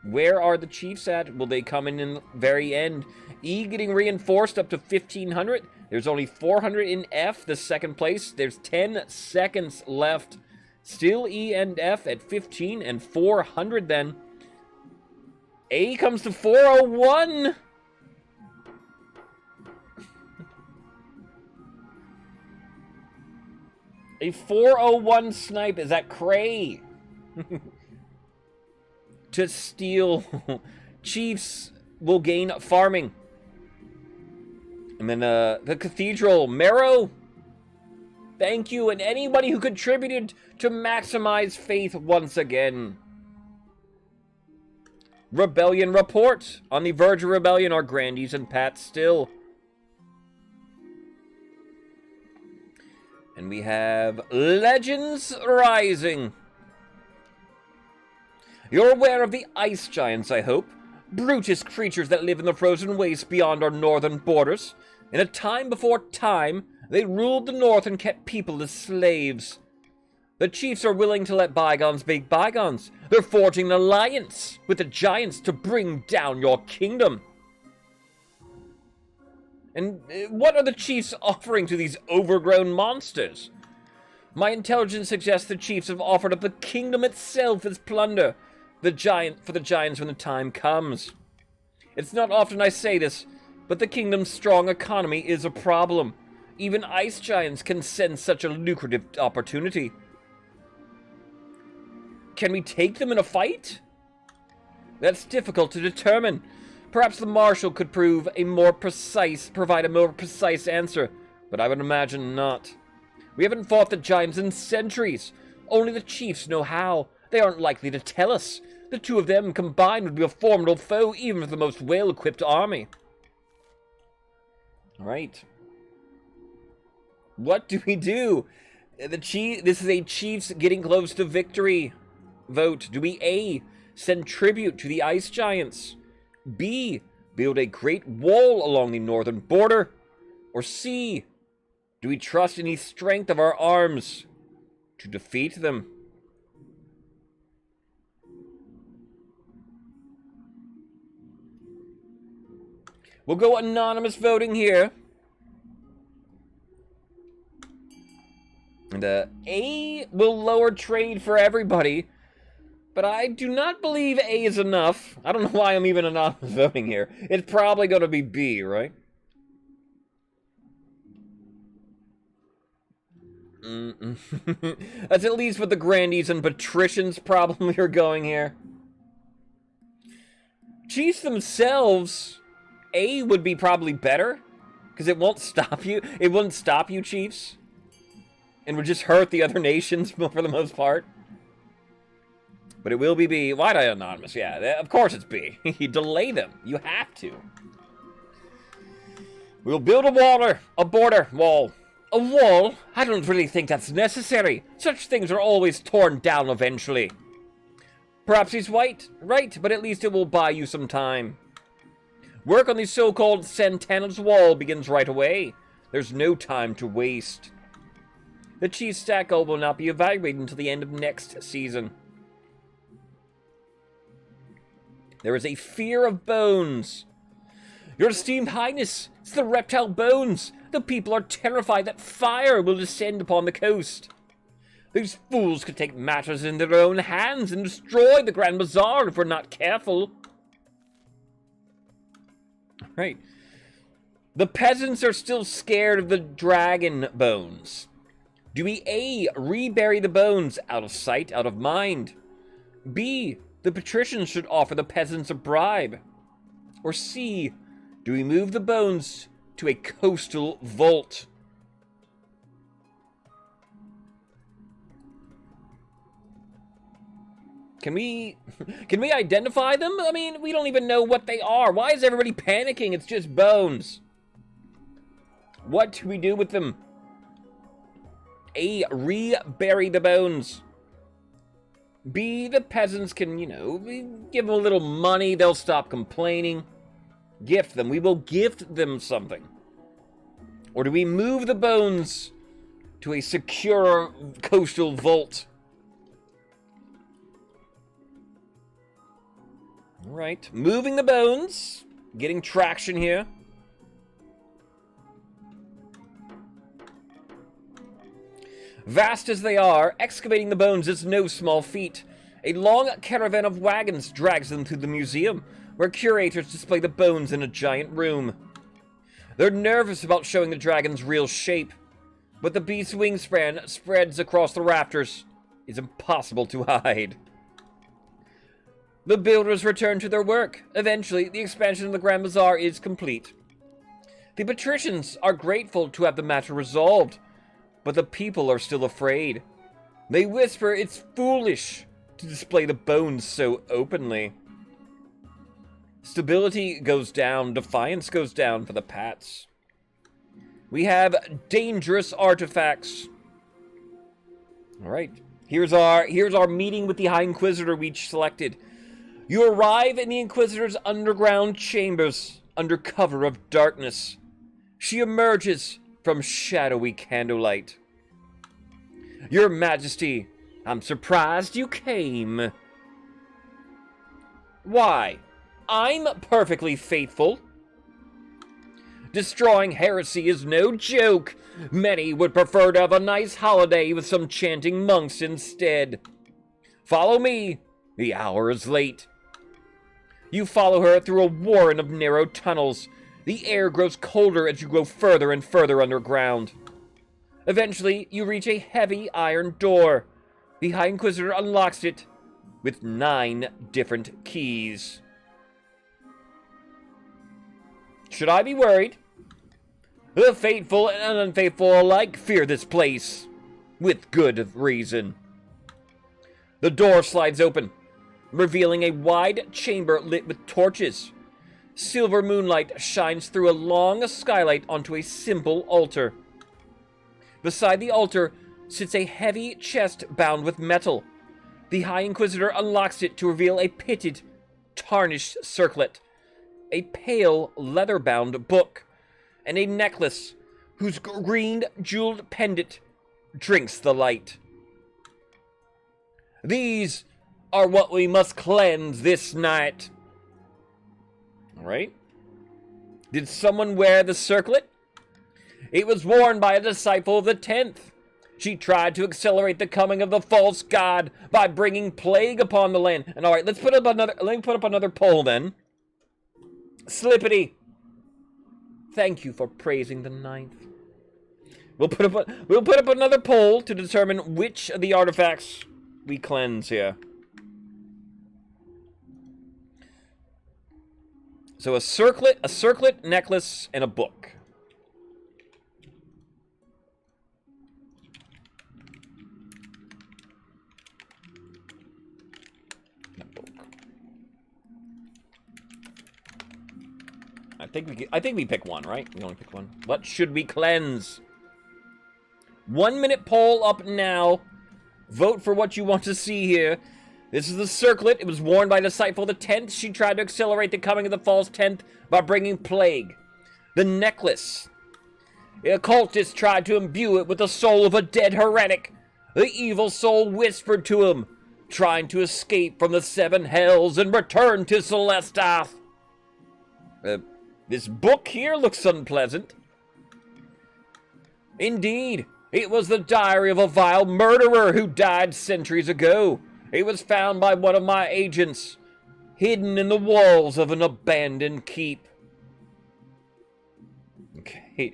Where are the Chiefs at? Will they come in the very end? E getting reinforced up to 1,500. There's only 400 in F, the second place. There's 10 seconds left. Still E and F at 15 and 400 then. A comes to 401. A 401 snipe. Is that Cray? To steal. Chiefs will gain farming. And then the cathedral. Marrow. Thank you. And anybody who contributed to maximize faith once again. Rebellion report. On the verge of rebellion are grandees and Pats still. And we have Legends Rising. You're aware of the ice giants, I hope. Brutish creatures that live in the frozen wastes beyond our northern borders. In a time before time, they ruled the north and kept people as slaves. The chiefs are willing to let bygones be bygones. They're forging an alliance with the giants to bring down your kingdom. And what are the chiefs offering to these overgrown monsters? My intelligence suggests the chiefs have offered up the kingdom itself as plunder. For the giants when the time comes. It's not often I say this, but the kingdom's strong economy is a problem. Even ice giants can sense such a lucrative opportunity. Can we take them in a fight? That's difficult to determine. Perhaps the Marshal could provide a more precise answer, but I would imagine not. We haven't fought the giants in centuries. Only the chiefs know how. They aren't likely to tell us. The two of them combined would be a formidable foe, even for the most well-equipped army. Alright. What do we do? This is a Chiefs getting close to victory vote. Do we A, send tribute to the ice giants? B, build a great wall along the northern border? Or C, do we trust in the strength of our arms to defeat them? We'll go anonymous voting here. And A will lower trade for everybody. But I do not believe A is enough. I don't know why I'm even anonymous voting here. It's probably going to be B, right? That's at least what the grandees and patricians probably are going here. Chiefs themselves, A would be probably better. Because it won't stop you. It wouldn't stop you, chiefs. And would just hurt the other nations for the most part. But it will be B. Why'd I anonymous? Yeah, of course it's B. You delay them. You have to. We'll build a border wall. A wall? I don't really think that's necessary. Such things are always torn down eventually. Perhaps he's right, but at least it will buy you some time. Work on the so-called Santana's wall begins right away. There's no time to waste. The Chief Stack goal will not be evaluated until the end of next season. There is a fear of bones. Your esteemed highness, it's the reptile bones. The people are terrified that fire will descend upon the coast. These fools could take matters in their own hands and destroy the Grand Bazaar if we're not careful. Right. The peasants are still scared of the dragon bones. Do we A, rebury the bones out of sight, out of mind? B, the patricians should offer the peasants a bribe. Or C, do we move the bones to a coastal vault? Can we identify them? I mean, we don't even know what they are. Why is everybody panicking? It's just bones. What do we do with them? A, rebury the bones. B, the peasants can, give them a little money. They'll stop complaining. Gift them. We will gift them something. Or do we move the bones to a secure coastal vault? All right. Moving the bones. Getting traction here. Vast as they are, excavating the bones is no small feat. A long caravan of wagons drags them to the museum, where curators display the bones in a giant room. They're nervous about showing the dragon's real shape, but the beast's wingspan spreads across the rafters. It's impossible to hide. The builders return to their work. Eventually, the expansion of the Grand Bazaar is complete. The patricians are grateful to have the matter resolved, but the people are still afraid. They whisper it's foolish to display the bones so openly. Stability goes down, defiance goes down for the Pats. We have dangerous artifacts. Alright, here's our meeting with the High Inquisitor we selected. You arrive in the Inquisitor's underground chambers under cover of darkness. She emerges from shadowy candlelight. Your Majesty, I'm surprised you came. Why? I'm perfectly faithful. Destroying heresy is no joke. Many would prefer to have a nice holiday with some chanting monks instead. Follow me. The hour is late. You follow her through a warren of narrow tunnels. The air grows colder as you go further and further underground. Eventually, you reach a heavy iron door. The High Inquisitor unlocks it with 9 different keys. Should I be worried? The faithful and unfaithful alike fear this place, with good reason. The door slides open, revealing a wide chamber lit with torches. Silver moonlight shines through a long skylight onto a simple altar. Beside the altar sits a heavy chest bound with metal. The High Inquisitor unlocks it to reveal a pitted, tarnished circlet, a pale, leather-bound book, and a necklace whose green jeweled pendant drinks the light. These are what we must cleanse this night. All right. Did someone wear the circlet? It was worn by a disciple of the 10th. She tried to accelerate the coming of the false god by bringing plague upon the land. And all right, let me put up another poll then. Slippity. Thank you for praising the 9th. We'll put up another poll to determine which of the artifacts we cleanse here. So a circlet, necklace, and a book. I think we pick one, right? We only pick one. What should we cleanse? 1 minute poll up now. Vote for what you want to see here. This is the circlet. It was worn by a disciple of the 10th. She tried to accelerate the coming of the false 10th by bringing plague. The necklace. The occultist tried to imbue it with the soul of a dead heretic. The evil soul whispered to him, trying to escape from the 7 hells and return to Celestath. This book here looks unpleasant. Indeed, it was the diary of a vile murderer who died centuries ago. It was found by one of my agents, hidden in the walls of an abandoned keep. Okay,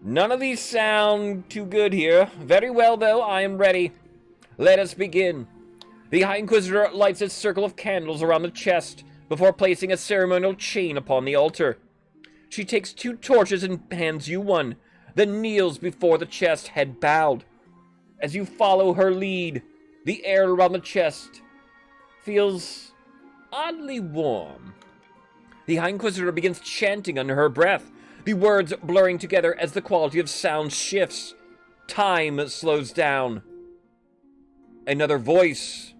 none of these sound too good here. Very well, though, I am ready. Let us begin. The High Inquisitor lights a circle of candles around the chest before placing a ceremonial chain upon the altar. She takes 2 torches and hands you one, then kneels before the chest, head bowed. As you follow her lead, the air around the chest feels oddly warm. The High Inquisitor begins chanting under her breath, the words blurring together as the quality of sound shifts. Time slows down. Another voice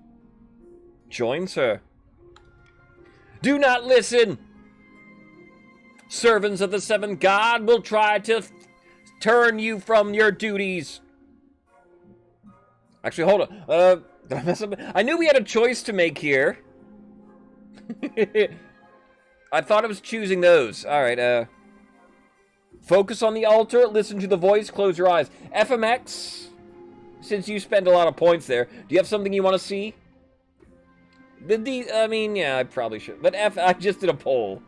joins her. Do not listen! Servants of the 7th God will try to turn you from your duties. Actually, hold on. Did I mess up? I knew we had a choice to make here. I thought I was choosing those. Alright, focus on the altar, listen to the voice, close your eyes. FMX, since you spend a lot of points there, do you have something you want to see? I mean, yeah, I probably should. But I just did a poll.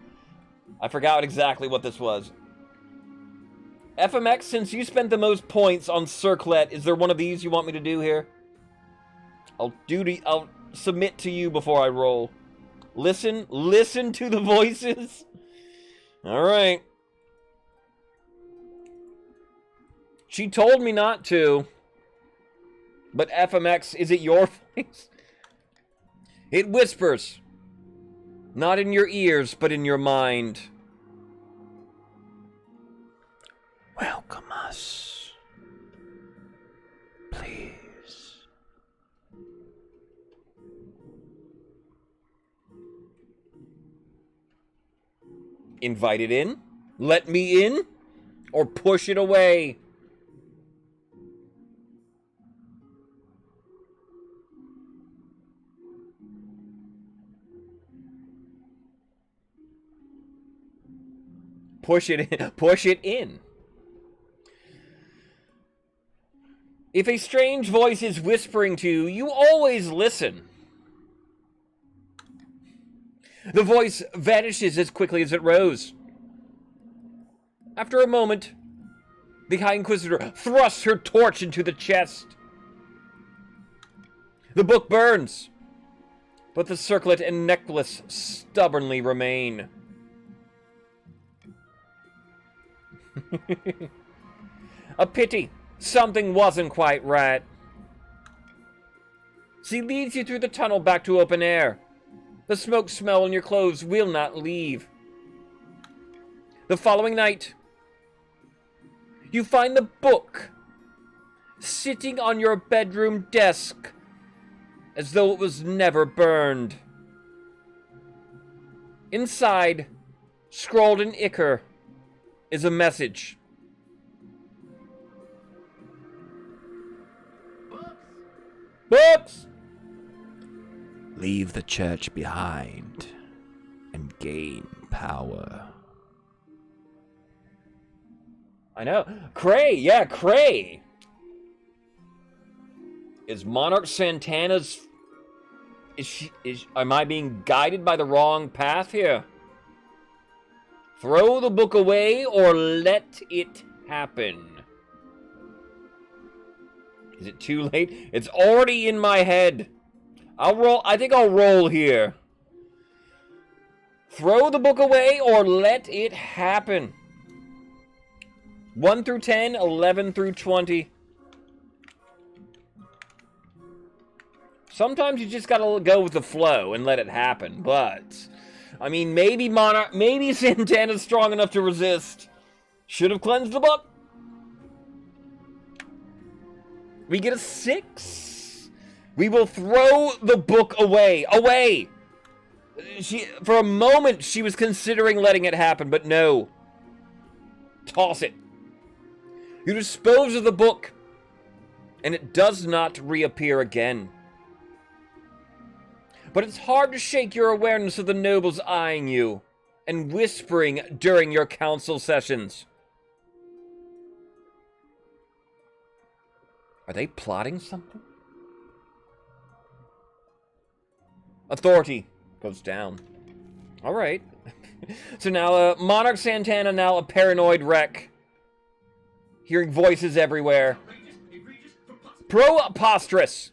I forgot exactly what this was. FMX, since you spent the most points on Circlet, is there one of these you want me to do here? I'll submit to you before I roll. Listen to the voices. All right. She told me not to. But FMX, is it your voice? It whispers. Not in your ears, but in your mind. Welcome us. Please. Invite it in? Let me in? Or push it away? Push it in. Push it in. If a strange voice is whispering to you, you always listen. The voice vanishes as quickly as it rose. After a moment, the High Inquisitor thrusts her torch into the chest. The book burns, but the circlet and necklace stubbornly remain. A pity. Something wasn't quite right. She leads you through the tunnel back to open air. The smoke smell in your clothes will not leave. The following night, you find the book sitting on your bedroom desk as though it was never burned. Inside, scrawled in ichor, is a message. Books! Leave the church behind and gain power. I know. Cray, yeah, Cray. Is Monarch Santana's... Am I being guided by the wrong path here? Throw the book away or let it happen. Is it too late? It's already in my head. I'll roll. I think I'll roll here. Throw the book away or let it happen. 1 through 10, 11 through 20. Sometimes you just gotta go with the flow and let it happen, but... I mean, maybe Santana's strong enough to resist. Should have cleansed the book. We get a 6. We will throw the book away. Away! For a moment, she was considering letting it happen, but no. Toss it. You dispose of the book, and it does not reappear again. But it's hard to shake your awareness of the nobles eyeing you and whispering during your council sessions. Are they plotting something? Authority goes down. All right. So now, Monarch Santana, now a paranoid wreck. Hearing voices everywhere. Preposterous.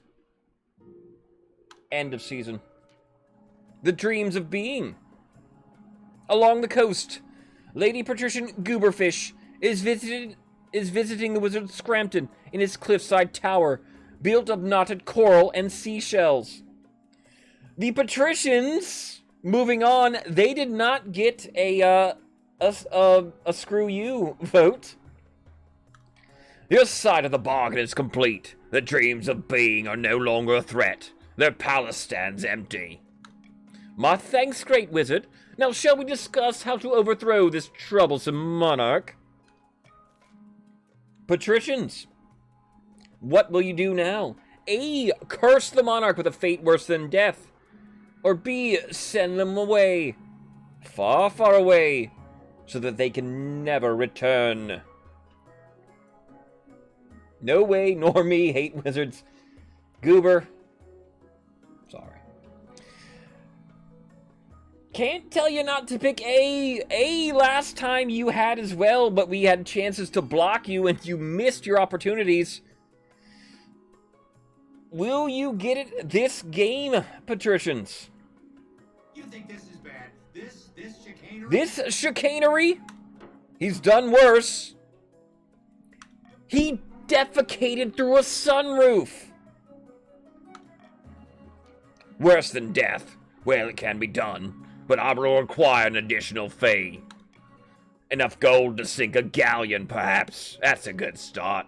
End of season. The dreams of being. Along the coast, Lady Patrician Gooberfish is visiting the wizard Scrampton in his cliffside tower, built of knotted coral and seashells. The patricians, moving on, they did not get a screw you vote. Your side of the bargain is complete. The dreams of being are no longer a threat. Their palace stands empty. My thanks, great wizard. Now shall we discuss how to overthrow this troublesome monarch? Patricians, what will you do now? A. Curse the monarch with a fate worse than death. Or B. Send them away. Far, far away. So that they can never return. No way, nor me, hate wizards. Goober. Sorry. Can't tell you not to pick A. A last time you had as well, but we had chances to block you and you missed your opportunities. Will you get it this game, patricians? You think this is bad? This chicanery? This chicanery? He's done worse. He defecated through a sunroof. Worse than death. Well, it can be done, but I will require an additional fee. Enough gold to sink a galleon, perhaps. That's a good start.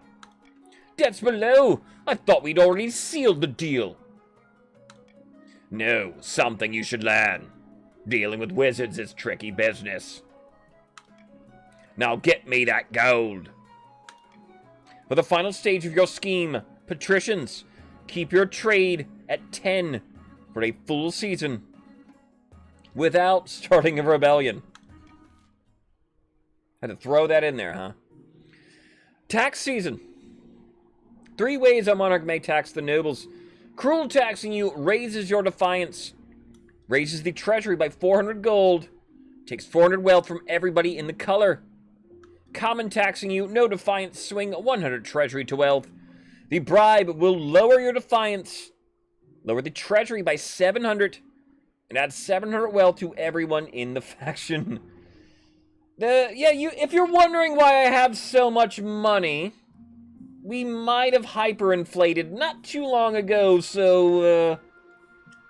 Debts below. I thought we'd already sealed the deal. No, something you should learn. Dealing with wizards is tricky business. Now get me that gold. For the final stage of your scheme, patricians, keep your trade at 10 for a full season without starting a rebellion. Had to throw that in there, huh? Tax season. 3 ways a monarch may tax the nobles. Cruel taxing you raises your defiance. Raises the treasury by 400 gold. Takes 400 wealth from everybody in the color. Common taxing you, no defiance, swing 100 treasury to wealth. The bribe will lower your defiance. Lower the treasury by 700. And add 700 wealth to everyone in the faction. If you're wondering why I have so much money, we might have hyperinflated not too long ago, so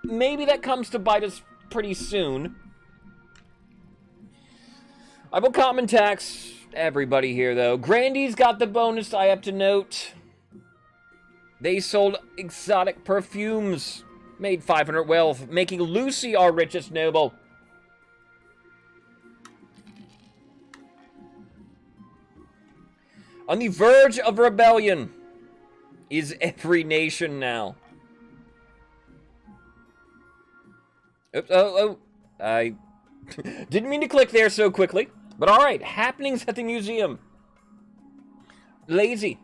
maybe that comes to bite us pretty soon. I will common tax everybody here, though. Grandy's got the bonus, I have to note. They sold exotic perfumes. Made 500 wealth, making Lucy our richest noble. On the verge of rebellion is every nation now. Oops, I didn't mean to click there so quickly. But alright, happenings at the museum. lazy.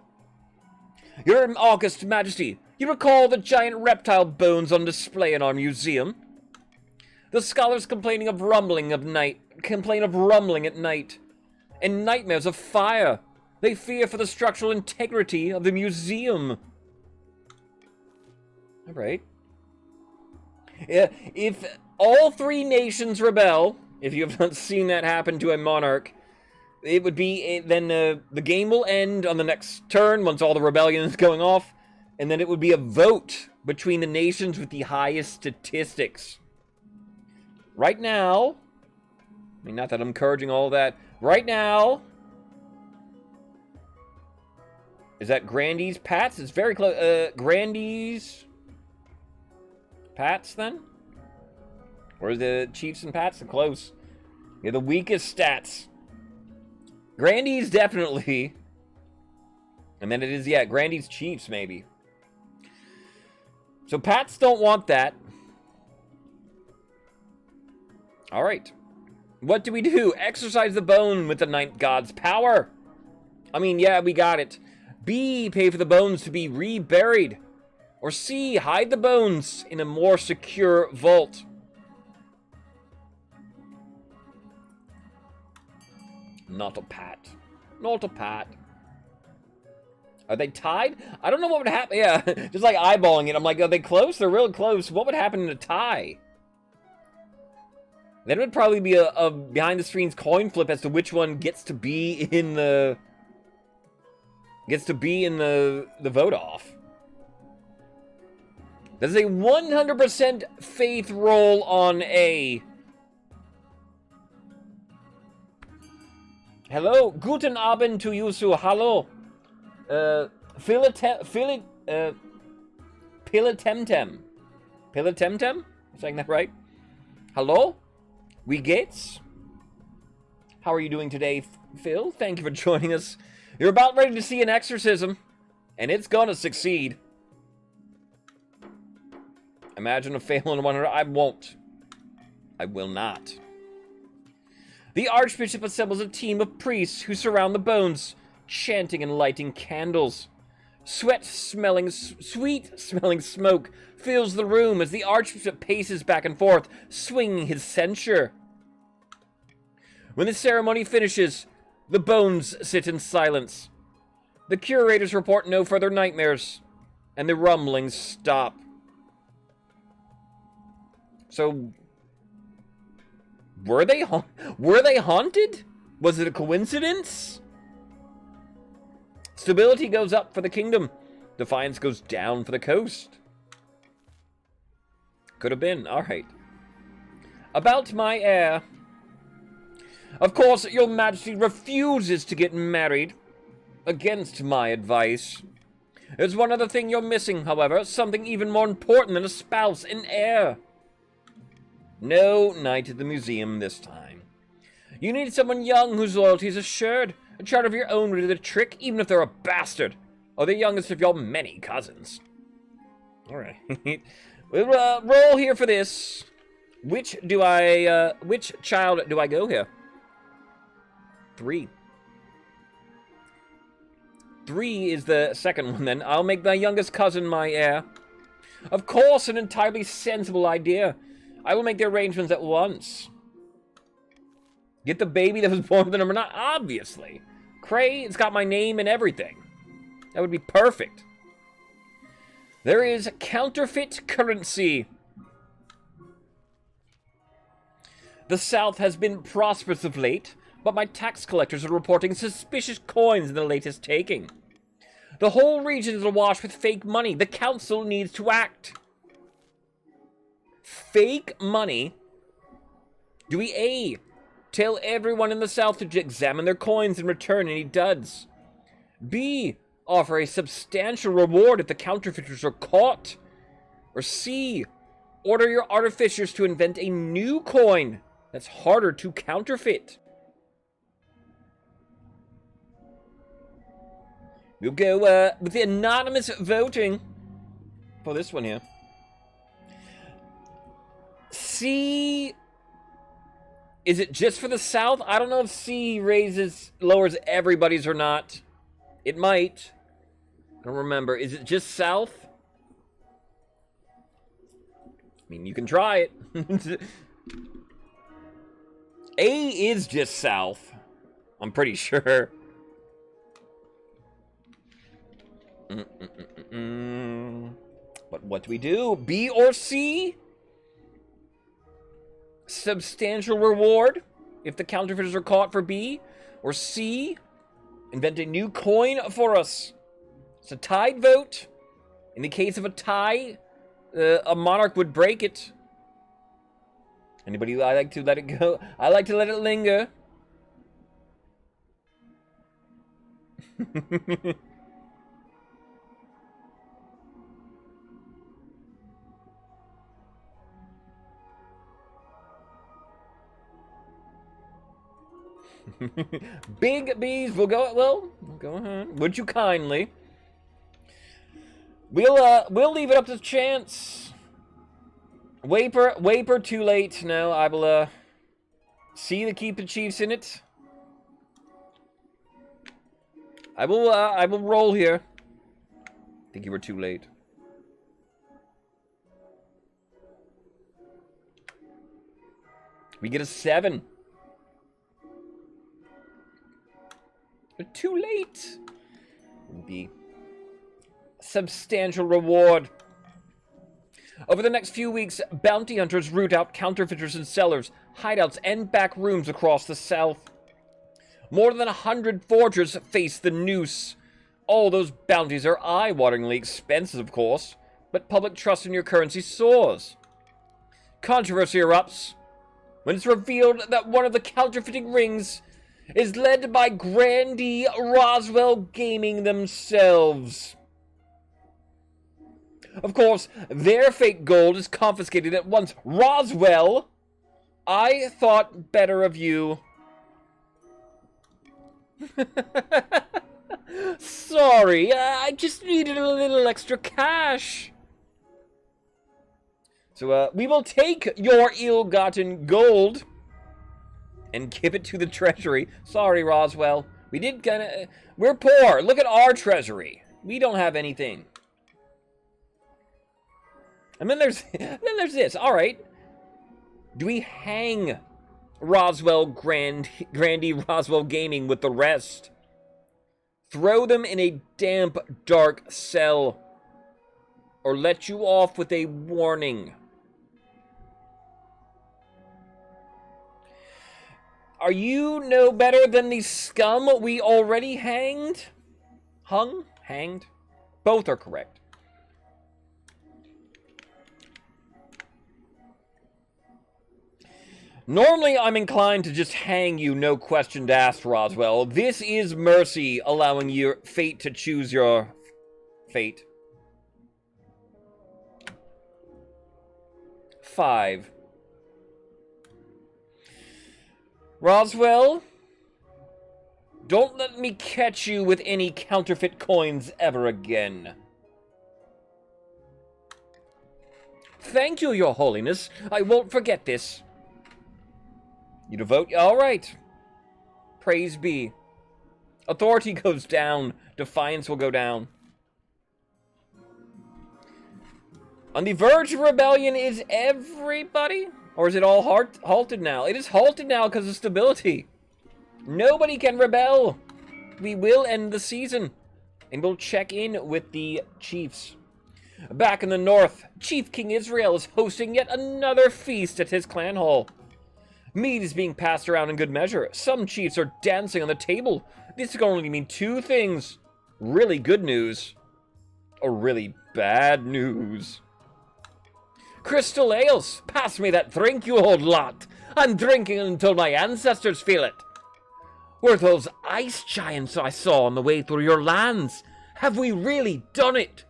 Your August Majesty, you recall the giant reptile bones on display in our museum? The scholars complain of rumbling at night, and nightmares of fire. They fear for the structural integrity of the museum. All right. If all three nations rebel, if you have not seen that happen to a monarch, it would be, then the game will end on the next turn once all the rebellion is going off, and then it would be a vote between the nations with the highest statistics. Right now, I mean, not that I'm encouraging all that. Right now, is that Grandy's Pats? It's very close. Grandy's Pats, then? Or is the Chiefs and Pats? They're close. Yeah, the weakest stats. Grandy's definitely. And then it is, yeah, Grandy's Chiefs, maybe. So Pats don't want that. All right. What do we do? Exercise the bone with the Night God's power. I mean, yeah, we got it. B, pay for the bones to be reburied. Or C, hide the bones in a more secure vault. Not a pat. Not a pat. Are they tied? I don't know what would happen. Yeah, just like eyeballing it. I'm like, are they close? They're real close. What would happen in a tie? Then it would probably be a behind-the-scenes coin flip as to which one gets to be in the... the vote-off. There's a 100% faith roll on A. Hello, guten Abend to you, so hallo. Pilatemtem. Pilatemtem? Saying that right? Hello? We Gates? How are you doing today, Phil? Thank you for joining us. You're about ready to see an exorcism, and it's gonna succeed. Imagine a fail in 100. I won't. I will not. The Archbishop assembles a team of priests who surround the bones, chanting and lighting candles. Sweet-smelling smoke fills the room as the Archbishop paces back and forth, swinging his censer. When the ceremony finishes, the bones sit in silence. The curators report no further nightmares, and the rumblings stop. So, were they haunted? Was it a coincidence? Stability goes up for the kingdom. Defiance goes down for the coast. Could have been. All right. About my heir. Of course, your majesty refuses to get married. Against my advice. There's one other thing you're missing, however. Something even more important than a spouse, an heir. No night at the museum this time. You need someone young whose loyalty is assured. A child of your own will do the trick, even if they're a bastard. Or the youngest of your many cousins. Alright. We'll roll here for this. Which child do I go here? 3. 3 is the second one, then. I'll make my youngest cousin my heir. Of course, an entirely sensible idea. I will make the arrangements at once. Get the baby that was born with the number 9? Obviously. Cray, it's got my name and everything. That would be perfect. There is counterfeit currency. The South has been prosperous of late, but my tax collectors are reporting suspicious coins in the latest taking. The whole region is awash with fake money. The council needs to act. Fake money? Do we A, tell everyone in the South to examine their coins and return any duds? B, offer a substantial reward if the counterfeiters are caught? Or C, order your artificers to invent a new coin that's harder to counterfeit? We'll go with the anonymous voting for this one here. C, is it just for the South? I don't know if C lowers everybody's or not. It might. I don't remember. Is it just south? I mean, you can try it. A is just south. I'm pretty sure. But what do we do? B or C? Substantial reward if the counterfeiters are caught for B. Or C? Invent a new coin for us. It's a tied vote. In the case of a tie, a monarch would break it. Anybody I like to let it go? I like to let it linger. Big B's will go. Well, go ahead. Would you kindly? We'll leave it up to chance. Waper, too late. No, I will see to keep the Chiefs in it. I will roll here. I think you were too late. We get a 7. But too late. The substantial reward. Over the next few weeks, bounty hunters root out counterfeiters and sellers, hideouts, and back rooms across the South. More than 100 forgers face the noose. All those bounties are eye-wateringly expensive, of course, but public trust in your currency soars. Controversy erupts when it's revealed that one of the counterfeiting rings is led by Grandee Roswell Gaming themselves. Of course, their fake gold is confiscated at once. Roswell, I thought better of you. Sorry, I just needed a little extra cash. So, we will take your ill-gotten gold and give it to the treasury. Sorry, Roswell. We did kinda... We're poor. Look at our treasury. We don't have anything. And then there's this. All right. Do we hang Roswell Grandee Roswell Gaming with the rest? Throw them in a damp, dark cell, or let you off with a warning? Are you no better than the scum we already hanged? Hung? Hanged? Both are correct. Normally, I'm inclined to just hang you, no questions asked, Roswell. This is mercy, allowing your fate to choose your fate. 5. Roswell, don't let me catch you with any counterfeit coins ever again. Thank you, Your Holiness. I won't forget this. You to vote? All right. Praise be. Authority goes down. Defiance will go down. On the verge of rebellion is everybody? Or is it all halted now? It is halted now because of stability. Nobody can rebel. We will end the season. And we'll check in with the chiefs. Back in the north, Chief King Israel is hosting yet another feast at his clan hall. Meat is being passed around in good measure. Some chiefs are dancing on the table. This can only mean two things. Really good news. Or really bad news. Crystal ales. Pass me that drink, you old lot. I'm drinking until my ancestors feel it. Were those ice giants I saw on the way through your lands? Have we really done it?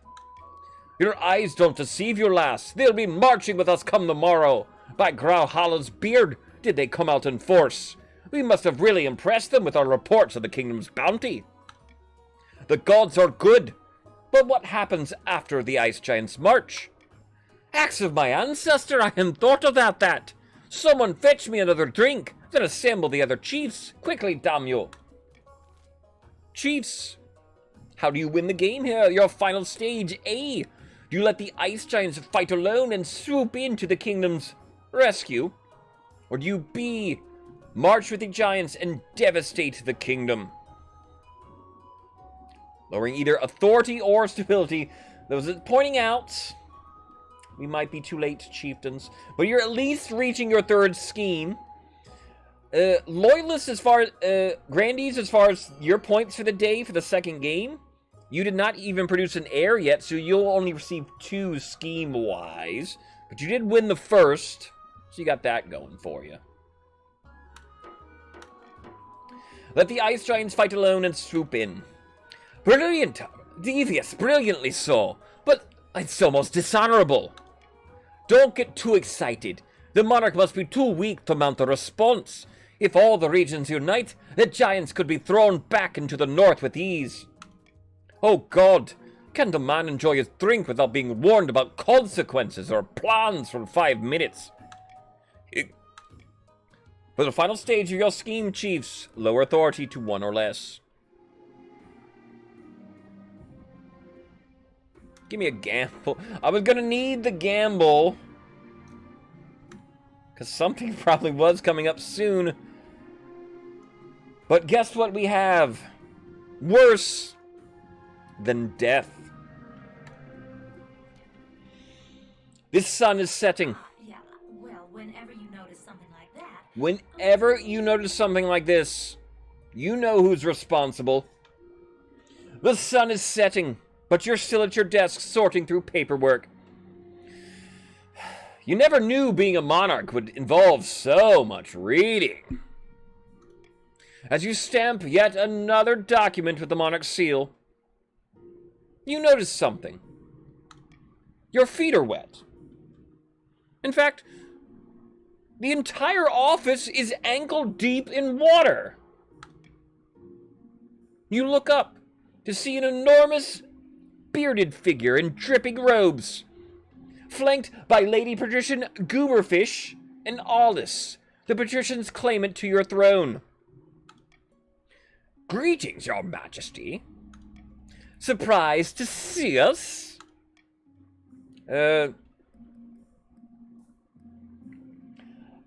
Your eyes don't deceive you, lass. They'll be marching with us come the morrow. By Growhallow's beard, did they come out in force? We must have really impressed them with our reports of the kingdom's bounty. The gods are good, but what happens after the ice giants march? Axe of my ancestor, I hadn't thought about that. Someone fetch me another drink, then assemble the other chiefs. Quickly, damn you. Chiefs, How do you win the game here? Your final stage, A. Do you let the ice giants fight alone and swoop into the kingdom's rescue? Or do you, B, march with the giants and devastate the kingdom? Lowering either authority or stability. Those pointing out, we might be too late, chieftains, but you're at least reaching your third scheme. Loyalists, as far as, Grandees, as far as your points for the day for the second game, you did not even produce an heir yet, so you'll only receive 2 scheme-wise. But you did win the first, so you got that going for you. Let the ice giants fight alone and swoop in. Brilliant! Devious, brilliantly so. But it's almost dishonorable. Don't get too excited. The monarch must be too weak to mount a response. If all the regions unite, the giants could be thrown back into the north with ease. Oh God, can't a man enjoy his drink without being warned about consequences or plans for 5 minutes? For the final stage of your scheme, chiefs, lower authority to 1 or less. Give me a gamble. I was gonna need the gamble, because something probably was coming up soon. But guess what we have? Worse than death. This sun is setting. Yeah, well, whenever you notice something like that... Whenever you notice something like this, you know who's responsible. The sun is setting, but you're still at your desk sorting through paperwork. You never knew being a monarch would involve so much reading. As you stamp yet another document with the monarch's seal, you notice something. Your feet are wet. In fact, the entire office is ankle deep in water. You look up to see an enormous bearded figure in dripping robes, flanked by Lady Patrician Gooberfish and Aldous, the patrician's claimant to your throne. Greetings, Your Majesty. Surprised to see us?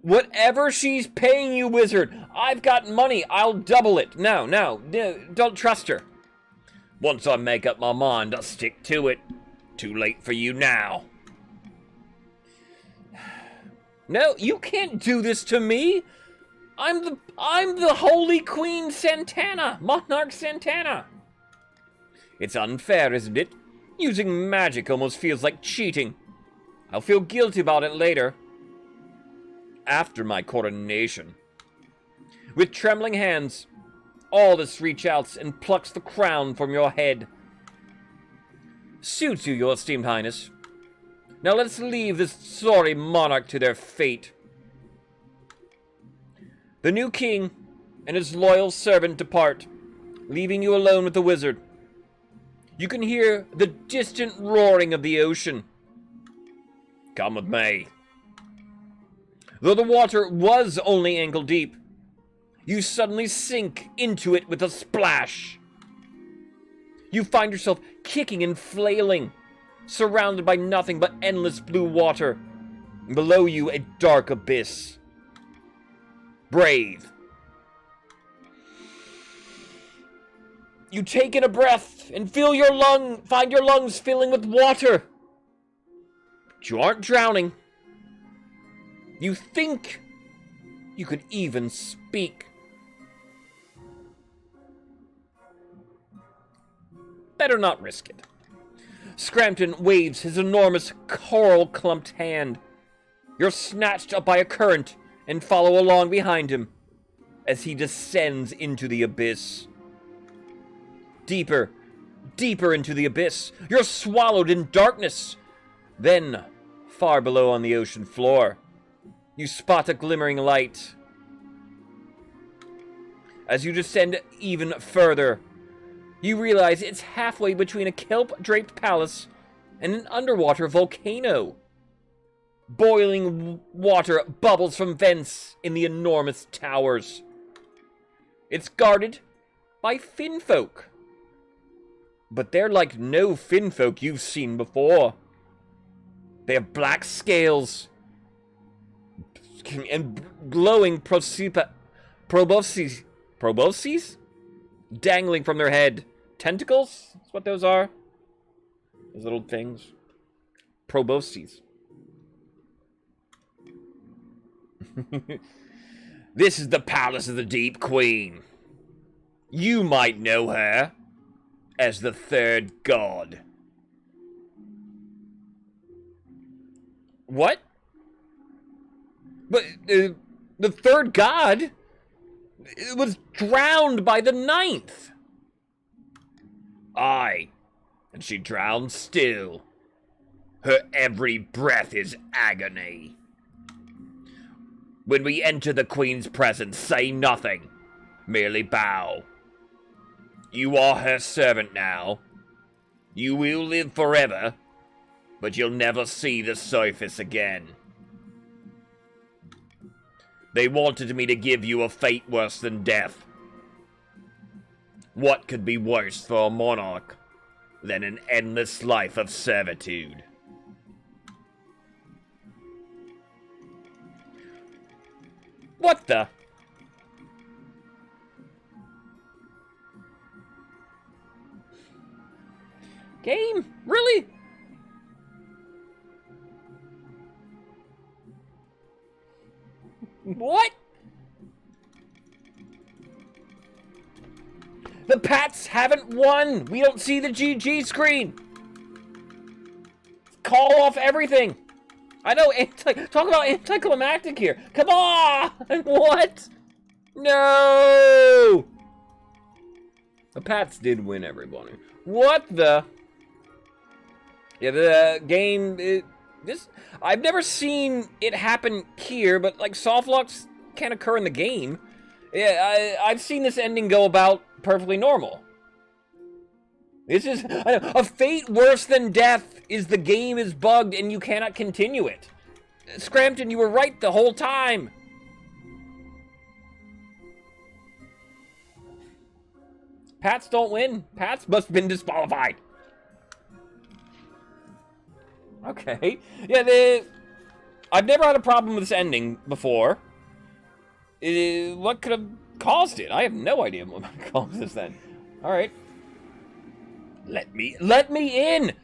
Whatever she's paying you, wizard. I've got money. I'll double it. No, don't trust her. Once I make up my mind, I'll stick to it. Too late for you now. No, you can't do this to me. I'm the Holy Queen Santana, Monarch Santana. It's unfair, isn't it? Using magic almost feels like cheating. I'll feel guilty about it later. After my coronation. With trembling hands, Aldous reaches out and plucks the crown from your head. Suits you, Your Esteemed Highness. Now let's leave this sorry monarch to their fate. The new king and his loyal servant depart, leaving you alone with the wizard. You can hear the distant roaring of the ocean. Come with me. Though the water was only ankle deep, you suddenly sink into it with a splash. You find yourself kicking and flailing, surrounded by nothing but endless blue water. Below you, a dark abyss. Breathe. You take in a breath and find your lungs filling with water. But you aren't drowning. You think you could even speak. Better not risk it. Scrampton waves his enormous coral-clumped hand. You're snatched up by a current and follow along behind him as he descends into the abyss. Deeper, deeper into the abyss. You're swallowed in darkness. Then, far below on the ocean floor, you spot a glimmering light. As you descend even further, you realize it's halfway between a kelp-draped palace and an underwater volcano. Boiling water bubbles from vents in the enormous towers. It's guarded by finfolk. but they're like no Finfolk you've seen before. They have black scales and glowing proboscis dangling from their head. Tentacles? That's what those are. Those little things. Proboscis. This is the Palace of the Deep Queen. You might know her as the Third God. What? But the Third God was drowned by the Ninth. Aye, and she drowned still. Her every breath is agony. When we enter the Queen's presence, say nothing. Merely bow. You are her servant now. You will live forever, but you'll never see the surface again. They wanted me to give you a fate worse than death. What could be worse for a monarch than an endless life of servitude? What the? Game? Really? What? The Pats haven't won. We don't see the GG screen. Call off everything. I know, talk about anticlimactic here. Come on! What? No! The Pats did win, everybody. What the? Yeah, the game, I've never seen it happen here, but like soft locks can occur in the game. Yeah, I've seen this ending go about perfectly normal. This is a fate worse than death. Is the game is bugged and you cannot continue it. Scrampton, you were right the whole time. Pats don't win. Pats must have been disqualified. Okay. Yeah, I've never had a problem with this ending before. What could have caused it? I have no idea what caused this then. Alright. Let me in!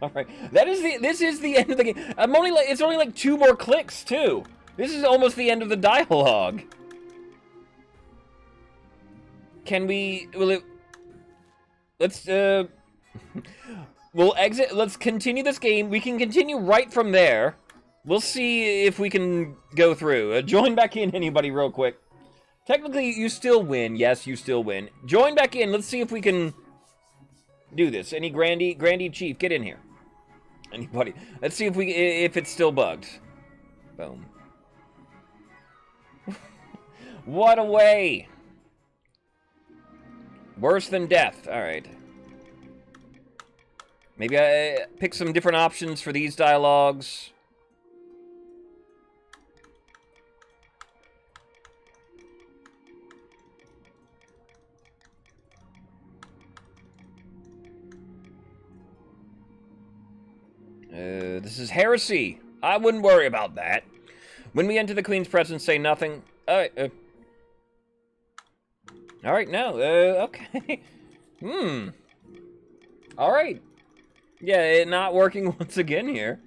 Alright. This is the end of the game. It's only like 2 more clicks, too. This is almost the end of the dialogue. Let's we'll exit, let's continue this game. We can continue right from there. We'll see if we can go through. Join back in, anybody, real quick. Technically, you still win. Yes, you still win. Join back in. Let's see if we can do this. Any Grandy Chief, get in here. Anybody? Let's see if it's still bugged. Boom. What a way. Worse than death. All right. Maybe I pick some different options for these dialogues. This is heresy. I wouldn't worry about that. When we enter the Queen's presence, say nothing. Alright, no, okay. Alright. Yeah, it not working once again here.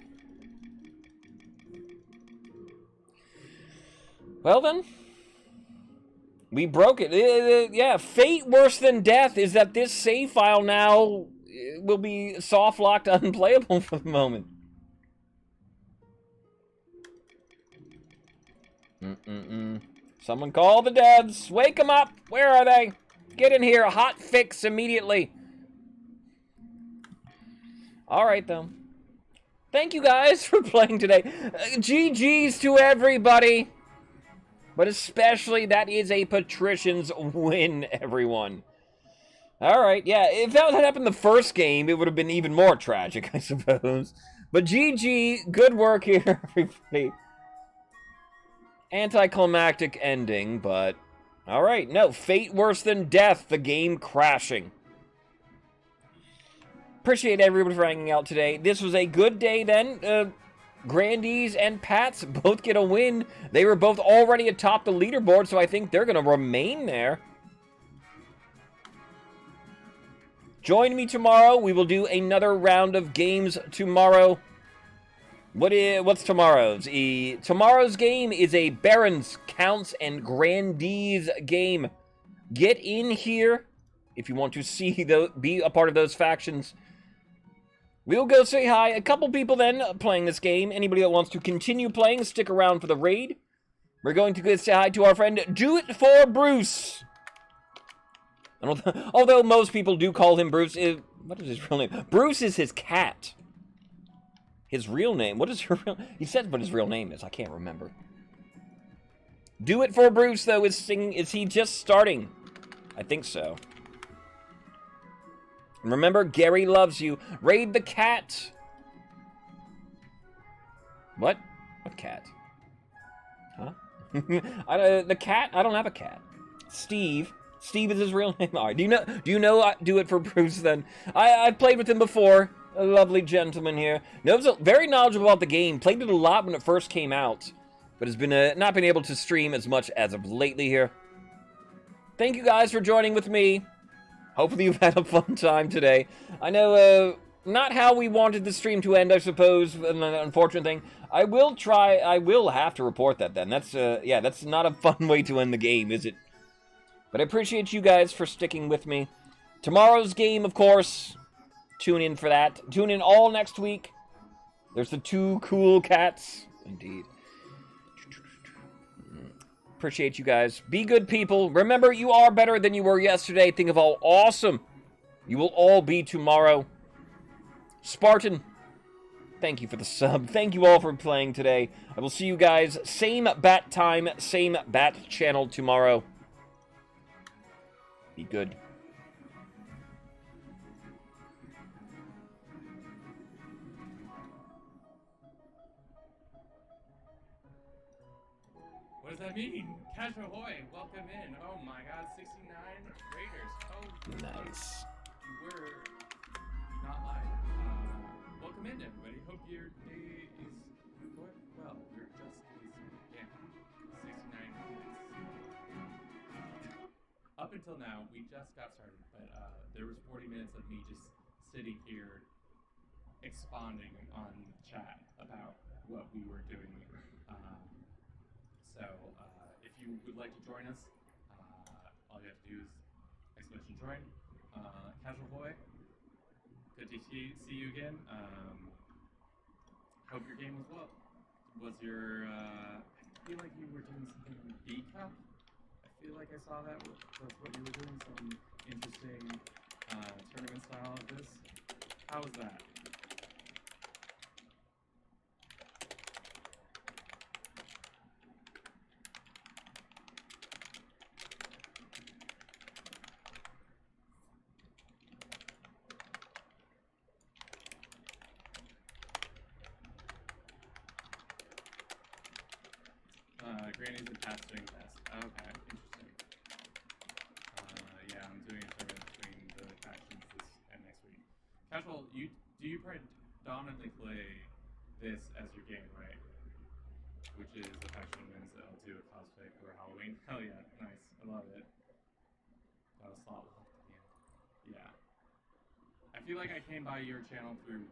Well then. We broke it. Yeah, fate worse than death is that this save file now will be soft locked unplayable for the moment. Someone call the devs. Wake them up. Where are they? Get in here. A hot fix immediately. Alright, though. Thank you guys for playing today. GG's to everybody. But especially, that is a patrician's win, everyone. Alright, yeah. If that had happened the first game, it would have been even more tragic, I suppose. But GG. Good work here, everybody. Anticlimactic ending, but... Alright, no. Fate worse than death. The game crashing. Appreciate everybody for hanging out today. This was a good day then. Grandies and Pats both get a win. They were both already atop the leaderboard, so I think they're going to remain there. Join me tomorrow. We will do another round of games tomorrow. What's tomorrow's? Tomorrow's game is a Barons, Counts, and Grandees game. Get in here if you want to be a part of those factions. We'll go say hi. A couple people then playing this game. Anybody that wants to continue playing, stick around for the raid. We're going to go say hi to our friend Do It For Bruce. Although most people do call him Bruce. What is his real name? Bruce is his cat. His real name. What is her real... He said what his real name is. I can't remember. Do It For Bruce, though, is singing... Is he just starting? I think so. Remember, Gary loves you. Raid the cat. What? What cat? Huh? The cat? I don't have a cat. Steve. Steve is his real name. All right. Do you know Do It For Bruce then? I've played with him before. A lovely gentleman here. Knows very knowledgeable about the game. Played it a lot when it first came out. But has been not been able to stream as much as of lately here. Thank you guys for joining with me. Hopefully you've had a fun time today. I know, not how we wanted the stream to end, I suppose, an unfortunate thing. I will have to report that then. That's, yeah, that's not a fun way to end the game, is it? But I appreciate you guys for sticking with me. Tomorrow's game, of course, tune in for that. Tune in all next week. There's the 2 cool cats. Indeed. Appreciate you guys. Be good people. Remember, you are better than you were yesterday. Think of how awesome you will all be tomorrow. Spartan, thank you for the sub. Thank you all for playing today. I will see you guys same bat time, same bat channel tomorrow. Be good. What does that mean? Cash Ahoy, welcome in. Oh my god, 69 Raiders. Oh, Nice. we're not live. Welcome in, everybody. Hope your day is going well. We're just, yeah, 69 minutes. Up until now, we just got started, but there was 40 minutes of me just sitting here expounding on chat about what we were doing. So, if you would like to join us, all you have to do is exclamation join. Casual Boy, good to see you again. Hope your game was well. Was your, I feel like you were doing something in B Cup. I feel like I saw that. That's what you were doing, some interesting tournament style of this. How was that? Granny's and Pat's doing best. Okay, interesting. Yeah, I'm doing a tournament between the factions this and next week. Casual, do you predominantly play this as your game, right? Which is a faction wins L2 a cosplay for Halloween. Hell yeah, nice. I love it. That was slot left at the end. Yeah. I feel like I came by your channel through